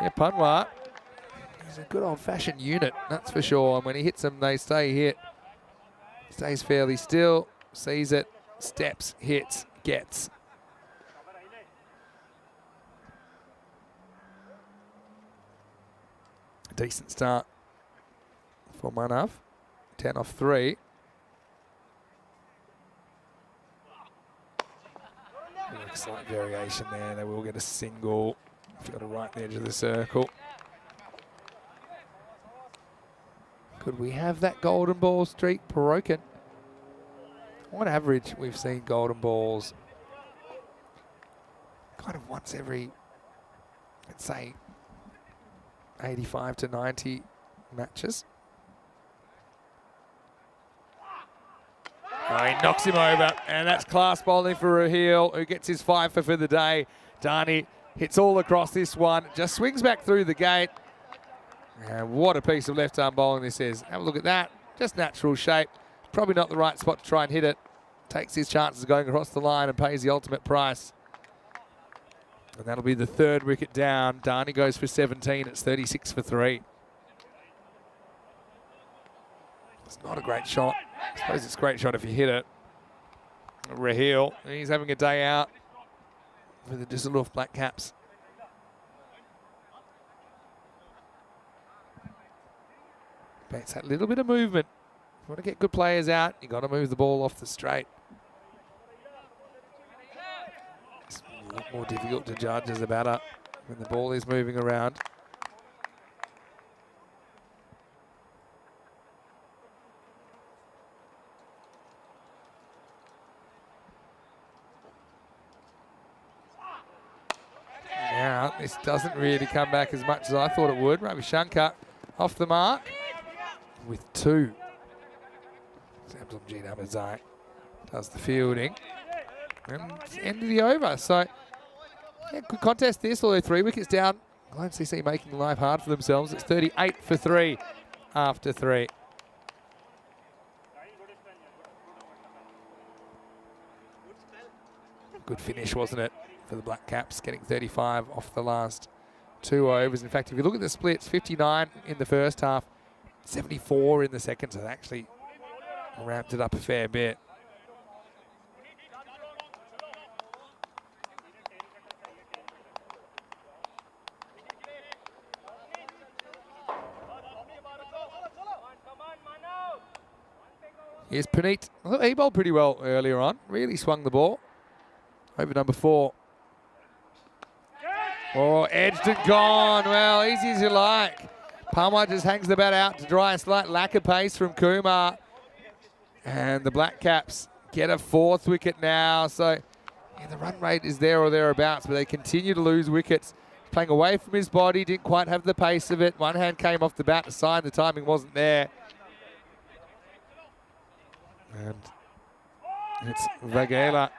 A: Yeah, Punwa. He's a good old-fashioned unit, that's for sure. And when he hits them, they stay hit. Stays fairly still, sees it, steps, hits, gets. A decent start for Manav. 10 off 3. Slight variation there. They will get a single. If you've got a right edge of the circle. Could we have that golden ball streak broken? On average, we've seen golden balls kind of once every, let's say, 85 to 90 matches. Oh, he knocks him over, and that's class bowling for Raheel, who gets his 5 for the day. Dhani hits all across this one, just swings back through the gate. And what a piece of left-arm bowling this is. Have a look at that, just natural shape. Probably not the right spot to try and hit it. Takes his chances of going across the line and pays the ultimate price. And that'll be the 3rd wicket down. Dhani goes for 17, it's 36 for 3. It's not a great shot. I suppose it's a great shot if you hit it. Raheel, he's having a day out with the Düsseldorf Black Caps. But it's that little bit of movement. If you want to get good players out, you've got to move the ball off the straight. It's a lot more difficult to judge as a batter when the ball is moving around. Now, this doesn't really come back as much as I thought it would. Ravi Shankar off the mark with 2. Samsung Namazai does the fielding. And it's the end of the over. So, yeah, good contest this, although 3 wickets down. Cologne CC making life hard for themselves. It's 38 for 3 after 3. Good finish, wasn't it, for the Black Caps, getting 35 off the last 2 overs. In fact, if you look at the splits, 59 in the first half, 74 in the second, so they actually ramped it up a fair bit. Here's Puneet. I thought he bowled pretty well earlier on. Really swung the ball. Over number 4. Oh, edged and gone. Well, easy as you like. Palmer just hangs the bat out to dry. A slight lack of pace from Kumar. And the Black Caps get a 4th wicket now. So, yeah, the run rate is there or thereabouts, but they continue to lose wickets. Playing away from his body, didn't quite have the pace of it. One hand came off the bat, a sign the timing wasn't there. And it's Vagela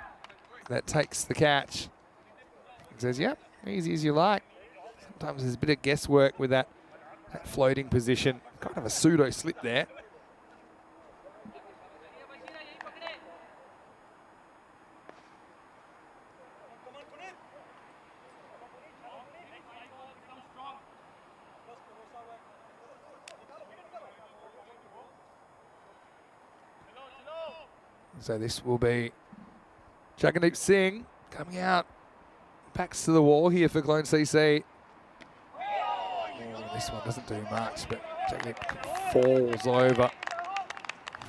A: that takes the catch. He says, yep, easy as you like. Sometimes there's a bit of guesswork with that floating position. Kind of a pseudo slip there. So this will be Jagandeep Singh coming out. Backs to the wall here for Cologne CC. Oh, this one doesn't do much, but Jagandeep falls over.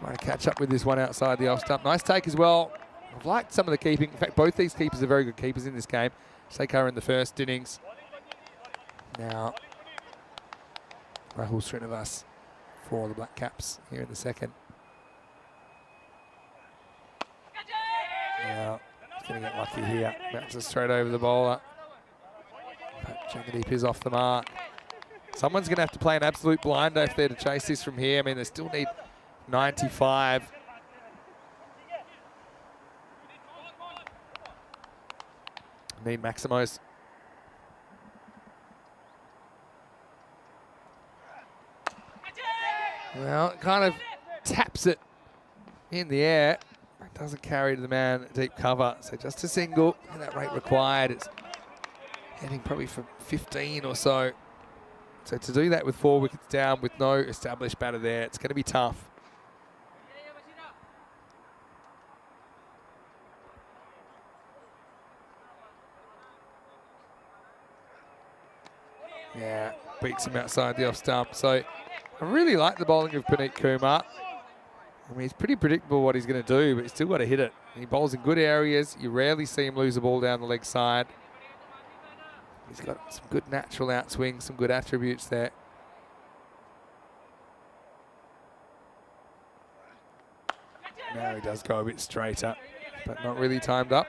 A: Trying to catch up with this one outside the off stump. Nice take as well. I've liked some of the keeping. In fact, both these keepers are very good keepers in this game. Sekar in the first innings. Now, Rahul Srinivas for the Black Caps here in the second. Now, he's going to get lucky here. Bounces straight over the bowler. But Jagandeep is off the mark. Someone's going to have to play an absolute blinder if they're to chase this from here. I mean, they still need 95. Need Maximos. Well, it kind of taps it in the air. It doesn't carry to the man deep cover, so just a single. And that rate required, it's heading probably from 15 or so. So to do that with 4 wickets down with no established batter there, it's going to be tough. Yeah, beats him outside the off stump. So I really like the bowling of Puneet Kumar. I mean, it's pretty predictable what he's going to do, but he's still got to hit it. He bowls in good areas. You rarely see him lose a ball down the leg side. He's got some good natural outswings, some good attributes there. Now he does go a bit straighter, but not really timed up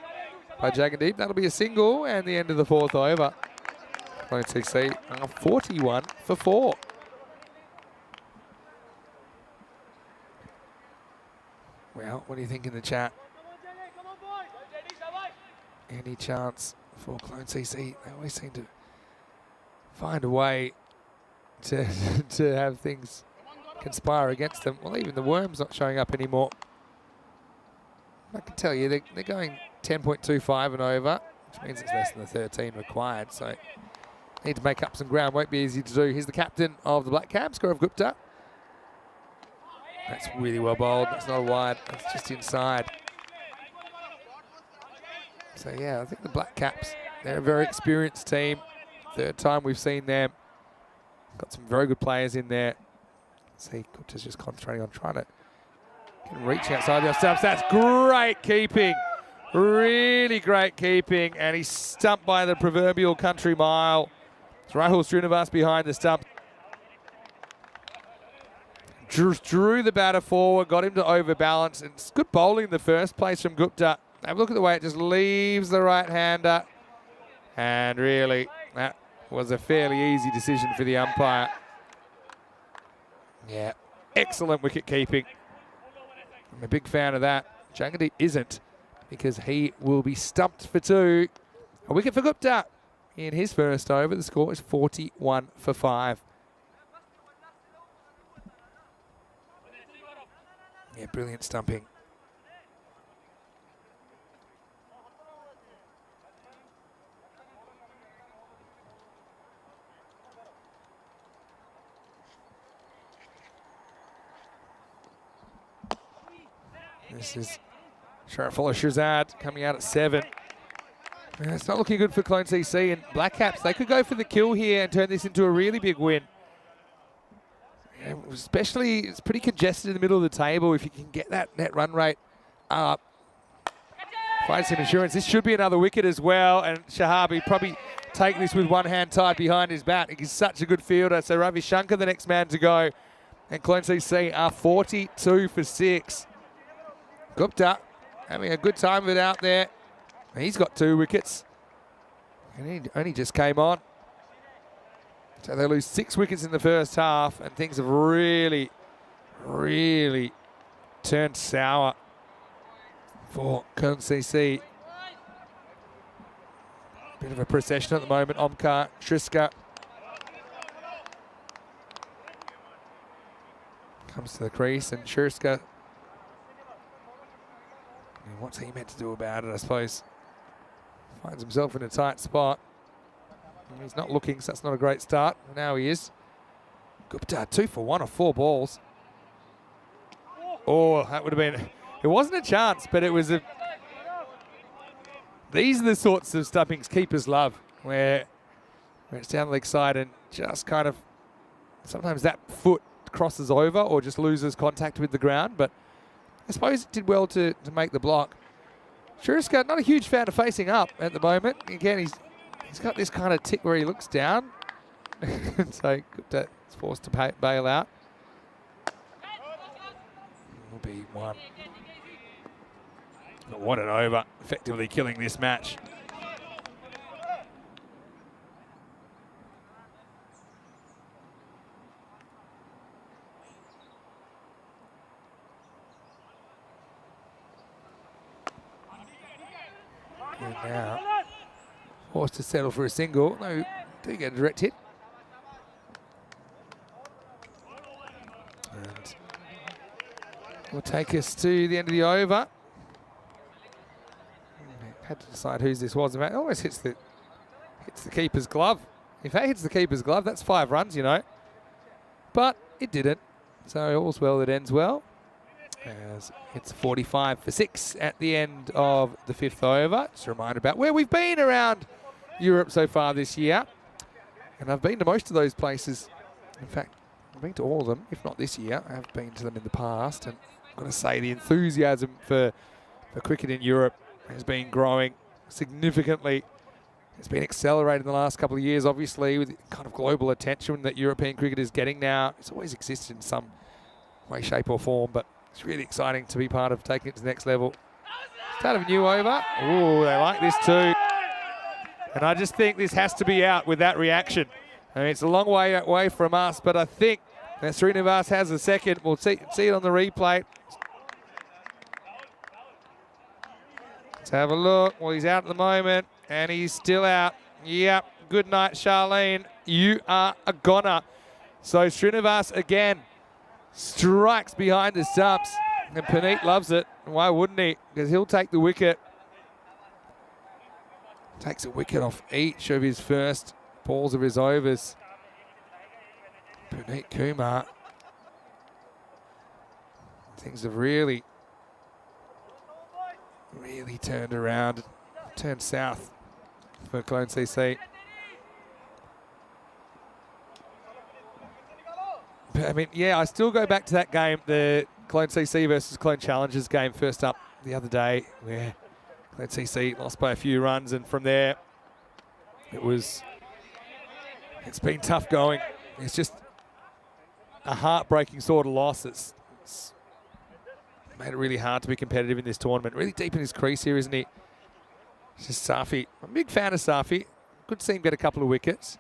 A: by Jagandeep. That'll be a single and the end of the 4th over. Clone CC are 41 for 4. Well, what do you think in the chat? Any chance for Clone CC? They always seem to find a way to have things conspire against them. Well, even the worm's not showing up anymore. I can tell you they're going 10.25 and over, which means it's less than the 13 required. So need to make up some ground. Won't be easy to do. He's the captain of the Black Caps, Gaurav Gupta. That's really well bowled. That's not a wide. That's just inside. So, yeah, I think the Black Caps, they're a very experienced team. 3rd time we've seen them. Got some very good players in there. See, Gupta's just concentrating on trying to reach outside the stumps. That's great keeping. Really great keeping. And he's stumped by the proverbial country mile. It's Rahul Srinivas behind the stump. Drew the batter forward, got him to overbalance. And it's good bowling in the first place from Gupta. Have a look at the way it just leaves the right-hander. And really, that was a fairly easy decision for the umpire. Yeah, excellent wicket keeping. I'm a big fan of that. Jagandeep isn't, because he will be stumped for 2. A wicket for Gupta in his first over. The score is 41 for 5. Yeah, brilliant stumping. This is Sharafullah Shahzad coming out at 7. Yeah, it's not looking good for Clone CC, and Black Caps, they could go for the kill here and turn this into a really big win. Yeah, especially, it's pretty congested in the middle of the table. If you can get that net run rate up, find some insurance. This should be another wicket as well, and Shahabi probably take this with one hand tied behind his bat. He's such a good fielder. So Ravi Shankar, the next man to go, and Clone CC are 42 for 6. Gupta having a good time of it out there. He's got 2 wickets, and he only just came on. So they lose 6 wickets in the first half, and things have really, really turned sour for Clone CC. Bit of a procession at the moment. Omkar, Triska comes to the crease, and Triska, what's he meant to do about it, I suppose? Finds himself in a tight spot. He's not looking, so that's not a great start. Now he is. Gupta, 2 for 1 off 4 balls. Oh, that would have been... It wasn't a chance, but it was a... These are the sorts of stumpings keepers love, where it's down the leg side and just kind of... Sometimes that foot crosses over or just loses contact with the ground, but I suppose it did well to make the block. Shuriska, not a huge fan of facing up at the moment. Again, he's got this kind of tick where he looks down. So Gupta is forced to bail out. Will be 1. But what an over, effectively killing this match. And now forced to settle for a single. No, do get a direct hit. And will take us to the end of the over. Had to decide whose this was. It almost hits the keeper's glove. If that hits the keeper's glove, that's 5 runs, you know. But it didn't. So all's well that ends well. As it's 45 for 6 at the end of the 5th over. Just a reminder about where we've been around Europe so far this year. And I've been to most of those places. In fact, I've been to all of them, if not this year. I have been to them in the past. And I'm going to say the enthusiasm for cricket in Europe has been growing significantly. It's been accelerated in the last couple of years, obviously, with the kind of global attention that European cricket is getting now. It's always existed in some way, shape or form, but it's really exciting to be part of taking it to the next level. Start of a new over. Oh, they like this too. And I just think this has to be out with that reaction. I mean, it's a long way away from us, but I think that Srinivas has a second. We'll see it on the replay. Let's have a look. Well, he's out at the moment, and he's still out. Yep. Good night, Charlene. You are a goner. So Srinivas again strikes behind the stumps, and Puneet loves it. Why wouldn't he? Because he'll take the wicket. Takes a wicket off each of his first balls of his overs. Puneet Kumar. Things have really turned around, turned south for Clone CC. But, I mean, yeah, I still go back to that game, the Clone CC versus Clone Challengers game first up the other day, where Clone CC lost by a few runs, and from there, it's been tough going. It's just a heartbreaking sort of loss. It's made it really hard to be competitive in this tournament. Really deep in his crease here, isn't he? It's just Safi. I'm a big fan of Safi. Good to see him get a couple of wickets.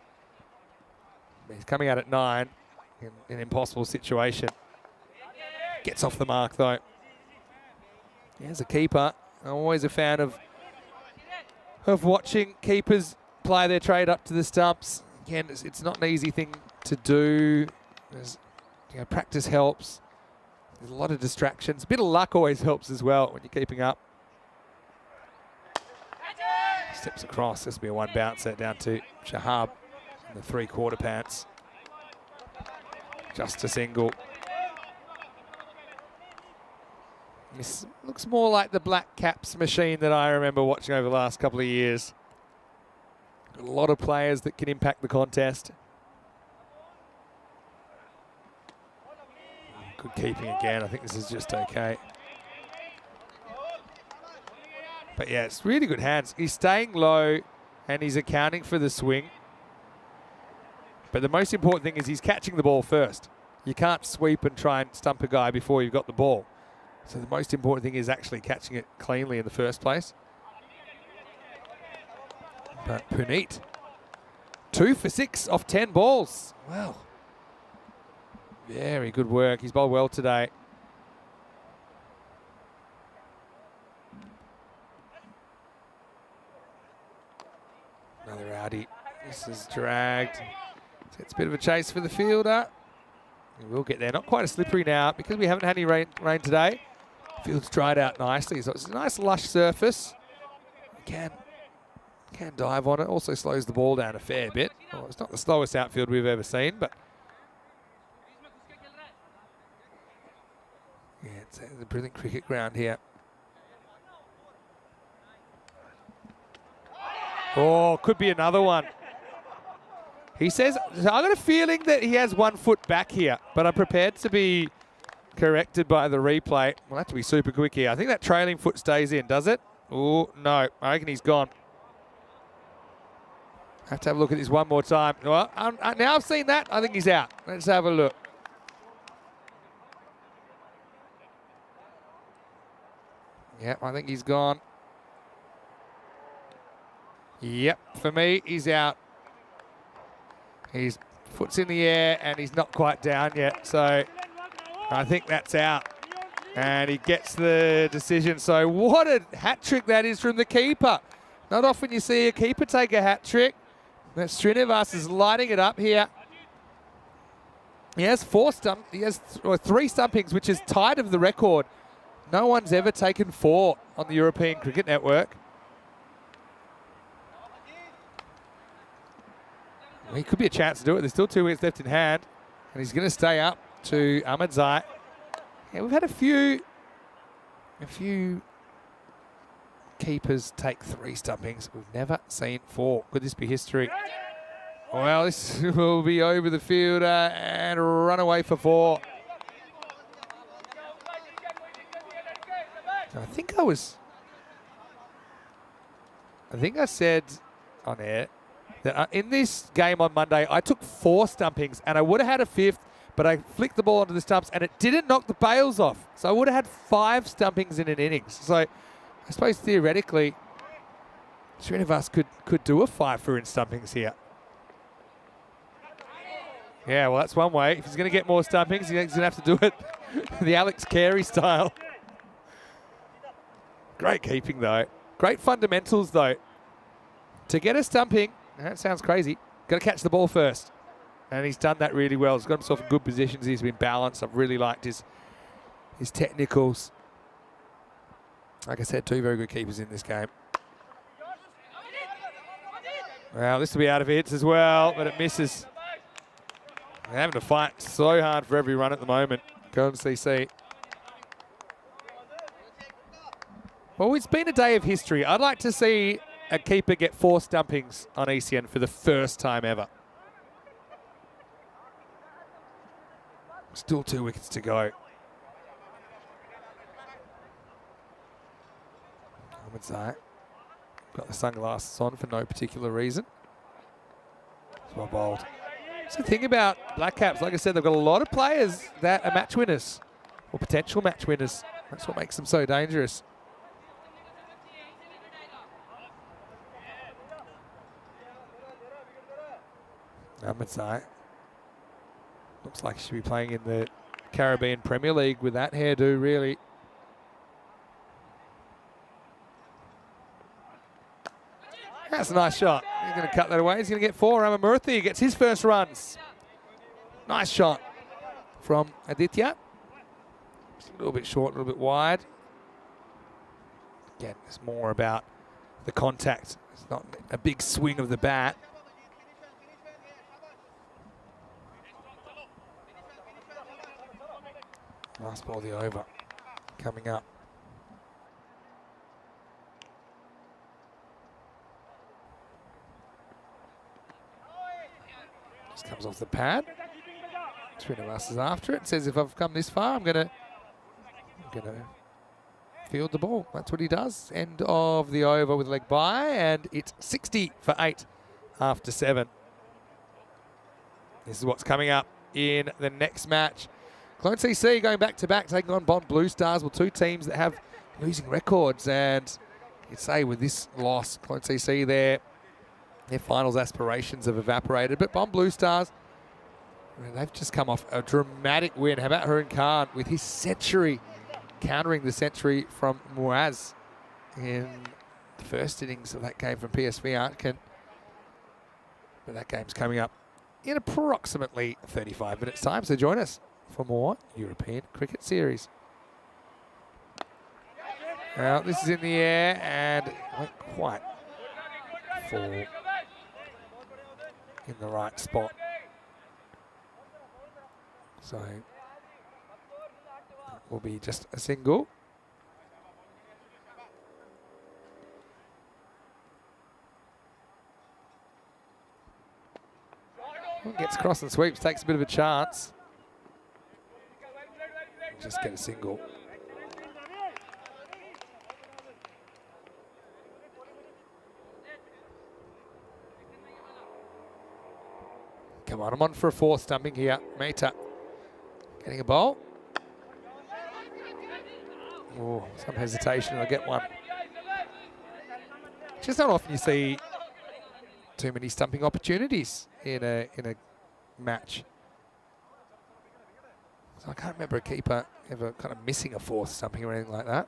A: He's coming out at 9 in an impossible situation. Gets off the mark, though. Here's a keeper. I'm always a fan of watching keepers play their trade up to the stumps. Again, it's not an easy thing to do. Practice helps. There's a lot of distractions. A bit of luck always helps as well when you're keeping up. Steps across. This will be a 1 bouncer down to Shahab in the 3/4 pants. Just a single. This looks more like the Black Caps machine that I remember watching over the last couple of years. Got a lot of players that can impact the contest. Good keeping again. I think this is just okay. But yeah, it's really good hands. He's staying low and he's accounting for the swing. But the most important thing is he's catching the ball first. You can't sweep and try and stump a guy before you've got the ball. So the most important thing is actually catching it cleanly in the first place. But Puneet, 2 for 6 off 10 balls. Wow. Very good work. He's bowled well today. Another outie. This is dragged. So it's a bit of a chase for the fielder. We will get there. Not quite as slippery now because we haven't had any rain today. Field's dried out nicely. So it's a nice lush surface. Can dive on it. Also slows the ball down a fair bit. Well, it's not the slowest outfield we've ever seen, but yeah, it's a brilliant cricket ground here. Oh, could be another one. He says, I've got a feeling that he has 1 foot back here, but I'm prepared to be corrected by the replay. We'll have to be super quick here. I think that trailing foot stays in, does it? Oh, no. I reckon he's gone. I have to have a look at this one more time. Well, now I've seen that, I think he's out. Let's have a look. Yep, I think he's gone. Yep, for me, he's out. His foot's in the air and he's not quite down yet. So I think that's out. And he gets the decision. So what a hat trick that is from the keeper. Not often you see a keeper take a hat trick. That Srinivas is lighting it up here. He has 3 stumpings, which is tied of the record. No one's ever taken 4 on the European Cricket Network. He could be a chance to do it. There's still 2 wickets left in hand. And he's going to stay up to Ahmadzai. Yeah, we've had a few keepers take 3 stumpings. We've never seen 4. Could this be history? Well, this will be over the fielder and run away for 4. I think I said on air that in this game on Monday, I took 4 stumpings and I would have had a 5th, but I flicked the ball onto the stumps and it didn't knock the bails off. So I would have had 5 stumpings in an innings. So I suppose theoretically, Srinivas could do a 5 for in stumpings here. Yeah, well, that's one way. If he's going to get more stumpings, he's going to have to do it the Alex Carey style. Great keeping, though. Great fundamentals, though. To get a stumping, that sounds crazy, got to catch the ball first. And he's done that really well. He's got himself in good positions. He's been balanced. I've really liked his technicals. Like I said, 2 very good keepers in this game. Well, this will be out of hits as well, but it misses. They're having to fight so hard for every run at the moment. Go CC. Well, it's been a day of history. I'd like to see a keeper get 4 stumpings on ECN for the first time ever. Still 2 wickets to go. Ahmadzai got the sunglasses on for no particular reason. It's well bowled. That's the thing about Black Caps. Like I said, they've got a lot of players that are match winners or potential match winners. That's what makes them so dangerous. Ahmadzai looks like he should be playing in the Caribbean Premier League with that hairdo, really. That's a nice shot. He's going to cut that away. He's going to get 4. Ramamurthy gets his first runs. Nice shot from Aditya. Just a little bit short, a little bit wide. Again, it's more about the contact. It's not a big swing of the bat. Last ball of the over coming up. Just comes off the pad. Srinivas is after it. Says, if I've come this far, I'm gonna field the ball. That's what he does. End of the over with leg by, and it's 60 for 8 after 7. This is what's coming up in the next match. Clone CC going back-to-back, taking on Bond Blue Stars. Well, 2 teams that have losing records. And you'd say with this loss, Clone CC their finals aspirations have evaporated. But Bond Blue Stars, I mean, they've just come off a dramatic win. How about Harun Khan with his century, countering the century from Muaz in the first innings of that game from PSV Artkin. But that game's coming up in approximately 35 minutes' time. So join us for more European Cricket Series. Now, this is in the air and won't quite fall in the right spot. So, it will be just a single. Gets across and sweeps, takes a bit of a chance. Just get a single. Come on, I'm on for a 4th stumping here. Mehta getting a bowl. Oh, some hesitation, I'll get one. Just not often you see too many stumping opportunities in a match. So I can't remember a keeper ever kind of missing a 4th stumping or anything like that.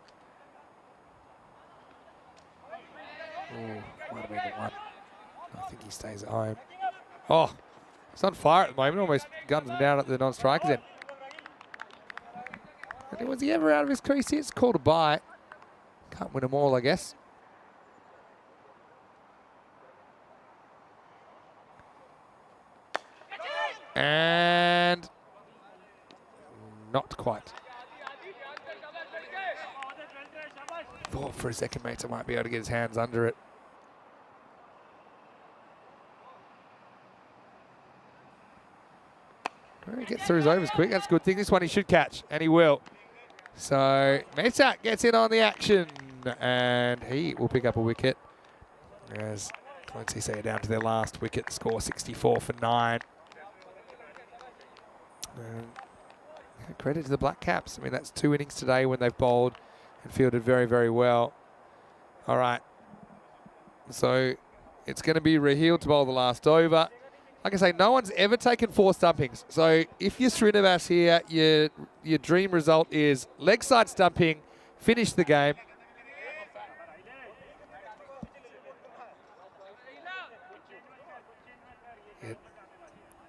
A: Oh, might have been the one. I think he stays at home. Oh, it's on fire at the moment. Almost guns him down at the non-strikers end. And was he ever out of his crease here? It's called a bye. Can't win them all, I guess. And not quite. Thought for a second Meta might be able to get his hands under it. Well, he gets through his overs quick. That's a good thing. This one he should catch, and he will. So Meta gets in on the action, and he will pick up a wicket. As Clancy are down to their last wicket, score 64 for 9. And credit to the Black Caps. I mean, that's 2 innings today when they've bowled and fielded very, very well. All right. So it's going to be Raheel to bowl the last over. Like I say, no one's ever taken 4 stumpings. So if you're Srinivas here, your dream result is leg side stumping, finish the game.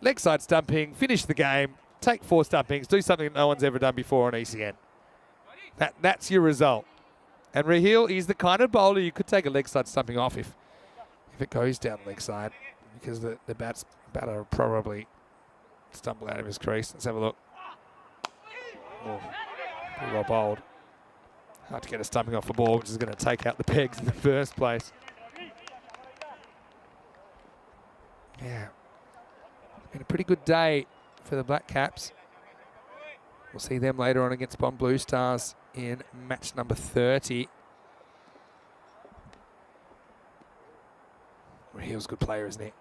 A: Leg side stumping, finish the game, take 4 stumpings, do something that no one's ever done before on ECN. That's your result. And Raheel, he's the kind of bowler you could take a leg side stumping off if it goes down leg side, because the batter will probably stumble out of his crease. Let's have a look. Oh, pretty well bowled. Hard to get a stumping off a ball, which is going to take out the pegs in the first place. Yeah. Been a pretty good day for the Black Caps. We'll see them later on against Bond Blue Stars in match number 30. Raheel's a good player, isn't he?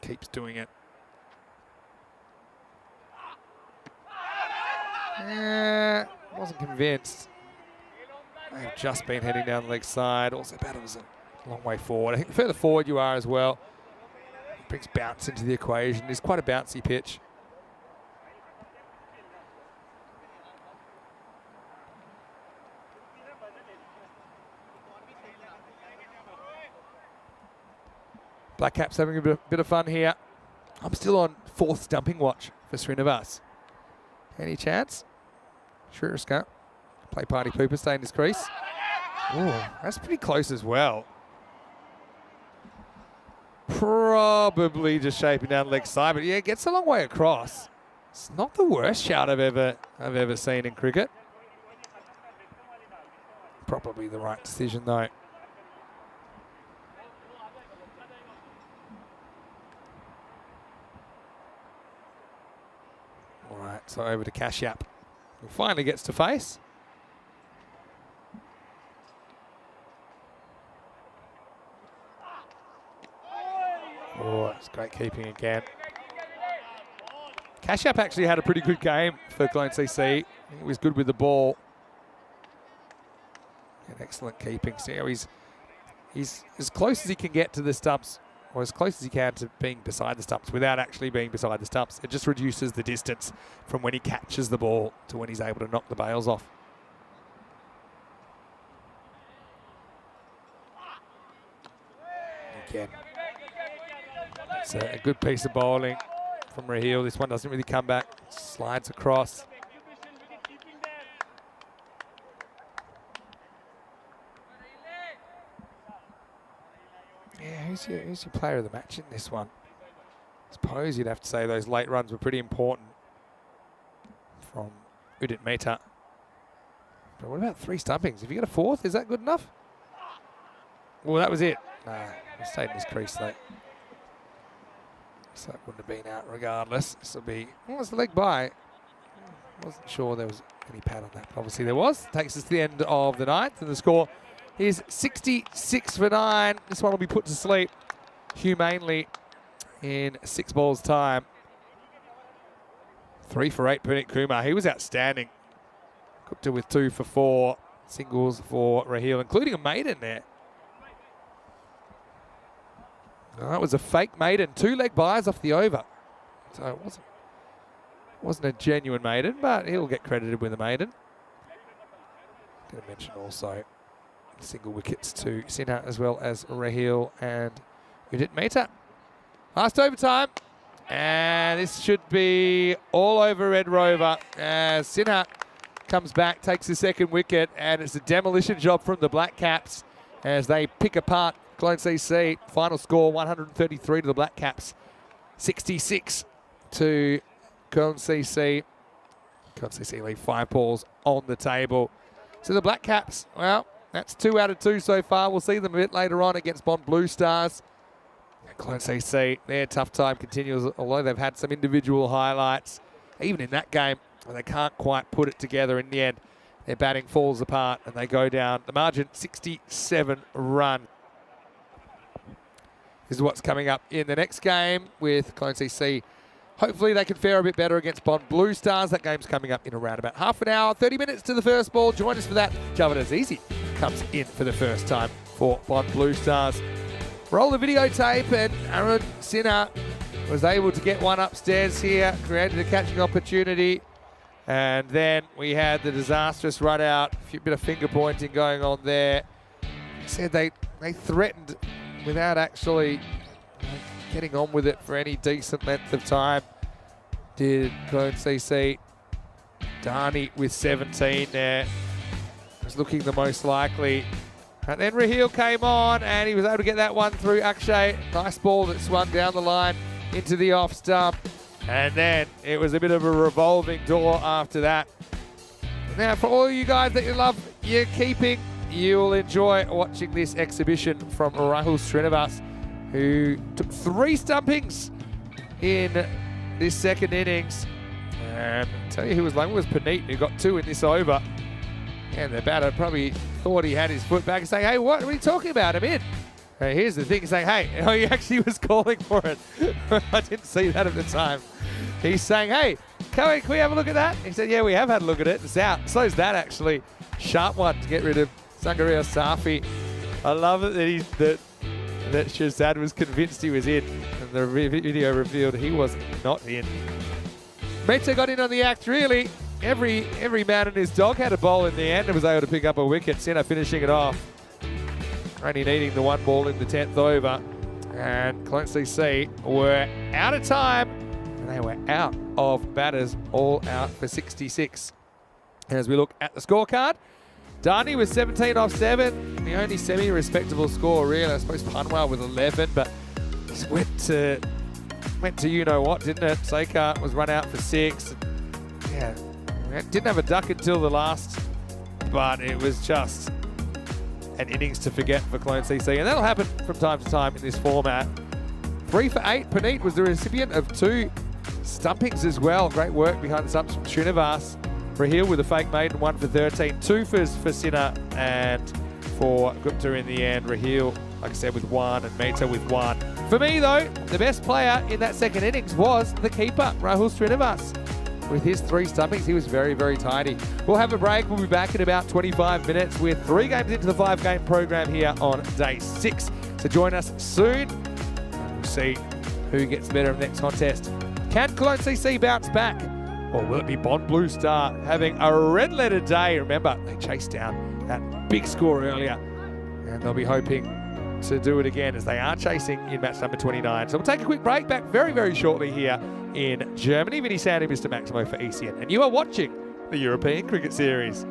A: Keeps doing it. Wasn't convinced. They have just been heading down the leg side. Also, batter was a long way forward. I think the further forward you are as well, it brings bounce into the equation. It's quite a bouncy pitch. Black Caps having a bit of fun here. I'm still on 4th stumping watch for Srinivas. Any chance? Shririska. Play party pooper, stay in his crease. Oh, that's pretty close as well. Probably just shaping down the leg side, but yeah, gets a long way across. It's not the worst shout I've ever seen in cricket. Probably the right decision though. All right, so over to Kashyap, who finally gets to face. Oh, it's great keeping again. Kashyap actually had a pretty good game for Clone CC. He was good with the ball. And excellent keeping. So he's as close as he can get to the stumps, or as close as he can to being beside the stumps without actually being beside the stumps. It just reduces the distance from when he catches the ball to when he's able to knock the bails off. Again. It's a good piece of bowling from Raheel. This one doesn't really come back. Slides across. Yeah, who's your player of the match in this one? I suppose you'd have to say those late runs were pretty important from Udit Mehta. But what about 3 stumpings? If you get a 4th, is that good enough? Well, that was it. Nah, he stayed in his crease though. So that wouldn't have been out regardless. This will be, what was the leg by? Wasn't sure there was any pad on that. Obviously there was. Takes us to the end of the 9th, and the score is 66 for 9. This one will be put to sleep humanely in 6 balls time. 3 for 8, Puneet Kumar. He was outstanding. Cooked it with 2 for 4. Singles for Raheel, including a maiden there. Oh, that was a fake maiden. 2 leg byes off the over. So it wasn't a genuine maiden, but he'll get credited with a maiden. Going to mention also single wickets to Sinha as well as Raheel and Udit Mehta. Last overtime, and this should be all over Red Rover as Sinha comes back, takes the 2nd wicket, and it's a demolition job from the Black Caps as they pick apart Clone CC. Final score 133 to the Black Caps. 66 to Cone CC. Cone CC leave 5 balls on the table. So the Black Caps, well, that's 2 out of 2 so far. We'll see them a bit later on against Bond Blue Stars. Clone CC, their tough time continues, although they've had some individual highlights. Even in that game, they can't quite put it together in the end. Their batting falls apart and they go down. The margin, 67 run. This is what's coming up in the next game with Clone CC. Hopefully they can fare a bit better against Bond Blue Stars. That game's coming up in around about half an hour. 30 minutes to the first ball. Join us for that. Javid Azizi comes in for the first time for Bond Blue Stars. Roll the videotape, and Aaron Sinner was able to get one upstairs here, created a catching opportunity, and then we had the disastrous run out, a bit of finger pointing going on there. Said they threatened without actually getting on with it for any decent length of time. Did Clone CC. Darnie with 17 there was looking the most likely. And then Raheel came on and he was able to get that one through Akshay. Nice ball that swung down the line into the off stump. And then it was a bit of a revolving door after that. Now, for all you guys that you love your keeping, you will enjoy watching this exhibition from Rahul Srinivas, who took 3 stumpings in this second innings. And I'll tell you who was late was Puneet, who got 2 in this over. And the batter probably thought he had his foot back and saying, hey, what are you talking about? I'm in. Here's the thing, saying, hey, he actually was calling for it. I didn't see that at the time. He's saying, hey, can we have a look at that? He said, yeah, we have had a look at it. It's out. So's that, actually. Sharp one to get rid of Sangaria Safi. I love it that Shazad was convinced he was in, and the video revealed he was not in. Mehta got in on the act, really. Every man and his dog had a bowl in the end and was able to pick up a wicket. Sinner finishing it off. Only needing the 1 ball in the 10th over. And Clone CC were out of time. And they were out of batters, all out for 66. And as we look at the scorecard, Darnie was 17 off 7. The only semi-respectable score, really. I suppose Panwell with 11, but just went to you-know-what, didn't it? Sekar was run out for 6. Yeah. Didn't have a duck until the last, but it was just an innings to forget for Clone CC, and that'll happen from time to time in this format. 3 for 8. Puneet was the recipient of 2 stumpings as well. Great work behind the stumps from Srinivas. Raheel with a fake maiden, 1 for 13. 2 for Sinner, and for Gupta in the end. Raheel, like I said, with 1, and Mehta with 1. For me, though, the best player in that second innings was the keeper, Rahul Srinivas. With his 3 stumpings, he was very, very tidy. We'll have a break. We'll be back in about 25 minutes with 3 games into the 5-game program here on day 6. So join us soon. We'll see who gets better in the next contest. Can Clone CC bounce back? Or will it be Bond Blue Star having a red-letter day? Remember, they chased down that big score earlier. And they'll be hoping to do it again as they are chasing in match number 29. So we'll take a quick break, back very, very shortly here in Germany. Vinny Sandy, Mr. Maximo for ECN. And you are watching the European Cricket Series.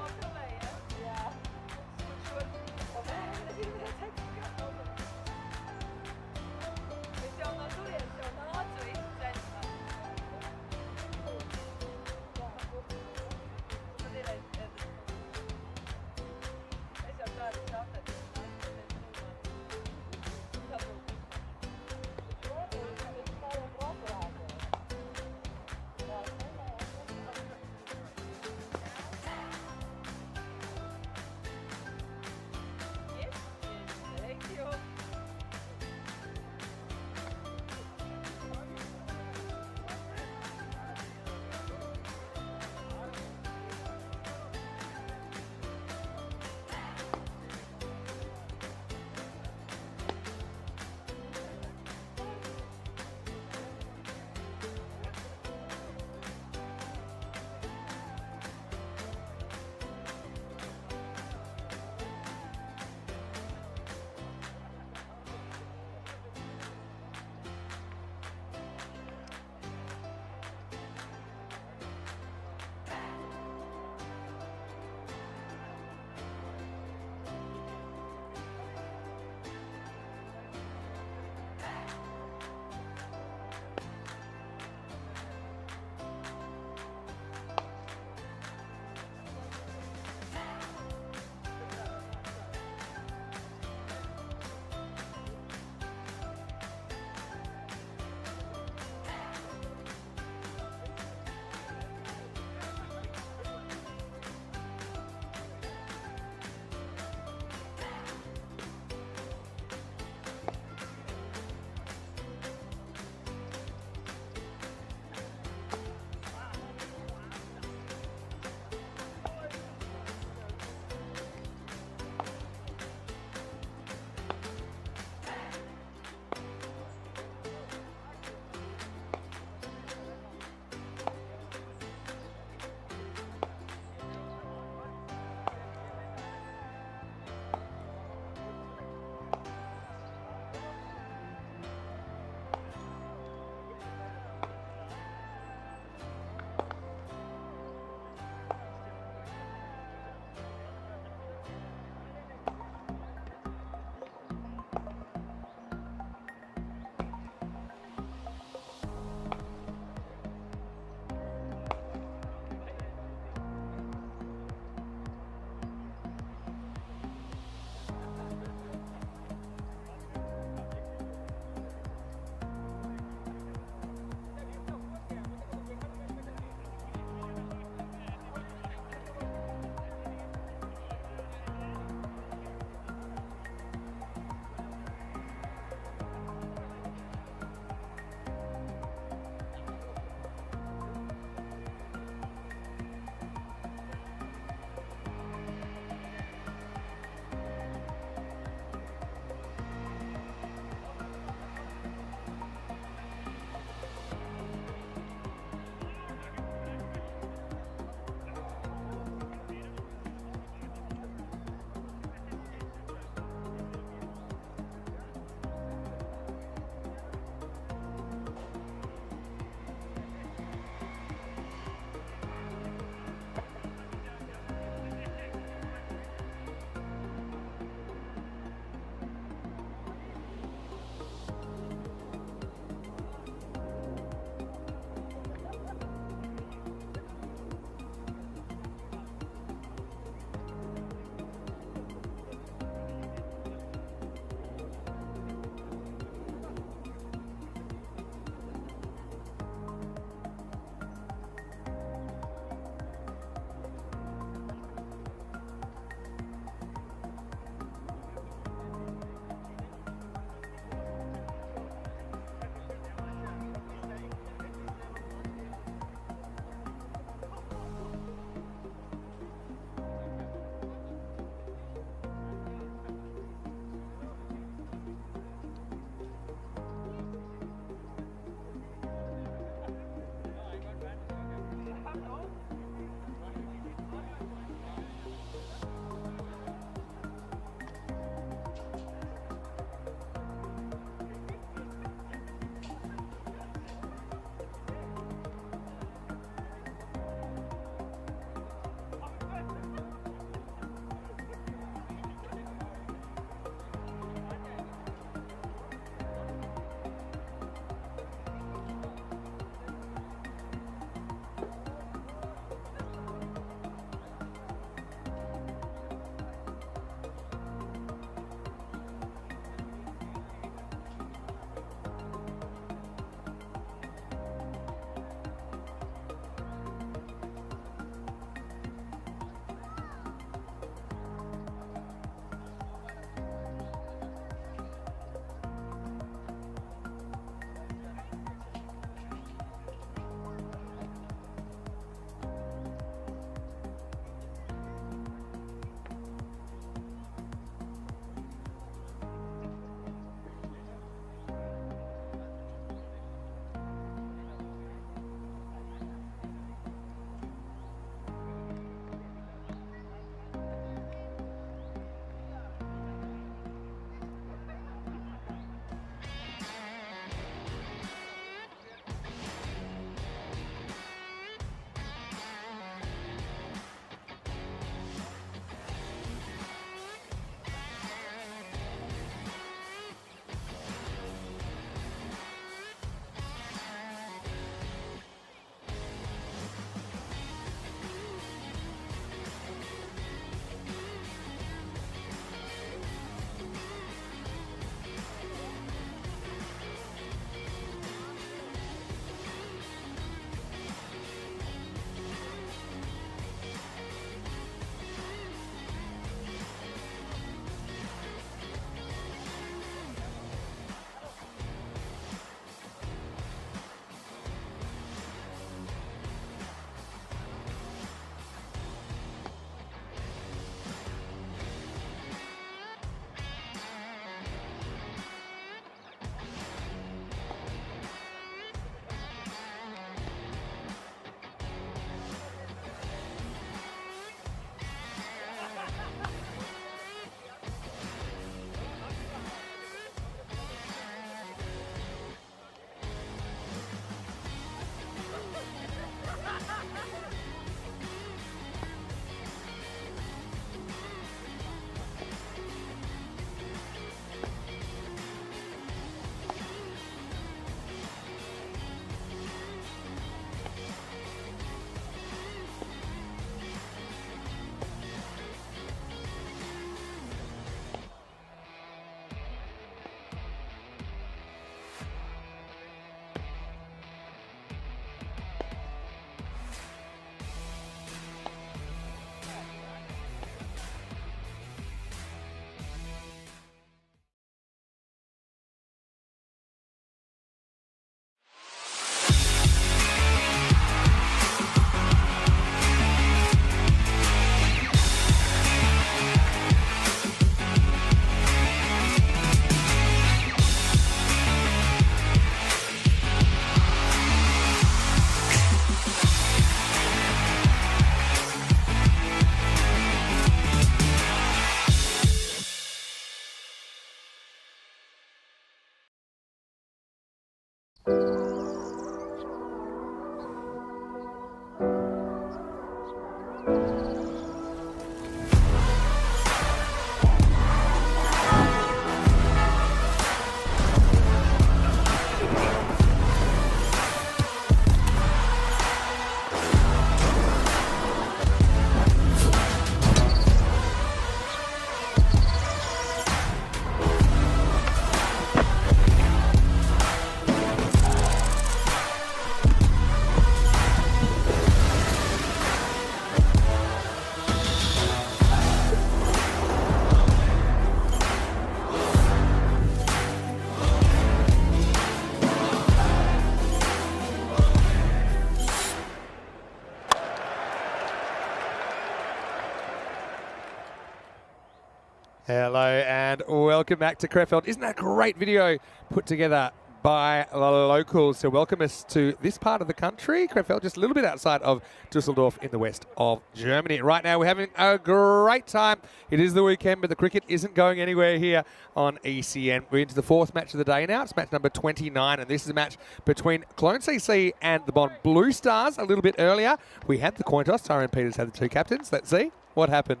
A: Hello and welcome back to Krefeld. Isn't that a great video put together by the locals to welcome us to this part of the country? Krefeld, just a little bit outside of Dusseldorf in the west of Germany. Right now we're having a great time. It is the weekend, but the cricket isn't going anywhere here on ECN. We're into the fourth match of the day now. It's match number 29, and this is a match between Clone CC and the Bond Blue Stars. A little bit earlier, we had the coin toss. Tyrone Peters had the two captains. Let's see what happened.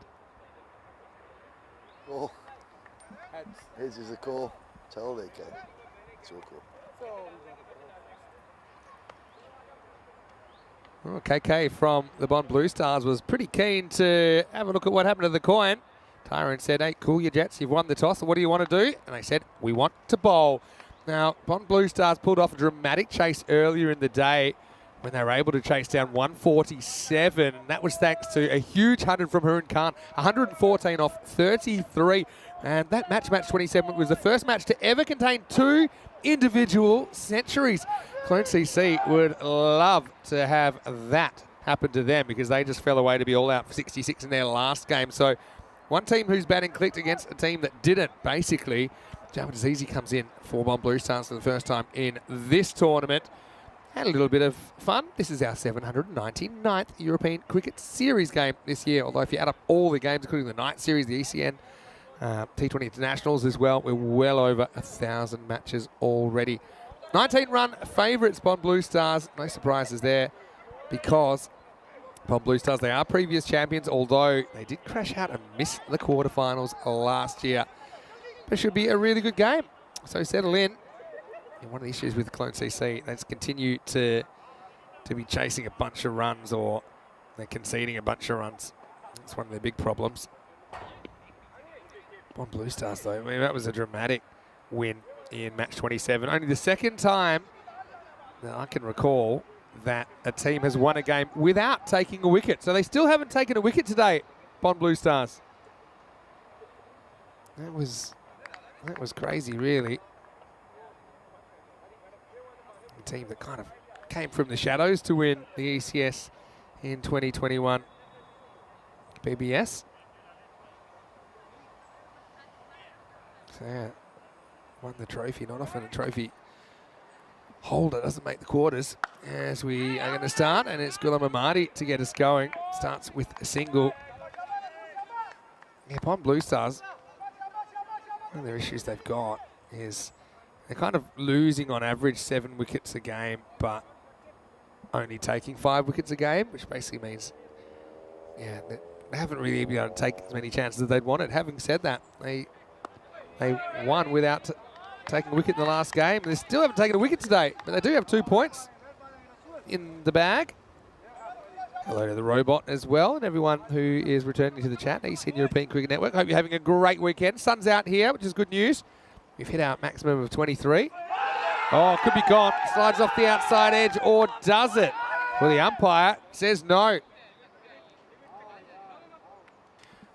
B: Cool. Here's is a call. Tell they can. It's all cool.
A: Well, KK from the Bond Blue Stars was pretty keen to have a look at what happened to the coin. Tyrone said, hey, cool your Jets, you've won the toss. What do you want to do? And they said, we want to bowl. Now, Bond Blue Stars pulled off a dramatic chase earlier in the day when they were able to chase down 147. And that was thanks to a huge 100 from Harun Khan, 114 off 33. And that match 27, was the first match to ever contain two individual centuries. Clone CC would love to have that happen to them because they just fell away to be all out for 66 in their last game. So one team who's batting clicked against a team that didn't, basically. Jamal Azizi comes in for Bond Blue Stars for the first time in this tournament. Had a little bit of fun. This is our 799th European Cricket Series game this year, although if you add up all the games, including the night series, the ECN, T10 internationals as well, we're well over 1,000 matches already. 19-run favourites, Bond Blue Stars. No surprises there because Bond Blue Stars, they are previous champions, although they did crash out and miss the quarterfinals last year. But it should be a really good game. So settle in. And one of the issues with Clone CC, they just continue to be chasing a bunch of runs, or they're conceding a bunch of runs. That's one of their big problems. Bond Blue Stars, though, I mean, that was a dramatic win in match 27. Only the second time that I can recall that a team has won a game without taking a wicket. So they still haven't taken a wicket today, Bond Blue Stars. That was crazy, really. A team that kind of came from the shadows to win the ECS in 2021 BBS. So yeah, won the trophy. Not often a trophy holder doesn't make the quarters. As we are going to start, and it's Ghulam Ahmadi to get us going. Starts with a single. Yeah, Bond Blue Stars, one of their issues they've got is they're kind of losing on average 7 wickets a game, but only taking 5 wickets a game, which basically means, yeah, they haven't really been able to take as many chances as they'd wanted. Having said that, they won without taking a wicket in the last game. They still haven't taken a wicket today, but they do have 2 points in the bag. Hello to the robot as well, and everyone who is returning to the chat. ECN European Cricket Network. Hope you're having a great weekend. Sun's out here, which is good news. We've hit our maximum of 23. Oh, could be gone. Slides off the outside edge, or does it? Well, the umpire says no.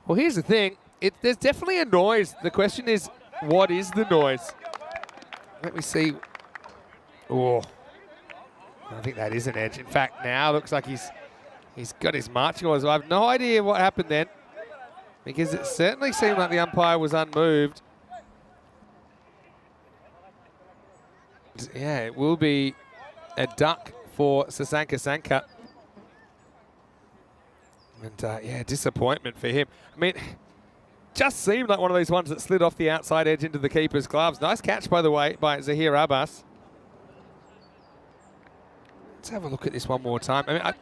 A: Well, here's the thing. There's definitely a noise. The question is, what is the noise? Let me see. Oh, I think that is an edge. In fact, now looks like he's got his marching orders. I have no idea what happened then, because it certainly seemed like the umpire was unmoved. Yeah, it will be a duck for Sasanka Sanka. And yeah, disappointment for him. I mean, just seemed like one of those ones that slid off the outside edge into the keeper's gloves. Nice catch, by the way, by Zahir Abbas. Let's have a look at this one more time. I mean,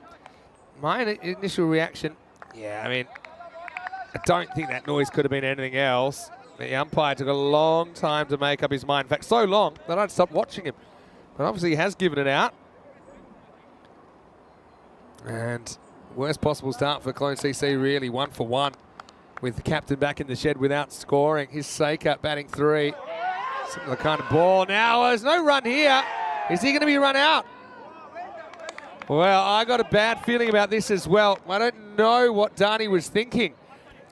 A: my initial reaction, yeah, I mean, I don't think that noise could have been anything else. The umpire took a long time to make up his mind. In fact, so long that I'd stopped watching him. But obviously he has given it out. And worst possible start for Clone CC, really. 1 for 1 with the captain back in the shed without scoring. His Saker batting 3. Similar kind of ball. Now there's no run here. Is he going to be run out? Well, I got a bad feeling about this as well. I don't know what Dhani was thinking.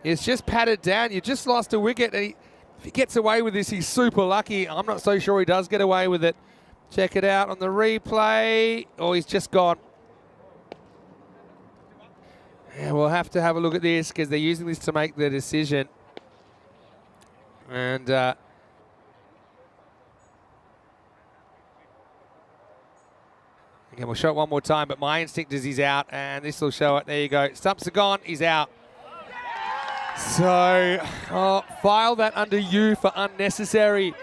A: It's just patted down. You just lost a wicket. And if he gets away with this, he's super lucky. I'm not so sure he does get away with it. Check it out on the replay. Oh, he's just gone. Yeah, we'll have to have a look at this because they're using this to make the decision. And again, we'll show it one more time, but my instinct is he's out, and this will show it. There you go. Stumps are gone. He's out. So, file that under U for unnecessary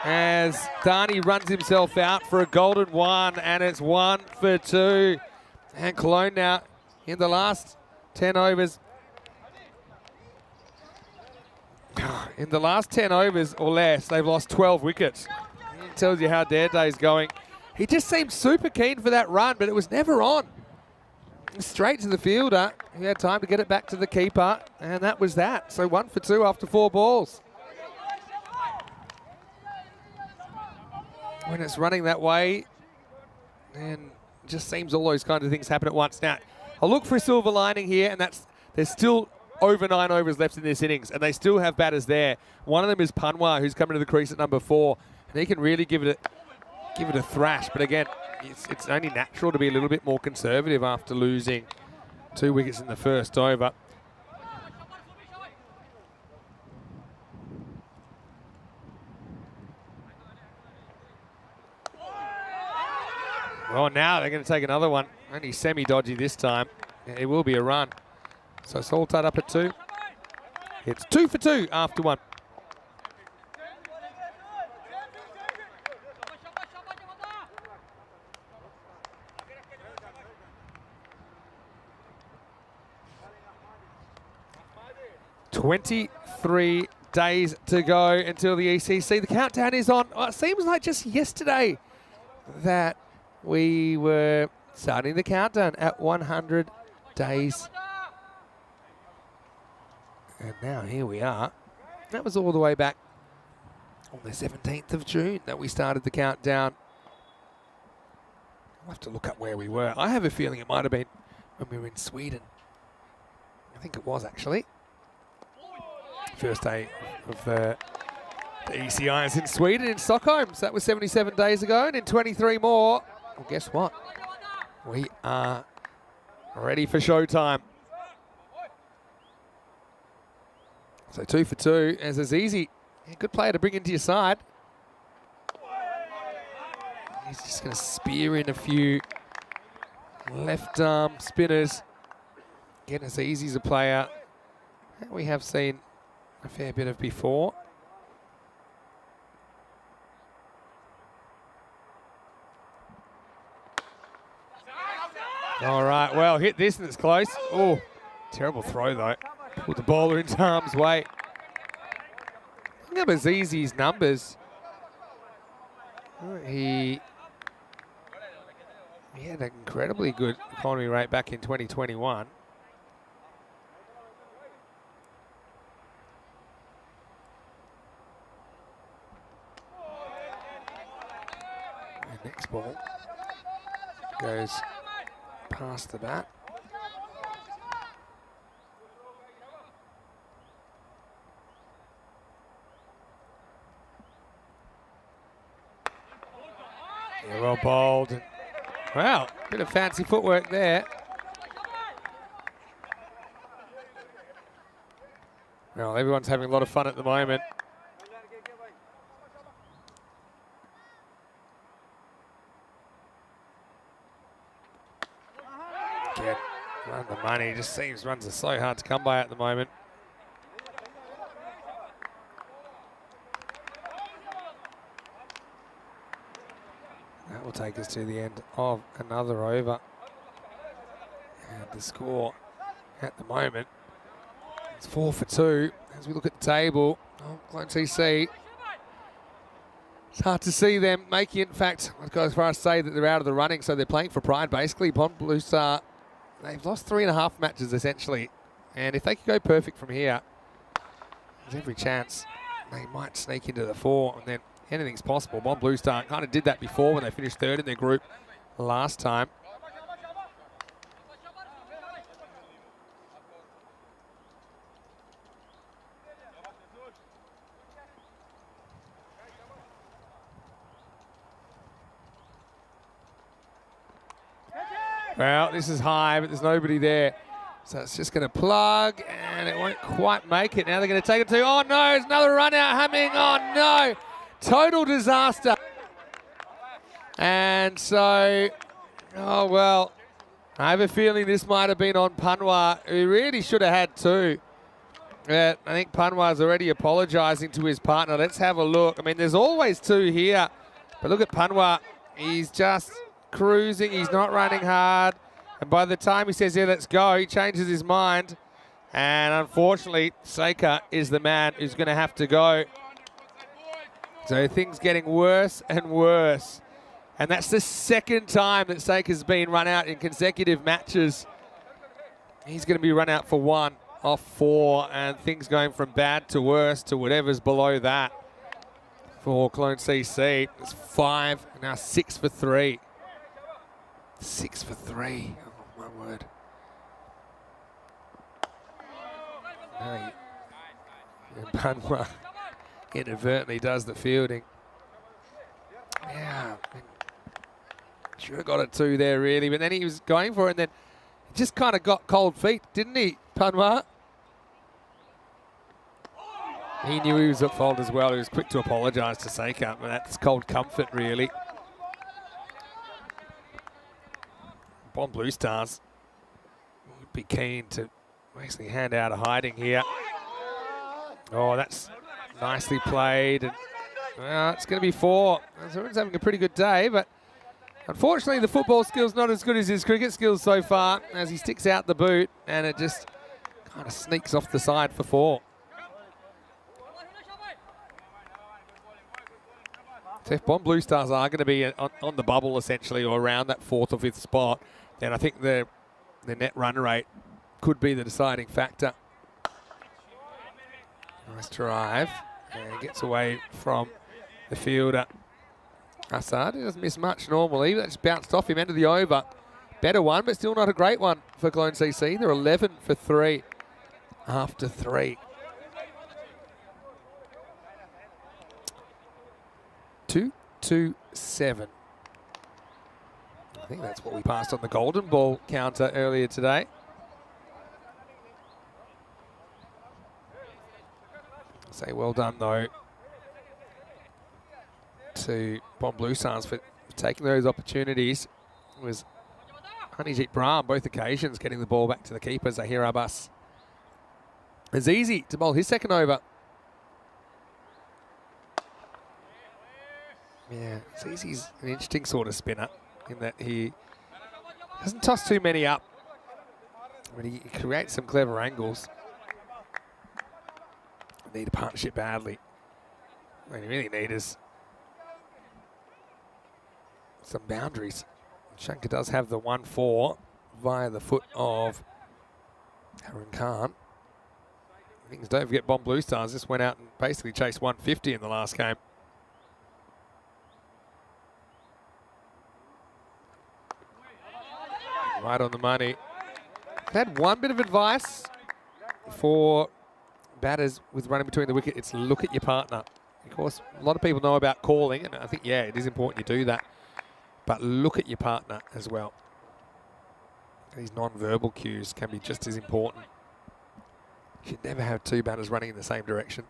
A: as Darnie runs himself out for a golden one, and it's 1 for 2. And Cologne now in the last 10 overs. In the last 10 overs or less, they've lost 12 wickets. It tells you how their day's going. He just seemed super keen for that run, but it was never on. Straight to the fielder. He had time to get it back to the keeper, and that was that. So 1 for 2 after 4 balls. When it's running that way, and just seems all those kind of things happen at once. Now, I'll look for a silver lining here, and that's there's still over 9 overs left in this innings, and they still have batters there. One of them is Panwar, who's coming to the crease at number 4, and he can really give it a thrash. But again, it's only natural to be a little bit more conservative after losing 2 wickets in the first over. Oh, now they're going to take another one. Only semi-dodgy this time. It will be a run. So it's all tied up at 2. It's 2 for 2 after 1. "23 days to go until the ECC. The countdown is on. Oh, it seems like just yesterday that we were starting the countdown at 100 days. And now here we are. That was all the way back on the 17th of June that we started the countdown. I'll have to look up where we were. I have a feeling it might have been when we were in Sweden. I think it was actually. First day of the ECI is in Sweden, in Stockholm. So that was 77 days ago, and in 23 more, well, guess what? We are ready for showtime. So 2 for 2 as Azizi. Yeah, good player to bring into your side. He's just going to spear in a few left arm spinners. Again, Azizi's a player that we have seen a fair bit of before. All right, well, hit this and it's close. Oh, terrible throw though. Put the bowler into harm's way. Look at Azizi's numbers. He had an incredibly good economy rate back in 2021. And next ball goes past the bat. Yeah, well bowled. Wow, bit of fancy footwork there. Well, everyone's having a lot of fun at the moment. Again, run the money. Just seems runs are so hard to come by at the moment. That will take us to the end of another over. And the score at the moment is 4 for 2. As we look at the table, Clone TC, it's hard to see them making it. In fact, I'd go as far as to say that they're out of the running, so they're playing for pride basically. Bond Blue Star, they've lost 3.5 matches essentially. And if they could go perfect from here, there's every chance they might sneak into the 4, and then anything's possible. Bond Blue Star kind of did that before when they finished 3rd in their group last time. Well, this is high, but there's nobody there. So it's just going to plug, and it won't quite make it. Now they're going to take it to, oh no, there's another run out Humming. Oh no, total disaster. And so, oh well, I have a feeling this might have been on Panwa, who really should have had two. I think Panwa's already apologising to his partner. Let's have a look. I mean, there's always two here. But look at Panwa. He's just cruising. He's not running hard. And by the time he says, yeah, let's go, he changes his mind. And unfortunately, Seika is the man who's going to have to go. So things getting worse and worse. And that's the second time that Seika's been run out in consecutive matches. He's going to be run out for 1 off 4, and things going from bad to worse to whatever's below that for Clone CC. It's 5, now 6 for 3. 6 for 3, oh my word. And Panwa inadvertently does the fielding. Yeah, should have got a 2 there really, but then he was going for it and then just kind of got cold feet, didn't he, Panwa? He knew he was at fault as well. He was quick to apologise to Seika, but that's cold comfort, really. Bon Blue Stars would be keen to actually hand out a hiding here. Oh, that's nicely played. And, well, it's going to be 4. Everyone's having a pretty good day, but unfortunately, the football skill's not as good as his cricket skills so far, as he sticks out the boot, and it just kind of sneaks off the side for 4. So if Bon Blue Stars are going to be on the bubble, essentially, or around that 4th or 5th spot, then I think the net run rate could be the deciding factor. Nice drive, and gets away from the fielder. Assad, he doesn't miss much normally. That just bounced off him, end of the over. Better one, but still not a great one for Clone CC. They're 11 for 3 after 3. 2-2-7. I think that's what we passed on the golden ball counter earlier today. Say well done though to Bon Blue Stars for taking those opportunities. It was Honeyjeet Brahm both occasions getting the ball back to the keeper, Zahir Abbas. It's easy to bowl his second over. Yeah, Zizi's an interesting sort of spinner in that he doesn't toss too many up, but he creates some clever angles. Need a partnership badly. What you really need is some boundaries. Shankar does have the 1-4 via the foot of Harun Khan. Things don't forget Bon Blue Stars just went out and basically chased 150 in the last game. Right on the money. I had one bit of advice for batters with running between the wicket. It's look at your partner. Of course, a lot of people know about calling, and I think, yeah, it is important you do that. But look at your partner as well. These non-verbal cues can be just as important. You should never have 2 batters running in the same direction.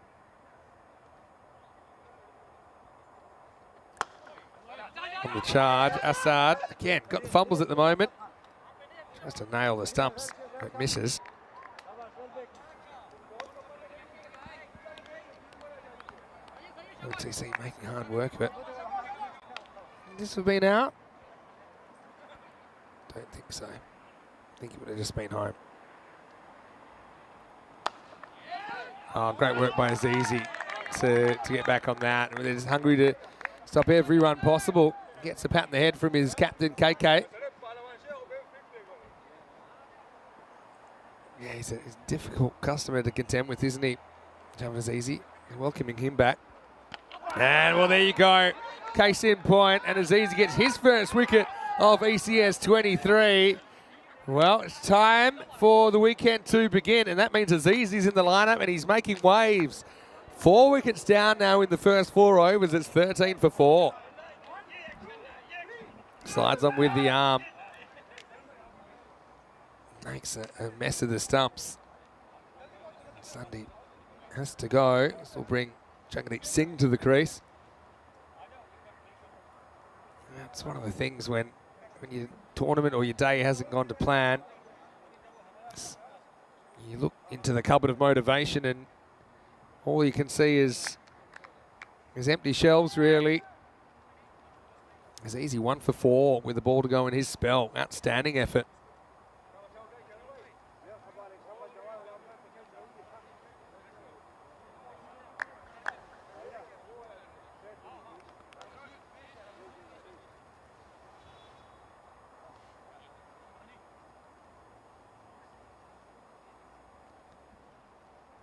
A: On the charge, Assad, again, got the fumbles at the moment. Tries to nail the stumps, but misses. TC making hard work of it. Would this have been out? Don't think so. I think it would have just been home. Oh, great work by Azizi to get back on that. They're just hungry to stop every run possible. Gets a pat in the head from his captain, KK. Yeah, he's a difficult customer to contend with, isn't he? Javan Azizi, welcoming him back. And, well, there you go. Case in point, and Azizi gets his first wicket of ECS 23. Well, it's time for the weekend to begin, and that means Azizi's in the lineup, and he's making waves. 4 wickets down now in the first 4 overs. It's 13 for 4. Slides on with the arm. makes a mess of the stumps. Sunday has to go. This will bring Jagdeep Singh to the crease. That's one of the things when your tournament or your day hasn't gone to plan. You look into the cupboard of motivation and all you can see is empty shelves, really. It's easy 1 for 4 with the ball to go in his spell. Outstanding effort.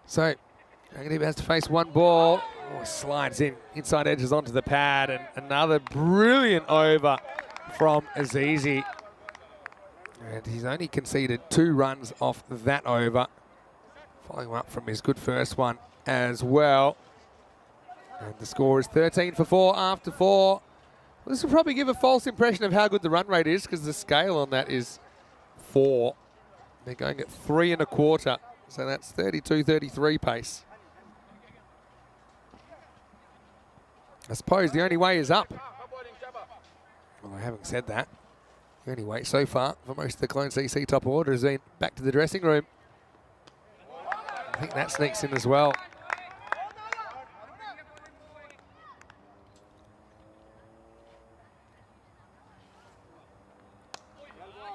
A: So, Jagdeep has to face one ball. Oh, slides in, inside edges onto the pad, and another brilliant over from Azizi. And he's only conceded 2 runs off that over, following up from his good first one as well. And the score is 13 for 4 after 4. Well, this will probably give a false impression of how good the run rate is, because the scale on that is 4. They're going at 3 1/4. So that's 32-33 pace. I suppose the only way is up. Well, I haven't said that. The only way so far for most of the Clone CC top order has been back to the dressing room. I think that sneaks in as well.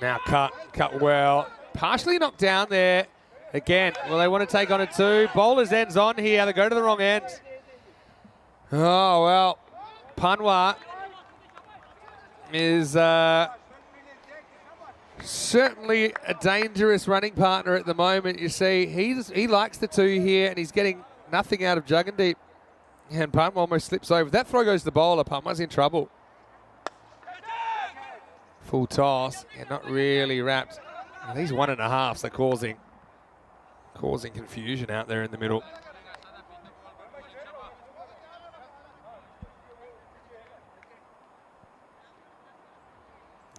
A: Now cut well. Partially knocked down there. Again, well, they want to take on a 2. Bowlers ends on here. They go to the wrong end. Oh, well. Panwa is certainly a dangerous running partner at the moment. You see, he likes the 2 here, and he's getting nothing out of Jagdeep. And Panwa almost slips over. If that throw goes to the bowler, Panwa's in trouble. Full toss, and not really wrapped. And these 1 1/2s are causing confusion out there in the middle.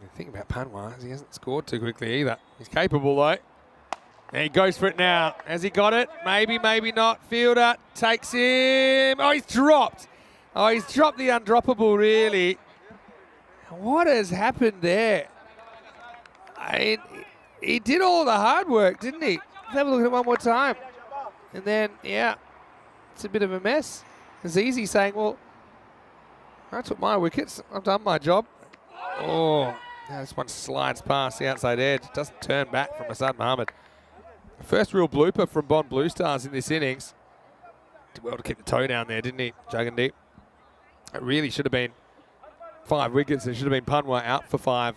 A: The thing about Panwa is he hasn't scored too quickly either. He's capable though. And he goes for it now. Has he got it? Maybe, maybe not. Fielder takes him. Oh, he's dropped. Oh, he's dropped the undroppable, really. What has happened there? He did all the hard work, didn't he? Let's have a look at it one more time. And then, yeah, it's a bit of a mess. It's easy saying, well, I took my wickets. I've done my job. Oh, now this one slides past the outside edge. Doesn't turn back from Asad Mohammed. First real blooper from Bond Blue Stars in this innings. Did well to keep the toe down there, didn't he, Jagdeep? It really should have been 5 wickets. It should have been Panwa out for 5.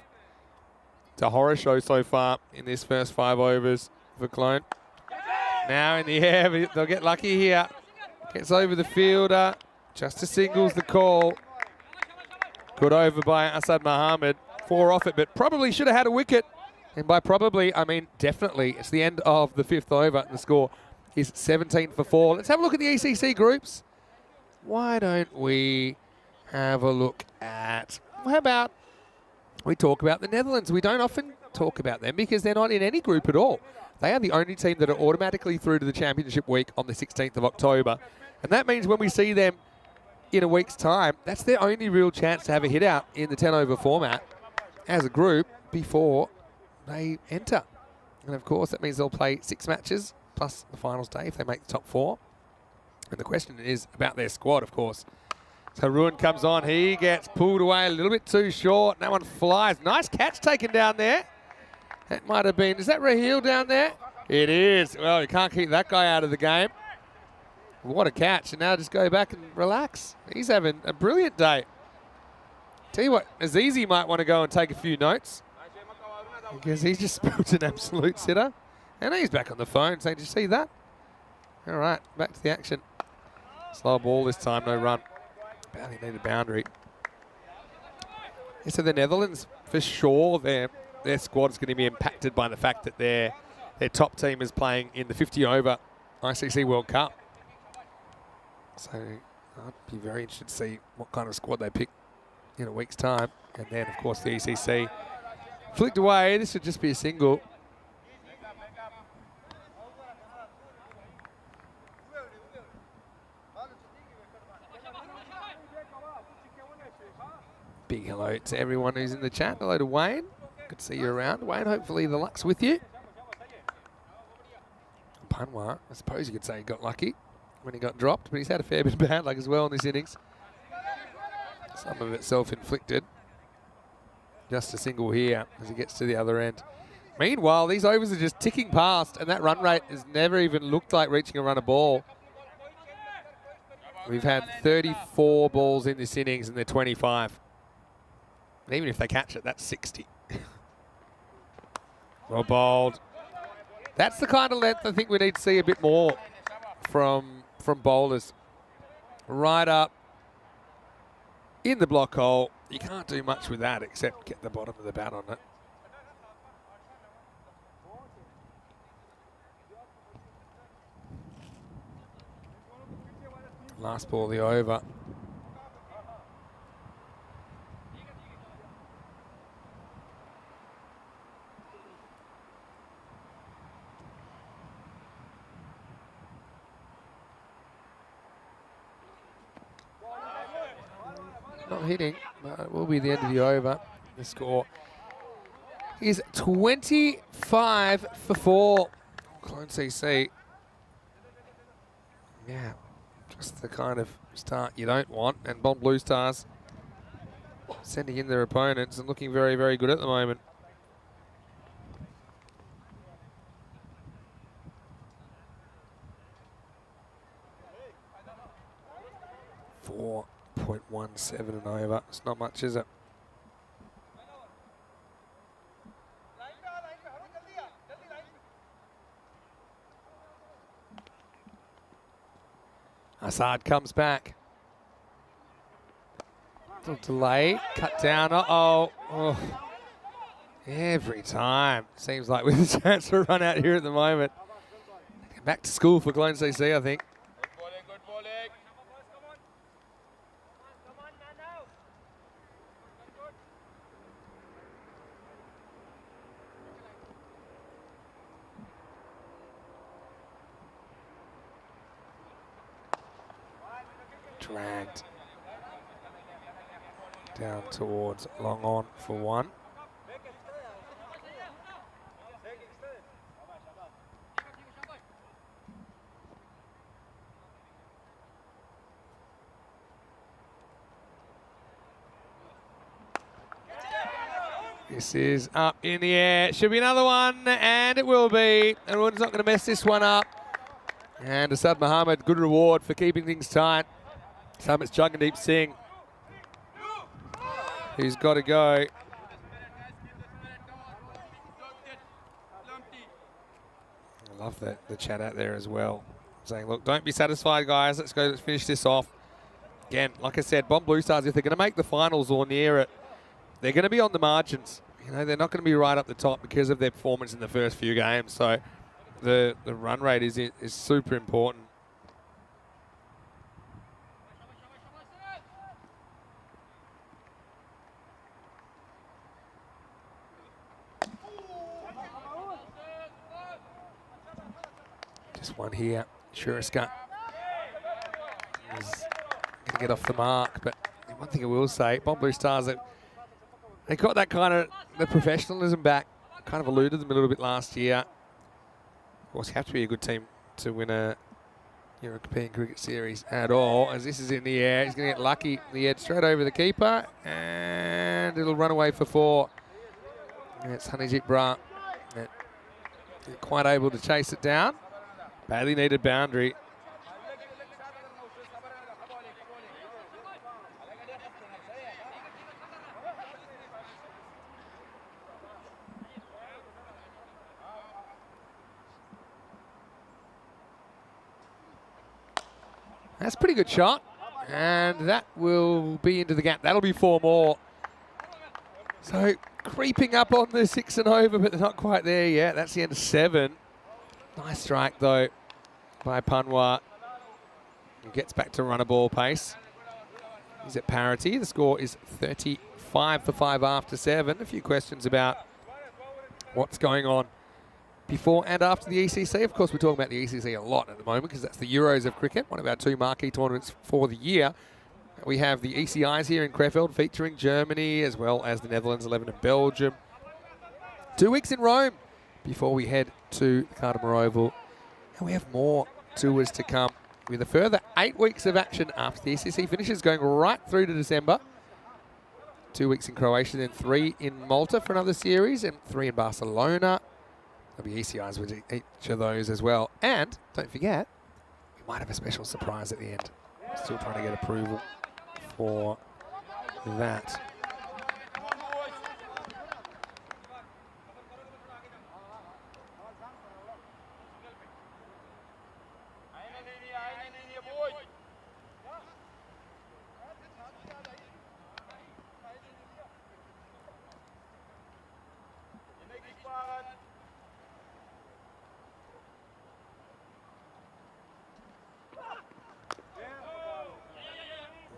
A: It's a horror show so far in this first 5 overs for Clone. Now in the air, they'll get lucky here. Gets over the fielder. Just a singles the call. Good over by Asad Mohammed. 4 off it, but probably should have had a wicket. And by probably, I mean definitely. It's the end of the 5th over. The score is 17 for 4. Let's have a look at the ECC groups. Why don't we have a look at, how about we talk about the Netherlands? We don't often talk about them because they're not in any group at all. They are the only team that are automatically through to the championship week on the 16th of October. And that means when we see them in a week's time, that's their only real chance to have a hit out in the 10 over format as a group before they enter. And of course, that means they'll play 6 matches plus the finals day if they make the top 4. And the question is about their squad, of course. So Ruin comes on. He gets pulled away a little bit too short. That one flies. Nice catch taken down there. That might have been, is that Raheel down there? It is. Well, you can't keep that guy out of the game. What a catch. And now just go back and relax. He's having a brilliant day. Tell you what, Azizi might want to go and take a few notes, because he's just spilled an absolute sitter. And he's back on the phone saying, did you see that? All right, back to the action. Slow ball this time, no run. Barely need a boundary. Yeah, so the Netherlands, for sure, their squad is going to be impacted by the fact that their top team is playing in the 50 over ICC World Cup. So I'd be very interested to see what kind of squad they pick in a week's time. And then, of course, the ECC flicked away. This should just be a single. hello to everyone who's in the chat. Hello to Wayne. Good to see you around. Wayne, hopefully the luck's with you. Panwa, I suppose you could say he got lucky when he got dropped, but he's had a fair bit of bad luck as well in this innings. Some of it self-inflicted. Just a single here as he gets to the other end. Meanwhile, these overs are just ticking past, and that run rate has never even looked like reaching a run of ball. We've had 34 balls in this innings, and they're 25. And even if they catch it, that's 60. Well bowled. That's the kind of length I think we need to see a bit more from bowlers. Right up in the block hole. You can't do much with that except get the bottom of the bat on it. Last ball of the over. Not hitting, but it will be the end of the over. The score is 25 for 4. Clone CC. Yeah, just the kind of start you don't want. And Bomb Blue Stars sending in their opponents and looking very, very good at the moment. .17 and over. It's not much, is it? Assad comes back. Little delay, cut down. Uh-oh. Oh. Every time. Seems like with a chance to run out here at the moment. Back to school for Clone CC, I think. Dragged down towards long on for one. This is up in the air. Should be another one, and it will be. Everyone's not going to mess this one up. And Asad Muhammad, good reward for keeping things tight. So it's Jagandeep Singh, who's got to go. I love the chat out there as well, saying, look, don't be satisfied, guys. Let's go, let's finish this off. Again, like I said, Bomb Blue Stars, if they're going to make the finals or near it, they're going to be on the margins. You know, they're not going to be right up the top because of their performance in the first few games. So the run rate is super important. Just one here. Shuriska is going to get off the mark, but one thing I will say, Bomb Blue Stars, they got that kind of the professionalism back. Kind of eluded them a little bit last year. Of course, you have to be a good team to win a European Cricket Series at all. As this is in the air, he's going to get lucky. The head straight over the keeper, and it'll run away for 4. And it's Hanijit Bra. Quite able to chase it down. Badly needed boundary. That's a pretty good shot. And that will be into the gap. That'll be 4 more. So creeping up on the 6 and over, but they're not quite there yet. That's the end of 7. Nice strike, though, by Panwa. He gets back to runner ball pace. He's at parity. The score is 35 for 5 after 7. A few questions about what's going on before and after the ECC. Of course, we're talking about the ECC a lot at the moment because that's the Euros of cricket, one of our 2 marquee tournaments for the year. We have the ECIs here in Krefeld featuring Germany as well as the Netherlands 11 and Belgium. 2 weeks in Rome before we head to the Cardamom Oval. And we have more tours to come with a further 8 weeks of action after the ECC finishes, going right through to December. 2 weeks in Croatia, then 3 in Malta for another series, and 3 in Barcelona. There'll be ECIs with each of those as well. And don't forget, we might have a special surprise at the end. Still trying to get approval for that.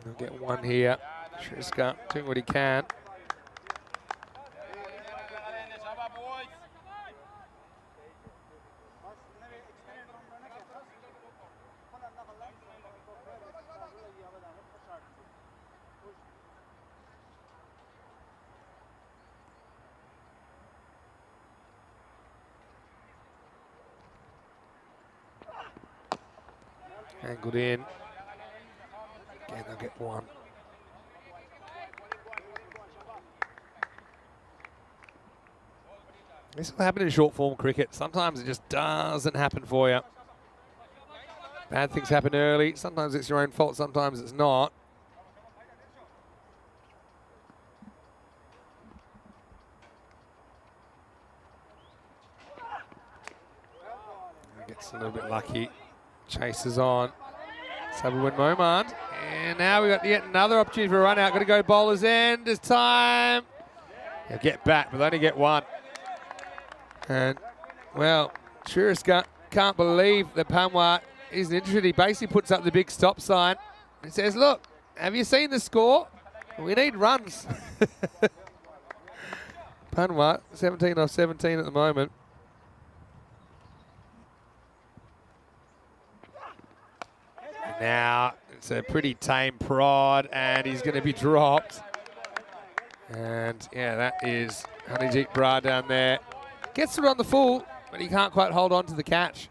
A: We'll get one here. Shriska doing what he can. Angled in. Again, they'll get one. This will happen in short form cricket. Sometimes it just doesn't happen for you. Bad things happen early. Sometimes it's your own fault, sometimes it's not. Gets a little bit lucky. Chases on. Sabawin Momand. And now we've got yet another opportunity for a run out. Got to go bowler's end. It's time. He'll get back, but only get one. And, well, Shriska can't believe that Panwar isn't interested. He basically puts up the big stop sign and says, look, have you seen the score? We need runs. Panwar, 17 off 17 at the moment. Now it's a pretty tame prod, and he's going to be dropped. And yeah, that is Honeyjeet Brar down there. Gets it on the full, but he can't quite hold on to the catch.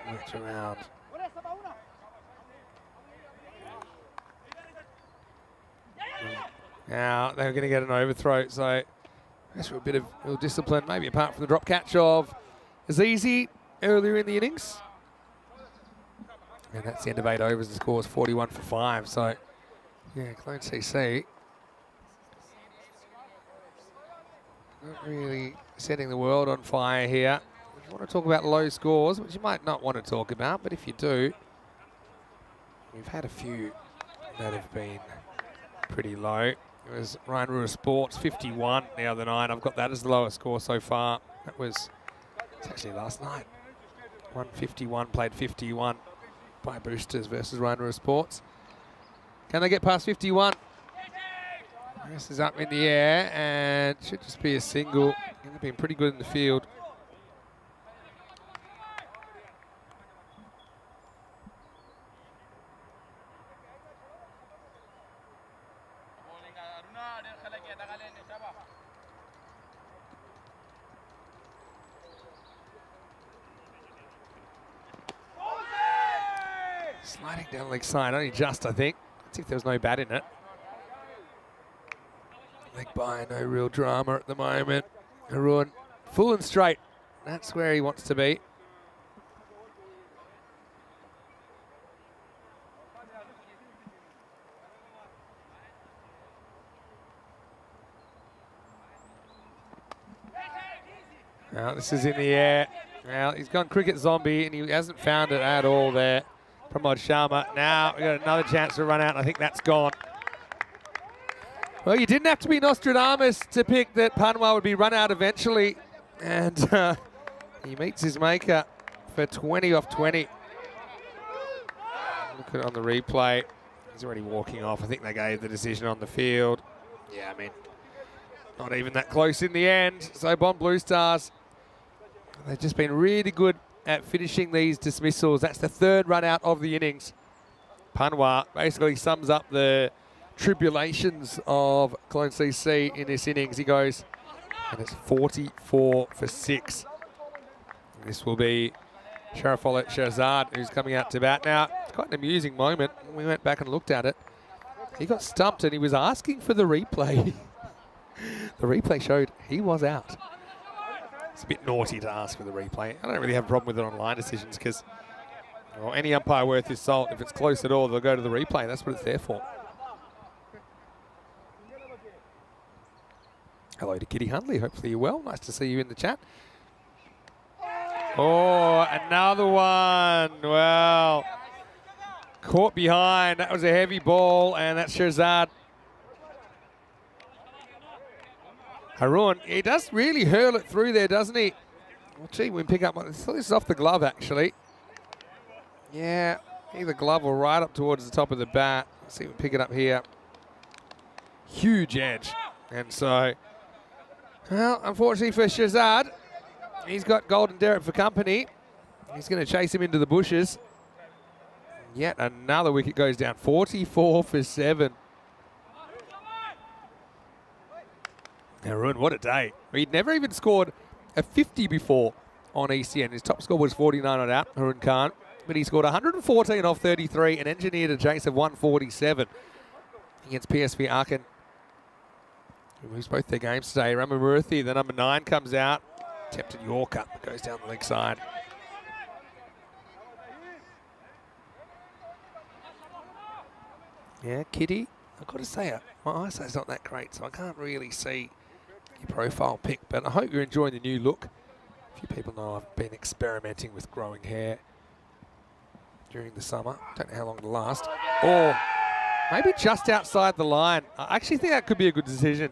A: Worked around. Now they're going to get an overthrow, so I guess we're a bit of discipline, maybe apart from the drop catch of Azizi earlier in the innings. And that's the end of 8 overs. The score is 41 for 5. So yeah, Clone CC not really setting the world on fire here. If you want to talk about low scores, which you might not want to talk about, but if you do, we've had a few that have been pretty low. It was Ryan Ruhr Sports 51 the other night. I've got that as the lowest score so far. That was, it's actually last night. 151 played 51 by Boosters versus Ryan Ruhr Sports. Can they get past 51? This is up in the air and should just be a single. They've been pretty good in the field. Sliding down leg side, only just, I think. Let's see if there was no bat in it. Leg by, no real drama at the moment. Haroon full and straight. That's where he wants to be. Now this is in the air. Now he's gone cricket zombie and he hasn't found it at all there. Pramod Sharma. Now we got another chance to run out, and I think that's gone. Well, you didn't have to be Nostradamus to pick that Panwa would be run out eventually. And he meets his maker for 20 off 20. Look at it on the replay. He's already walking off. I think they gave the decision on the field. Yeah, I mean, not even that close in the end. So Bond Blue Stars, they've just been really good at finishing these dismissals. That's the third run out of the innings. Panwa basically sums up the tribulations of Clone CC in this innings. He goes, and it's 44 for 6. This will be Sharafolet Shahzad, who's coming out to bat. Now, it's quite an amusing moment. We went back and looked at it. He got stumped and he was asking for the replay. The replay showed he was out. It's a bit naughty to ask for the replay. I don't really have a problem with it on line decisions because, well, any umpire worth his salt, if it's close at all, they'll go to the replay. That's what it's there for. Hello to Kitty Hundley. Hopefully you're well. Nice to see you in the chat. Oh, another one. Well, caught behind. That was a heavy ball, and that's Shahzad. Harun, he does really hurl it through there, doesn't he? Well, gee, we can pick up one. This is off the glove, actually. Yeah, either glove or right up towards the top of the bat. Let's see if we can pick it up here. Huge edge. And so, well, unfortunately for Shahzad, he's got Golden Derek for company. He's going to chase him into the bushes. Yet another wicket goes down. 44 for 7. Harun, what a day. He'd never even scored a 50 before on ECN. His top score was 49 not out, Harun Khan. But he scored 114 off 33 and engineered a chase of 147 against PSV Aachen, who moves both their games today. Ramamurthy, the number 9, comes out. Tempted Yorker, goes down the leg side. Yeah, Kitty, I've got to say, my eyesight's not that great, so I can't really see your profile pic, but I hope you're enjoying the new look. A few people know I've been experimenting with growing hair during the summer. Don't know how long it'll last. Or maybe just outside the line. I actually think that could be a good decision.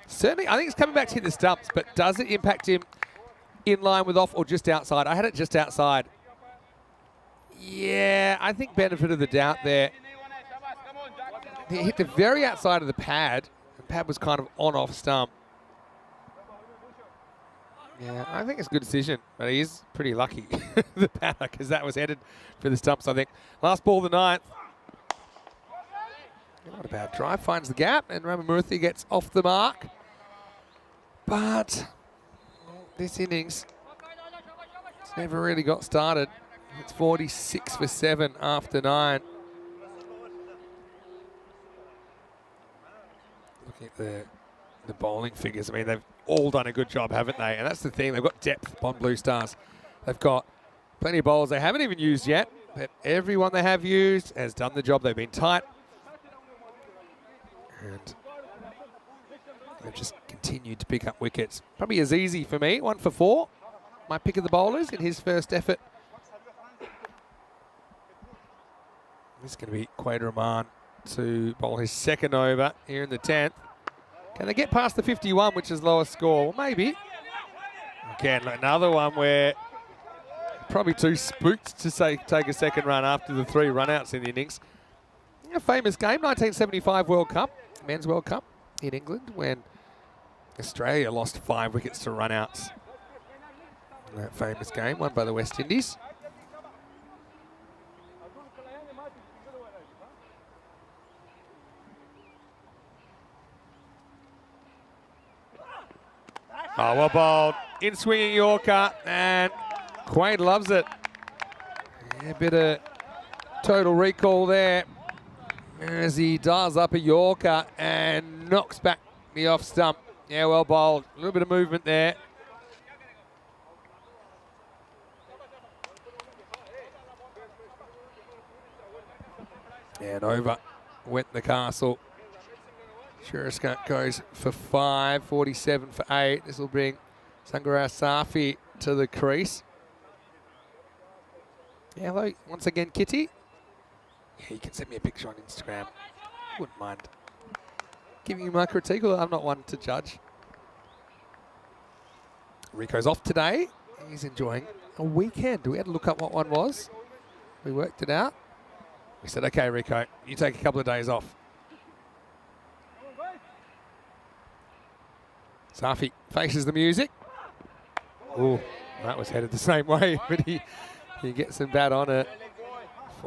A: Certainly, I think it's coming back to hit the stumps, but does it impact him in line with off or just outside? I had it just outside. Yeah, I think benefit of the doubt there. He hit the very outside of the pad. The pad was kind of on-off stump. Yeah, I think it's a good decision, but he is pretty lucky, the pad, because that was headed for the stumps, I think. Last ball of the 9th. Not a bad drive. Finds the gap, and Ramamurthy gets off the mark. But this innings, it's never really got started. It's 46 for 7 after 9. Looking at the bowling figures, I mean, they've all done a good job, haven't they? And that's the thing, they've got depth on Blue Stars. They've got plenty of bowlers they haven't even used yet, but everyone they have used has done the job. They've been tight. And they've just continued to pick up wickets. Probably as easy for me, 1 for 4. My pick of the bowlers in his first effort. This is going to be Quaid Rahman to bowl his second over here in the 10th. Can they get past the 51, which is lowest score? Well, maybe. Again, another one where probably too spooked to say take a second run after the 3 run-outs in the innings. A famous game, 1975 World Cup, Men's World Cup in England, when Australia lost 5 wickets to run-outs. That famous game, won by the West Indies. Oh, well bowled. In swinging Yorker, and Quaid loves it. Yeah, a bit of total recall there as he dials up a Yorker and knocks back the off stump. Yeah, well bowled. A little bit of movement there. And over went the castle. Shuriskat goes for 5, 47 for 8. This will bring Sangarar Safi to the crease. Yeah, hello, once again, Kitty. Yeah, you can send me a picture on Instagram. Wouldn't mind. giving you my critique, although I'm not one to judge. Rico's off today. He's enjoying a weekend. We had to look up what one was. We worked it out. We said, okay, Rico, you take a couple of days off. Safi faces the music. Oh, that was headed the same way, but he gets some bat on it.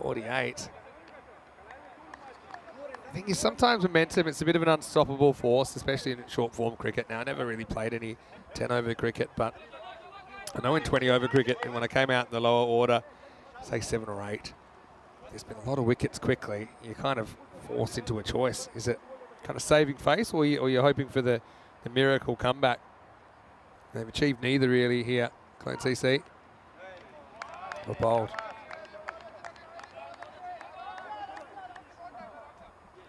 A: 48. I think sometimes momentum, it's a bit of an unstoppable force, especially in short form cricket. Now, I never really played any 10-over cricket, but I know in 20-over cricket, and when I came out in the lower order, say 7 or 8, there's been a lot of wickets quickly. You're kind of forced into a choice. Is it kind of saving face, or you're hoping for the miracle comeback? They've achieved neither really here, Clone CC. Or bowled.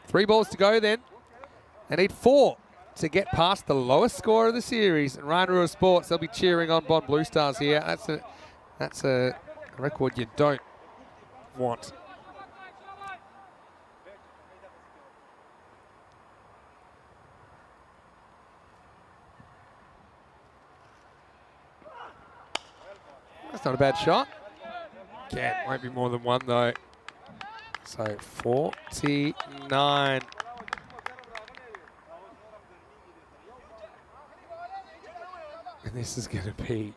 A: 3 balls to go then. They need 4 to get past the lowest score of the series. And Ryan Rua Sports, they'll be cheering on Bond Blue Stars here. That's a record you don't want. That's not a bad shot. Again, won't be more than 1 though. So 49. And this is going to be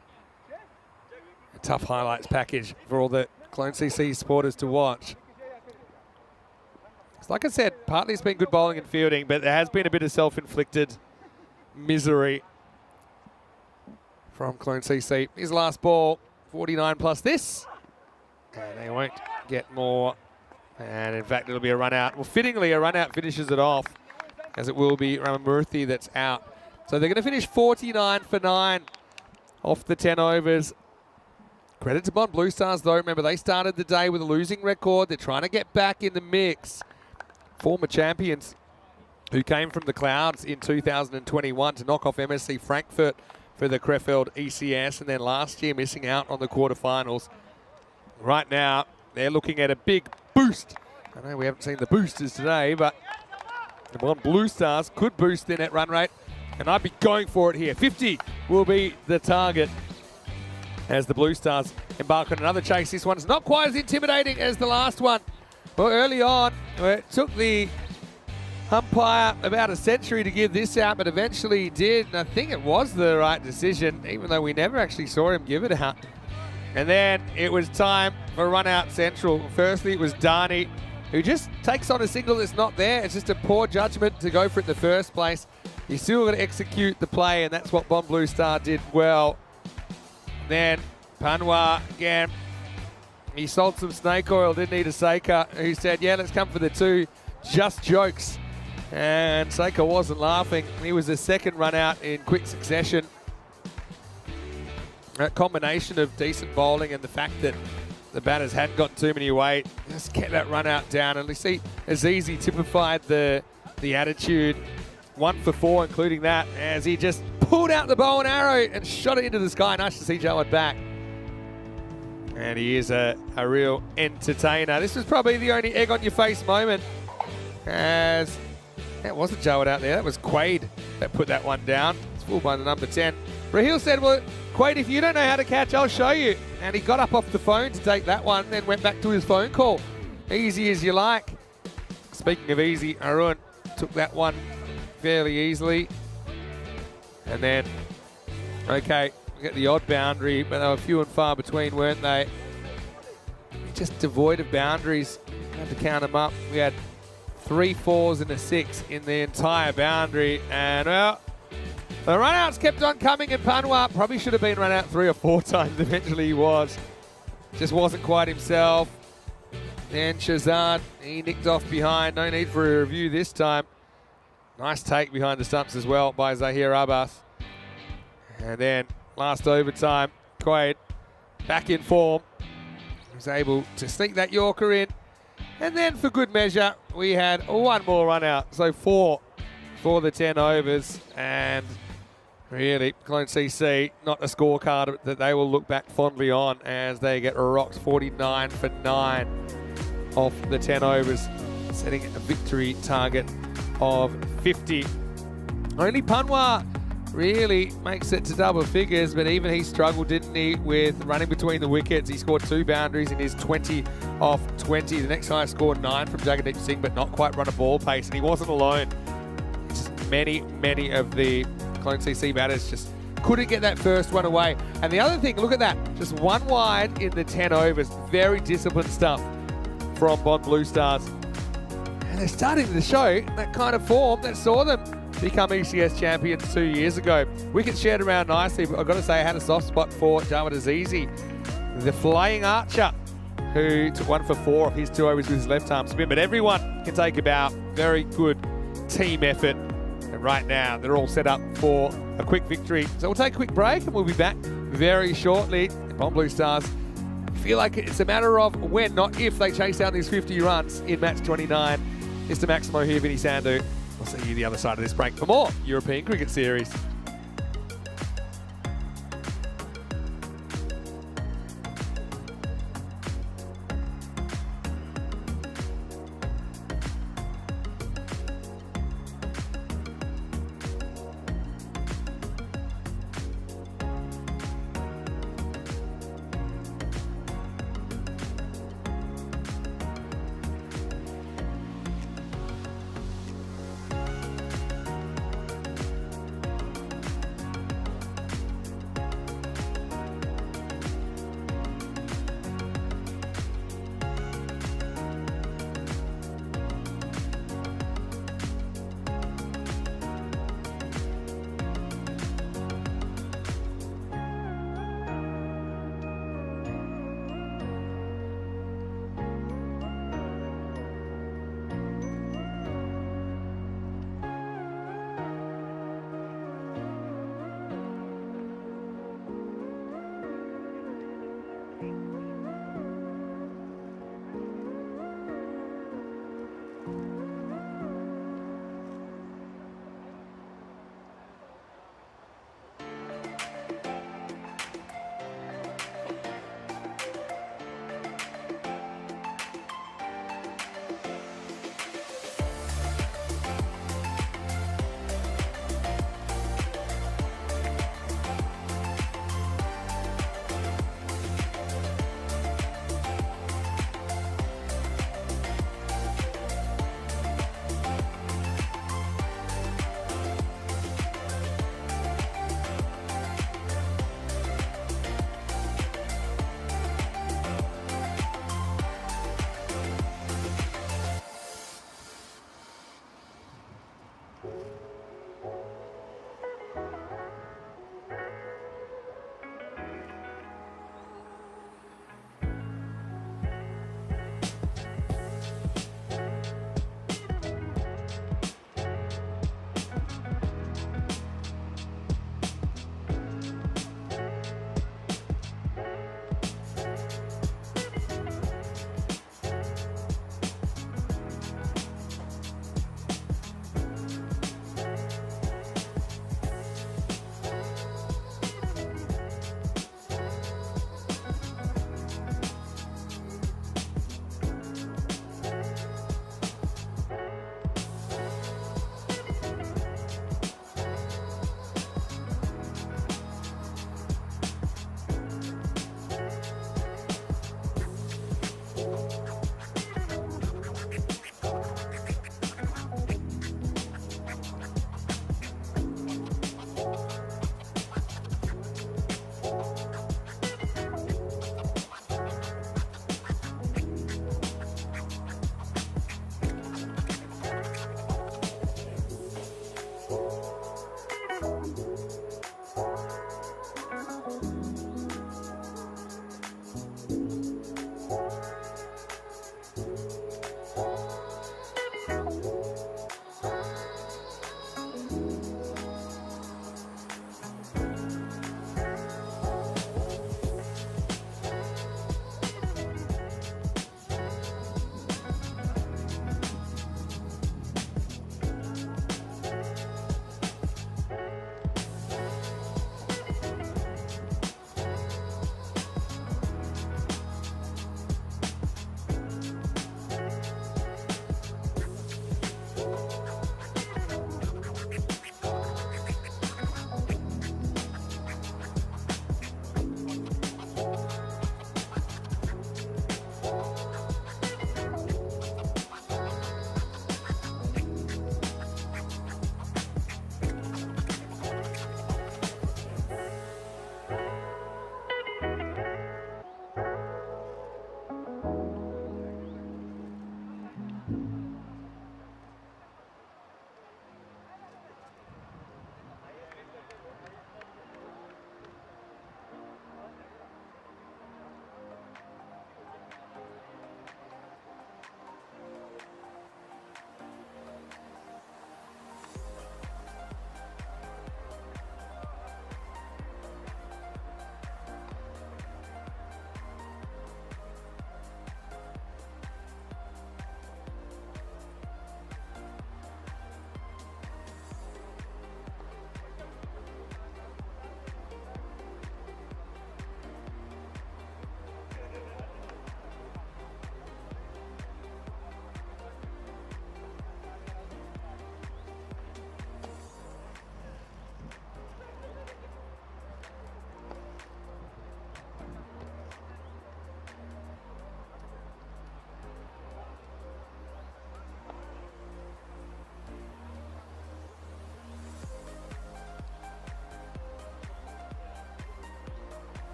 A: a tough highlights package for all the Clone CC supporters to watch. So like I said, partly it's been good bowling and fielding, but there has been a bit of self-inflicted misery from Clone CC. His last ball, 49 plus this. And they won't get more. And in fact, it'll be a run out. Well, fittingly, a run out finishes it off, as it will be Ramamurthy that's out. So they're going to finish 49 for 9 off the 10 overs. Credit to Bond Blue Stars, though. Remember, they started the day with a losing record. They're trying to get back in the mix. Former champions who came from the clouds in 2021 to knock off MSC Frankfurt for the Krefeld ECS, and then last year missing out on the quarterfinals. Right now, they're looking at a big boost. I know we haven't seen the boosters today, but the Bond Blue Stars could boost their net run rate, and I'd be going for it here. 50 will be the target as the Blue Stars embark on another chase. This one's not quite as intimidating as the last one. Well, early on, it took the umpire about a century to give this out, but eventually he did, and I think it was the right decision, even though we never actually saw him give it out. And then it was time for run out central. Firstly, it was Dhani, who just takes on a single that's not there. It's just a poor judgment to go for it in the first place. You still got to execute the play, and that's what Bond Blue Star did well. Then Panwa again, he sold some snake oil, didn't he, to Saker, who said, yeah, let's come for the 2, just jokes. And Saker wasn't laughing. He was the second run out in quick succession. That combination of decent bowling and the fact that the batters hadn't got too many weight just kept that run out down. And you see Azizi typified the attitude. 1 for 4, including that, as he just pulled out the bow and arrow and shot it into the sky. Nice to see Jawad back. And he is a real entertainer. This was probably the only egg on your face moment, as that wasn't Jawad out there. That was Quaid that put that one down. It's full by the number 10. Raheel said, well, Quaid, if you don't know how to catch, I'll show you. And he got up off the phone to take that one, then went back to his phone call. Easy as you like. Speaking of easy, Arun took that one fairly easily. And then, okay, we get the odd boundary, but they were few and far between, weren't they? Just devoid of boundaries. Had to count them up. We had 3 4s and a 6 in the entire boundary. And, well, the run-outs kept on coming, and Panwa probably should have been run out 3 or 4 times. Eventually he was. Just wasn't quite himself. Then Shazad, he nicked off behind. No need for a review this time. Nice take behind the stumps as well by Zahir Abbas. And then last overtime, Quaid back in form. He was able to sneak that Yorker in. And then for good measure, we had 1 more run out. So 4 for the 10 overs. And really, Clone CC, not a scorecard that they will look back fondly on as they get rocked 49 for 9 off the 10 overs, setting a victory target of 50. Only Panwa really makes it to double figures, but even he struggled, didn't he, with running between the wickets. He scored 2 boundaries in his 20 off 20. The next guy scored 9 from Jagdeep Singh, but not quite run a ball pace, and he wasn't alone. Just many of the Clone CC batters just couldn't get that first one away. And the other thing, look at that, just 1 wide in the 10 overs. Very disciplined stuff from Bond Blue Stars. And they're starting to show that kind of form that saw them become ECS champions 2 years ago. Wickets shared around nicely, but I've got to say I had a soft spot for Jawad Azizi, the flying archer, who took 1 for 4 of his 2 overs with his left arm spin. But everyone can take a bow. Very good team effort. And right now, they're all set up for a quick victory. So we'll take a quick break and we'll be back very shortly. Bond Blue Stars feel like it's a matter of when, not if, they chase down these 50 runs in match 29. Mr. Maximo here, Vinny Sandhu. I'll see you the other side of this break for more European Cricket Series.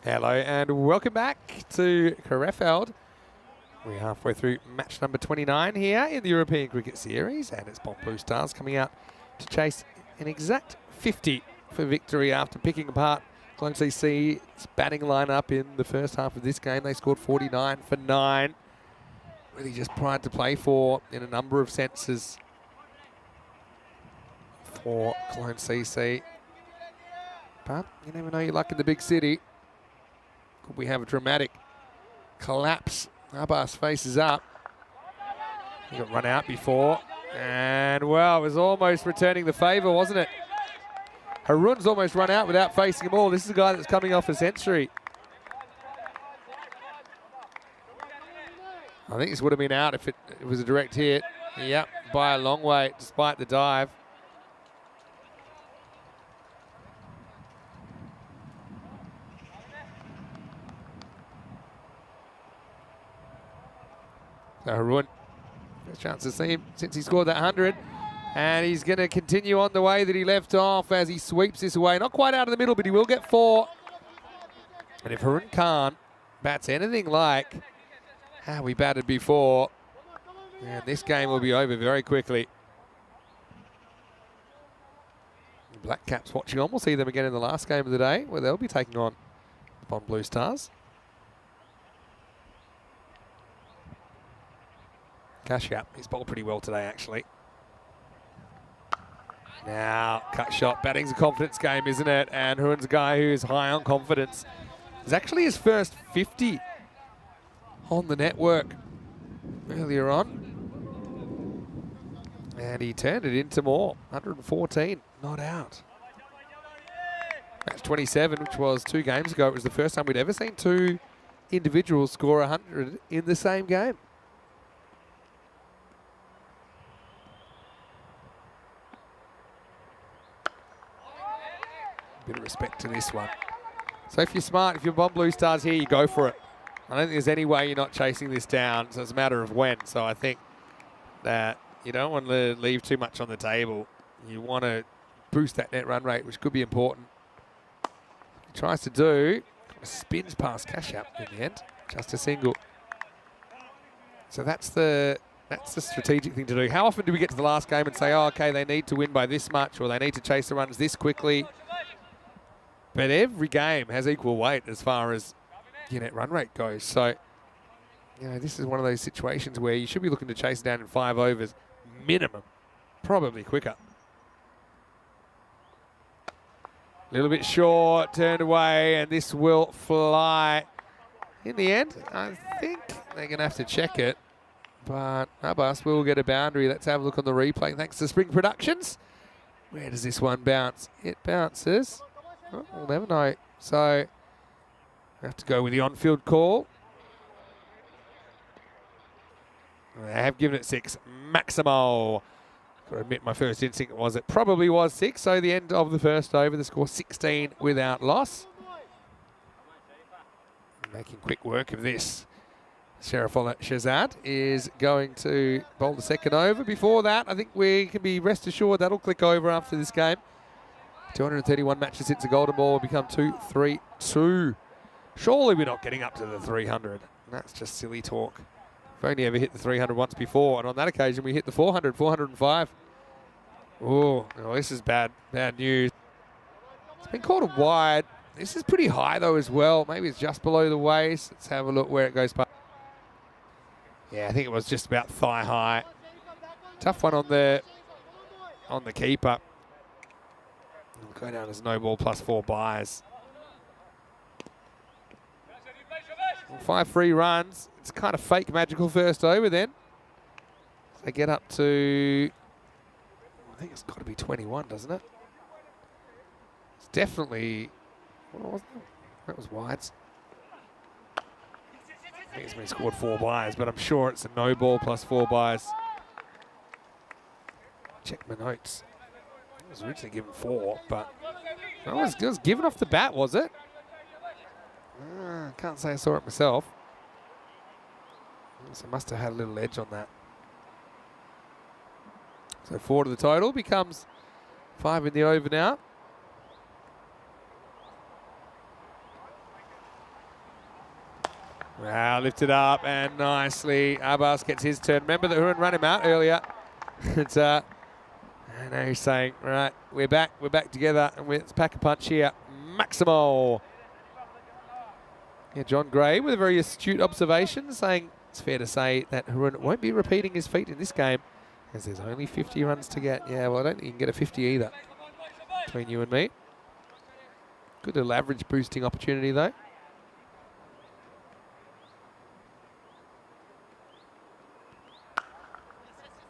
A: Hello and welcome back to Krefeld. We're halfway through match number 29 here in the European Cricket Series, and it's Bold Blue Stars coming out to chase an exact 50 for victory after picking apart Clone CC's batting lineup in the first half of this game. They scored 49 for 9. Really just pride to play for in a number of senses for Clone CC. But you never know your luck in the big city. Could we have a dramatic collapse? Abbas faces up. He got run out before. And, well, it was almost returning the favour, wasn't it? Harun's almost run out without facing him all. This is a guy that's coming off a century. I think this would have been out if it was a direct hit. Yep, by a long way, despite the dive. So Harun, first chance to see him since he scored that 100. And he's going to continue on the way that he left off as he sweeps this away. Not quite out of the middle, but he will get 4. And if Harun Khan bats anything like how we batted before, and this game will be over very quickly. The Black Caps watching on. We'll see them again in the last game of the day, where they'll be taking on the Bond Blue Stars. Kashyap, he's bowled pretty well today, actually. Now, cut shot. Batting's a confidence game, isn't it? And Harun's a guy who is high on confidence. It's actually his first 50 on the network earlier on. And he turned it into more. 114, not out. Match 27, which was 2 games ago. It was the first time we'd ever seen 2 individuals score 100 in the same game. Bit of respect to this one. So if you're smart, if you're Bond Blue Stars here, you go for it. I don't think there's any way you're not chasing this down, so it's a matter of when. So I think that you don't want to leave too much on the table. You want to boost that net run rate, which could be important. He tries to do, spins past Kashyap in the end, just a single. So that's the strategic thing to do. How often do we get to the last game and say, oh, okay, they need to win by this much, or they need to chase the runs this quickly? But every game has equal weight as far as your net run rate goes. So, you know, this is one of those situations where you should be looking to chase it down in 5 overs minimum, probably quicker. A little bit short, turned away, and this will fly. In the end, I think they're going to have to check it. But Abbas will get a boundary. Let's have a look on the replay. Thanks to Spring Productions. Where does this one bounce? It bounces. Oh, we'll never know. So, we have to go with the on-field call. They have given it 6. Maximal. Got to admit, my first instinct was it probably was 6. So, the end of the first over, the score 16 without loss. Making quick work of this. Sharifullah Shahzad is going to bowl the second over. Before that, I think we can be rest assured that'll click over after this game. 231 matches since the Golden Ball will become 2-3-2. Surely we're not getting up to the 300. That's just silly talk. We've only ever hit the 300 once before, and on that occasion we hit the 400, 405. Oh, this is bad news. It's been called a wide. This is pretty high though as well. Maybe it's just below the waist. Let's have a look where it goes past. Yeah, I think it was just about thigh high. Tough one on the keeper. It'll go down as no ball plus 4 buys. 5 free runs. It's kind of fake magical first over then. They get up to, I think it's got to be 21, doesn't it? It's definitely, what was that? That was wides. I think it's been scored 4 buys, but I'm sure it's a no ball plus 4 buys. Check my notes. It was originally given 4, but it was given off the bat, was it? Can't say I saw it myself. So I must have had a little edge on that. So 4 to the total, becomes 5 in the over now. Wow, lifted up and nicely. Abbas gets his turn. Remember that Hurun ran him out earlier. It's I know he's saying, right, we're back together, and let's pack a punch here. Maximo. Yeah, John Gray with a very astute observation, saying it's fair to say that Hurun won't be repeating his feat in this game, as there's only 50 runs to get. Yeah, well, I don't think you can get a 50 either, between you and me. Good little average boosting opportunity, though.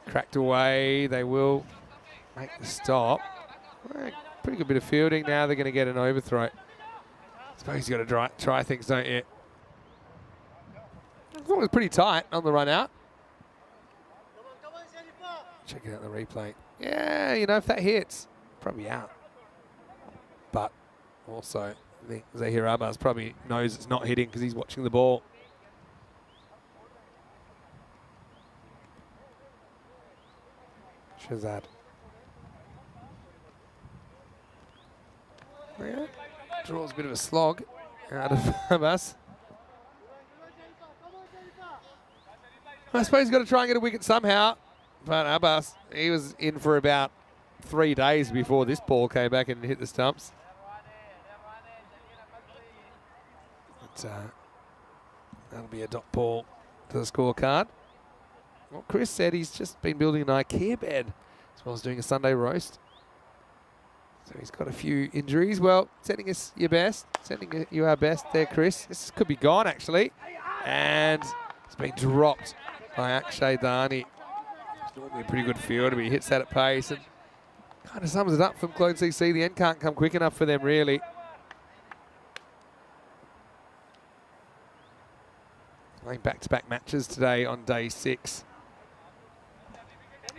A: Cracked away. They will make the stop. Pretty good bit of fielding. Now they're going to get an overthrow. I suppose you've got to try things, don't you? I thought it was pretty tight on the run out. Check out the replay. Yeah, you know, if that hits, probably out. But also, I think Zahir Abbas probably knows it's not hitting because he's watching the ball. Shazad. Yeah. Draws a bit of a slog out of Abbas. I suppose he's got to try and get a wicket somehow. But Abbas, he was in for about 3 days before this ball came back and hit the stumps. But, that'll be a dot ball to the scorecard. Well, Chris said he's just been building an IKEA bed as well as doing a Sunday roast. So he's got a few injuries. Well, sending us your best. Sending you our best there, Chris. This could be gone, actually. And it's been dropped by Akshay Dani. It's normally a pretty good fielder, but he hits that at pace and kind of sums it up from Clone CC. The end can't come quick enough for them, really. Playing back-to-back matches today on day 6.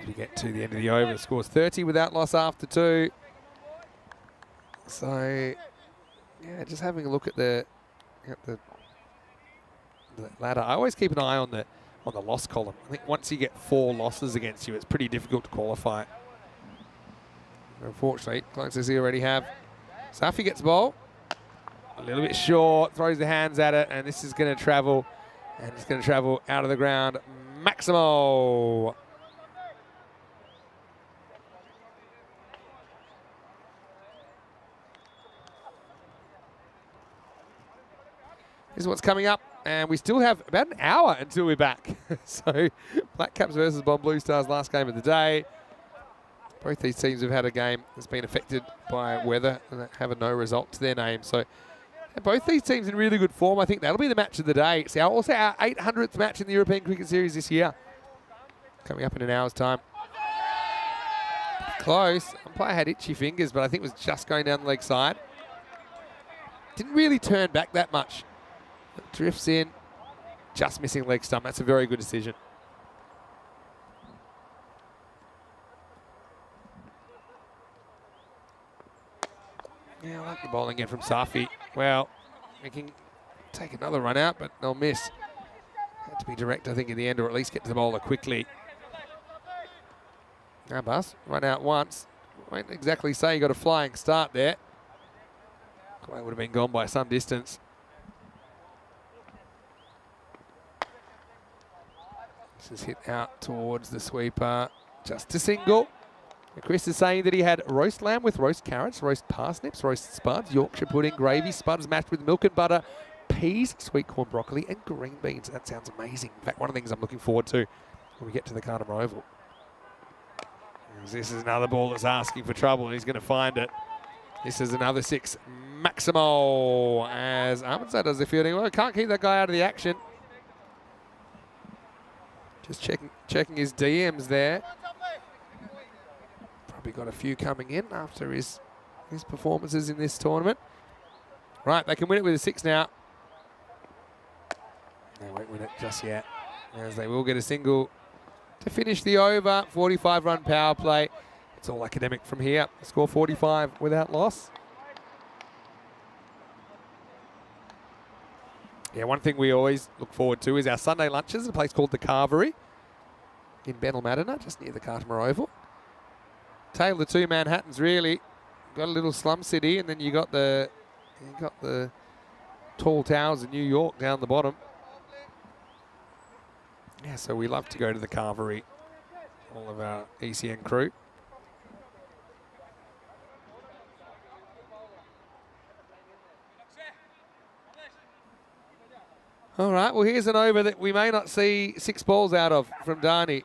A: As we get to the end of the over, the score's 30 without loss after 2. So, yeah, just having a look at the ladder. I always keep an eye on the loss column. I think once you get 4 losses against you, it's pretty difficult to qualify. Unfortunately, Clone CC already have. Safi gets the ball. A little bit short, throws the hands at it, and this is going to travel. And it's going to travel out of the ground. Maximo. This is what's coming up. And we still have about an hour until we're back. So, Black Caps versus Bomb Blue Stars, last game of the day. Both these teams have had a game that's been affected by weather and have a no result to their name. So, both these teams in really good form. I think that'll be the match of the day. It's also our 800th match in the European Cricket Series this year. Coming up in an hour's time. Close. Umpire had itchy fingers, but I think it was just going down the leg side. Didn't really turn back that much. It drifts in. Just missing leg stump. That's a very good decision. Yeah, I like the bowling again from Safi. Well, we can take another run out, but they'll miss. Had to be direct, I think, in the end, or at least get to the bowler quickly. Abbas, run out once. Won't exactly say you got a flying start there. It would have been gone by some distance. This is hit out towards the sweeper. Just a single. Chris is saying that he had roast lamb with roast carrots, roast parsnips, roast spuds, Yorkshire pudding, gravy, spuds mashed with milk and butter, peas, sweet corn broccoli, and green beans. That sounds amazing. In fact, one of the things I'm looking forward to when we get to the Carter Oval. This is another ball that's asking for trouble, and he's going to find it. This is another 6. Maximo, as Ahmedzad does the fielding. Well, can't keep that guy out of the action. Just checking his DMs there. Probably got a few coming in after his performances in this tournament. Right, they can win it with a 6 now. They won't win it just yet, as they will get a single to finish the over. 45-run power play. It's all academic from here. Score 45 without loss. Yeah, one thing we always look forward to is our Sunday lunches at a place called the Carvery in Benalmadena, just near the Carter Oval. Tale of the two Manhattans, really. Got a little slum city, and then you got the tall towers in New York down the bottom. Yeah, so we love to go to the Carvery, all of our ECN crew. All right, well, here's an over that we may not see 6 balls out of from Dhani,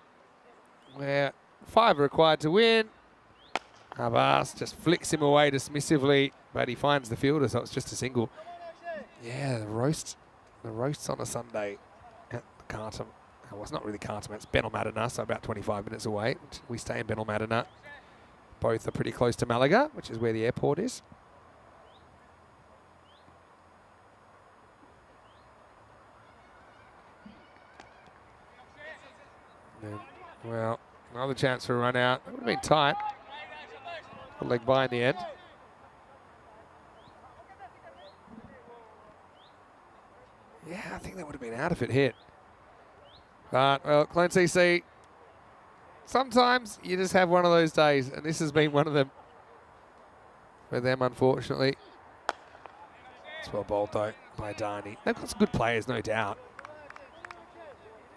A: where 5 are required to win. Abbas just flicks him away dismissively, but he finds the fielder, so it's just a single. Yeah, the roasts on a Sunday at the Khartoum. Well, it's not really Khartoum, it's Benalmadena, so about 25 minutes away. We stay in Benalmadena. Both are pretty close to Malaga, which is where the airport is. And, well, another chance for a run out. It would have been tight. A leg by in the end. Yeah, I think that would have been out if it hit. But, well, Clone CC, sometimes you just have one of those days, and this has been one of them for them, unfortunately. It's well bowled, though, by Dhani. They've got some good players, no doubt.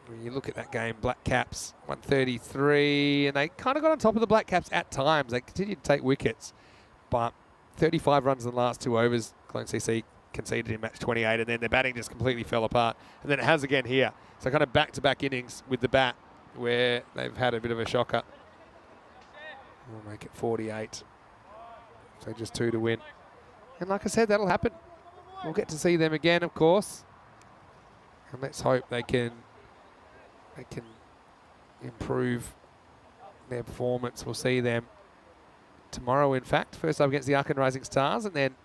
A: When you look at that game, Black Caps, 133, and they kind of got on top of the Black Caps at times. They continued to take wickets, but 35 runs in the last 2 overs. Clone CC conceded in match 28, and then their batting just completely fell apart. And then it has again here. So kind of back-to-back innings with the bat where they've had a bit of a shocker. We'll make it 48. So just 2 to win. And like I said, that'll happen. We'll get to see them again, of course. And let's hope they can improve their performance. We'll see them tomorrow, in fact. First up against the Aachen Rising Stars, and then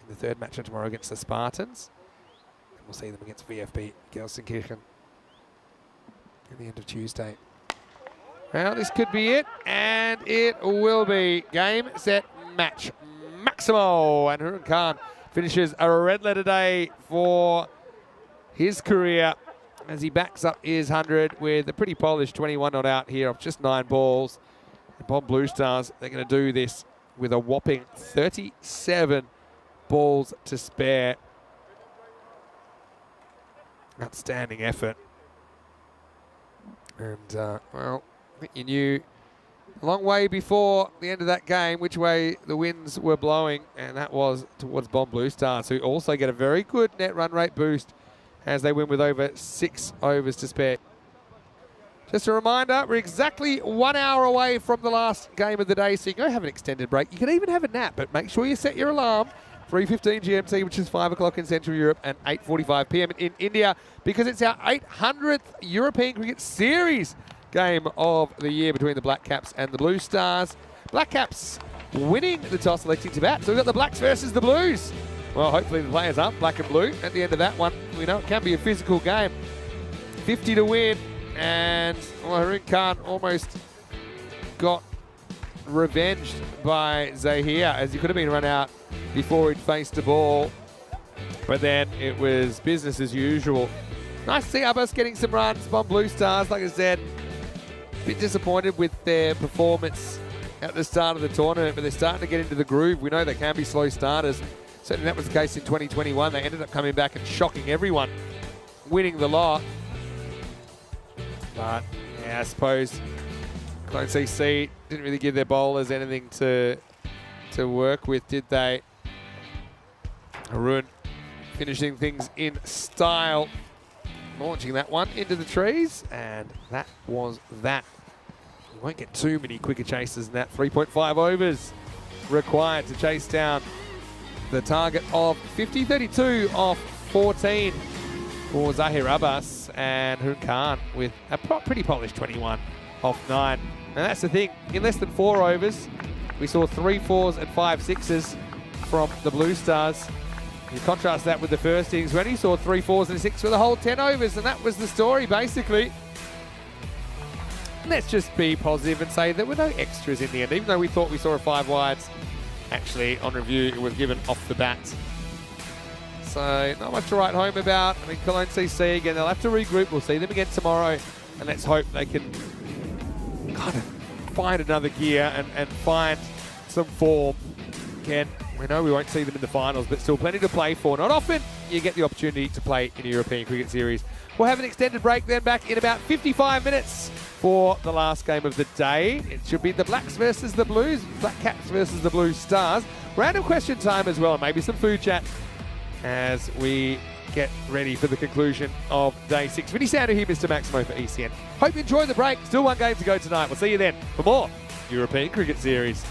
A: in the 3rd match of tomorrow against the Spartans. And we'll see them against VfB Gelsenkirchen at the end of Tuesday. Well, this could be it, and it will be. Game, set, match. Maximo, and Harun Khan finishes a red letter day for his career as he backs up his 100 with a pretty polished 21 not out here off just 9 balls. And Bob Blue Stars, they're going to do this with a whopping 37 balls to spare. Outstanding effort. And, well, I think you knew a long way before the end of that game which way the winds were blowing, and that was towards Bob Blue Stars, who also get a very good net run rate boost as they win with over 6 overs to spare. Just a reminder, we're exactly 1 hour away from the last game of the day, so you can go have an extended break. You can even have a nap, but make sure you set your alarm. 3:15 GMT, which is 5 o'clock in Central Europe, and 8:45 PM in India, because it's our 800th European Cricket Series game of the year between the Black Caps and the Blue Stars. Black Caps winning the toss, electing to bat. So we've got the Blacks versus the Blues. Well, hopefully the players aren't black and blue at the end of that one. We know it can be a physical game. 50 to win, and Harun Khan almost got revenged by Zahir, as he could have been run out before he'd faced the ball. But then it was business as usual. Nice to see Abbas getting some runs on Blue Stars, like I said. A bit disappointed with their performance at the start of the tournament, but they're starting to get into the groove. We know they can be slow starters. Certainly that was the case in 2021. They ended up coming back and shocking everyone, winning the lot. But, yeah, I suppose Clone CC didn't really give their bowlers anything to work with, did they? Harun finishing things in style, launching that one into the trees, and that was that. You won't get too many quicker chases than that. 3.5 overs required to chase down the target of 50, 32 off 14 for Zahir Abbas, and Harun Khan with a pretty polished 21 off 9. And that's the thing, in less than 4 overs, we saw 3 4s and 5 6s from the Blue Stars. You contrast that with the first innings when he saw 3 4s and 6 for the whole 10 overs, and that was the story basically. Let's just be positive and say there were no extras in the end, even though we thought we saw a 5 wides. Actually, on review, it was given off the bat. So, not much to write home about. I mean, Cologne CC again, they'll have to regroup. We'll see them again tomorrow. And let's hope they can kind of find another gear and find some form. Again, we know we won't see them in the finals, but still plenty to play for. Not often you get the opportunity to play in a European Cricket Series We'll have an extended break then, back in about 55 minutes for the last game of the day. It should be the Blacks versus the Blues, Black Caps versus the Blue Stars. Random question time as well, maybe some food chat as we get ready for the conclusion of day 6. Vinny Sander here, Mr. Maximo for ECN. Hope you enjoyed the break. Still one game to go tonight. We'll see you then for more European Cricket Series.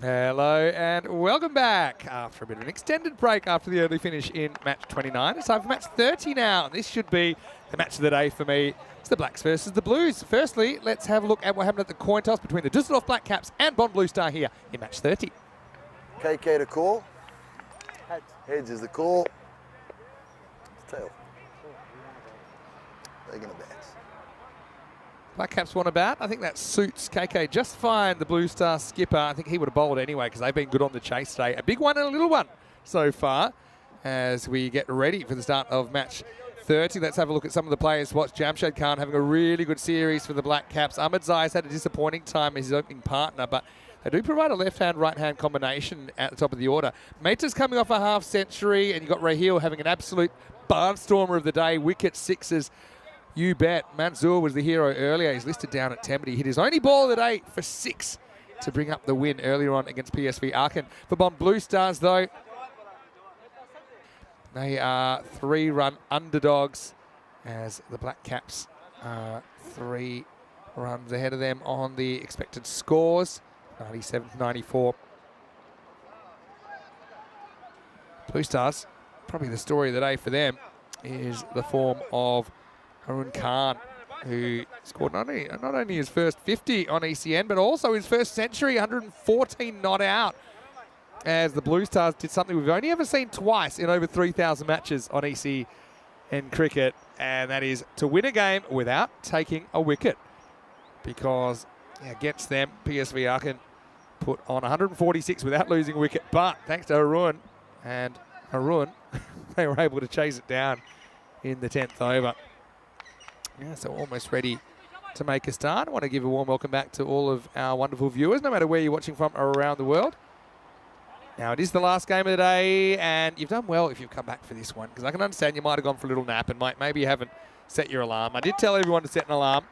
A: Hello and welcome back after a bit of an extended break after the early finish in match 29. It's time for match 30 now. This should be the match of the day for me. It's the Blacks versus the Blues. Firstly, let's have a look at what happened at the coin toss between the Düsseldorf Black Caps and Bonn Blue Star here in match 30.
B: KK to call. Heads. Heads is the call. It's tail. They're going to bat.
A: Black Caps want a bat. I think that suits KK just fine, the Blue Star skipper. I think he would have bowled anyway because they've been good on the chase today. A big one and a little one so far as we get ready for the start of match 30. Let's have a look at some of the players. Watch Jamshed Khan having a really good series for the Black Caps. Ahmed Zai's had a disappointing time as his opening partner, but they do provide a left-hand, right-hand combination at the top of the order. Meta's coming off a half-century, and you've got Raheel having an absolute barnstormer of the day. Wicket sixes. You bet. Mansour was the hero earlier. He's listed down at 10, but he hit his only ball of the day for 6 to bring up the win earlier on against PSV Aachen. For Bonn Blue Stars, though, they are 3-run underdogs as the Black Caps are 3 runs ahead of them on the expected scores, 97-94. Blue Stars, probably the story of the day for them is the form of Harun Khan, who scored not only his first 50 on ECN, but also his first century, 114 not out, as the Blue Stars did something we've only ever seen twice in over 3,000 matches on ECN cricket, and that is to win a game without taking a wicket. Because against them, PSV Aachen put on 146 without losing a wicket, but thanks to Harun, they were able to chase it down in the 10th over. Yeah, so almost ready to make a start. I want to give a warm welcome back to all of our wonderful viewers, no matter where you're watching from around the world. Now, it is the last game of the day, and you've done well if you've come back for this one, because I can understand you might have gone for a little nap and maybe you haven't set your alarm. I did tell everyone to set an alarm.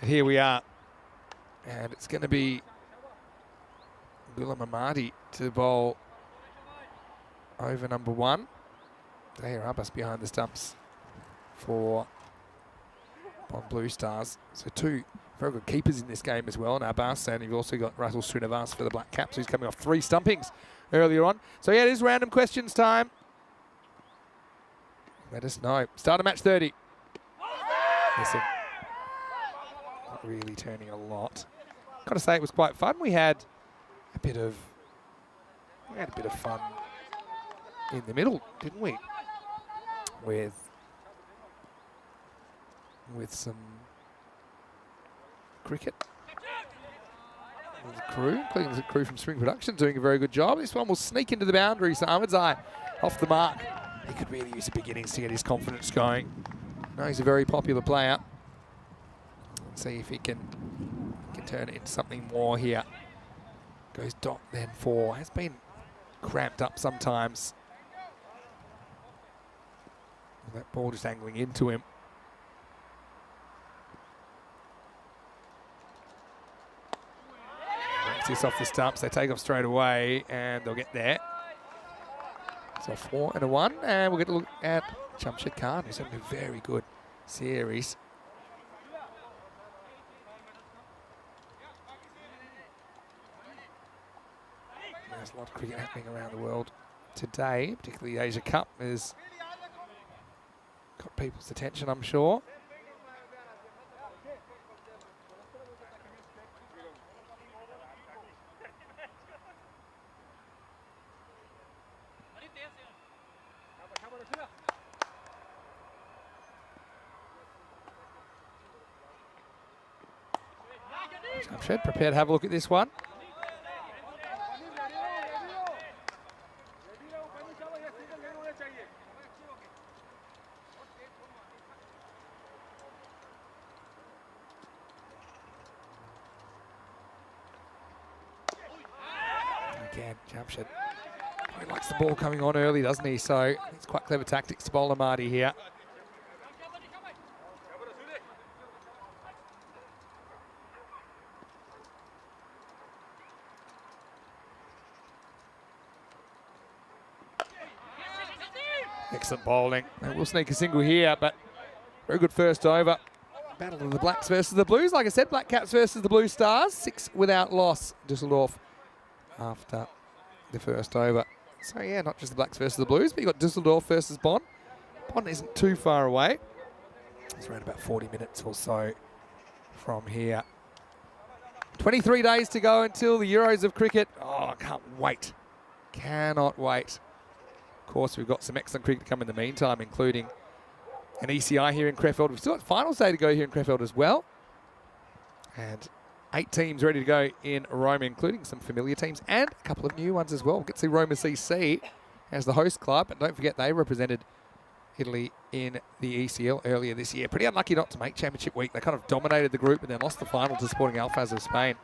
A: And here we are. And it's going to be Ghulam Ahmadi to bowl over number 1. They are up us behind the stumps for Bonn Blue Stars. So 2 very good keepers in this game as well. Now, Abbas, and you've also got Russell Srinivas for the Black Caps, who's coming off 3 stumpings earlier on. So, yeah, it is random questions time. Let us know. Start of match 30. Listen, not really turning a lot. Got to say, it was quite fun. We had a bit of fun in the middle, didn't we? With some cricket. The crew, including the crew from Spring Production, doing a very good job. This one will sneak into the boundary, so Ahmadzai off the mark. He could really use the big innings to get his confidence going. No, he's a very popular player. Let's see if he can turn it into something more here. Goes dot, then 4. Has been cramped up sometimes. That ball just angling into him. This off the stumps, they take off straight away, and they'll get there. So 4 and a 1, and we'll get a look at Jamshed Khan, who's having a very good series. There's a lot of cricket happening around the world today, particularly the Asia Cup has got people's attention, I'm sure. Jamshed prepared to have a look at this one. Again, Jamshed. He likes the ball coming on early, doesn't he? So it's quite clever tactics to bowl Ahmadi here. Excellent bowling. We'll sneak a single here, but very good first over. Battle of the Blacks versus the Blues. Like I said, Black Caps versus the Blue Stars. 6 without loss, Dusseldorf, after the first over. So, yeah, not just the Blacks versus the Blues, but you've got Dusseldorf versus Bonn. Bonn isn't too far away. It's around about 40 minutes or so from here. 23 days to go until the Euros of cricket. Oh, I can't wait. Cannot wait. Of course, we've got some excellent cricket to come in the meantime, including an ECI here in Crefeld. We've still got finals day to go here in Crefeld as well. And 8 teams ready to go in Roma, including some familiar teams and a couple of new ones as well. We'll get to see Roma CC as the host club. And don't forget, they represented Italy in the ECL earlier this year. Pretty unlucky not to make Championship Week. They kind of dominated the group and then lost the final to Sporting Alfaz of Spain.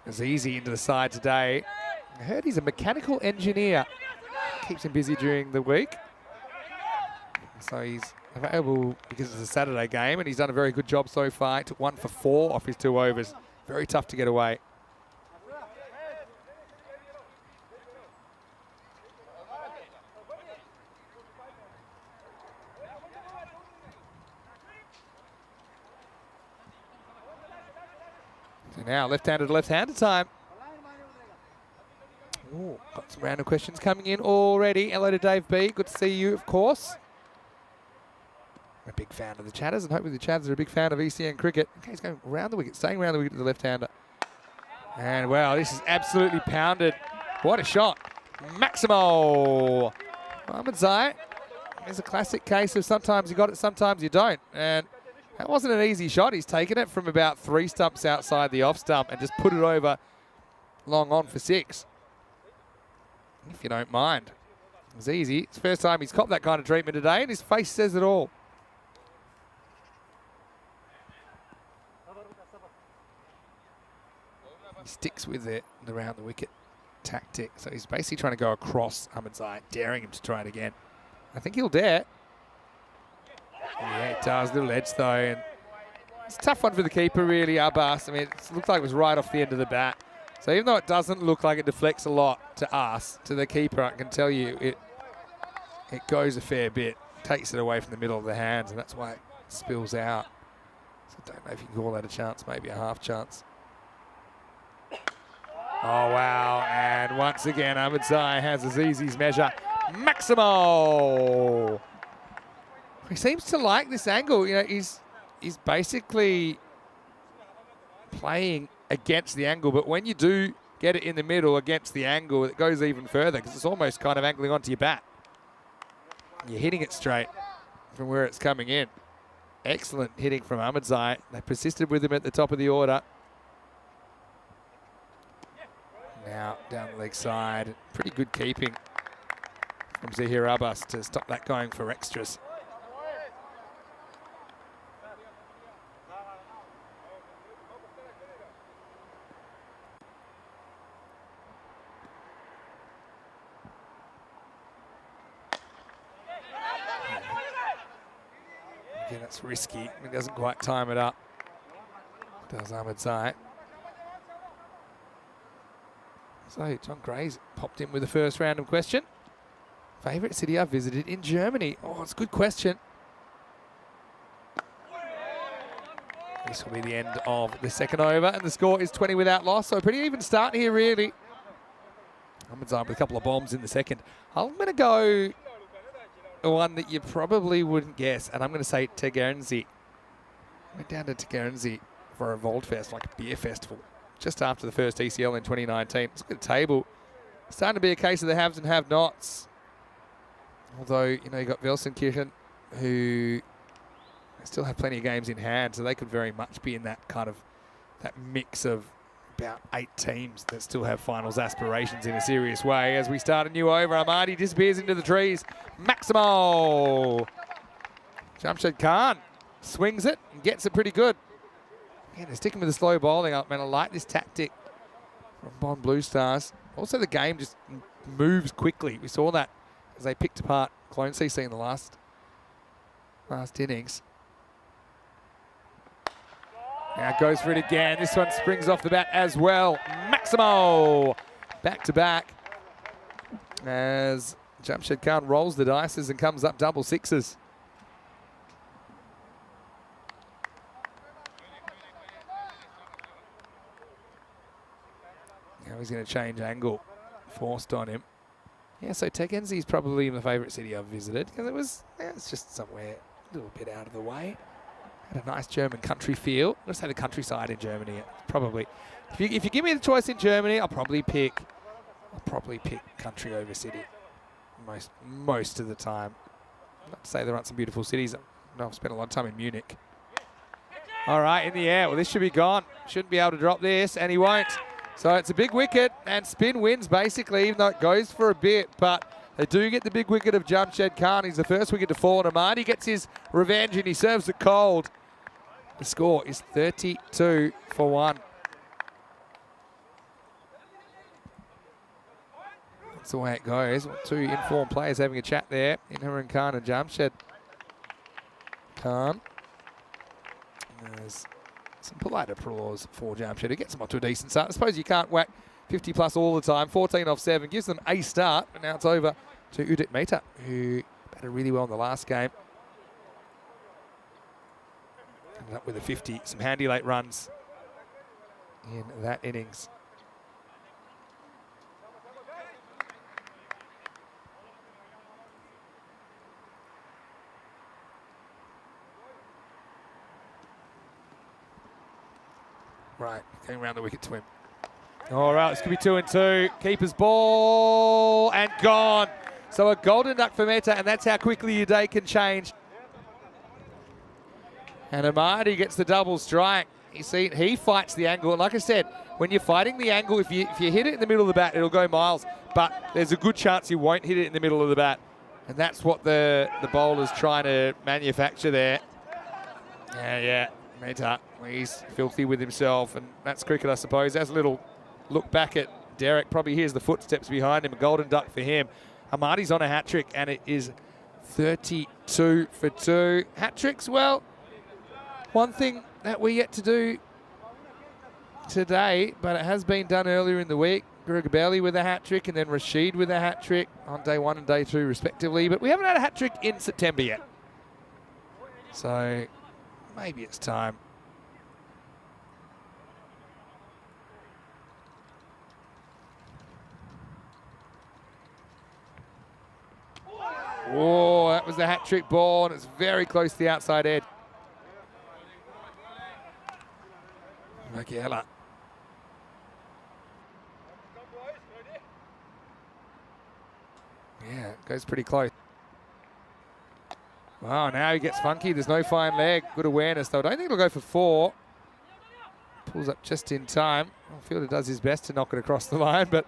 A: It's easy into the side today. I heard he's a mechanical engineer. Keeps him busy during the week. So he's available because it's a Saturday game, and he's done a very good job so far. He took 1 for 4 off his 2 overs. Very tough to get away. So now left-handed to left-handed time. Ooh, got some random questions coming in already. Hello to Dave B. Good to see you, of course. I'm a big fan of the Chatters, and hopefully the Chatters are a big fan of ECN cricket. Okay, he's going around the wicket, staying around the wicket to the left-hander. And wow, this is absolutely pounded. What a shot. Maximo. Ahmed Zai is a classic case of sometimes you got it, sometimes you don't. And that wasn't an easy shot. He's taken it from about 3 stumps outside the off stump and just put it over long on for 6. If you don't mind. It was easy. It's the first time he's copped that kind of treatment today, and his face says it all. He sticks with it around the wicket tactic. So he's basically trying to go across Ahmed Zai, daring him to try it again. I think he'll dare. Yeah, it does. Little edge though. And it's a tough one for the keeper, really, Abbas. I mean, it looked like it was right off the end of the bat. So even though it doesn't look like it deflects a lot to us, to the keeper, I can tell you it goes a fair bit. Takes it away from the middle of the hands, and that's why it spills out. So I don't know if you can call that a chance, maybe a half chance. Oh, wow. And once again, Ahmed Zai has Azizi's measure. Maximo! He seems to like this angle. You know, he's basically playing against the angle, but when you do get it in the middle against the angle, it goes even further because it's almost kind of angling onto your bat. You're hitting it straight from where it's coming in. Excellent hitting from Ahmed Zai. They persisted with him at the top of the order. Now down the leg side. Pretty good keeping from Zahir Abbas to stop that going for extras. Again, it's risky. He doesn't quite time it up. Does Ahmed Zai. So John Gray's popped in with the first random question. Favourite city I've visited in Germany? Oh, it's a good question. This will be the end of the second over, and the score is 20 without loss. So a pretty even start here, really. Ahmed Zai with a couple of bombs in the second. I'm going to go one that you probably wouldn't guess, and I'm going to say Tegernsee. Went down to Tegernsee for a Voltfest, like a beer festival, just after the first ECL in 2019. Let's look at the table. It's starting to be a case of the haves and have-nots. Although, you know, you've got Velsenkirchen, who still have plenty of games in hand, so they could very much be in that kind of, that mix of about 8 teams that still have finals aspirations in a serious way. As we start a new over, Ahmadi disappears into the trees. Maximo! Jamshed Khan swings it and gets it pretty good. Yeah, they're sticking with the slow bowling up, man. I like this tactic from Bond Blue Stars. Also, the game just moves quickly. We saw that as they picked apart Clone CC in the last innings. Now goes for it again. This one springs off the bat as well. Maximo! Back to back as Jamshed Khan rolls the dices and comes up double sixes. Now he's going to change angle, forced on him. Yeah, so Tegernsee is probably the favourite city I've visited because it's just somewhere a little bit out of the way. Had a nice German country feel. Let's say the countryside in Germany. Probably, if you give me the choice in Germany, I'll probably pick country over city. Most of the time. Not to say there aren't some beautiful cities. I've spent a lot of time in Munich. All right, in the air. Well, this should be gone. Shouldn't be able to drop this, and he won't. So it's a big wicket, and spin wins basically, even though it goes for a bit. But they do get the big wicket of Jamshed Khan. He's the first wicket to fall, and Ahmadi gets his revenge, and he serves it cold. The score is 32 for 1. That's the way it goes. Two informed players having a chat there in Harun Khan and Jamshed Khan. There's some polite applause for Jamshed, who gets them off to a decent start. I suppose you can't whack 50 plus all the time. 14 off 7 gives them a start, but now it's over to Udit Mehta, who batted really well in the last game. Ended up with a 50, some handy late runs in that innings. Right, going around the wicket to him. All right, this could be 2 and 2. Keeper's ball and gone. So a golden duck for Mehta, and that's how quickly your day can change. And Amadi gets the double strike. You see, he fights the angle. And like I said, when you're fighting the angle, if you hit it in the middle of the bat, it'll go miles. But there's a good chance you won't hit it in the middle of the bat. And that's what the bowler's trying to manufacture there. Yeah. Mehta, he's filthy with himself, and that's cricket, I suppose. As a little look back at Derek, probably hears the footsteps behind him. A golden duck for him. Amadi's on a hat-trick, and it is 32 for 2. Hat-tricks, well, one thing that we're yet to do today, but it has been done earlier in the week. Gurugabelli with a hat-trick, and then Rashid with a hat-trick on day 1 and day 2, respectively. But we haven't had a hat-trick in September yet. So maybe it's time. Oh, that was the hat-trick ball, and it's very close to the outside edge. Makiela. Yeah, it goes pretty close. Wow, now he gets funky. There's no fine leg. Good awareness, though. I don't think it'll go for 4. Pulls up just in time. Fielder does his best to knock it across the line, but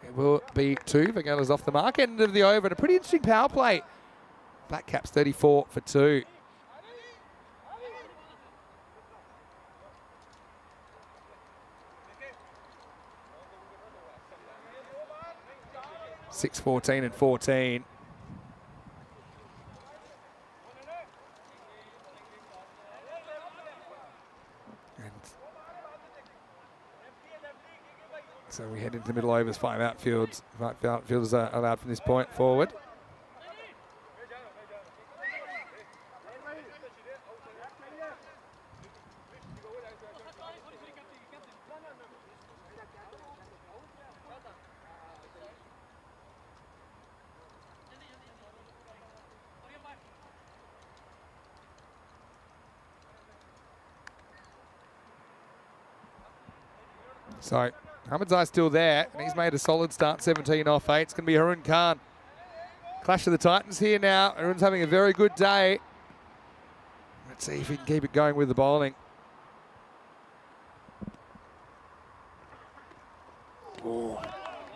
A: it will be 2. Vangela's off the mark. End of the over, and a pretty interesting power play. Black Caps 34 for 2. Six, 14 and 14. So we head into the middle overs, 5 outfielders. 5 outfielders are allowed from this point forward. So Hamadzai's still there, and he's made a solid start, 17 off 8. It's going to be Harun Khan. Clash of the Titans here now. Harun's having a very good day. Let's see if he can keep it going with the bowling. Oh,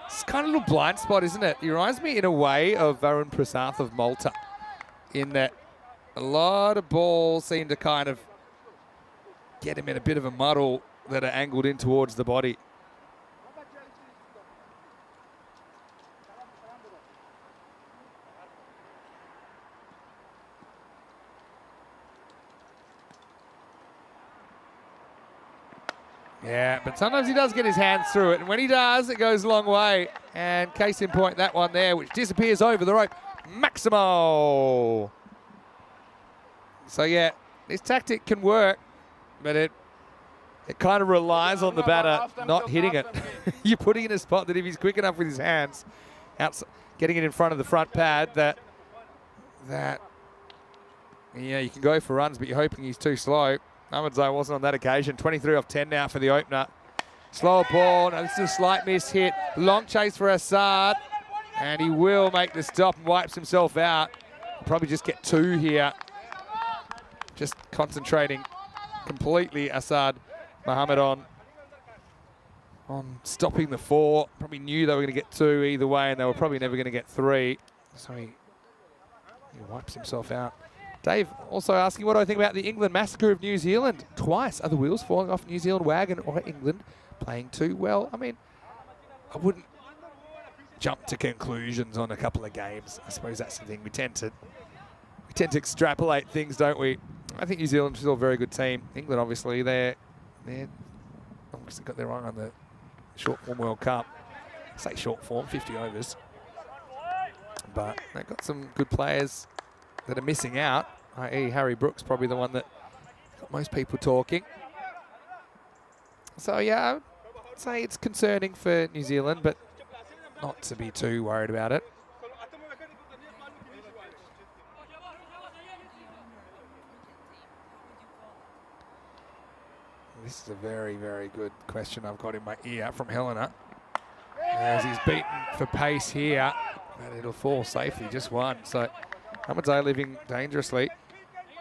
A: it's kind of a little blind spot, isn't it? He reminds me in a way of Varun Prasath of Malta, in that a lot of balls seem to kind of get him in a bit of a muddle that are angled in towards the body. Yeah, but sometimes he does get his hands through it, and when he does, it goes a long way. And case in point, that one there, which disappears over the rope. Maximo! So yeah, this tactic can work, but it kind of relies on the batter not hitting it. You're putting in a spot that if he's quick enough with his hands, getting it in front of the front pad, that yeah, you can go for runs, but you're hoping he's too slow. Ahmadzai wasn't on that occasion. 23 off 10 now for the opener. Slower ball. Now this is a slight miss hit. Long chase for Assad, and he will make the stop and wipes himself out. Probably just get 2 here. Just concentrating completely, Assad Mohammed, on stopping the 4. Probably knew they were going to get 2 either way, and they were probably never going to get 3. So he wipes himself out. Dave also asking, what do I think about the England massacre of New Zealand? Twice are the wheels falling off New Zealand wagon, or England playing too well. I mean, I wouldn't jump to conclusions on a couple of games. I suppose that's the thing. We tend to extrapolate things, don't we? I think New Zealand is still a very good team. England, obviously, they're obviously got their eye on the short form World Cup. I say short form, 50 overs. But they've got some good players that are missing out, i.e. Harry Brooks, probably the one that got most people talking. So, yeah, I'd say it's concerning for New Zealand, but not to be too worried about it. This is a very, very good question I've got in my ear from Helena. As he's beaten for pace here, but it'll fall safely, just one. So Hamadai living dangerously.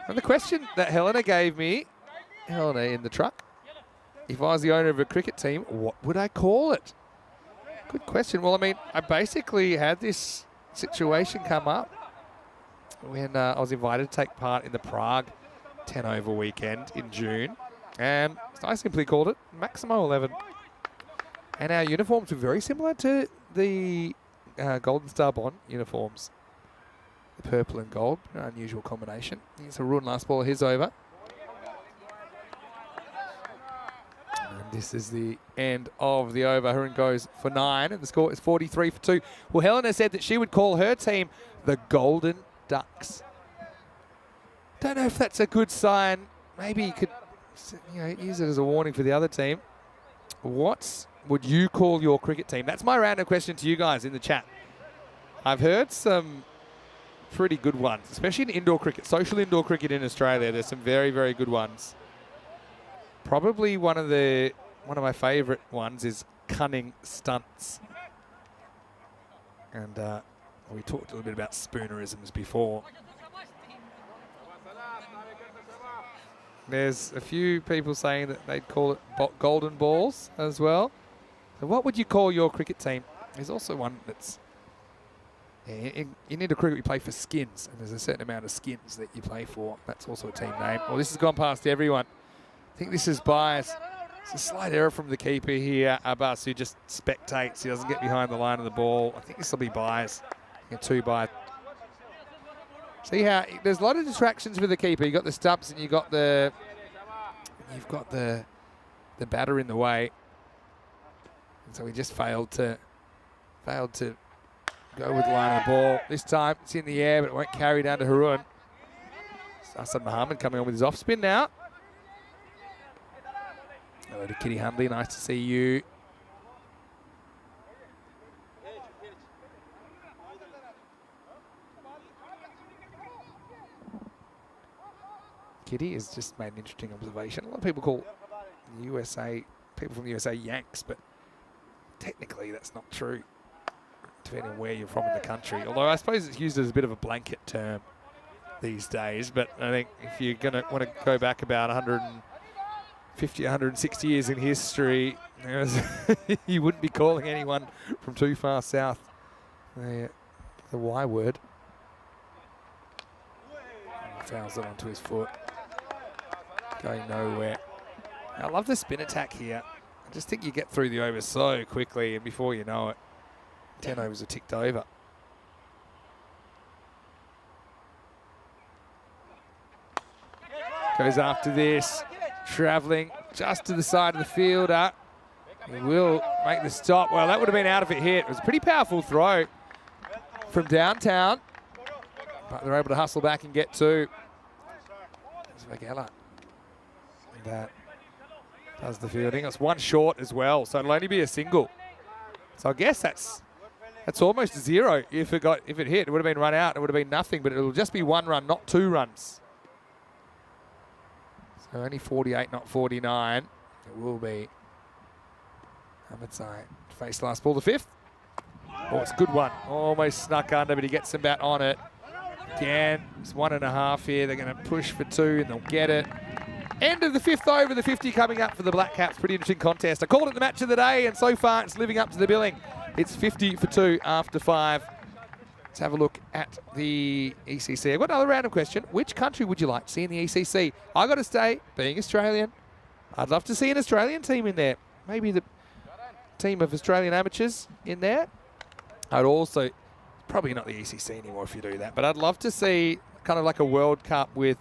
A: And the question that Helena gave me, Helena in the truck, if I was the owner of a cricket team, what would I call it? Good question. Well, I mean, I basically had this situation come up when I was invited to take part in the Prague 10-over weekend in June. And I simply called it Maximo 11. And our uniforms were very similar to the Golden Star Bond uniforms. The purple and gold, an unusual combination. Here's Haroon, last ball of his over. And this is the end of the over. Haroon goes for 9, and the score is 43 for 2. Well, Helena said that she would call her team the Golden Ducks. Don't know if that's a good sign. Maybe you could, use it as a warning for the other team. What would you call your cricket team? That's my random question to you guys in the chat. I've heard some pretty good ones, especially in indoor cricket, social indoor cricket in Australia. There's some very, very good ones. Probably one of my favourite ones is Cunning Stunts. And we talked a little bit about spoonerisms before. There's a few people saying that they'd call it golden balls as well. So what would you call your cricket team? There's also one that's... in indoor cricket, we play for skins, and there's a certain amount of skins that you play for. That's also a team name. Well, this has gone past everyone. I think this is bias. It's a slight error from the keeper here, Abbas, who just spectates. He doesn't get behind the line of the ball. I think this will be bias. A 2 by. See how there's a lot of distractions with the keeper. You got the stumps and you've got the batter in the way, and so he just failed to go with the line of the ball. This time it's in the air, but it won't carry down to Haroon. Asad Mohammed coming on with his off spin now. Hello to Kitty Hundley, nice to see you. Kitty has just made an interesting observation. A lot of people call people from the USA Yanks, but technically that's not true, depending on where you're from in the country. Although I suppose it's used as a bit of a blanket term these days. But I think if you're going to want to go back about 150, 160 years in history, you wouldn't be calling anyone from too far south the Y word. Fouls it onto his foot. Going nowhere. I love the spin attack here. I just think you get through the over so quickly, and before you know it, 10 overs are ticked over. Goes after this. Travelling just to the side of the fielder. He will make the stop. Well, that would have been out if it hit. It was a pretty powerful throw from downtown, but they're able to hustle back and get 2. Vagella. That does the fielding. It's 1 short as well, so it'll only be a single. So I guess that's almost a 0. If it hit, it would have been run out. It would have been nothing, but it'll just be 1 run, not 2 runs. So only 48, not 49. It will be. Ahmedzai face last ball, the 5th. Oh, it's a good one. Almost snuck under, but he gets some bat on it. Again, it's 1.5 here. They're going to push for 2, and they'll get it. End of the 5th over, the 50 coming up for the Black Caps. Pretty interesting contest. I called it the match of the day, and so far it's living up to the billing. It's 50 for 2 after 5. Let's have a look at the ECC. I've got another random question. Which country would you like to see in the ECC? I got to say, being Australian, I'd love to see an Australian team in there. Maybe the team of Australian amateurs in there. I'd also, probably not the ECC anymore if you do that, but I'd love to see kind of like a World Cup with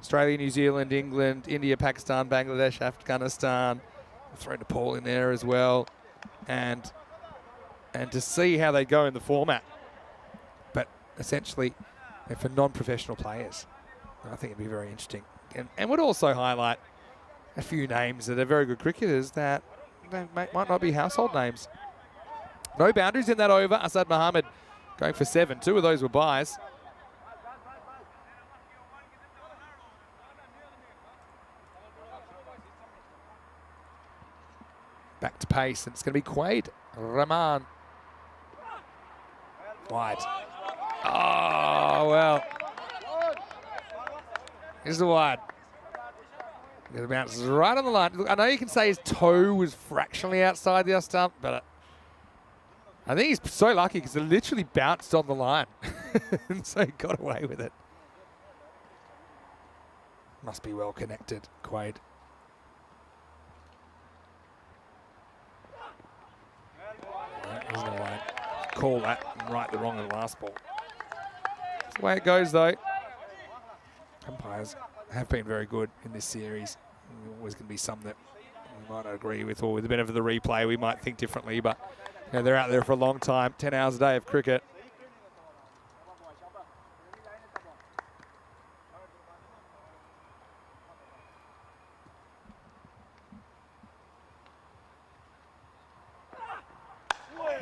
A: Australia, New Zealand, England, India, Pakistan, Bangladesh, Afghanistan. Throw Nepal in there as well, and to see how they go in the format. But essentially, for non-professional players, I think it'd be very interesting, and would also highlight a few names that are very good cricketers that might not be household names. No boundaries in that over. Asad Mohammed going for 7. 2 of those were byes. Back to pace, and it's going to be Quaid. Rahman. Wide. Oh, well. Here's the wide. The bounce is right on the line. Look, I know you can say his toe was fractionally outside the off stump, but I think he's so lucky because it literally bounced on the line. And so he got away with it. Must be well connected, Quaid. There's no way. Call that and right the wrong in the last ball. That's the way it goes, though. Umpires have been very good in this series. There's always going to be some that we might not agree with, or with the benefit of the replay, we might think differently. But you know, they're out there for a long time, 10 hours a day of cricket.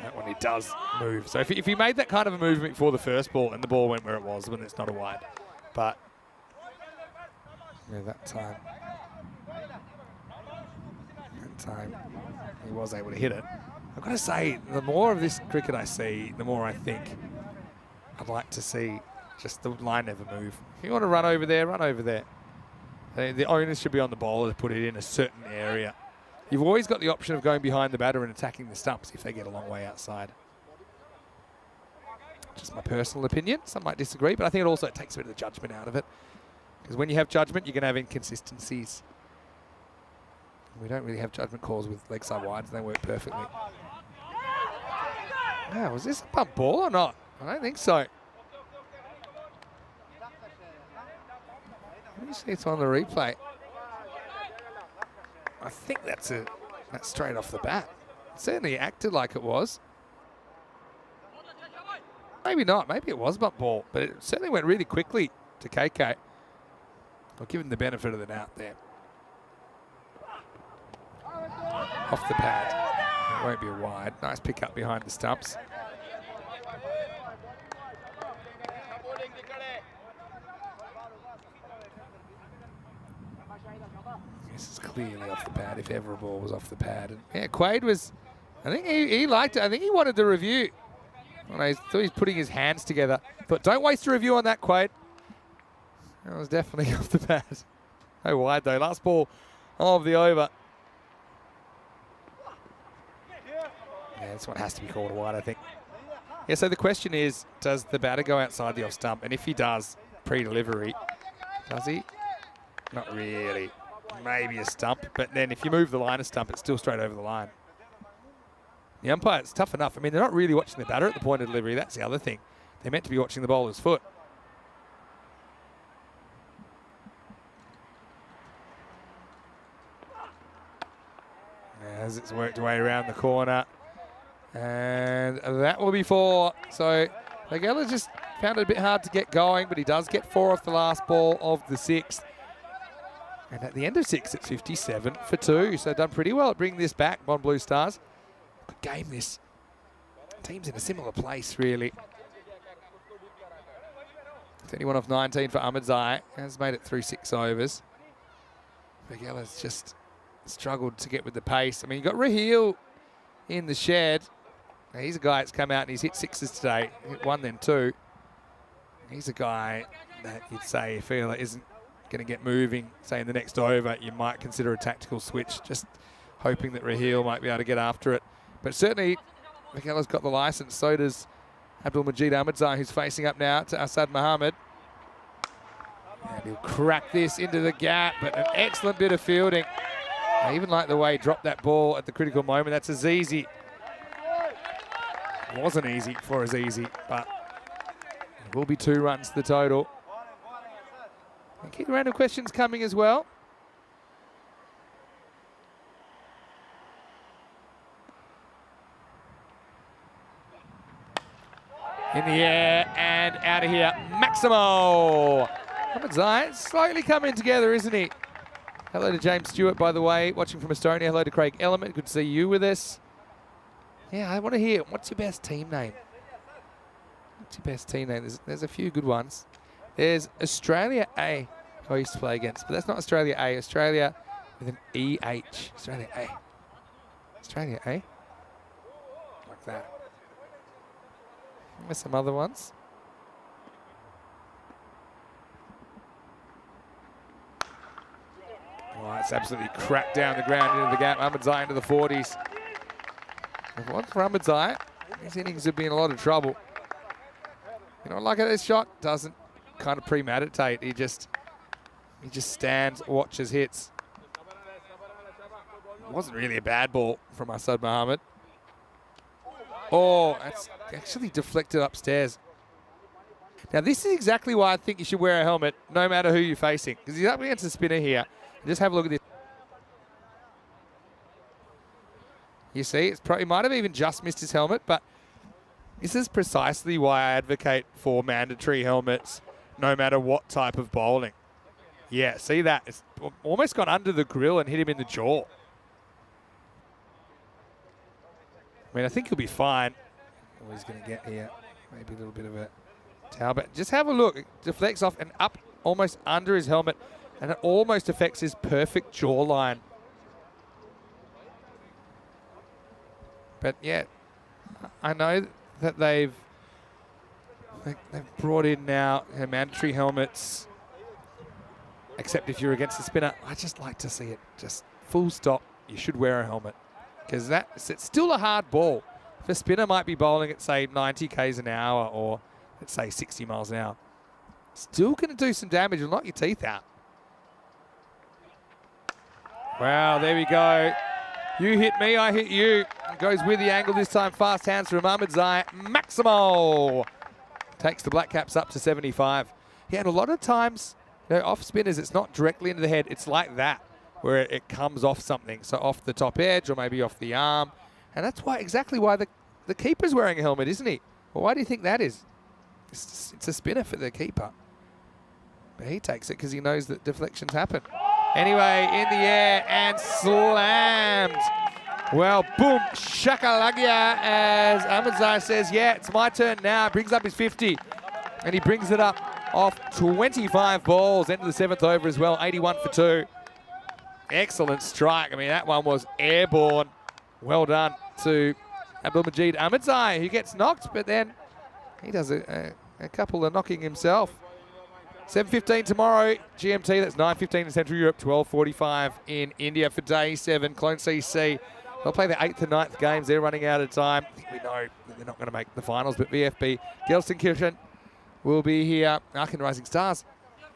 A: That one he does move. So if he made that kind of a movement before the first ball and the ball went where it was, then it's not a wide. But yeah, that time he was able to hit it. I've got to say, the more of this cricket I see, the more I think I'd like to see just the line never move. If you want to run over there, run over there. The onus should be on the bowler to put it in a certain area. You've always got the option of going behind the batter and attacking the stumps if they get a long way outside. Just my personal opinion. Some might disagree, but I think it also takes a bit of the judgment out of it. Because when you have judgment, you're going to have inconsistencies. We don't really have judgment calls with leg side wides. They work perfectly. Wow, was this a bump ball or not? I don't think so. Let me see it's on the replay. I think that's straight off the bat. It certainly acted like it was. Maybe not. Maybe it was bump ball, but it certainly went really quickly to KK. I'll give him the benefit of the doubt there. Off the pad. It won't be a wide. Nice pick up behind the stumps. This is clearly off the pad, if ever a ball was off the pad. And yeah, Quaid was, I think he liked it. I think he wanted the review. Well, I thought he's putting his hands together. But don't waste a review on that, Quaid. That was definitely off the pad. No wide, though. Last ball of the over. Yeah, this one has to be called a wide, I think. Yeah, so the question is, does the batter go outside the off stump? And if he does, pre-delivery, does he? Not really. Maybe a stump, but then if you move the line a stump, it's still straight over the line. The umpire, it's tough enough. I mean, they're not really watching the batter at the point of delivery. That's the other thing. They're meant to be watching the bowler's foot. As it's worked way around the corner. And that will be 4. So Vagella just found it a bit hard to get going, but he does get 4 off the last ball of the 6th. And at the end of 6, it's 57 for 2. So done pretty well at bringing this back, Mon Blue Stars. Good game, this. Team's in a similar place, really. 31 off 19 for Ahmedzai. Has made it through 6 overs. Vagella's just struggled to get with the pace. I mean, you've got Raheel in the shed. Now, he's a guy that's come out and he's hit 6s today. Hit 1, then 2. He's a guy that you'd say, if Fila isn't going to get moving, say in the next over, you might consider a tactical switch, just hoping that Raheel might be able to get after it. But certainly, Vagella's got the licence. So does Abdul Majid Ahmedzai, who's facing up now to Asad Mohammed. And he'll crack this into the gap, but an excellent bit of fielding. I even like the way he dropped that ball at the critical moment. That's Azizi. Wasn't easy for Azizi, but it will be 2 runs to the total. And keep the random questions coming as well. In the air and out of here, Maximo. Hamadzai slightly coming together, isn't he? Hello to James Stewart, by the way, watching from Estonia. Hello to Craig Element, good to see you with us. Yeah, I want to hear, what's your best team name? What's your best team name? There's a few good ones. There's Australia A, who I used to play against, but that's not Australia A. Australia with an EH. Australia A. Australia A. Like that. There's some other ones. Oh, it's absolutely cracked down the ground into the gap. Hamadzai into the 40s. If it wasn't for Hamadzai, his innings would be in a lot of trouble. You know, like this shot doesn't kind of premeditate. He just stands, watches, hits. It wasn't really a bad ball from Asad Mohammed. Oh, that's actually deflected upstairs. Now, this is exactly why I think you should wear a helmet no matter who you're facing. Because he's up against a spinner here. Just have a look at this. You see, he might have even just missed his helmet, but this is precisely why I advocate for mandatory helmets no matter what type of bowling. Yeah, see that? It's almost gone under the grill and hit him in the jaw. I mean, I think he'll be fine. All he's going to get here, maybe a little bit of a towel, but just have a look. It deflects off and up almost under his helmet, and it almost affects his perfect jawline. But yeah, I know that they've brought in now mandatory helmets, except if you're against the spinner. I just like to see it just full stop. You should wear a helmet. Because it's still a hard ball. If a spinner might be bowling at, say, 90 k's an hour or, let's say, 60 miles an hour, still going to do some damage and knock your teeth out. Wow, there we go. You hit me, I hit you. Goes with the angle this time. Fast hands from Hamadzai. Maximo takes the Black Caps up to 75. Yeah, and a lot of times, you know, off spinners, it's not directly into the head. It's like that, where it comes off something. So off the top edge or maybe off the arm. And that's exactly why the keeper's wearing a helmet, isn't he? Well, why do you think that is? It's a spinner for the keeper. But he takes it because he knows that deflections happen. Anyway, in the air and slammed. Well, boom, shakalagya, as Hamadzai says, yeah, it's my turn now. Brings up his 50. And he brings it up off 25 balls. Into the 7th over as well, 81 for 2. Excellent strike. I mean, that one was airborne. Well done to Abdulmajid Hamadzai, who gets knocked, but then he does a couple of knocking himself. 7:15 tomorrow, GMT. That's 9:15 in Central Europe, 12:45 in India for Day 7. Clone CC. They'll play the 8th and 9th games. They're running out of time. I think we know that they're not going to make the finals, but VFB, Gelsenkirchen will be here. Aachen Rising Stars.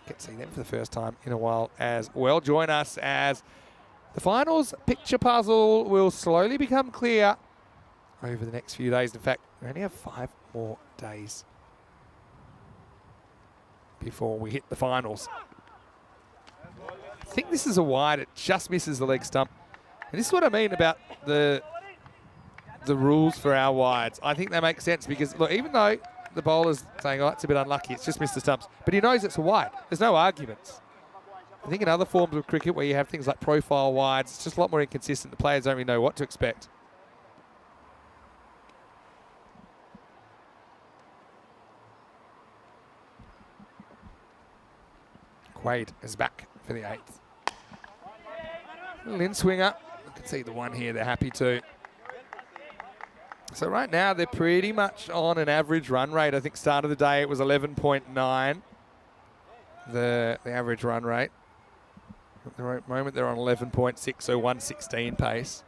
A: Get to see them for the first time in a while as well. Join us as the finals picture puzzle will slowly become clear over the next few days. In fact, we only have 5 more days before we hit the finals. I think this is a wide. It just misses the leg stump. And this is what I mean about the rules for our wides. I think they make sense because, look, even though the bowler's saying, oh, it's a bit unlucky, it's just missed the stumps, but he knows it's a wide. There's no arguments. I think in other forms of cricket where you have things like profile wides, it's just a lot more inconsistent. The players don't really know what to expect. Quaid is back for the 8th. Little in swinger. You can see the one here, they're happy to. So right now they're pretty much on an average run rate. I think start of the day it was 11.9, the average run rate. At the moment they're on 11.6, so 116 pace.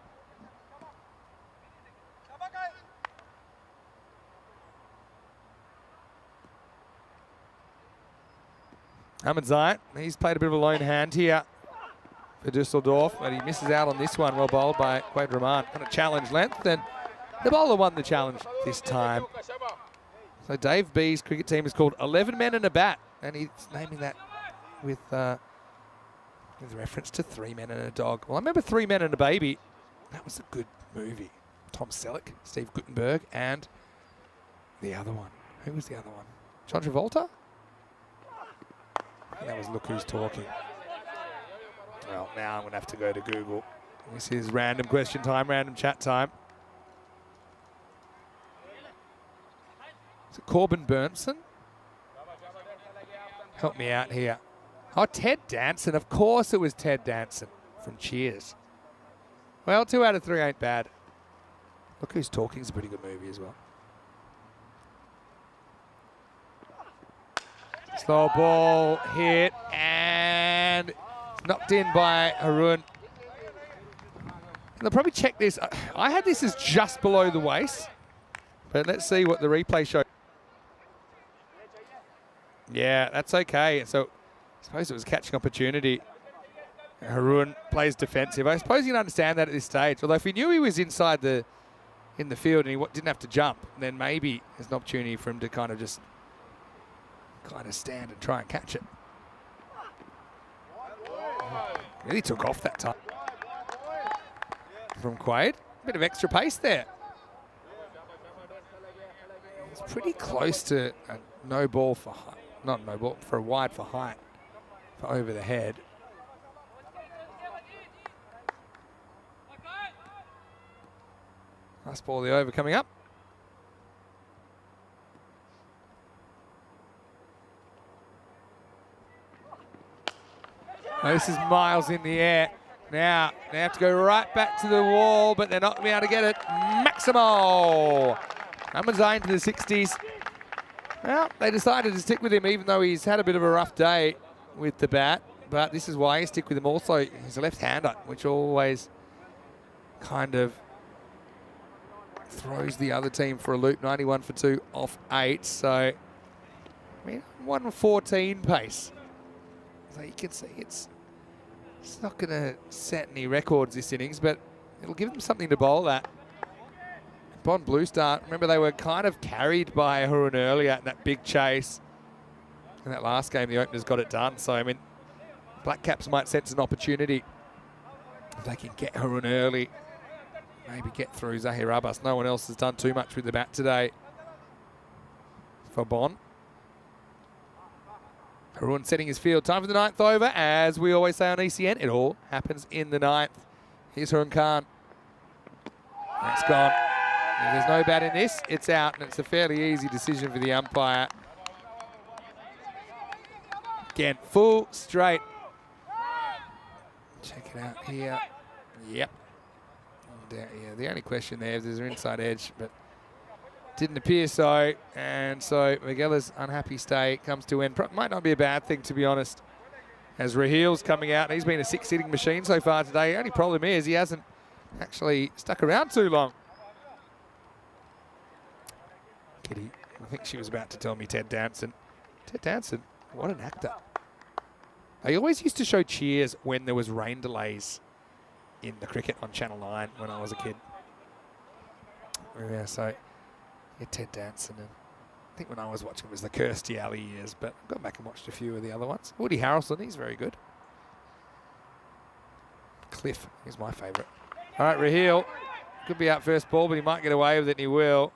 A: Hamadzai, he's played a bit of a lone hand here for Dusseldorf, but he misses out on this one. Well bowled by Quaid Rahman. Kind of challenge length, and The bowler won the challenge this time. So Dave B's cricket team is called 11 Men and a Bat, and he's naming that with reference to 3 Men and a Dog. Well, I remember 3 Men and a Baby. That was a good movie. Tom Selleck, Steve Guttenberg, and the other one. Who was the other one? John Travolta? I think that was Look Who's Talking. Well, now I'm going to have to go to Google. This is random question time, random chat time. Is it Corbin Burnson? Help me out here. Oh, Ted Danson. Of course it was Ted Danson from Cheers. Well, 2 out of 3 ain't bad. Look Who's Talking is a pretty good movie as well. Slow ball hit and knocked in by Haroon. They'll probably check this. I had this as just below the waist, but let's see what the replay shows. Yeah, that's okay. So I suppose it was a catching opportunity. Haroon plays defensive. I suppose you can understand that at this stage. Although if he knew he was inside in the field and he didn't have to jump, then maybe there's an opportunity for him to kind of just stand and try and catch it. Really took off that time from Quaid. A bit of extra pace there. It's pretty close to a no ball for height. Not no ball, for a wide for height, for over the head. Last ball of the over coming up. Oh, this is miles in the air. Now they have to go right back to the wall, but they're not going to be able to get it. Maximo! Amazai into the 60s. Well, they decided to stick with him even though he's had a bit of a rough day with the bat. But this is why you stick with him also. He's a left-hander, which always kind of throws the other team for a loop. 91 for 2 off 8. So, I mean, 114 pace. So you can see it's not going to set any records this innings, but it'll give them something to bowl at. Bond Blue Star, remember they were kind of carried by Haroon earlier in that big chase. In that last game, the openers got it done. So, I mean, Black Caps might sense an opportunity if they can get Haroon early. Maybe get through Zahir Abbas. No one else has done too much with the bat today for Bond. Haroon setting his field. Time for the 9th over. As we always say on ECN, it all happens in the 9th. Here's Haroon Khan. That's gone. If there's no bat in this, it's out, and it's a fairly easy decision for the umpire. Again, full straight. Check it out here. Yep. Yeah, the only question there is there's an inside edge, but didn't appear so. And so Miguela's unhappy stay comes to end. Might not be a bad thing, to be honest, as Rahil's coming out. And he's been a 6-hitting machine so far today. The only problem is he hasn't actually stuck around too long. Kitty, I think she was about to tell me Ted Danson. Ted Danson, what an actor. They always used to show Cheers when there was rain delays in the cricket on Channel 9 when I was a kid. Yeah, so yeah, Ted Danson. And I think when I was watching it was the Kirstie Alley years, but I've gone back and watched a few of the other ones. Woody Harrelson, he's very good. Cliff is my favourite. All right, Rahil could be out first ball, but he might get away with it, and he will.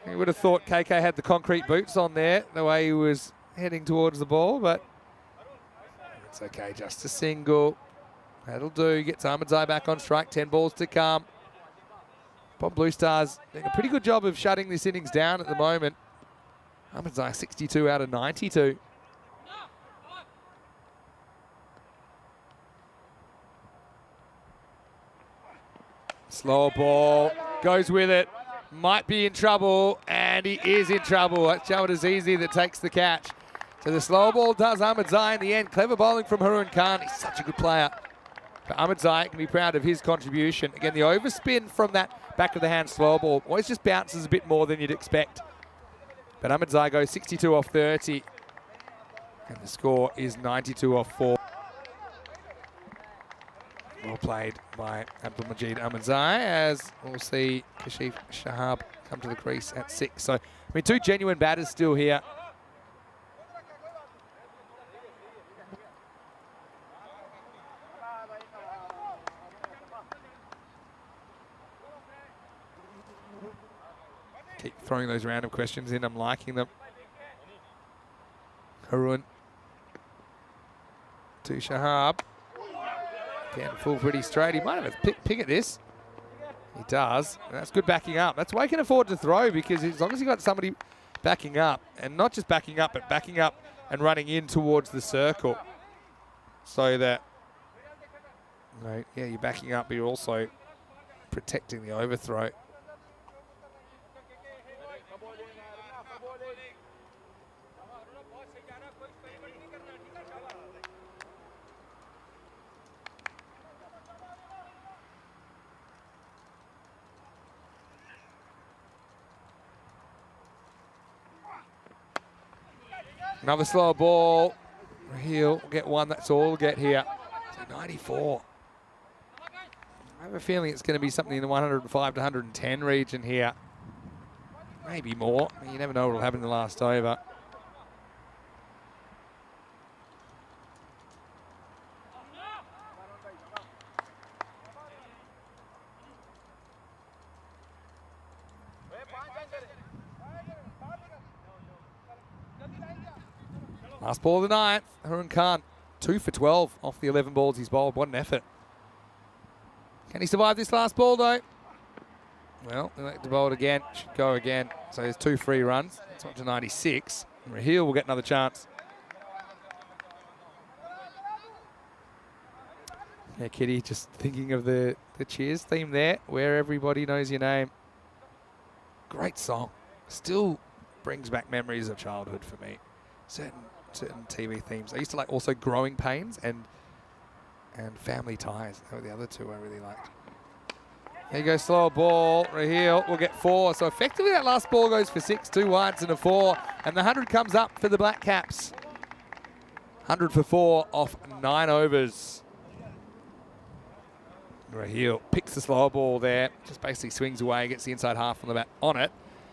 A: He would have thought KK had the concrete boots on there, the way he was heading towards the ball, but it's okay, just a single. That'll do, gets Ahmadzai back on strike, 10 balls to come. Bob Blue Stars doing a pretty good job of shutting this innings down at the moment. Ahmadzai 62 out of 92. Slow ball, goes with it. Might be in trouble, and he is in trouble. It's Jawad Azizi that takes the catch. So the slow ball does Ahmadzai in the end. Clever bowling from Haroon Khan. He's such a good player. But Ahmadzai can be proud of his contribution. Again, the overspin from that back of the hand slow ball always just bounces a bit more than you'd expect. But Ahmadzai goes 62 off 30. And the score is 92 off 4. Well played by Abdulmajid Ahmadzai, as we'll see Kashif Shahab come to the crease at 6. So, I mean, 2 genuine batters still here. Keep throwing those random questions in. I'm liking them. Harun to Shahab. Again, full pretty straight. He might have a pick at this. He does. And that's good backing up. That's why he can afford to throw, because as long as you got somebody backing up, and not just backing up, but backing up and running in towards the circle, so that, you know, yeah, you're backing up, but you're also protecting the overthrow. Another slower ball. He'll get one. That's all we'll get here. So 94. I have a feeling it's going to be something in the 105 to 110 region here. Maybe more. I mean, you never know what will happen in the last over. Last ball of the 9th. Harun Khan, 2 for 12 off the 11 balls he's bowled. What an effort. Can he survive this last ball, though? Well, they like to bowl it again. Should go again. So there's 2 free runs. It's up to 96. And Raheel will get another chance. Yeah, Kitty, just thinking of the Cheers theme there, Where Everybody Knows Your Name. Great song. Still brings back memories of childhood for me. Certain TV themes. I used to like also Growing Pains and Family Ties. They were the other 2 I really liked. There you go, slower ball. Raheel will get 4. So effectively that last ball goes for 6, 2 wides and a 4. And the 100 comes up for the Black Caps. 100 for 4 off 9 overs. Raheel picks the slower ball there. Just basically swings away, gets the inside half on the bat on it.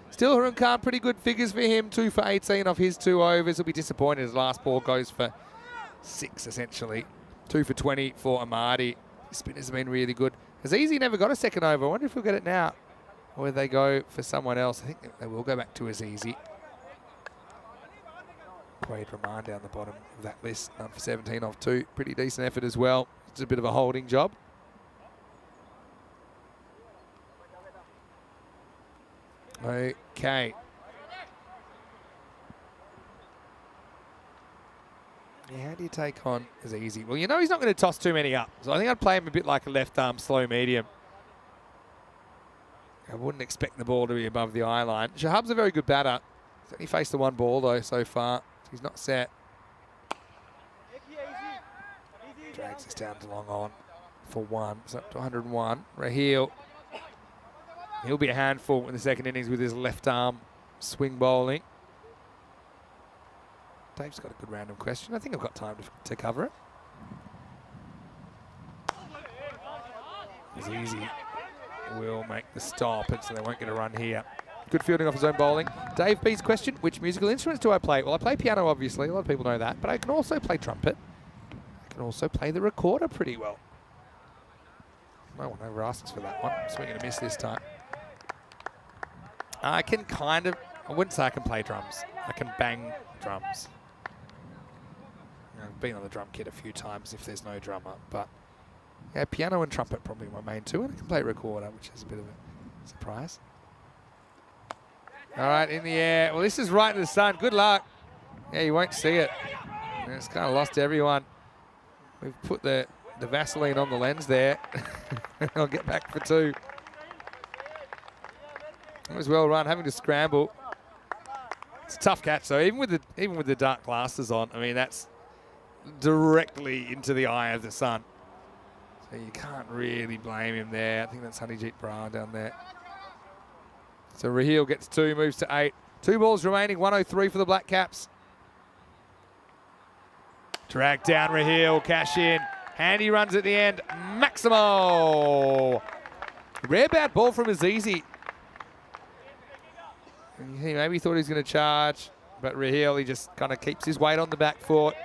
A: Still, Harun Khan, pretty good figures for him. 2 for 18 off his 2 overs. He'll be disappointed his last ball goes for 6, essentially. 2 for 20 for Amadi. His spinners have been really good. Azizi never got a second over. I wonder if he'll get it now. Or they go for someone else. I think they will go back to Azizi. Quaid Rahman down the bottom of that list. 9 for 17 off 2. Pretty decent effort as well. It's a bit of a holding job. Okay. Yeah, how do you take on Azizi? Well, you know he's not going to toss too many up. So I think I'd play him a bit like a left arm slow medium. I wouldn't expect the ball to be above the eye line. Shahab's a very good batter. He's only faced the 1 ball though so far. He's not set. Drags this down to long on for 1. It's up to 101. Raheel. He'll be a handful in the second innings with his left arm swing bowling. Dave's got a good random question. I think I've got time to cover it. Azizi will make the stop, and so they won't get a run here. Good fielding off his own bowling. Dave B's question, which musical instruments do I play? Well, I play piano, obviously. A lot of people know that. But I can also play trumpet. I can also play the recorder pretty well. No one ever asks for that one. Swing and a miss this time. I can kind of, I wouldn't say I can play drums. I can bang drums. I've been on the drum kit a few times if there's no drummer, but yeah, piano and trumpet probably my main 2, and I can play recorder, which is a bit of a surprise. All right, in the air. Well, this is right in the sun. Good luck. Yeah, you won't see it. And it's kind of lost everyone. We've put the Vaseline on the lens there. I'll get back for 2. It was well run, having to scramble. It's a tough catch, though. Even with the dark glasses on, I mean, that's directly into the eye of the sun. So you can't really blame him there. I think that's Honeyjeet Brar down there. So Raheel gets 2, moves to 8. 2 balls remaining, 103 for the Black Caps. Drag down Raheel, cash in. Handy runs at the end. Maximo. Rare bad ball from Azizi. He maybe thought he was going to charge, but Raheel, he just kind of keeps his weight on the back foot.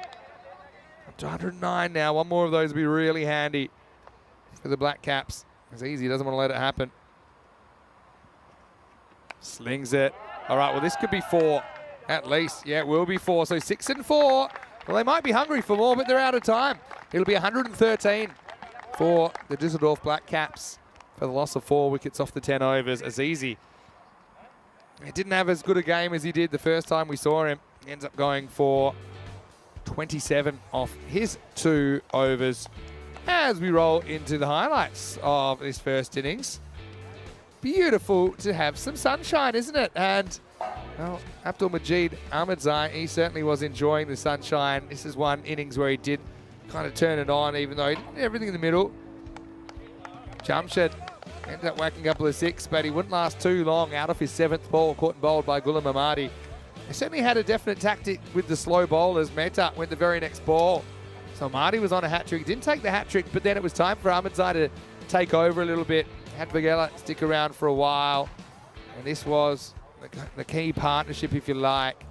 A: Up to 109 now. One more of those would be really handy for the Black Caps. Azizi doesn't want to let it happen. Slings it. All right, well, this could be 4 at least. Yeah, it will be 4. So 6 and 4. Well, they might be hungry for more, but they're out of time. It'll be 113 for the Düsseldorf Black Caps for the loss of 4 wickets off the 10 overs. Azizi, he didn't have as good a game as he did the first time we saw him. He ends up going for 27 off his 2 overs. As we roll into the highlights of this first innings. Beautiful to have some sunshine, isn't it? And, well, Abdulmajid Ahmadzai, he certainly was enjoying the sunshine. This is one innings where he did kind of turn it on, even though he did everything in the middle. Jamshed ended up whacking a couple of 6, but he wouldn't last too long. Out of his 7th ball, caught and bowled by Ghulam Ahmadi. They certainly had a definite tactic with the slow bowlers. Mehta went the very next ball. So Ahmadi was on a hat-trick. Didn't take the hat-trick, but then it was time for Ahmadzai to take over a little bit. Had Vagela stick around for a while. And this was the key partnership, if you like.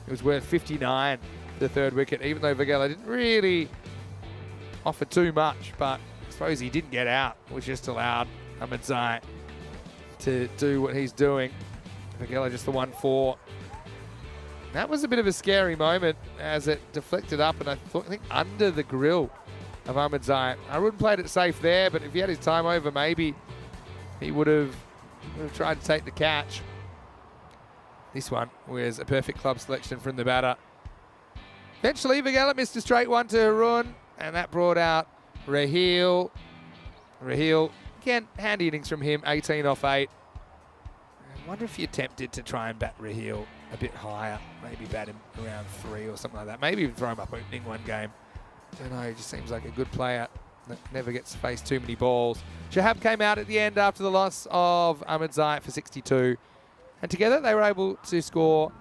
A: It was worth 59 for the 3rd wicket, even though Vagela didn't really offer too much. But I suppose he didn't get out, which just allowed Ahmadzai to do what he's doing. Vagela just the 1-4. That was a bit of a scary moment as it deflected up, and I think under the grill of Ahmadzai. I wouldn't played it safe there, but if he had his time over, maybe he would have tried to take the catch. This one was a perfect club selection from the batter. Eventually, Vagela missed a straight one to Harun, and that brought out Raheel. Raheel, again, handy innings from him, 18 off 8. I wonder if you're tempted to try and bat Raheel a bit higher, maybe bat him around 3 or something like that. Maybe even throw him up opening one game. Don't know, he just seems like a good player that never gets to face too many balls. Shahab came out at the end after the loss of Ahmadzai for 62. And together they were able to score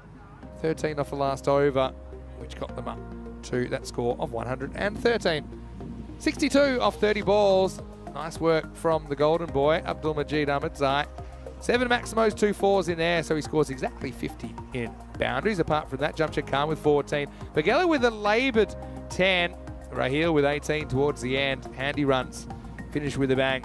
A: 13 off the last over, which got them up to that score of 113. 62 off 30 balls. Nice work from the golden boy, Abdulmajid Ahmadzai. 7 Maximos, 2 4s in there, so he scores exactly 50 in boundaries. Apart from that, Jamshed Khan with 14. Vagela with a laboured 10. Raheel with 18 towards the end. Handy runs. Finish with a bang.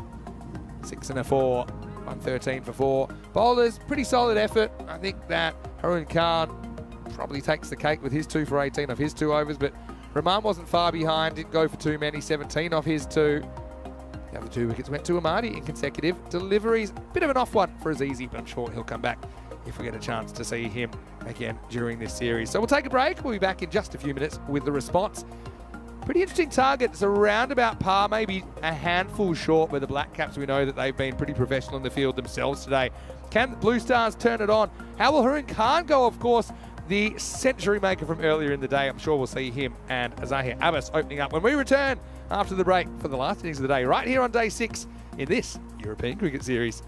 A: 6 and a 4. 113 for 4. Bowlers, pretty solid effort. I think that Harun Khan probably takes the cake with his 2 for 18 off his 2 overs, but Rahman wasn't far behind. Didn't go for too many. 17 off his 2. The other 2 wickets went to Ahmadi in consecutive deliveries. Bit of an off one for Azizi, but I'm sure he'll come back if we get a chance to see him again during this series. So we'll take a break. We'll be back in just a few minutes with the response. Pretty interesting target. It's around about par, maybe a handful short, where the Black Caps, we know that they've been pretty professional in the field themselves today. Can the Blue Stars turn it on? How will Harun Khan go? Of course, the century maker from earlier in the day. I'm sure we'll see him and Azahir Abbas opening up when we return after the break for the last innings of the day, right here on day 6 in this European Cricket Series.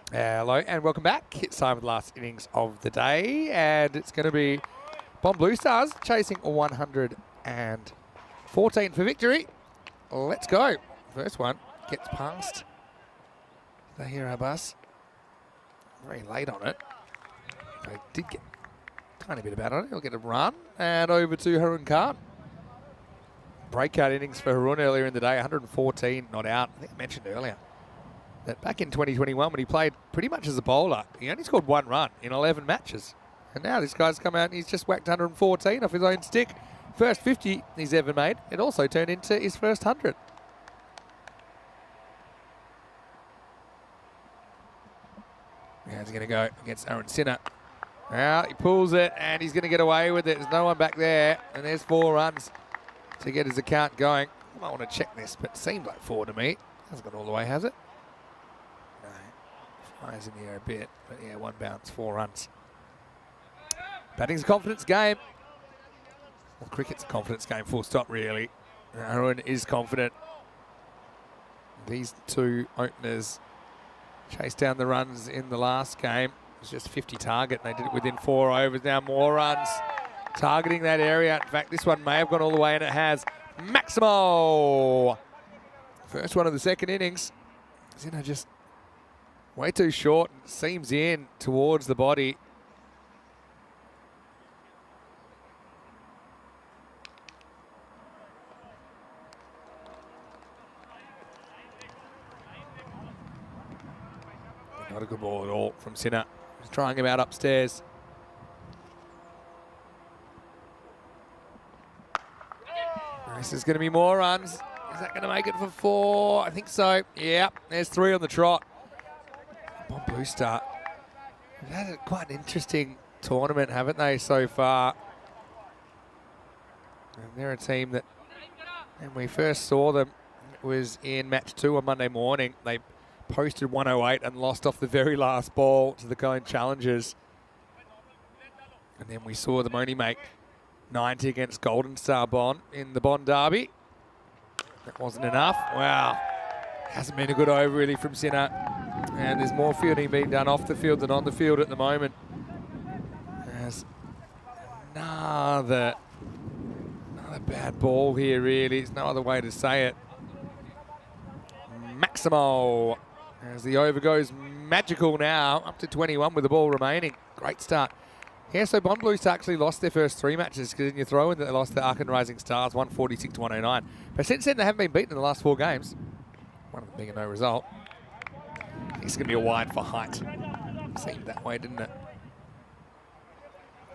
A: Hello and welcome back. It's time for the last innings of the day, and it's going to be Bond Blue Stars chasing 114 for victory. Let's go. First one gets past the Hero bus. Very late on it. They did get a tiny bit about it. He'll get a run and over to Harun Khan. Breakout innings for Harun earlier in the day, 114 not out. I think I mentioned earlier that back in 2021 when he played pretty much as a bowler, he only scored 1 run in 11 matches. And now this guy's come out and he's just whacked 114 off his own stick. First 50 he's ever made. It also turned into his first 100. Yeah, he's going to go against Aaron Sinner. Now he pulls it and he's going to get away with it. There's no one back there. And there's 4 runs to get his account going. I might want to check this, but it seemed like 4 to me. Hasn't gone all the way, has it? No. Flies in the air a bit. But yeah, 1 bounce, 4 runs. Batting's a confidence game. Well, cricket's a confidence game, full stop, really. Aaron is confident. These 2 openers chased down the runs in the last game. It was just 50 target, and they did it within 4 overs. Now more runs targeting that area. In fact, this one may have gone all the way, and it has. Maximo! First one of the second innings. Zino just way too short and seams in towards the body. Not a good ball at all from Sinner. He's trying him out upstairs. This is going to be more runs. Is that going to make it for 4? I think so. Yeah, there's 3 on the trot. Bond Blue Star. They've had quite an interesting tournament, haven't they, so far? And they're a team that, when we first saw them, it was in match 2 on Monday morning. They posted 108 and lost off the very last ball to the Cone Challengers. And then we saw them only make 90 against Golden Star Bond in the Bond Derby. That wasn't enough. Wow. Hasn't been a good over really from Sinner. And there's more fielding being done off the field than on the field at the moment. There's another bad ball here, really. There's no other way to say it. Maximo. As the over goes magical now, up to 21 with the ball remaining. Great start. Yeah, so Bond Blues actually lost their first 3 matches because in your throw in that they lost the Arkan Rising Stars 146 to 109. But since then they haven't been beaten in the last 4 games. One of them being a no result. It's going to be a wide for height. Seemed that way, didn't it?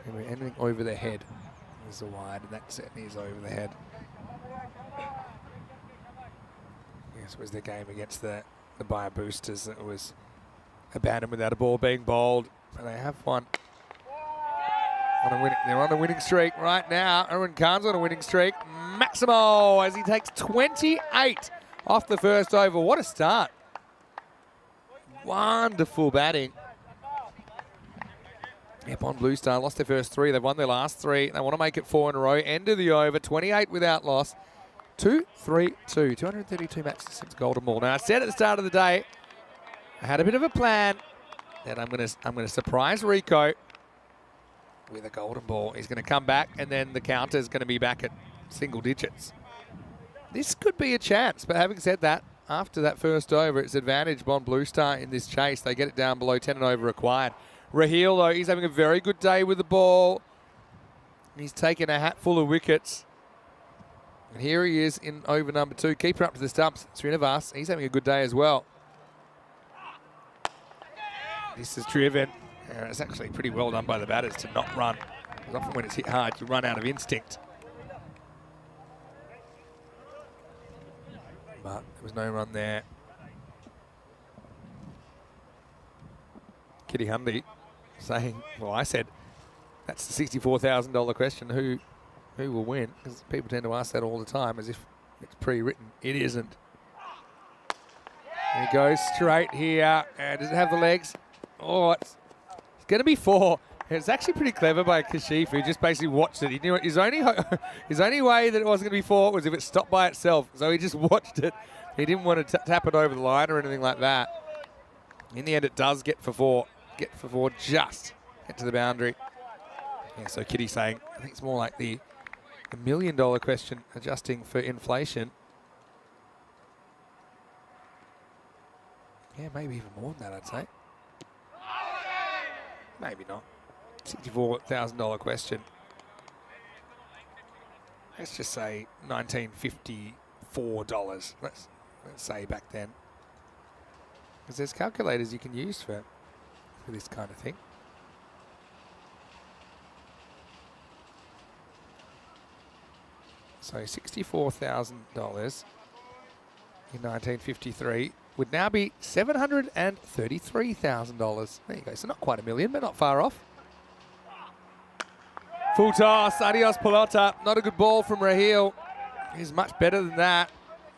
A: Anyway, anything over the head is a wide, and that certainly is over the head. Yes, it was their game against the Bayer Boosters that was abandoned without a ball being bowled. And they have won. They're on a winning streak right now. Aaron Khan's on a winning streak. Maximo as he takes 28 off the first over. What a start. Wonderful batting. Yeah, Bond Blue Star lost their first 3. They've won their last 3. They want to make it 4 in a row. End of the over. 28 without loss. 2-3-2. 232 matches since Golden Ball. Now, I said at the start of the day, I had a bit of a plan that I'm gonna surprise Rico with a golden ball. He's going to come back, and then the counter is going to be back at single digits. This could be a chance, but having said that, after that first over, it's advantage Bond Blue Star in this chase. They get it down below 10 and over required. Raheel, though, he's having a very good day with the ball. He's taken a hatful of wickets. And here he is in over number 2. Keeper up to the stumps, Srinivas. He's having a good day as well. This is driven. It's actually pretty well done by the batters to not run. Because often when it's hit hard, you run out of instinct. But there was no run there. Kitty Hundy saying, well, I said, that's the $64,000 question, who will win? Because people tend to ask that all the time as if it's pre-written. It isn't. He goes straight here. And does it have the legs? Oh, it's going to be 4. It's actually pretty clever by Kashif, who just basically watched it. He knew it. His only way that it wasn't going to be 4 was if it stopped by itself. So he just watched it. He didn't want to tap it over the line or anything like that. In the end, it does get for four. Get for four, just get to the boundary. Yeah, so Kitty saying, I think it's more like the $1 million question, adjusting for inflation. Yeah, maybe even more than that, I'd say. Maybe not. $64,000 question. Let's just say $1954. Let's say back then. Because there's calculators you can use for this kind of thing. So $64,000 in 1953 would now be $733,000. There you go. So not quite $1 million, but not far off. Full toss, adios pelota. Not a good ball from Raheel. He's much better than that.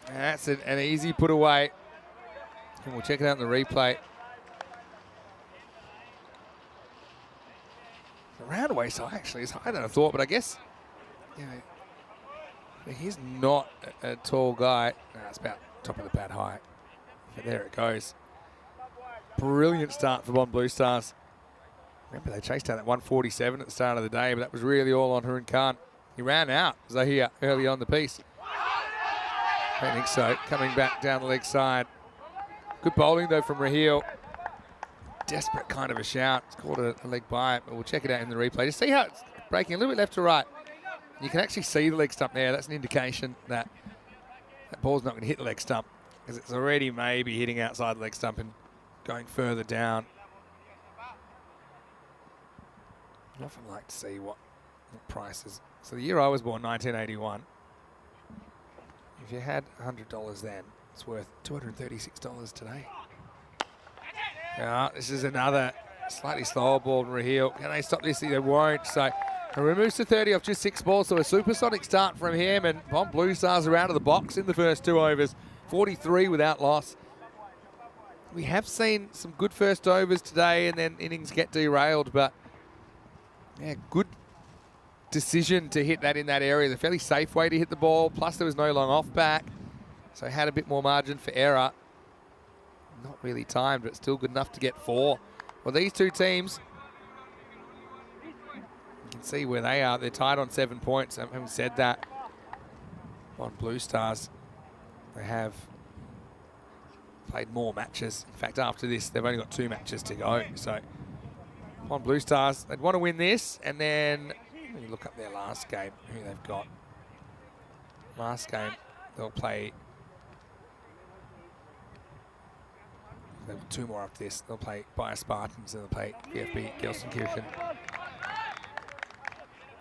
A: And that's an easy put away. And we'll check it out in the replay. The roundaway side actually is higher than I thought, but I guess, you know, he's not a tall guy. No, it's about top of the pad height. But there it goes. Brilliant start for Bond Blue Stars. Remember, they chased out that 147 at the start of the day, but that was really all on Harun Khan. He ran out Zahir early on the piece. I don't think so. Coming back down the leg side. Good bowling, though, from Raheel. Desperate kind of a shout. It's called a leg bite, but we'll check it out in the replay. Just see how it's breaking a little bit left to right. You can actually see the leg stump there. That's an indication that that ball's not going to hit the leg stump, because it's already maybe hitting outside the leg stump and going further down. I often like to see what prices. So the year I was born, 1981. If you had $100 then, it's worth $236 today. This is another slightly slower ball from Raheel. Can they stop this? They won't. So he removes to 30 off just 6 balls. So a supersonic start from him, and Bond Blue Stars are out of the box in the first 2 overs. 43 without loss. We have seen some good first overs today, and then innings get derailed, but yeah, good decision to hit that in that area. It's a fairly safe way to hit the ball, plus there was no long off back, so had a bit more margin for error. Not really timed, but still good enough to get 4. Well, these two teams, you can see where they are. They're tied on 7 points. Having said that, on Blue Stars, they have played more matches. In fact, after this, they've only got 2 matches to go. So on Blue Stars, they'd want to win this, and then when you look up their last game, who they've got. Last game, they'll play. They've got 2 more after this. They'll play Bayer Spartans, and they'll play VfB Gelsenkirchen.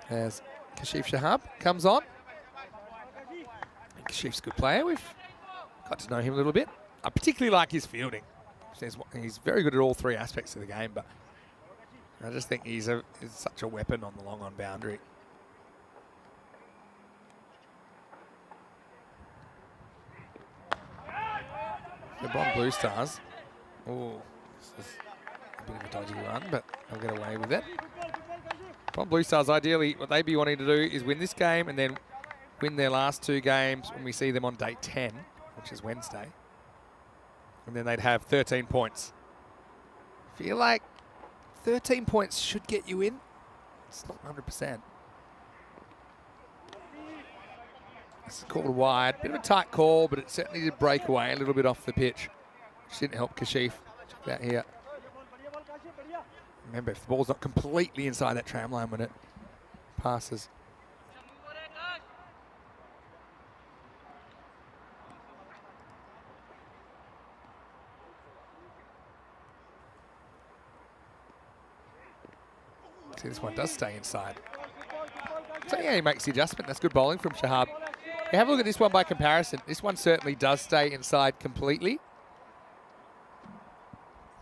A: As Kashif Shahab comes on. Kashif's a good player. We've got to know him a little bit. I particularly like his fielding. He's very good at all 3 aspects of the game, but I just think he's such a weapon on the long on boundary. The Bond Blue Stars. Oh, this is a bit of a dodgy run, but they'll get away with it. Bond Blue Stars, ideally, what they'd be wanting to do is win this game and then win their last 2 games when we see them on day 10, which is Wednesday. And then they'd have 13 points. Feel like 13 points should get you in. It's not 100%. It's called wide. Bit of a tight call, but it certainly did break away a little bit off the pitch, which didn't help Kashif. Check that here. Remember, if the ball's not completely inside that tram line when it passes. See, this one does stay inside. So yeah, he makes the adjustment. That's good bowling from Shahab. Yeah, have a look at this one by comparison. This one certainly does stay inside completely.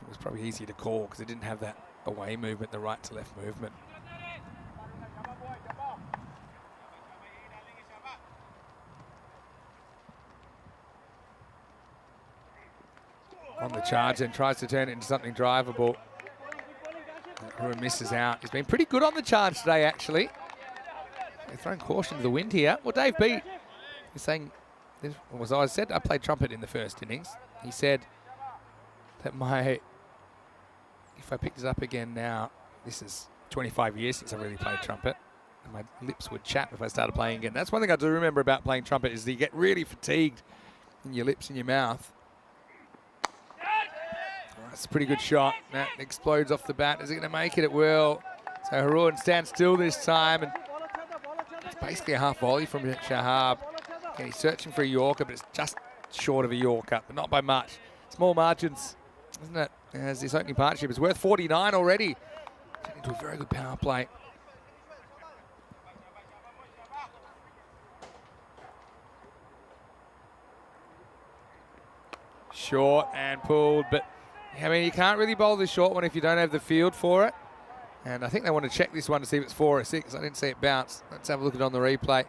A: It was probably easier to call because it didn't have that away movement, the right to left movement. On the charge and tries to turn it into something drivable. Harun misses out. He's been pretty good on the charge today, actually. They're throwing caution to the wind here. Well, Dave Beat is saying, as I said, I played trumpet in the first innings. He said that my
D: if I picked it up again now, this is 25 years since I really played trumpet. And my lips would chap if I started playing again. That's one thing I do remember about playing trumpet is that you get really fatigued in your lips and your mouth. That's a pretty good shot. That explodes off the bat. Is it going to make it? It will. So Haroon stands still this time. And it's basically a half volley from Shahab. And he's searching for a Yorker, but it's just short of a Yorker, but not by much. Small margins, isn't it? As this opening partnership is worth 49 already. Into a very good power play. Short and pulled, but I mean, you can't really bowl the short one if you don't have the field for it. And I think they want to check this one to see if it's 4 or 6. I didn't see it bounce. Let's have a look at it on the replay.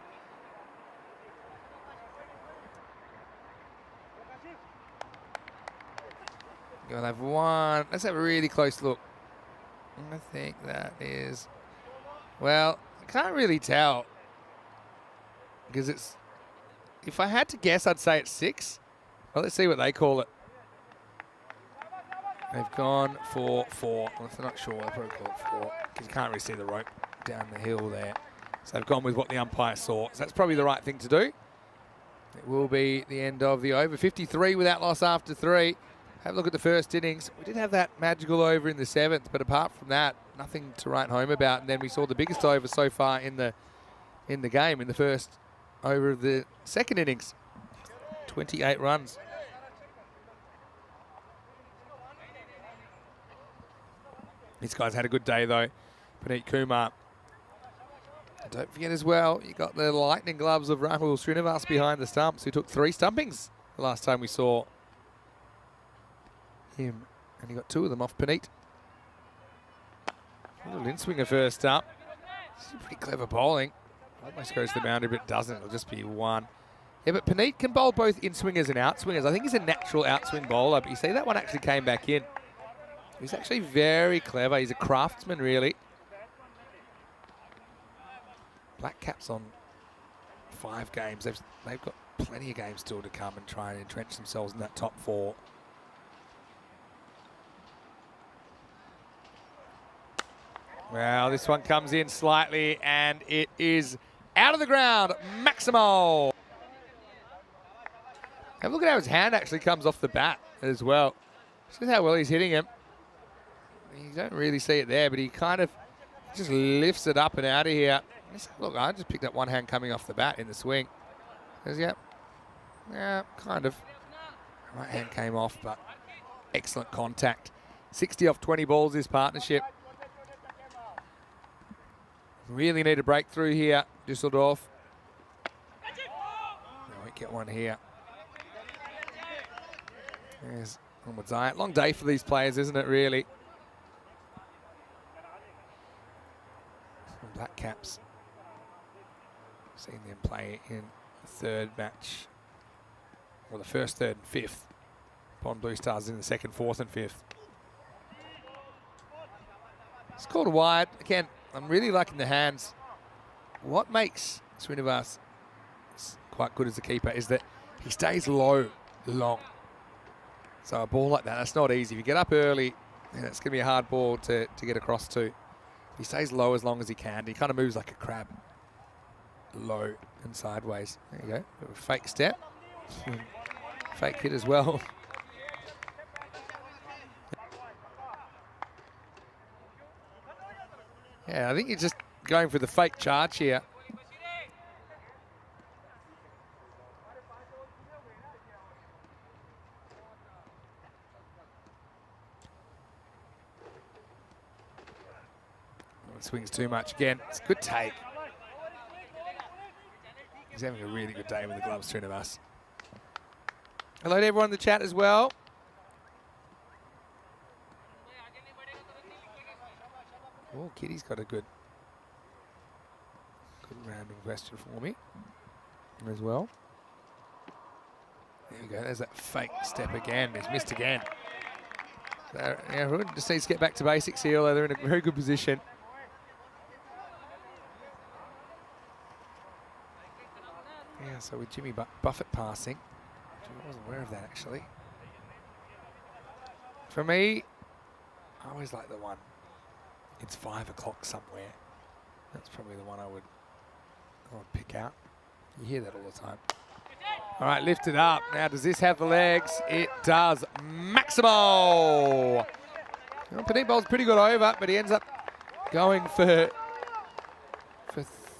D: We'll have one. Let's have a really close look. I think that is, well, I can't really tell because it's, if I had to guess, I'd say it's 6. Well, let's see what they call it. They've gone for 4. Well, if they're not sure, they'll probably call it 4 because you can't really see the rope down the hill there. So they've gone with what the umpire saw. So that's probably the right thing to do. It will be the end of the over. 53 without loss after 3. Have a look at the first innings. We did have that magical over in the 7th, but apart from that, nothing to write home about. And then we saw the biggest over so far in the game, in the first over of the second innings. 28 runs. This guy's had a good day though, Puneet Kumar. Don't forget as well, you got the lightning gloves of Rahul Srinivas behind the stumps, who took 3 stumpings the last time we saw him. And he got 2 of them off Puneet. A little in-swinger first up. This is pretty clever bowling. Almost goes to the boundary, but it doesn't. It'll just be 1. Yeah, but Puneet can bowl both in-swingers and out-swingers. I think he's a natural out-swing bowler, but you see that one actually came back in. He's actually very clever. He's a craftsman, really. Black Caps on 5 games. They've got plenty of games still to come and try and entrench themselves in that top 4. Well, this one comes in slightly, and it is out of the ground. Maximo. Have a look at how his hand actually comes off the bat as well. See how well he's hitting him. You don't really see it there, but he kind of just lifts it up and out of here. Look, I just picked up one hand coming off the bat in the swing. Yeah, kind of. Right hand came off, but excellent contact. 60 off 20 balls, this partnership. Really need a breakthrough here, Dusseldorf. They won't get one here. There's Mohamed Zayat. Long day for these players, isn't it, really? Black Caps. Seen them play in the 3rd match. Or the 1st, 3rd and 5th. Upon Blue Stars in the 2nd, 4th and 5th. It's called a wide. Again, I'm really liking the hands. What makes Srinivas quite good as a keeper is that he stays low, long. So a ball like that, that's not easy. If you get up early, then it's going to be a hard ball to get across to. He stays low as long as he can. He kind of moves like a crab. Low and sideways. There you go. A fake step. Fake hit as well. Yeah, I think you're just going for the fake charge here. Swings too much again. It's a good take. He's having a really good day with the gloves, Srinivas. Hello to everyone in the chat as well. Oh, Kitty's got a good random question for me as well. There we go. There's that fake step again. He's missed again. So, yeah, just needs to get back to basics here, although they're in a very good position. Yeah, so with Jimmy Buffett passing, I wasn't aware of that actually. For me, I always like the one. It's 5 o'clock somewhere. That's probably the one I would pick out. You hear that all the time. All right, lift it up. Now, does this have the legs? It does. Maximo! Well, Panit bowl's pretty good over, but he ends up going for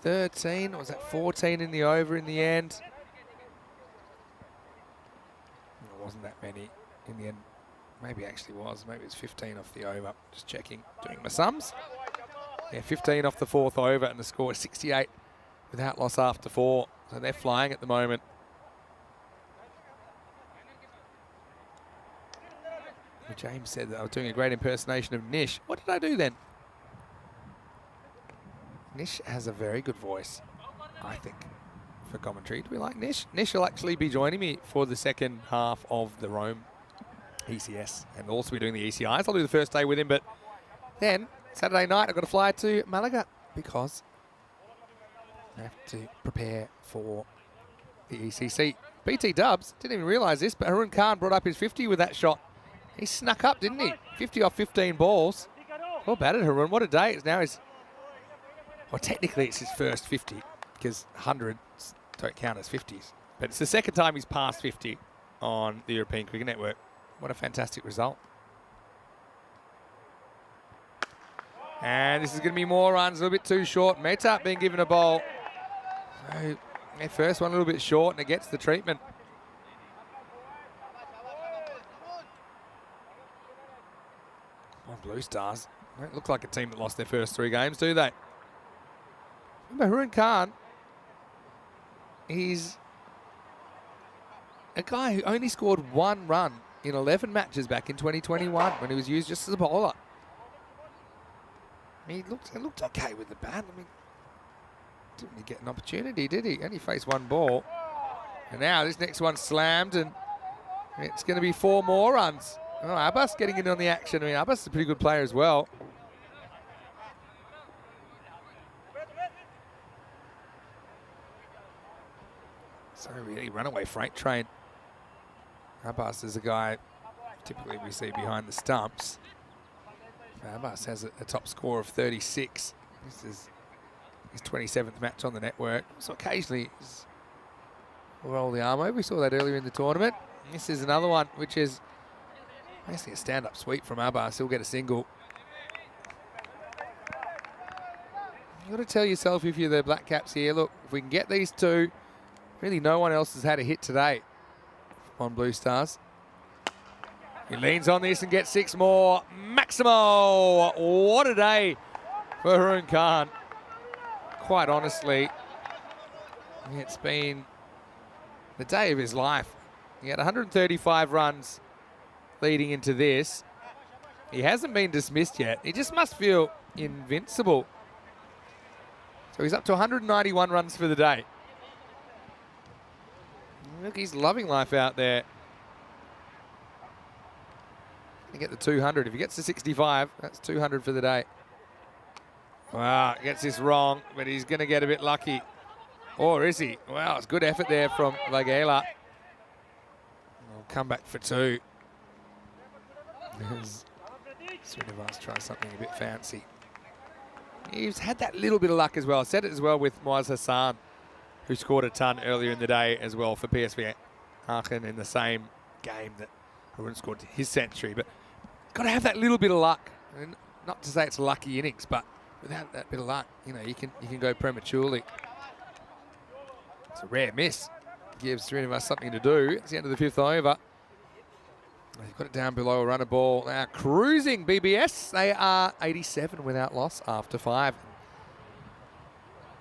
D: 13. Or was that 14 in the over in the end? It wasn't that many in the end. Maybe it actually was. Maybe it's 15 off the over. Just checking, doing my sums. Yeah, 15 off the 4th over, and the score is 68 without loss after 4. So they're flying at the moment. James said that I was doing a great impersonation of Nish. What did I do then? Nish has a very good voice, I think, for commentary. Do we like Nish? Nish will actually be joining me for the second half of the Rome ECS and also be doing the ECIs. I'll do the first day with him, but then Saturday night I've got to fly to Malaga because I have to prepare for the ECC. BT Dubs, didn't even realise this, but Harun Khan brought up his 50 with that shot. He snuck up, didn't he? 50 off 15 balls. Well batted, Harun. What a day. It's now his... Well, technically it's his first 50 because 100s don't count as 50s. But it's the second time he's passed 50 on the European Cricket Network. What a fantastic result. And this is going to be more runs, a little bit too short. Mehta being given a bowl. So, their first one a little bit short, and it gets the treatment. Blue Stars don't look like a team that lost their first 3 games, do they? Remember, Harun Khan, he's a guy who only scored 1 run in 11 matches back in 2021 when he was used just as a bowler. He looked okay with the bat. I mean, didn't really get an opportunity, did he? Only faced 1 ball. And now this next one slammed, and it's going to be 4 more runs. Oh, Abbas getting in on the action. I mean, Abbas is a pretty good player as well. So really, runaway freight train. Abbas is a guy typically we see behind the stumps. Abbas has a top score of 36. This is his 27th match on the network. So occasionally he's roll the arm over. We saw that earlier in the tournament. This is another one which is basically a stand-up sweep from Abbas. He'll get a single. You've got to tell yourself if you're the Black Caps here, look, if we can get these 2, really no one else has had a hit today on Blue Stars. He leans on this and gets 6 more. Maximo! What a day for Harun Khan. Quite honestly, it's been the day of his life. He had 135 runs leading into this. He hasn't been dismissed yet. He just must feel invincible. So he's up to 191 runs for the day. Look, he's loving life out there. He get the 200. If he gets to 65, that's 200 for the day. Wow, gets this wrong, but he's going to get a bit lucky. Or is he? Wow, it's good effort there from Vagela. We'll come back for 2. Srinivas tries something a bit fancy. He's had that little bit of luck as well. I said it as well with Moaz Hassan, who scored a ton earlier in the day as well for PSV Aachen in the same game that Harun scored his century. But got to have that little bit of luck. And not to say it's a lucky innings, but without that bit of luck, you know, you can go prematurely. It's a rare miss. Gives Srinivas something to do. It's the end of the 5th over. They've got it down below a runner ball. Now cruising BBS. They are 87 without loss after 5.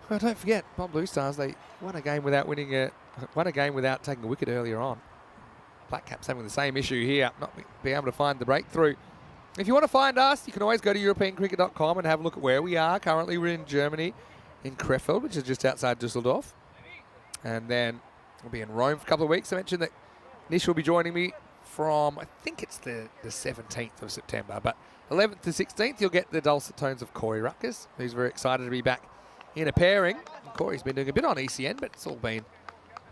D: Well, don't forget, Bob Blue Stars, they won a game without taking a wicket earlier on. Black Caps having the same issue here, not being able to find the breakthrough. If you want to find us, you can always go to EuropeanCricket.com and have a look at where we are. Currently, we're in Germany, in Krefeld, which is just outside Dusseldorf. And then we'll be in Rome for a couple of weeks. I mentioned that Nish will be joining me from, I think it's the 17th of September, but 11th to 16th, you'll get the dulcet tones of Corey Rutgers, who's very excited to be back in a pairing. And Corey's been doing a bit on ECN, but it's all been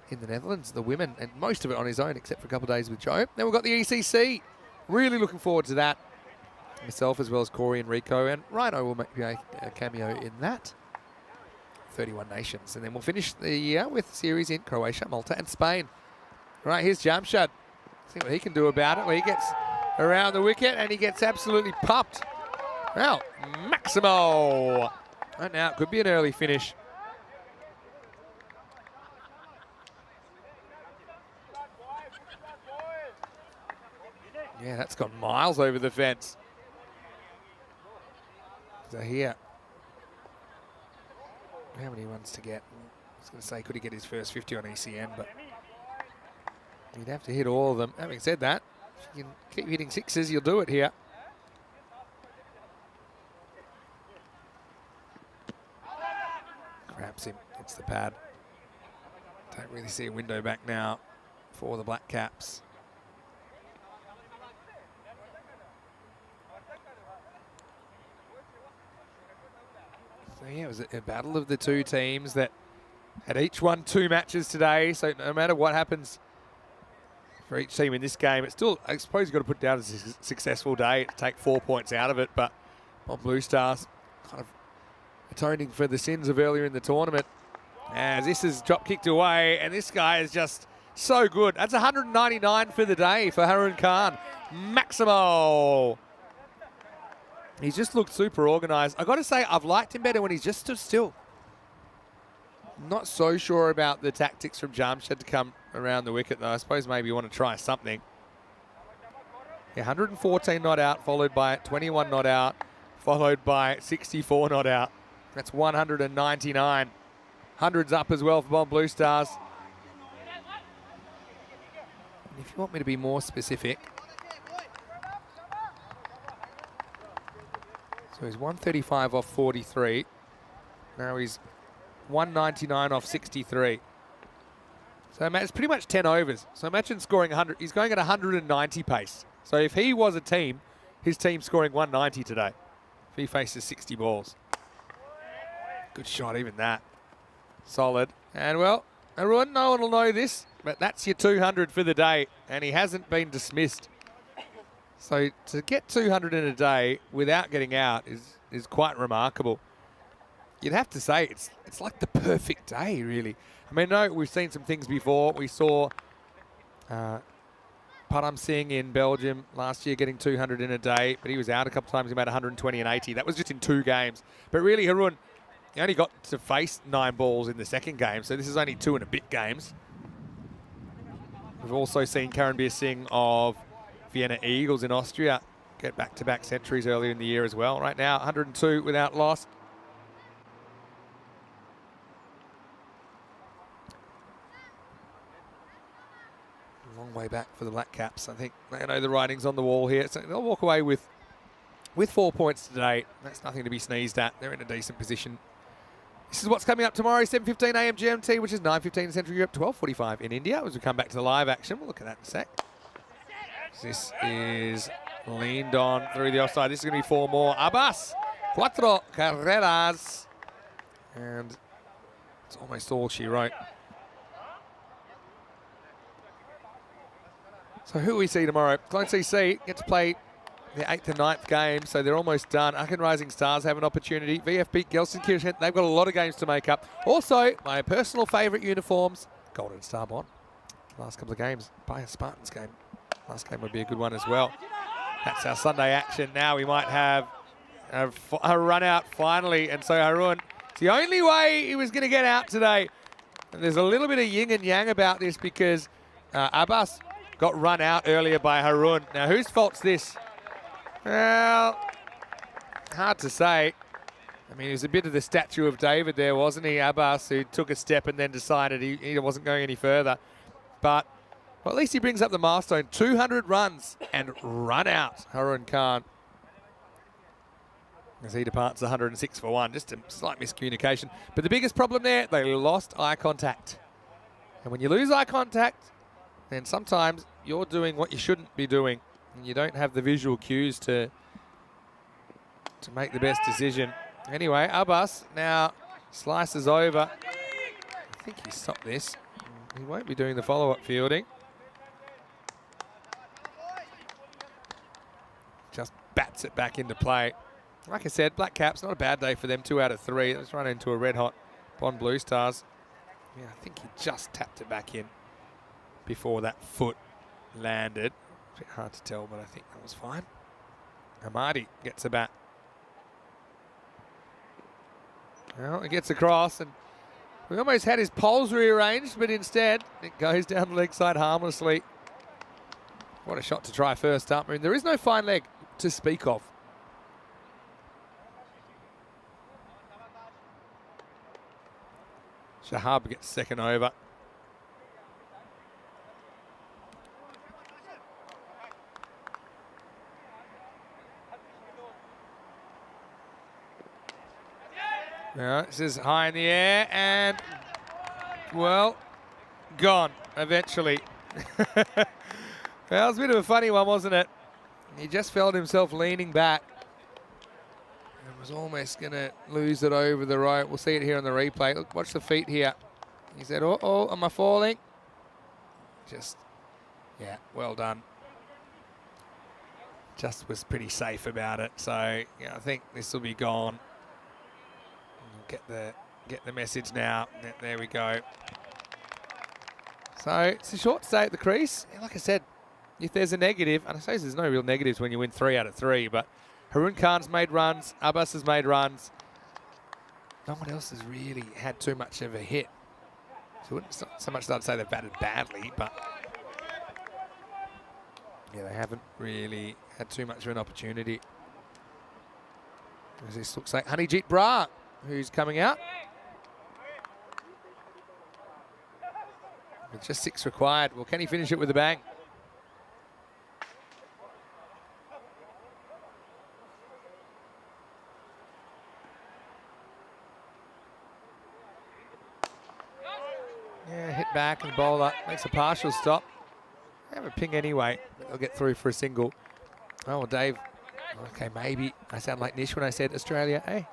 D: in the Netherlands, the women, and most of it on his own, except for a couple of days with Joe. Then we've got the ECC. Really looking forward to that. myself as well as Corey and Rico, and Rhino will make a cameo in that. 31 nations. And then we'll finish the year with series in Croatia, Malta and Spain. Right, here's Jamshad. See what he can do about it, where he gets around the wicket and he gets absolutely popped. Well, Maximo. Right now, it could be an early finish. Yeah, that's gone miles over the fence. So here, how many runs to get? I was going to say, could he get his first 50 on ECN, but he'd have to hit all of them. Having said that, if you can keep hitting sixes, you'll do it here. Grabs him, hits the pad. Don't really see a window back now for the Black Caps. So yeah, it was a battle of the two teams that had each won 2 matches today. So no matter what happens for each team in this game, it's still, I suppose you've got to put down as a successful day to take 4 points out of it. But on Blue Stars, kind of atoning for the sins of earlier in the tournament, as this is drop kicked away, and this guy is just so good. That's 199 for the day for Harun Khan. Maximo. He's just looked super organised. I've got to say, I've liked him better when he's just stood still. Not so sure about the tactics from Jamshad to come around the wicket, though. I suppose maybe you want to try something. Yeah, 114 not out, followed by 21 not out, followed by 64 not out. That's 199. Hundreds up as well for Bomb Blue Stars. And if you want me to be more specific, so he's 135 off 43. Now he's 199 off 63. So it's pretty much 10 overs. So imagine scoring 100. He's going at 190 pace. So if he was a team, his team's scoring 190 today. If he faces 60 balls. Good shot, even that. Solid. And well, everyone, no one will know this, but that's your 200 for the day. And he hasn't been dismissed. So to get 200 in a day without getting out is quite remarkable. You'd have to say it's like the perfect day, really. I mean, no, we've seen some things before. We saw Param Singh in Belgium last year getting 200 in a day, but he was out a couple of times. He made 120 and 80. That was just in 2 games. But really, Harun, he only got to face 9 balls in the second game, so this is only 2 and a bit games. We've also seen Karanbir Singh of Vienna Eagles in Austria get back-to-back centuries earlier in the year as well. Right now, 102 without loss. Long way back for the Black Caps. I think they know the writing's on the wall here. So they'll walk away with 4 points today. That's nothing to be sneezed at. They're in a decent position. This is what's coming up tomorrow, 7:15 a.m. GMT, which is 9:15 in Central Europe, 12:45 in India. As we come back to the live action, we'll look at that in a sec. This is leaned on through the offside. This is going to be 4 more. Abbas, 4 carreras. And it's almost all she wrote. So who we see tomorrow? Clone CC get to play their 8th and 9th game, so they're almost done. Aachen Rising Stars have an opportunity. VF beat Gelsenkirchen. They've got a lot of games to make up. Also, my personal favourite uniforms, Golden Star Bond. Last couple of games, by a Spartans game. Last game would be a good one as well. That's our Sunday action. Now we might have a run out finally, and so Harun, it's the only way he was going to get out today. And there's a little bit of yin and yang about this because Abbas got run out earlier by Harun. Now, whose fault's this? Well, hard to say. I mean, he was a bit of the statue of David there, wasn't he, Abbas, who took a step and then decided he wasn't going any further. But well, at least he brings up the milestone, 200 runs and run out, Harun Khan. As he departs 106 for 1, just a slight miscommunication. But the biggest problem there, they lost eye contact. And when you lose eye contact, then sometimes you're doing what you shouldn't be doing. And you don't have the visual cues to make the best decision. Anyway, Abbas now slices over. I think he stopped this. He won't be doing the follow-up fielding. just bats it back into play. Like I said, Black Caps, not a bad day for them. 2 out of 3. Let's run into a red-hot Bond Blue Stars. Yeah, I think he just tapped it back in before that foot landed. A bit hard to tell, but I think that was fine. Amadi gets a bat. Well, it gets across, and we almost had his poles rearranged, but instead it goes down the leg side harmlessly. What a shot to try first up. I mean, there is no fine leg to speak of. Shahab gets second over. Now, this is high in the air and, well, gone eventually. That was a bit of a funny one, wasn't it? He just felt himself leaning back and was almost going to lose it over the rope. We'll see it here on the replay. Look, watch the feet here. He said, uh-oh, am I falling? Just, yeah, well done. Just was pretty safe about it. So, yeah, I think this will be gone. Get the message now. There we go. So it's a short stay at the crease. Like I said, if there's a negative, and I suppose there's no real negatives when you win 3 out of 3, but Harun Khan's made runs, Abbas has made runs. No one else has really had too much of a hit. So it's not so much that I'd say they've batted badly, but yeah, they haven't really had too much of an opportunity. As this looks like Honeyjeet Brar, who's coming out. It's just 6 required. Well, can he finish it with a bang? Yeah, hit back and bowler makes a partial stop. They have a ping anyway. They'll get through for a single. Oh, well, Dave. Okay, maybe I sound like Nish when I said Australia, eh?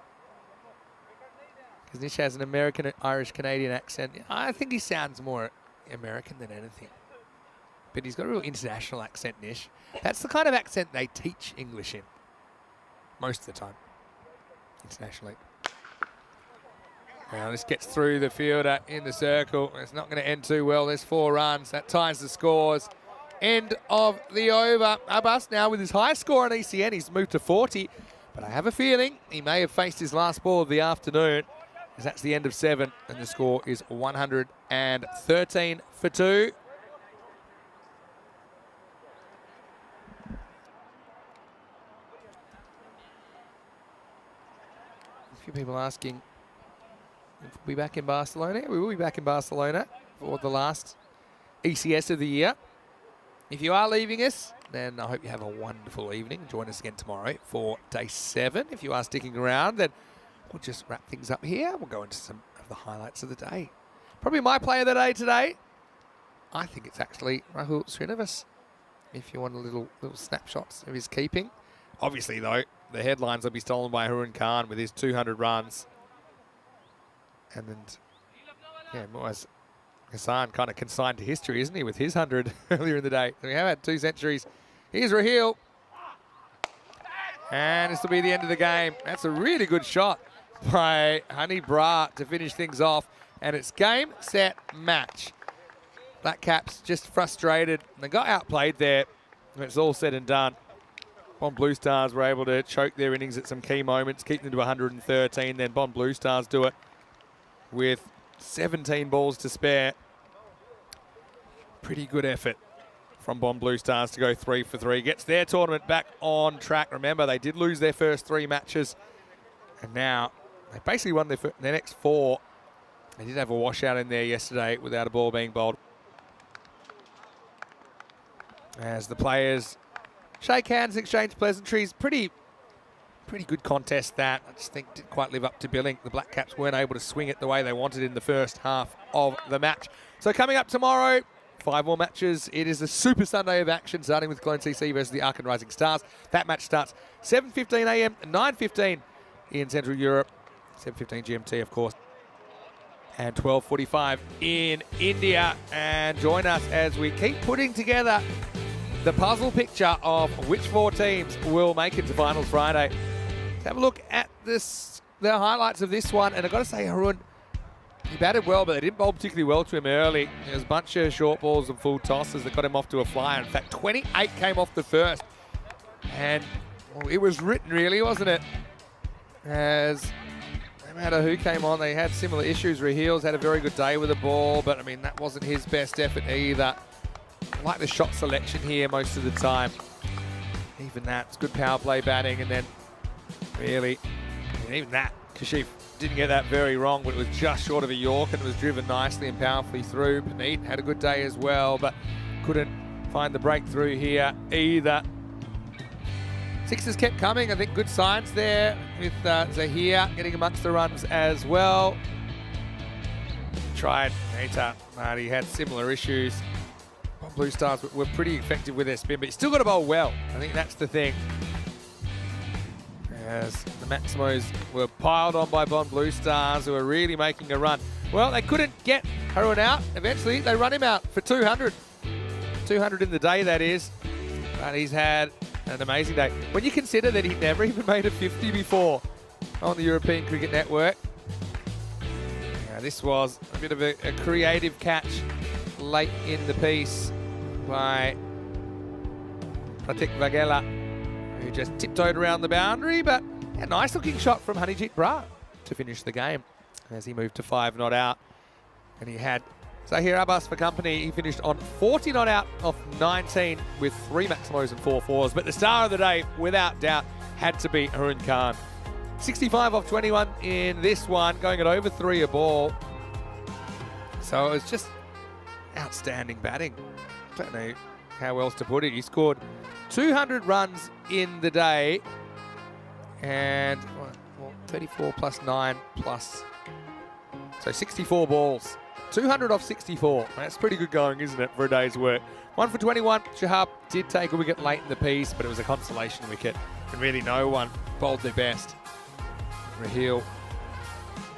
D: Because Nish has an American, Irish, Canadian accent. I think he sounds more American than anything. But he's got a real international accent, Nish. That's the kind of accent they teach English in. Most of the time. Internationally. Now this gets through the fielder in the circle. It's not going to end too well. There's 4 runs. That ties the scores. End of the over. Abbas now with his highest score on ECN. He's moved to 40. But I have a feeling he may have faced his last ball of the afternoon, as that's the end of 7, and the score is 113 for 2. A few people asking if we'll be back in Barcelona. We will be back in Barcelona for the last ECS of the year. If you are leaving us, then I hope you have a wonderful evening. Join us again tomorrow for day 7. If you are sticking around, then we'll just wrap things up here. We'll go into some of the highlights of the day. Probably my player of the day today, I think it's actually Rahul Srinivasan. If you want a little snapshots of his keeping. Obviously, though, the headlines will be stolen by Harun Khan with his 200 runs. And then, yeah, Muaz Hassan kind of consigned to history, isn't he, with his 100 earlier in the day. So we have had 2 centuries. Here's Raheel. And this will be the end of the game. That's a really good shot by Honey Brar to finish things off. And it's game, set, match. Black Caps just frustrated. They got outplayed there. And it's all said and done. Bond Blue Stars were able to choke their innings at some key moments, keep them to 113. Then Bond Blue Stars do it with 17 balls to spare. Pretty good effort from Bond Blue Stars to go 3 for 3. Gets their tournament back on track. Remember, they did lose their first 3 matches. And now they basically won their next 4. They did have a washout in there yesterday without a ball being bowled. As the players shake hands, exchange pleasantries. Pretty good contest that. I just think didn't quite live up to billing. The Black Caps weren't able to swing it the way they wanted in the first half of the match. So coming up tomorrow, 5 more matches. It is a Super Sunday of action, starting with Clone CC versus the Ark and Rising Stars. That match starts 7:15 a.m., 9:15 in Central Europe, 7:15 GMT, of course, and 12:45 in India. And join us as we keep putting together the puzzle picture of which 4 teams will make it to Finals Friday. Let's have a look at the highlights of this one. And I've got to say, Haroon, he batted well, but they didn't bowl particularly well to him early. There was a bunch of short balls and full tosses that got him off to a flyer. In fact, 28 came off the first. And well, it was written, really, wasn't it? As no matter who came on, they had similar issues. Rahil's had a very good day with the ball, but I mean, that wasn't his best effort either. I like the shot selection here most of the time. Even that, it's good power play batting, and then really, I mean, even that, Kashif didn't get that very wrong, but it was just short of a York, and it was driven nicely and powerfully through. Paneet had a good day as well, but couldn't find the breakthrough here either. Sixers kept coming. I think good signs there with Zahir getting amongst the runs as well. Tried Nater, but he had similar issues. Blue Stars were pretty effective with their spin, but you still got to bowl well. I think that's the thing. As the Maximos were piled on by Bond Blue Stars, who were really making a run. Well, they couldn't get Haroon out. Eventually, they run him out for 200. 200 in the day, that is. But he's had an amazing day. When you consider that he never even made a 50 before on the European Cricket Network. Yeah, this was a bit of a creative catch late in the piece by Pratik Vagela, who just tiptoed around the boundary, but a nice looking shot from Hanijit Brar to finish the game as he moved to 5 not out. And he had Zahir Abbas for company. He finished on 40 not out off 19 with 3 Maximos and 4 fours. But the star of the day, without doubt, had to be Haroon Khan. 65 off 21 in this one, going at over 3 a ball. So it was just outstanding batting. Don't know how else to put it. He scored 200 runs in the day, and well, 34 plus 9 plus, so 64 balls. 200 off 64. That's pretty good going, isn't it, for a day's work? 1 for 21. Shahab did take a wicket late in the piece, but it was a consolation wicket, and really no one bowled their best. Rahil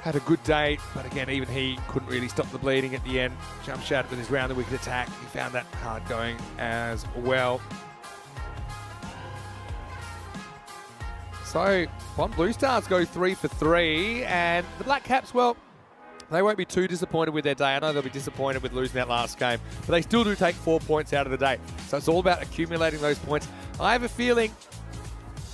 D: had a good day, but again, even he couldn't really stop the bleeding at the end. Jamshad with his round the wicket attack, he found that hard going as well. So, Bond Blue Stars go 3 for 3, and the Black Caps, well, they won't be too disappointed with their day. I know they'll be disappointed with losing that last game, but they still do take 4 points out of the day. So it's all about accumulating those points. I have a feeling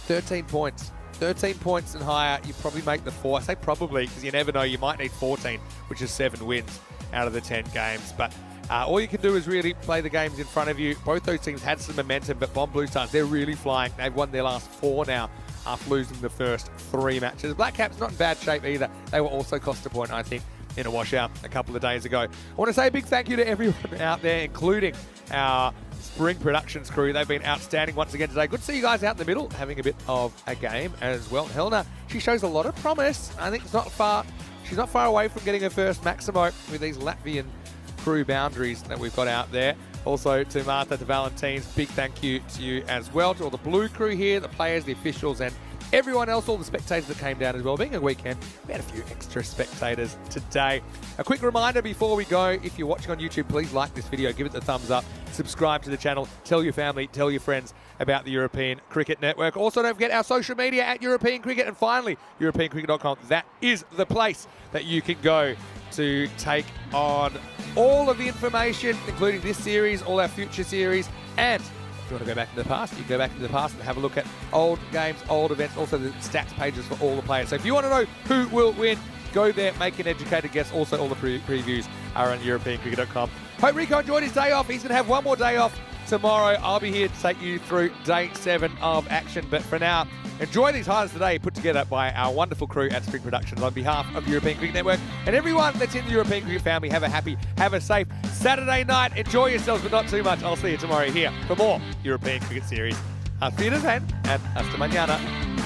D: 13 points. 13 points and higher, you probably make the 4. I say probably because you never know. You might need 14, which is 7 wins out of the 10 games. But all you can do is really play the games in front of you. Both those teams had some momentum, but Bond Blue Stars, they're really flying. They've won their last 4 now after losing the first 3 matches. Black Caps not in bad shape either. They were also cost a point, I think, in a washout a couple of days ago. I want to say a big thank you to everyone out there, including our Spring Productions crew. They've been outstanding once again today. Good to see you guys out in the middle having a bit of a game as well. Helena, she shows a lot of promise. I think she's not far away from getting her first Maximo with these Latvian crew boundaries that we've got out there. Also to Martha, to Valentines, big thank you to you as well, to all the blue crew here, the players, the officials, and everyone else, all the spectators that came down as well. Being a weekend, we had a few extra spectators today. A quick reminder before we go, if you're watching on YouTube, please like this video, give it the thumbs up, subscribe to the channel, tell your family, tell your friends about the European Cricket Network. Also, don't forget our social media at European Cricket, and finally, EuropeanCricket.com. That is the place that you can go to take on all of the information, including this series, all our future series, and if you want to go back into the past, you can go back into the past and have a look at old games, old events, also the stats pages for all the players. So if you want to know who will win, go there, make an educated guess. Also, all the previews are on EuropeanCricket.com. Hope Rico enjoyed his day off. He's going to have one more day off tomorrow. I'll be here to take you through day 7 of action. But for now, enjoy these highlights today put together by our wonderful crew at Spring Productions. On behalf of the European Cricket Network and everyone that's in the European Cricket family, have a happy, have a safe Saturday night. Enjoy yourselves, but not too much. I'll see you tomorrow here for more European Cricket Series. Auf Wiedersehen and hasta mañana.